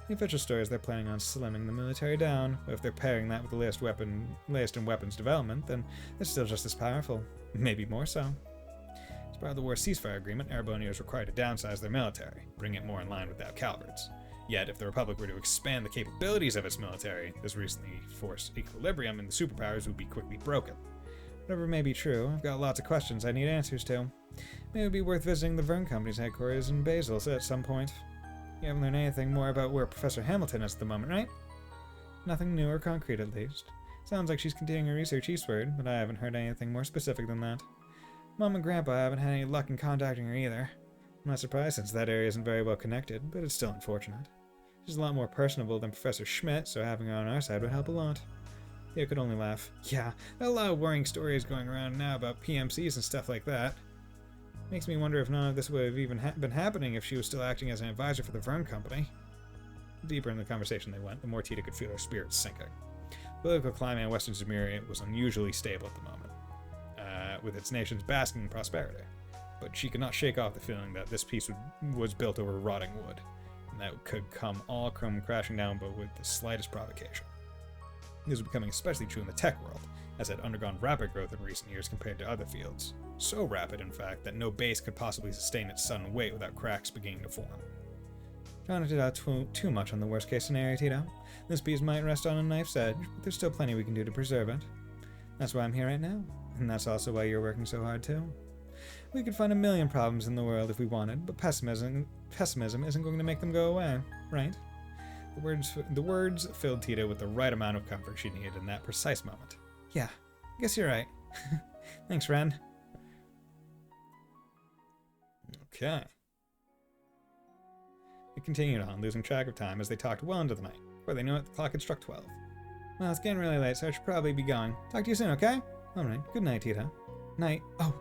A: The official story is they're planning on slimming the military down, but if they're pairing that with the latest in weapons development, then it's still just as powerful. Maybe more so. As part of the war ceasefire agreement, Erebonio is required to downsize their military, bring it more in line with that of Calvert's. Yet, if the Republic were to expand the capabilities of its military, this recently forced equilibrium in the superpowers would be quickly broken. Whatever may be true, I've got lots of questions I need answers to. Maybe it would be worth visiting the Vern Company's headquarters in Basel at some point. You haven't learned anything more about where Professor Hamilton is at the moment, right? Nothing new or concrete, at least. Sounds like she's continuing her research eastward, but I haven't heard anything more specific than that. Mom and Grandpa haven't had any luck in contacting her either. I'm not surprised since that area isn't very well connected, but it's still unfortunate. She's a lot more personable than Professor Schmidt, so having her on our side would help a lot. Theo could only laugh. Yeah, a lot of worrying stories going around now about PMCs and stuff like that. Makes me wonder if none of this would have even been happening if she was still acting as an advisor for the Vern Company. The deeper in the conversation they went, the more Tita could feel her spirits sinking. The political climate in Western Zemuria was unusually stable at the moment, with its nations basking in prosperity. But she could not shake off the feeling that this piece was built over rotting wood, and that could all come crashing down but with the slightest provocation. This was becoming especially true in the tech world, as it had undergone rapid growth in recent years compared to other fields. So rapid, in fact, that no base could possibly sustain its sudden weight without cracks beginning to form. Trying to doubt too much on the worst-case scenario, Tito. This piece might rest on a knife's edge, but there's still plenty we can do to preserve it. That's why I'm here right now, and that's also why you're working so hard, too. We could find a million problems in the world if we wanted, but pessimism isn't going to make them go away, right? The words filled Tita with the right amount of comfort she needed in that precise moment. Yeah, I guess you're right. Thanks, Ren. Okay. It continued on, losing track of time as they talked well into the night. Before they knew it, the clock had struck 12. Well, it's getting really late, so I should probably be going. Talk to you soon, okay? Alright, good night, Tita. Night. Oh,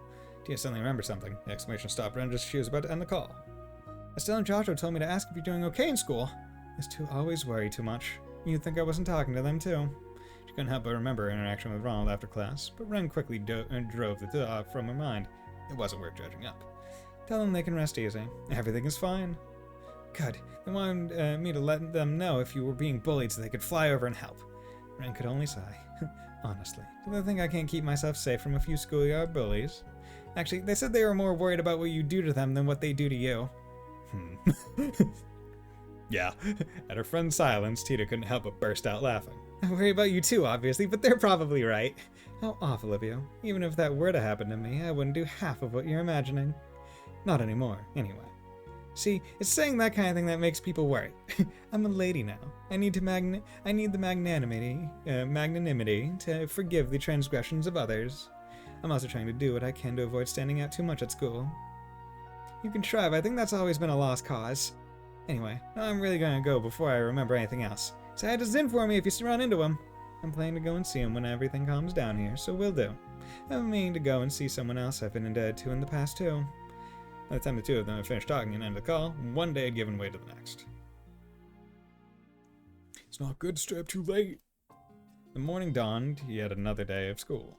A: Tita suddenly remembered something. The exclamation stopped Ren just as she was about to end the call. Estelle and Joshua told me to ask if you're doing okay in school. These two always worry too much. You'd think I wasn't talking to them, too. She couldn't help but remember her interaction with Ronald after class, but Ren quickly drove the thought from her mind. It wasn't worth judging up. Tell them they can rest easy. Everything is fine. Good. They wanted me to let them know if you were being bullied so they could fly over and help. Ren could only sigh. Honestly, do they think I can't keep myself safe from a few schoolyard bullies? Actually, they said they were more worried about what you do to them than what they do to you. Yeah. At her friend's silence, Tita couldn't help but burst out laughing. I worry about you too, obviously, but they're probably right. How awful of you. Even if that were to happen to me, I wouldn't do half of what you're imagining. Not anymore, anyway. See, it's saying that kind of thing that makes people worry. I'm a lady now. I need the magnanimity to forgive the transgressions of others. I'm also trying to do what I can to avoid standing out too much at school. You can try, but I think that's always been a lost cause. Anyway, now I'm really gonna go before I remember anything else. Say hi to Zin for me if you run into him. I'm planning to go and see him when everything calms down here, so will do. I've been meaning to go and see someone else I've been indebted to in the past too. By the time the two of them had finished talking and ended the call, one day had given way to the next. It's not good to stay up too late. The morning dawned, yet another day of school.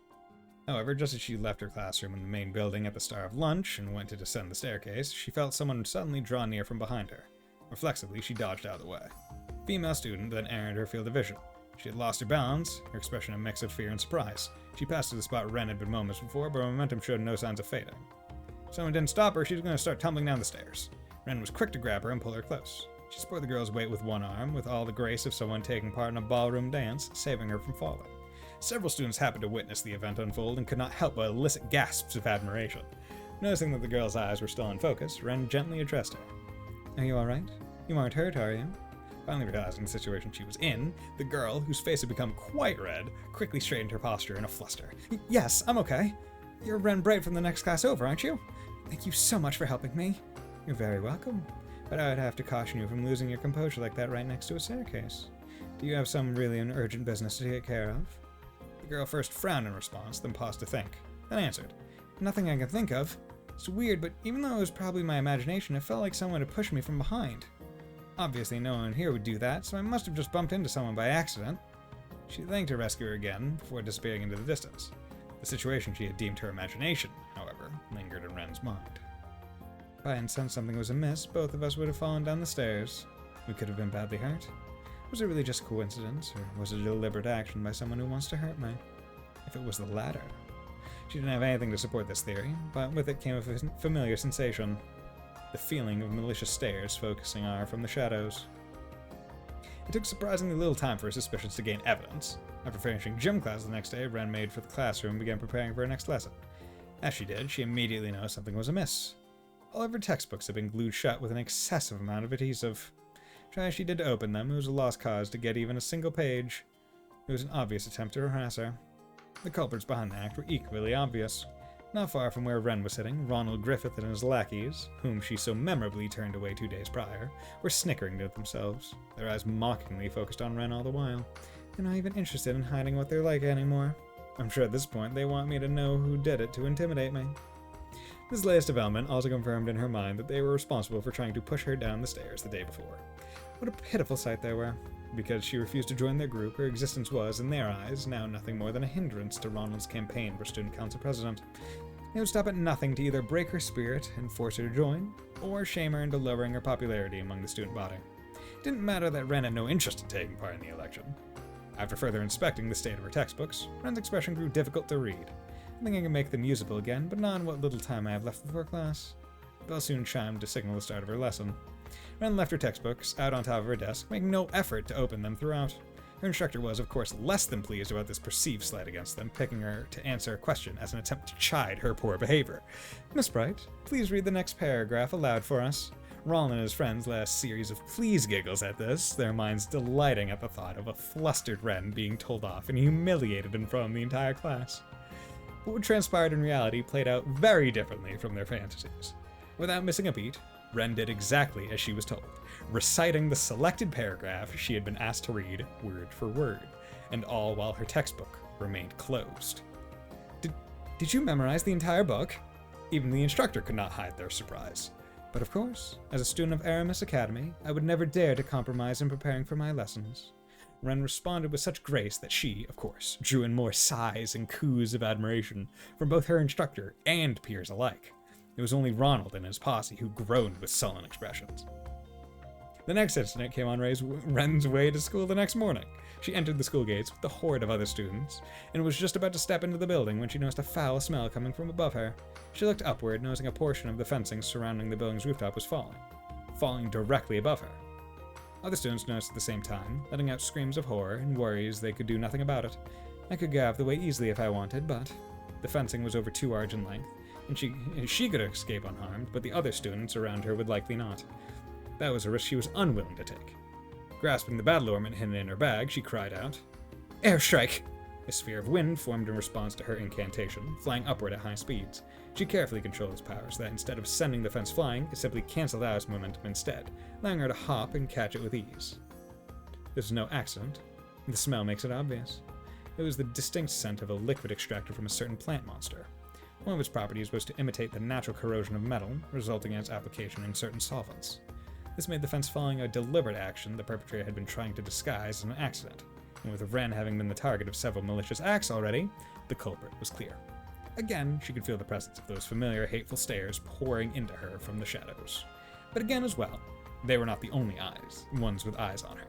A: However, just as she left her classroom in the main building at the start of lunch and went to descend the staircase, she felt someone suddenly draw near from behind her. Reflexively, she dodged out of the way. A female student then entered her field of vision. She had lost her balance, her expression a mix of fear and surprise. She passed to the spot Ren had been moments before, but her momentum showed no signs of fading. If someone didn't stop her, she was going to start tumbling down the stairs. Ren was quick to grab her and pull her close. She supported the girl's weight with one arm, with all the grace of someone taking part in a ballroom dance, saving her from falling. Several students happened to witness the event unfold and could not help but elicit gasps of admiration. Noticing that the girl's eyes were still in focus, Ren gently addressed her. Are you alright? You aren't hurt, are you? Finally realizing the situation she was in, the girl, whose face had become quite red, quickly straightened her posture in a fluster. Yes, I'm okay. You're Ren Bright from the next class over, aren't you? Thank you so much for helping me. You're very welcome. But I would have to caution you from losing your composure like that right next to a staircase. Do you have some really urgent business to take care of? The girl first frowned in response, then paused to think, then answered. Nothing I can think of. It's weird, but even though it was probably my imagination, it felt like someone had pushed me from behind. Obviously, no one here would do that, so I must have just bumped into someone by accident. She thanked her rescuer again before disappearing into the distance. The situation she had deemed her imagination, however, lingered in Ren's mind. If I hadn't sensed something was amiss, both of us would have fallen down the stairs. We could have been badly hurt. Was it really just coincidence, or was it a deliberate action by someone who wants to hurt me? If it was the latter. She didn't have anything to support this theory, but with it came a familiar sensation. The feeling of malicious stares focusing on her from the shadows. It took surprisingly little time for her suspicions to gain evidence. After finishing gym class the next day, Ren made for the classroom and began preparing for her next lesson. As she did, she immediately noticed something was amiss. All of her textbooks had been glued shut with an excessive amount of adhesive. Try as she did to open them, it was a lost cause to get even a single page. It was an obvious attempt to harass her. The culprits behind the act were equally obvious. Not far from where Ren was sitting, Ronald Griffith and his lackeys, whom she so memorably turned away 2 days prior, were snickering to themselves, their eyes mockingly focused on Ren all the while. They're not even interested in hiding what they're like anymore. I'm sure at this point they want me to know who did it to intimidate me. This latest development also confirmed in her mind that they were responsible for trying to push her down the stairs the day before. What a pitiful sight they were. Because she refused to join their group, her existence was, in their eyes, now nothing more than a hindrance to Ronald's campaign for student council president. It would stop at nothing to either break her spirit and force her to join, or shame her into lowering her popularity among the student body. It didn't matter that Ren had no interest in taking part in the election. After further inspecting the state of her textbooks, Ren's expression grew difficult to read. I think I can make them usable again, but not in what little time I have left before class. The bell soon chimed to signal the start of her lesson. Ren left her textbooks out on top of her desk, making no effort to open them throughout. Her instructor was, of course, less than pleased about this perceived slight against them, picking her to answer a question as an attempt to chide her poor behavior. Miss Bright, please read the next paragraph aloud for us. Roland and his friends led a series of please giggles at this, their minds delighting at the thought of a flustered Ren being told off and humiliated in front of the entire class. But what transpired in reality played out very differently from their fantasies. Without missing a beat, Ren did exactly as she was told, reciting the selected paragraph she had been asked to read word for word, and all while her textbook remained closed. Did you memorize the entire book? Even the instructor could not hide their surprise. But of course, as a student of Aramis Academy, I would never dare to compromise in preparing for my lessons. Ren responded with such grace that she, of course, drew in more sighs and coos of admiration from both her instructor and peers alike. It was only Ronald and his posse who groaned with sullen expressions. The next incident came on Ren's way to school the next morning. She entered the school gates with a horde of other students, and was just about to step into the building when she noticed a foul smell coming from above her. She looked upward, noticing a portion of the fencing surrounding the building's rooftop was falling directly above her. Other students noticed at the same time, letting out screams of horror and worries they could do nothing about it. I could get out of the way easily if I wanted, but the fencing was over 2 arcs in length, and she could escape unharmed, but the other students around her would likely not. That was a risk she was unwilling to take. Grasping the battle ornament hidden in her bag, she cried out, "Airstrike!" A sphere of wind formed in response to her incantation, flying upward at high speeds. She carefully controlled its power so that instead of sending the fence flying, it simply canceled out its momentum instead, allowing her to hop and catch it with ease. This was no accident. The smell makes it obvious. It was the distinct scent of a liquid extracted from a certain plant monster. One of its properties was to imitate the natural corrosion of metal, resulting in its application in certain solvents. This made the fence falling a deliberate action the perpetrator had been trying to disguise as an accident, and with Ren having been the target of several malicious acts already, the culprit was clear. Again, she could feel the presence of those familiar hateful stares pouring into her from the shadows. But again as well, they were not the only ones with eyes on her.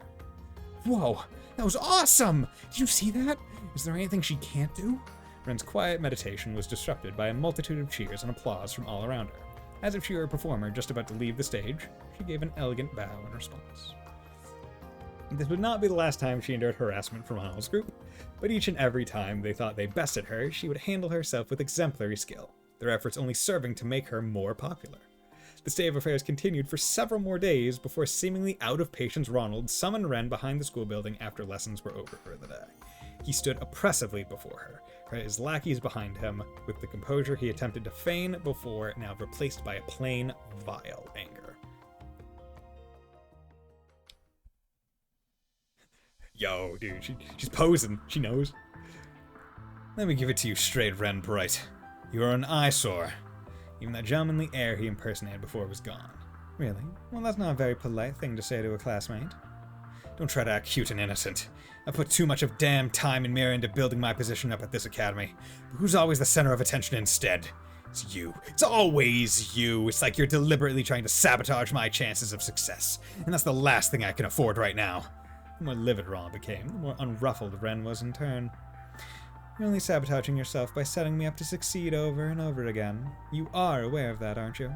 A: Whoa, that was awesome! Did you see that? Is there anything she can't do? Ren's quiet meditation was disrupted by a multitude of cheers and applause from all around her. As if she were a performer just about to leave the stage, she gave an elegant bow in response. This would not be the last time she endured harassment from Ronald's group, but each and every time they thought they bested her, she would handle herself with exemplary skill, their efforts only serving to make her more popular. The state of affairs continued for several more days before seemingly out of patience Ronald summoned Ren behind the school building after lessons were over for the day. He stood oppressively before her, his lackeys behind him, with the composure he attempted to feign before now replaced by a plain, vile anger. Yo, dude, she's posing. She knows. Let me give it to you straight, Ren Bright. You are an eyesore. Even that gentlemanly air he impersonated before was gone. Really? Well, that's not a very polite thing to say to a classmate. Don't try to act cute and innocent. I put too much of damn time and mirror into building my position up at this academy. But who's always the center of attention instead? It's you. It's always you. It's like you're deliberately trying to sabotage my chances of success. And that's the last thing I can afford right now. The more livid Ron became, the more unruffled Ren was in turn. You're only sabotaging yourself by setting me up to succeed over and over again. You are aware of that, aren't you?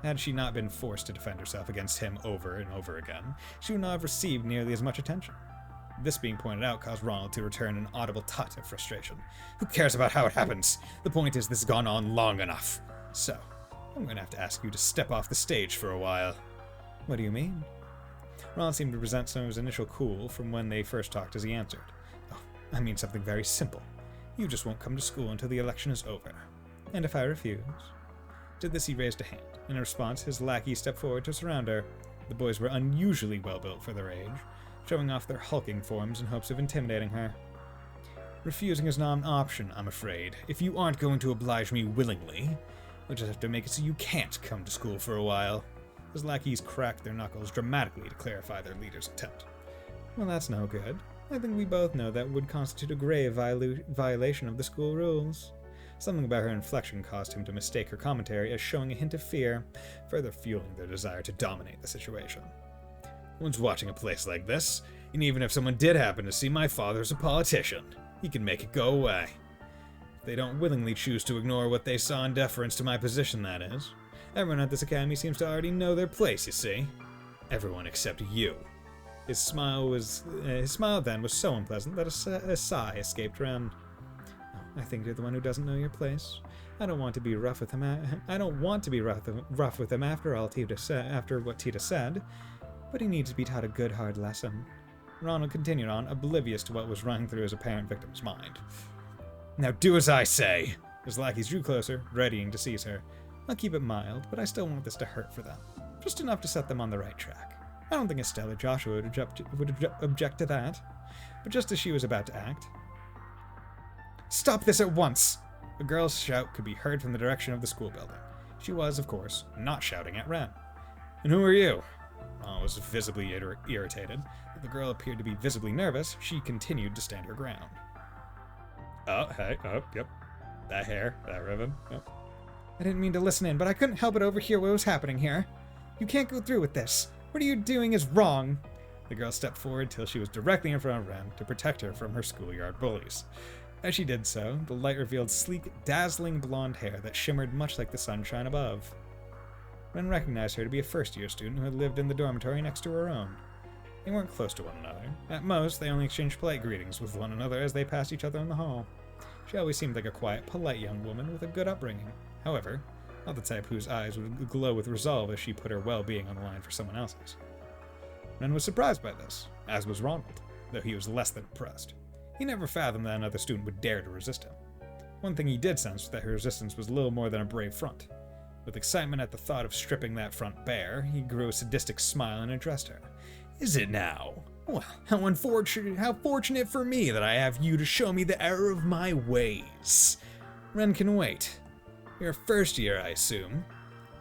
A: Had she not been forced to defend herself against him over and over again, she would not have received nearly as much attention. This being pointed out caused Ronald to return an audible tut of frustration. Who cares about how it happens? The point is this has gone on long enough. So, I'm going to have to ask you to step off the stage for a while. What do you mean? Ronald seemed to resent some of his initial cool from when they first talked as he answered. Oh, I mean something very simple. You just won't come to school until the election is over. And if I refuse? To this he raised a hand. In response, his lackey stepped forward to surround her. The boys were unusually well built for their age, showing off their hulking forms in hopes of intimidating her. Refusing is not an option, I'm afraid. If you aren't going to oblige me willingly, we'll just have to make it so you can't come to school for a while. His lackeys cracked their knuckles dramatically to clarify their leader's intent. Well, that's no good. I think we both know that would constitute a grave violation of the school rules. Something about her inflection caused him to mistake her commentary as showing a hint of fear, further fueling their desire to dominate the situation. No one's watching a place like this, and even if someone did happen to see my father's a politician, he can make it go away. If they don't willingly choose to ignore what they saw in deference to my position, that is. Everyone at this academy seems to already know their place, you see. Everyone except you. His smile then was so unpleasant that a sigh escaped Ren. I think you're the one who doesn't know your place. I don't want to be rough with him. I don't want to be rough with him after what Tita said, but he needs to be taught a good hard lesson. Ronald continued on, oblivious to what was running through his apparent victim's mind. Now do as I say. His lackeys drew closer, readying to seize her. I'll keep it mild, but I still want this to hurt for them, just enough to set them on the right track. I don't think Estelle or Joshua would object to that. But just as she was about to act, "Stop this at once!" A girl's shout could be heard from the direction of the school building. She was, of course, not shouting at Ren. "And who are you?" Ron was visibly irritated. But the girl appeared to be visibly nervous. She continued to stand her ground. "Oh, hey, oh, yep. That hair, that ribbon, yep." I didn't mean to listen in, but I couldn't help but overhear what was happening here. You can't go through with this. What are you doing is wrong. The girl stepped forward till she was directly in front of Ren to protect her from her schoolyard bullies. As she did so, the light revealed sleek, dazzling blonde hair that shimmered much like the sunshine above. Ren recognized her to be a first-year student who had lived in the dormitory next to her own. They weren't close to one another. At most, they only exchanged polite greetings with one another as they passed each other in the hall. She always seemed like a quiet, polite young woman with a good upbringing. However, not the type whose eyes would glow with resolve as she put her well-being on the line for someone else's. Ren was surprised by this, as was Ronald, though he was less than impressed. He never fathomed that another student would dare to resist him. One thing he did sense was that her resistance was little more than a brave front. With excitement at the thought of stripping that front bare, he grew a sadistic smile and addressed her. "Is it now? Well, how fortunate for me that I have you to show me the error of my ways. Ren can wait. You're a first year, I assume.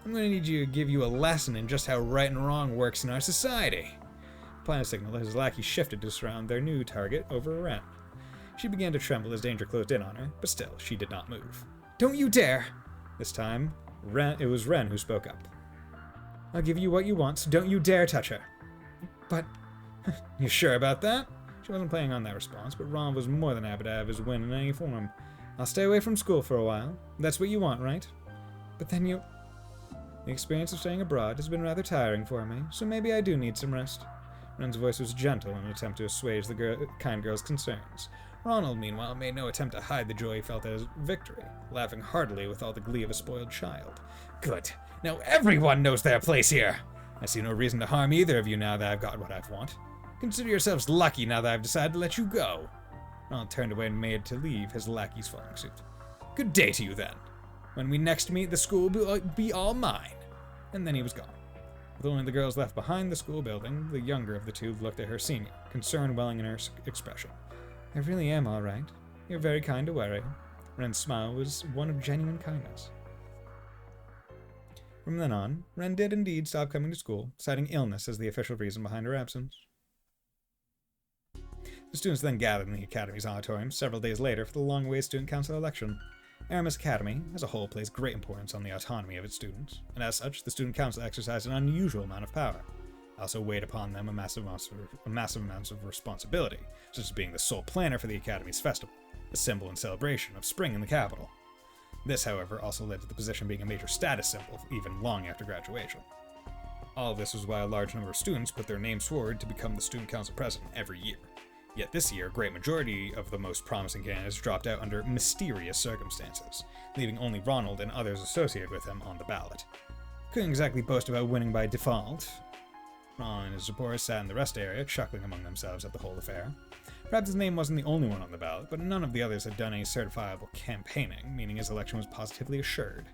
A: I'm going to need you to give you a lesson in just how right and wrong works in our society." Applying a signal, his lackey shifted to surround their new target over Ren. She began to tremble as danger closed in on her, but still, she did not move. "Don't you dare!" This time, it was Ren who spoke up. "I'll give you what you want, so don't you dare touch her." "But..." "You sure about that?" She wasn't planning on that response, but Ron was more than happy to have his win in any form. "I'll stay away from school for a while. That's what you want, right? But then you..." "The experience of staying abroad has been rather tiring for me, so maybe I do need some rest." Ren's voice was gentle in an attempt to assuage the kind girl's concerns. Ronald, meanwhile, made no attempt to hide the joy he felt at his victory, laughing heartily with all the glee of a spoiled child. "Good. Now everyone knows their place here. I see no reason to harm either of you now that I've got what I want. Consider yourselves lucky now that I've decided to let you go." Ronald turned away and made to leave, his lackeys following suit. "Good day to you, then. When we next meet, the school will be all mine." And then he was gone. With only the girls left behind the school building, the younger of the two looked at her senior, concern welling in her expression. "I really am all right. You're very kind to worry." Ren's smile was one of genuine kindness. From then on, Ren did indeed stop coming to school, citing illness as the official reason behind her absence. The students then gathered in the Academy's auditorium several days later for the long-awaited Student Council election. Aramis Academy, as a whole, placed great importance on the autonomy of its students, and as such, the Student Council exercised an unusual amount of power. Also weighed upon them a massive amounts of responsibility, such as being the sole planner for the Academy's festival, a symbol and celebration of spring in the capital. This, however, also led to the position being a major status symbol even long after graduation. All of this was why a large number of students put their names forward to become the Student Council president every year. Yet this year, a great majority of the most promising candidates dropped out under mysterious circumstances, leaving only Ronald and others associated with him on the ballot. Couldn't exactly boast about winning by default. Ron and his supporters sat in the rest area, chuckling among themselves at the whole affair. Perhaps his name wasn't the only one on the ballot, but none of the others had done any certifiable campaigning, meaning his election was positively assured.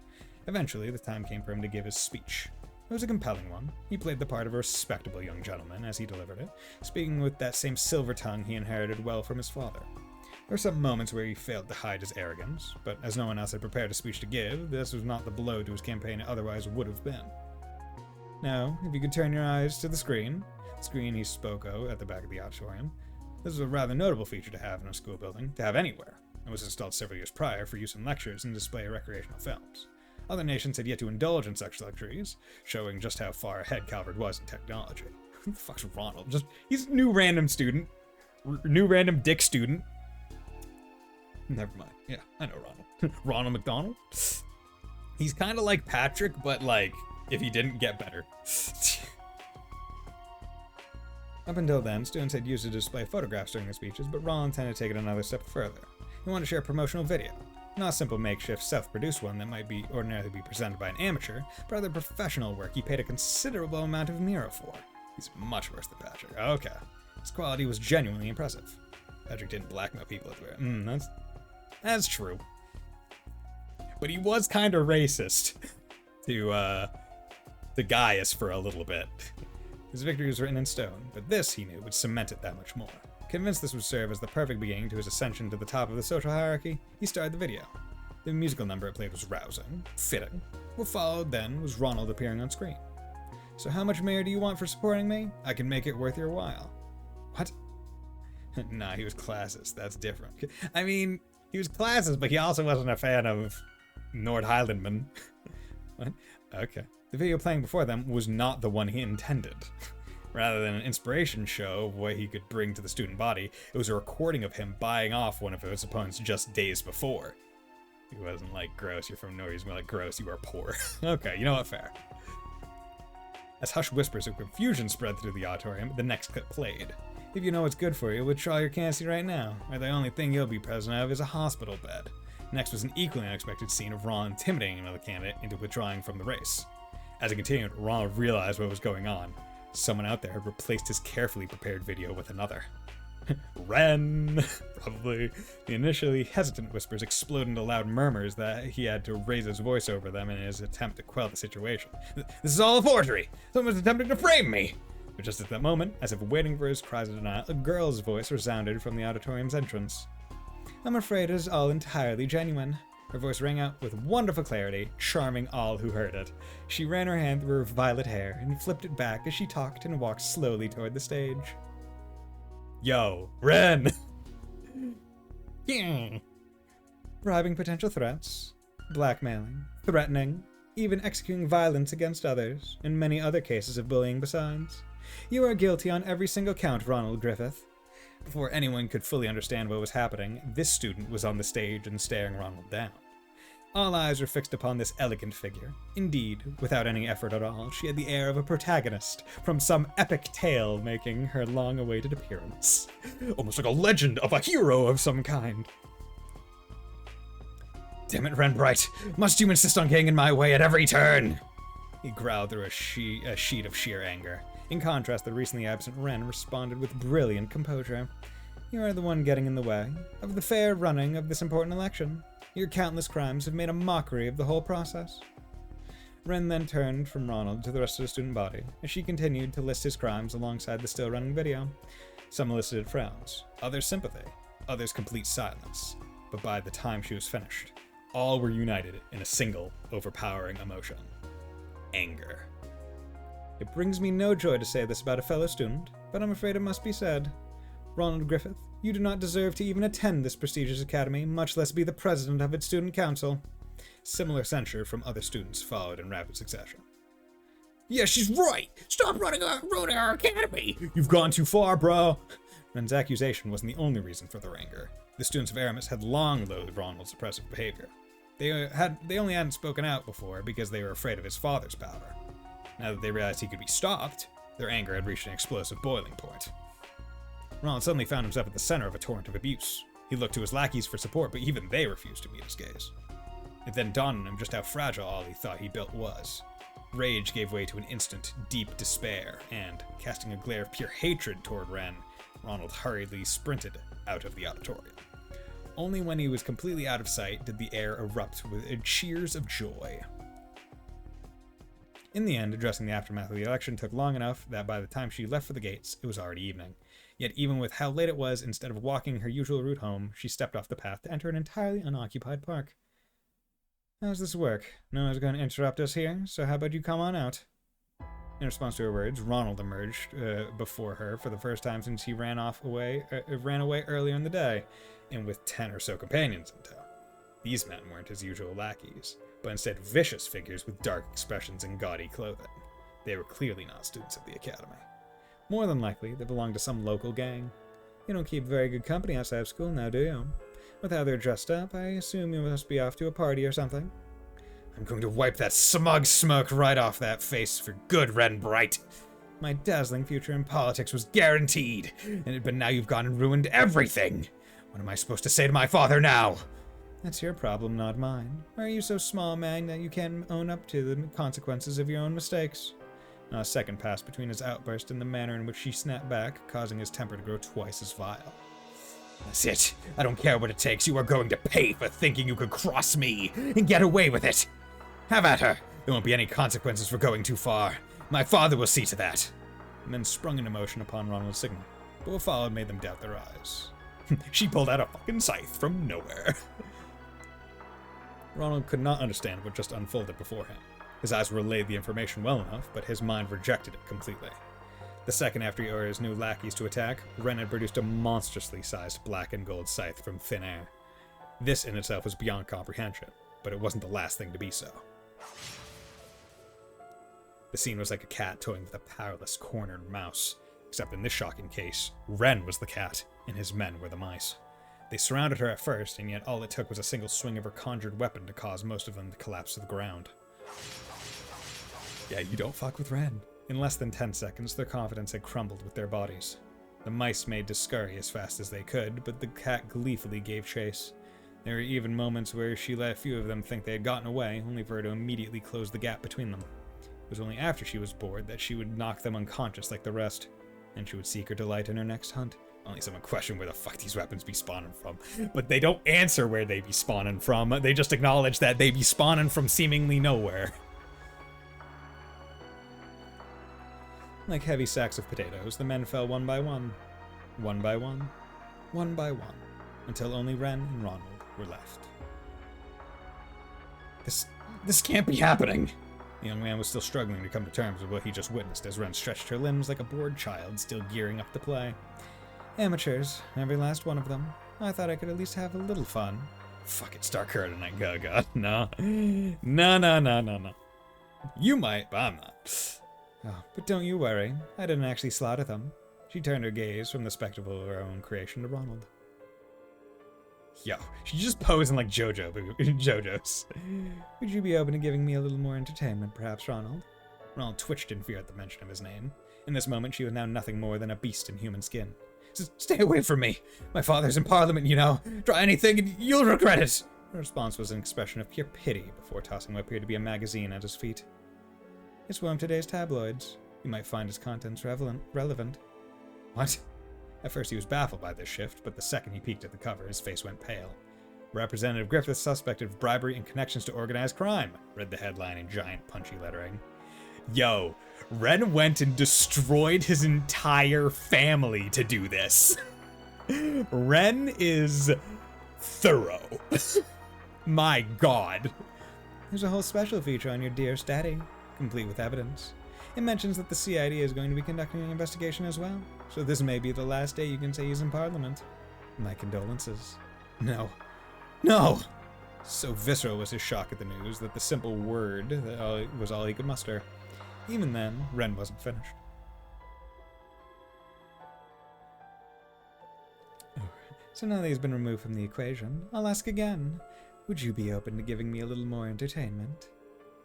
A: Eventually, the time came for him to give his speech. It was a compelling one. He played the part of a respectable young gentleman as he delivered it, speaking with that same silver tongue he inherited well from his father. There were some moments where he failed to hide his arrogance, but as no one else had prepared a speech to give, this was not the blow to his campaign it otherwise would have been. Now, if you could turn your eyes to the screen he spoke of at the back of the auditorium. This was a rather notable feature to have in a school building, to have anywhere. It was installed several years prior for use in lectures and display of recreational films. Other nations had yet to indulge in such luxuries, showing just how far ahead Calvert was in technology. Who the fuck's Ronald? He's a new random student. New random dick student. Never mind. Yeah, I know Ronald. Ronald McDonald? He's kind of like Patrick, but like, if he didn't get better. Up until then, students had used to display photographs during their speeches, but Ronald intended to take it another step further. He wanted to share a promotional video. Not a simple makeshift, self-produced one that might be ordinarily be presented by an amateur, but rather professional work he paid a considerable amount of Mira for. He's much worse than Patrick. Okay. His quality was genuinely impressive. Patrick didn't blackmail people at the very... That's true. But he was kind of racist to Gaius for a little bit. His victory was written in stone, but this, he knew, would cement it that much more. Convinced this would serve as the perfect beginning to his ascension to the top of the social hierarchy, he started the video. The musical number it played was rousing, fitting. What followed then was Ronald appearing on screen. So how much Mira do you want for supporting me? I can make it worth your while. What? Nah, he was classist. That's different. I mean, he was classist, but he also wasn't a fan of Nord Highlandman. What? Okay. The video playing before them was not the one he intended. Rather than an inspiration show of what he could bring to the student body, it was a recording of him buying off one of his opponents just days before. He wasn't like, gross, you're from Nord, he's more like, gross, you are poor. Okay, you know what, fair. As hushed whispers of confusion spread through the auditorium, the next clip played. If you know what's good for you, withdraw your candidacy right now, or the only thing you'll be president of is a hospital bed. Next was an equally unexpected scene of Ron intimidating another candidate into withdrawing from the race. As it continued, Ronald realized what was going on. Someone out there had replaced his carefully prepared video with another. Ren! Probably. The initially hesitant whispers exploded into loud murmurs that he had to raise his voice over them in his attempt to quell the situation. This is all a forgery! Someone's attempting to frame me! But just at that moment, as if waiting for his cries of denial, a girl's voice resounded from the auditorium's entrance. I'm afraid it is all entirely genuine. Her voice rang out with wonderful clarity, charming all who heard it. She ran her hand through her violet hair and flipped it back as she talked and walked slowly toward the stage. Yo, Ren! Bribing potential threats, blackmailing, threatening, even executing violence against others, and many other cases of bullying besides. You are guilty on every single count, Ronald Griffith. Before anyone could fully understand what was happening, this student was on the stage and staring Ronald down. All eyes were fixed upon this elegant figure. Indeed, without any effort at all, she had the air of a protagonist from some epic tale making her long-awaited appearance. Almost like a legend of a hero of some kind. Damn it, Renbright! Must you insist on getting in my way at every turn? He growled through a sheet of sheer anger. In contrast, the recently absent Ren responded with brilliant composure. You are the one getting in the way of the fair running of this important election. Your countless crimes have made a mockery of the whole process. Ren then turned from Ronald to the rest of the student body, as she continued to list his crimes alongside the still-running video. Some elicited frowns, others sympathy, others complete silence. But by the time she was finished, all were united in a single, overpowering emotion. anger. It brings me no joy to say this about a fellow student, but I'm afraid it must be said. Ronald Griffith, you do not deserve to even attend this prestigious academy, much less be the president of its student council. Similar censure from other students followed in rapid succession. Yeah, she's right! Stop ruining our academy! You've gone too far, bro! Ren's accusation wasn't the only reason for their anger. The students of Aramis had long loathed Ronald's oppressive behavior. They only hadn't spoken out before because they were afraid of his father's power. Now that they realized he could be stopped, their anger had reached an explosive boiling point. Ronald suddenly found himself at the center of a torrent of abuse. He looked to his lackeys for support, but even they refused to meet his gaze. It then dawned on him just how fragile all he thought he built was. Rage gave way to an instant, deep despair, and, casting a glare of pure hatred toward Ren, Ronald hurriedly sprinted out of the auditorium. Only when he was completely out of sight did the air erupt with cheers of joy. In the end, addressing the aftermath of the election took long enough that by the time she left for the gates, it was already evening. Yet even with how late it was, instead of walking her usual route home, she stepped off the path to enter an entirely unoccupied park. How's this work? No one's going to interrupt us here, so how about you come on out? In response to her words, Ronald emerged before her for the first time since he ran away earlier in the day, and with 10 or so companions in tow. These men weren't his usual lackeys, but instead vicious figures with dark expressions and gaudy clothing. They were clearly not students of the academy. More than likely, they belonged to some local gang. You don't keep very good company outside of school now, do you? With how they're dressed up, I assume you must be off to a party or something. I'm going to wipe that smug smoke right off that face for good, Ren Bright. My dazzling future in politics was guaranteed, but now you've gone and ruined everything. What am I supposed to say to my father now? That's your problem, not mine. Are you so small, man, that you can't own up to the consequences of your own mistakes? Not a second passed between his outburst and the manner in which she snapped back, causing his temper to grow twice as vile. That's it. I don't care what it takes. You are going to pay for thinking you could cross me and get away with it. Have at her. There won't be any consequences for going too far. My father will see to that. And then sprung into motion upon Ronald's signal. But what followed made them doubt their eyes. She pulled out a fucking scythe from nowhere. Ronald could not understand what just unfolded before him. His eyes relayed the information well enough, but his mind rejected it completely. The second after he ordered his new lackeys to attack, Ren had produced a monstrously sized black and gold scythe from thin air. This in itself was beyond comprehension, but it wasn't the last thing to be so. The scene was like a cat toying with a powerless cornered mouse, except in this shocking case, Ren was the cat, and his men were the mice. They surrounded her at first, and yet all it took was a single swing of her conjured weapon to cause most of them to collapse to the ground. Yeah, you don't fuck with Ren. In less than 10 seconds, their confidence had crumbled with their bodies. The mice made to scurry as fast as they could, but the cat gleefully gave chase. There were even moments where she let a few of them think they had gotten away, only for her to immediately close the gap between them. It was only after she was bored that she would knock them unconscious like the rest, and she would seek her delight in her next hunt. Only someone questioned where the fuck these weapons be spawning from. But they don't answer where they be spawning from, they just acknowledge that they be spawning from seemingly nowhere. Like heavy sacks of potatoes, the men fell one by one. One by one. One by one. Until only Ren and Ronald were left. This can't be happening! The young man was still struggling to come to terms with what he just witnessed as Ren stretched her limbs like a bored child still gearing up to play. Amateurs, every last one of them. I thought I could at least have a little fun. Fuck it, start her tonight, Gaga. No. No. You might, but I'm not. Oh, but don't you worry. I didn't actually slaughter them. She turned her gaze from the spectacle of her own creation to Ronald. Yo, she's just posing like JoJo's. Would you be open to giving me a little more entertainment, perhaps, Ronald? Ronald twitched in fear at the mention of his name. In this moment, she was now nothing more than a beast in human skin. Stay away from me! My father's in Parliament, you know. Try anything and you'll regret it! Her response was an expression of pure pity before tossing what appeared to be a magazine at his feet. It's one of today's tabloids. You might find its contents relevant. What? At first he was baffled by this shift, but the second he peeked at the cover, his face went pale. Representative Griffith suspected of bribery and connections to organized crime, read the headline in giant punchy lettering. Yo, Ren went and destroyed his entire family to do this. Ren is thorough. My god. There's a whole special feature on your dear daddy. complete with evidence. It mentions that the CID is going to be conducting an investigation as well, so this may be the last day you can say he's in Parliament. My condolences. No. No! So visceral was his shock at the news that the simple word was all he could muster. Even then, Ren wasn't finished. So now that he's been removed from the equation, I'll ask again. Would you be open to giving me a little more entertainment?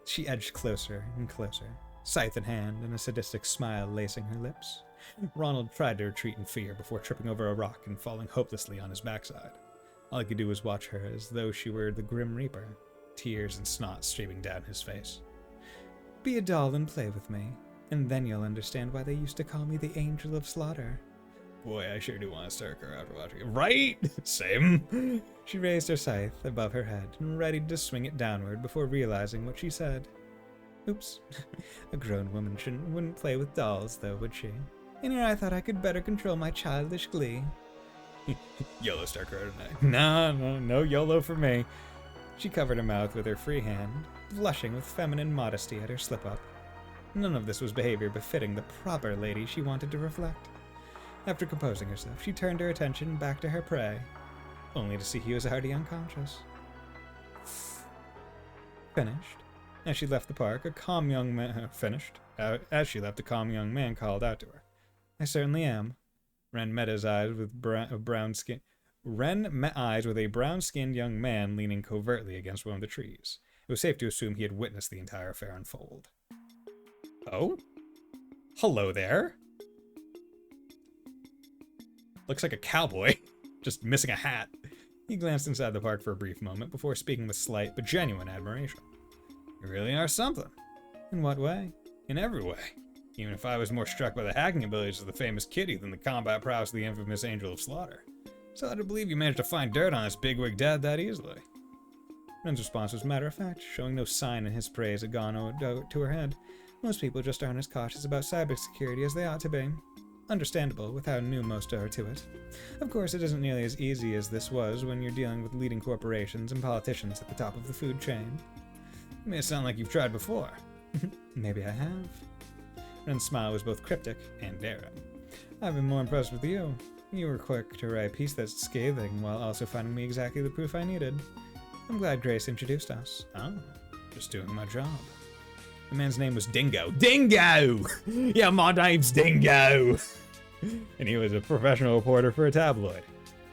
A: She edged closer and closer, scythe in hand and a sadistic smile lacing her lips. Ronald tried to retreat in fear before tripping over a rock and falling hopelessly on his backside. All he could do was watch her as though she were the Grim Reaper, tears and snot streaming down his face. Be a doll and play with me, and then you'll understand why they used to call me the Angel of Slaughter. Boy, I sure do want to stalk her after watching it. Right? Same. She raised her scythe above her head and readied to swing it downward before realizing what she said. Oops. A grown woman wouldn't play with dolls, though, would she? And here I thought I could better control my childish glee. YOLO Starcrow tonight. No YOLO for me. She covered her mouth with her free hand, blushing with feminine modesty at her slip-up. None of this was behavior befitting the proper lady she wanted to reflect. After composing herself, she turned her attention back to her prey, only to see he was already unconscious. Finished. As she left the park, a calm young man As she left, a calm young man called out to her. I certainly am. Ren met eyes with a brown-skinned young man leaning covertly against one of the trees. It was safe to assume he had witnessed the entire affair unfold. Oh? Hello there. Looks like a cowboy, just missing a hat. He glanced inside the park for a brief moment before speaking with slight but genuine admiration. You really are something. In what way? In every way. Even if I was more struck by the hacking abilities of the famous Kitty than the combat prowess of the infamous Angel of Slaughter. So hard to believe you managed to find dirt on this bigwig dad that easily. Ren's response was matter-of-fact, showing no sign in his praise had gone to her head. Most people just aren't as cautious about cybersecurity as they ought to be. Understandable, with how new most are to it. Of course, it isn't nearly as easy as this was when you're dealing with leading corporations and politicians at the top of the food chain. You may sound like you've tried before. Maybe I have. Ren's smile was both cryptic and daring. I've been more impressed with you. You were quick to write a piece that's scathing while also finding me exactly the proof I needed. I'm glad Grace introduced us. Oh, just doing my job. The man's name was Dingo. Dingo! Yeah, my name's Dingo! And he was a professional reporter for a tabloid.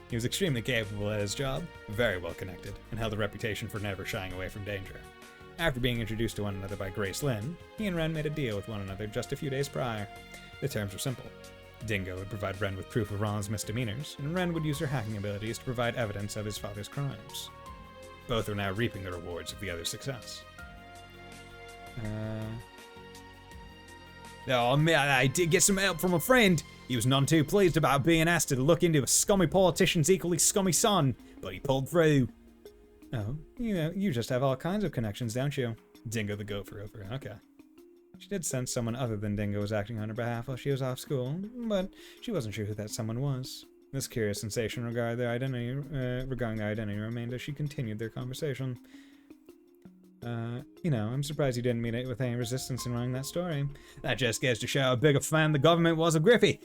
A: He was extremely capable at his job, very well connected, and held a reputation for never shying away from danger. After being introduced to one another by Grace Lynn, he and Ren made a deal with one another just a few days prior. The terms were simple. Dingo would provide Ren with proof of Ronald's misdemeanors, and Ren would use her hacking abilities to provide evidence of his father's crimes. Both were now reaping the rewards of the other's success. Oh man, I did get some help from a friend. He was none too pleased about being asked to look into a scummy politician's equally scummy son, but he pulled through. Oh, you just have all kinds of connections, don't you? Dingo the gopher over. Okay. She did sense someone other than Dingo was acting on her behalf while she was off school, but she wasn't sure who that someone was. This curious sensation regarding their identity remained as she continued their conversation. I'm surprised you didn't meet it with any resistance in running that story. That just goes to show how big a fan the government was of Griffey.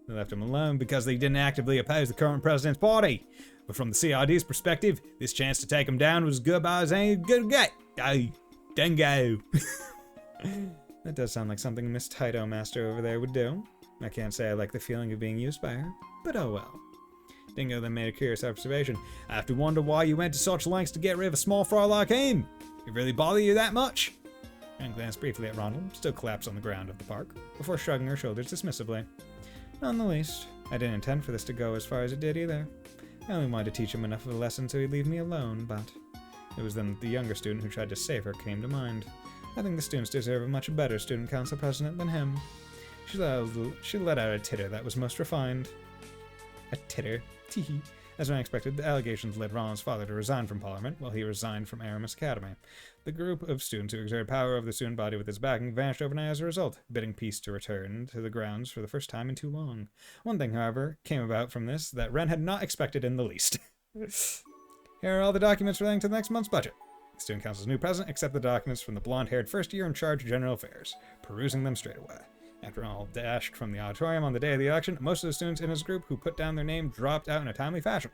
A: They left him alone because they didn't actively oppose the current president's party. But from the CID's perspective, this chance to take him down was as good as any good get. Oh, Dingo. That does sound like something Miss Taito Master over there would do. I can't say I like the feeling of being used by her, but oh well. Dingo then made a curious observation. I have to wonder why you went to such lengths to get rid of a small fry like him. It really bother you that much? Ren glanced briefly at Ronald, still collapsed on the ground of the park, before shrugging her shoulders dismissively. Not in the least. I didn't intend for this to go as far as it did either. I only wanted to teach him enough of a lesson so he'd leave me alone, but it was then the younger student who tried to save her came to mind. I think the students deserve a much better student council president than him. She let out a titter that was most refined. A titter. Teehee. As unexpected, the allegations led Ronald's father to resign from Parliament, while he resigned from Aramis Academy. The group of students who exerted power over the student body with his backing vanished overnight as a result, bidding peace to return to the grounds for the first time in too long. One thing, however, came about from this that Ren had not expected in the least. Here are all the documents relating to the next month's budget. The student council's new president accepted the documents from the blonde-haired first year in charge of general affairs, perusing them straight away. After all dashed from the auditorium on the day of the election, most of the students in his group who put down their name dropped out in a timely fashion.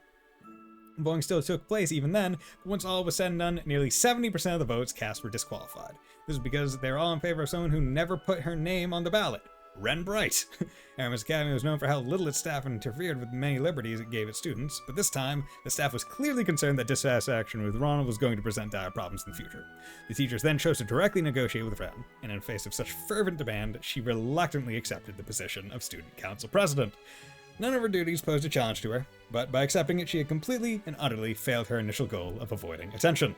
A: Voting still took place even then, but once all was said and done, nearly 70% of the votes cast were disqualified. This is because they were all in favor of someone who never put her name on the ballot. Ren Bright. Aramis Academy was known for how little its staff interfered with the many liberties it gave its students, but this time, the staff was clearly concerned that dissatisfaction with Ronald was going to present dire problems in the future. The teachers then chose to directly negotiate with Ren, and in the face of such fervent demand, she reluctantly accepted the position of student council president. None of her duties posed a challenge to her, but by accepting it, she had completely and utterly failed her initial goal of avoiding attention.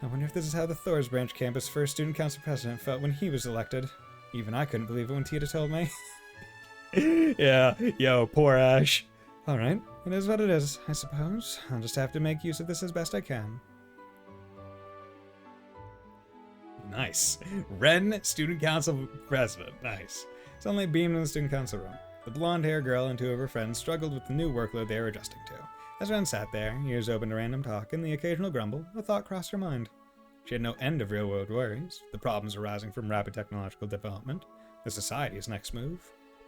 A: I wonder if this is how the Thor's Branch campus first student council president felt when he was elected. Even I couldn't believe it when Tita told me. Yeah, yo, poor Ash. Alright, it is what it is, I suppose. I'll just have to make use of this as best I can. Nice. Ren, student council president. Nice. Sunlight beamed in the student council room. The blonde-haired girl and two of her friends struggled with the new workload they were adjusting to. As Ren sat there, ears open to random talk and the occasional grumble, a thought crossed her mind. She had no end of real-world worries, the problems arising from rapid technological development, the society's next move,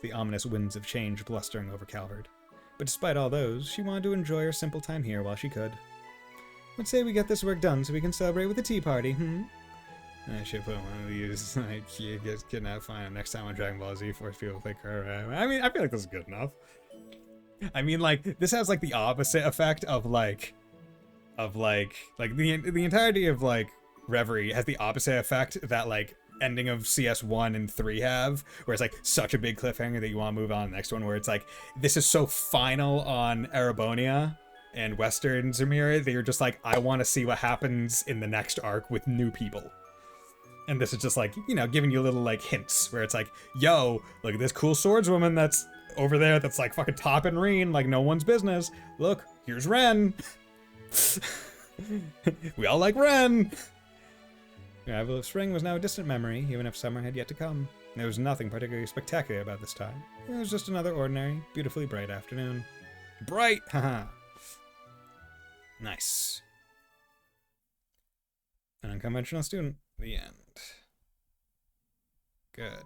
A: the ominous winds of change blustering over Calvard. But despite all those, she wanted to enjoy her simple time here while she could. Let's say we get this work done so we can celebrate with a tea party, I should put one of these, like, he gets kidnapped, fine, next time on Dragon Ball Z, force people to pick her. I mean, I feel like this is good enough. I mean, like, this has, like, the opposite effect of, the entirety of, like, Reverie has the opposite effect that, like, ending of CS1 and 3 have, where it's, like, such a big cliffhanger that you want to move on to the next one, where it's, like, this is so final on Erebonia and Western Zemira that you're just like, I want to see what happens in the next arc with new people. And this is just, like, you know, giving you little, like, hints, where it's like, yo, look at this cool swordswoman that's over there that's, like, fucking topping Reen like no one's business. Look, here's Ren. We all like Ren. The arrival of spring was now a distant memory, even if summer had yet to come. There was nothing particularly spectacular about this time. It was just another ordinary, beautifully bright afternoon. Bright! Haha. Nice. An unconventional student. The end. Good.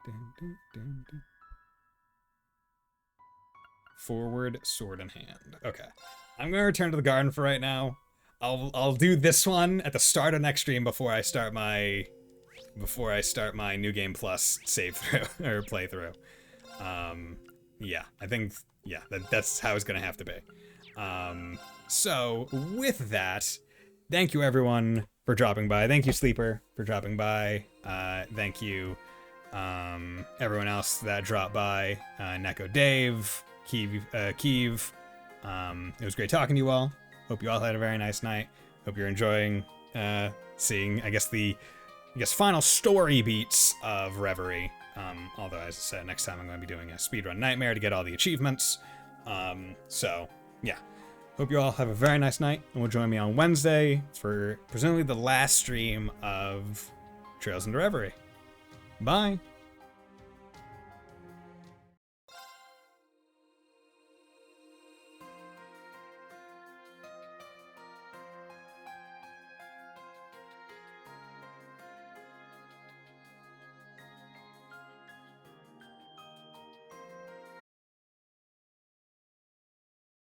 A: Dun, dun, dun, dun. Forward, sword in hand. Okay. I'm going to return to the garden for right now. I'll do this one at the start of next stream before I start my New Game Plus save through or playthrough. Yeah, I think that's how it's gonna have to be. So with that, thank you everyone for dropping by. Thank you Sleeper for dropping by. Thank you everyone else that dropped by. Neko Dave, Keeve. It was great talking to you all. Hope you all had a very nice night. Hope you're enjoying seeing, I guess, final story beats of Reverie. Although, as I said, next time I'm going to be doing a speedrun nightmare to get all the achievements. So, yeah. Hope you all have a very nice night, and will join me on Wednesday for presumably the last stream of Trails into Reverie. Bye!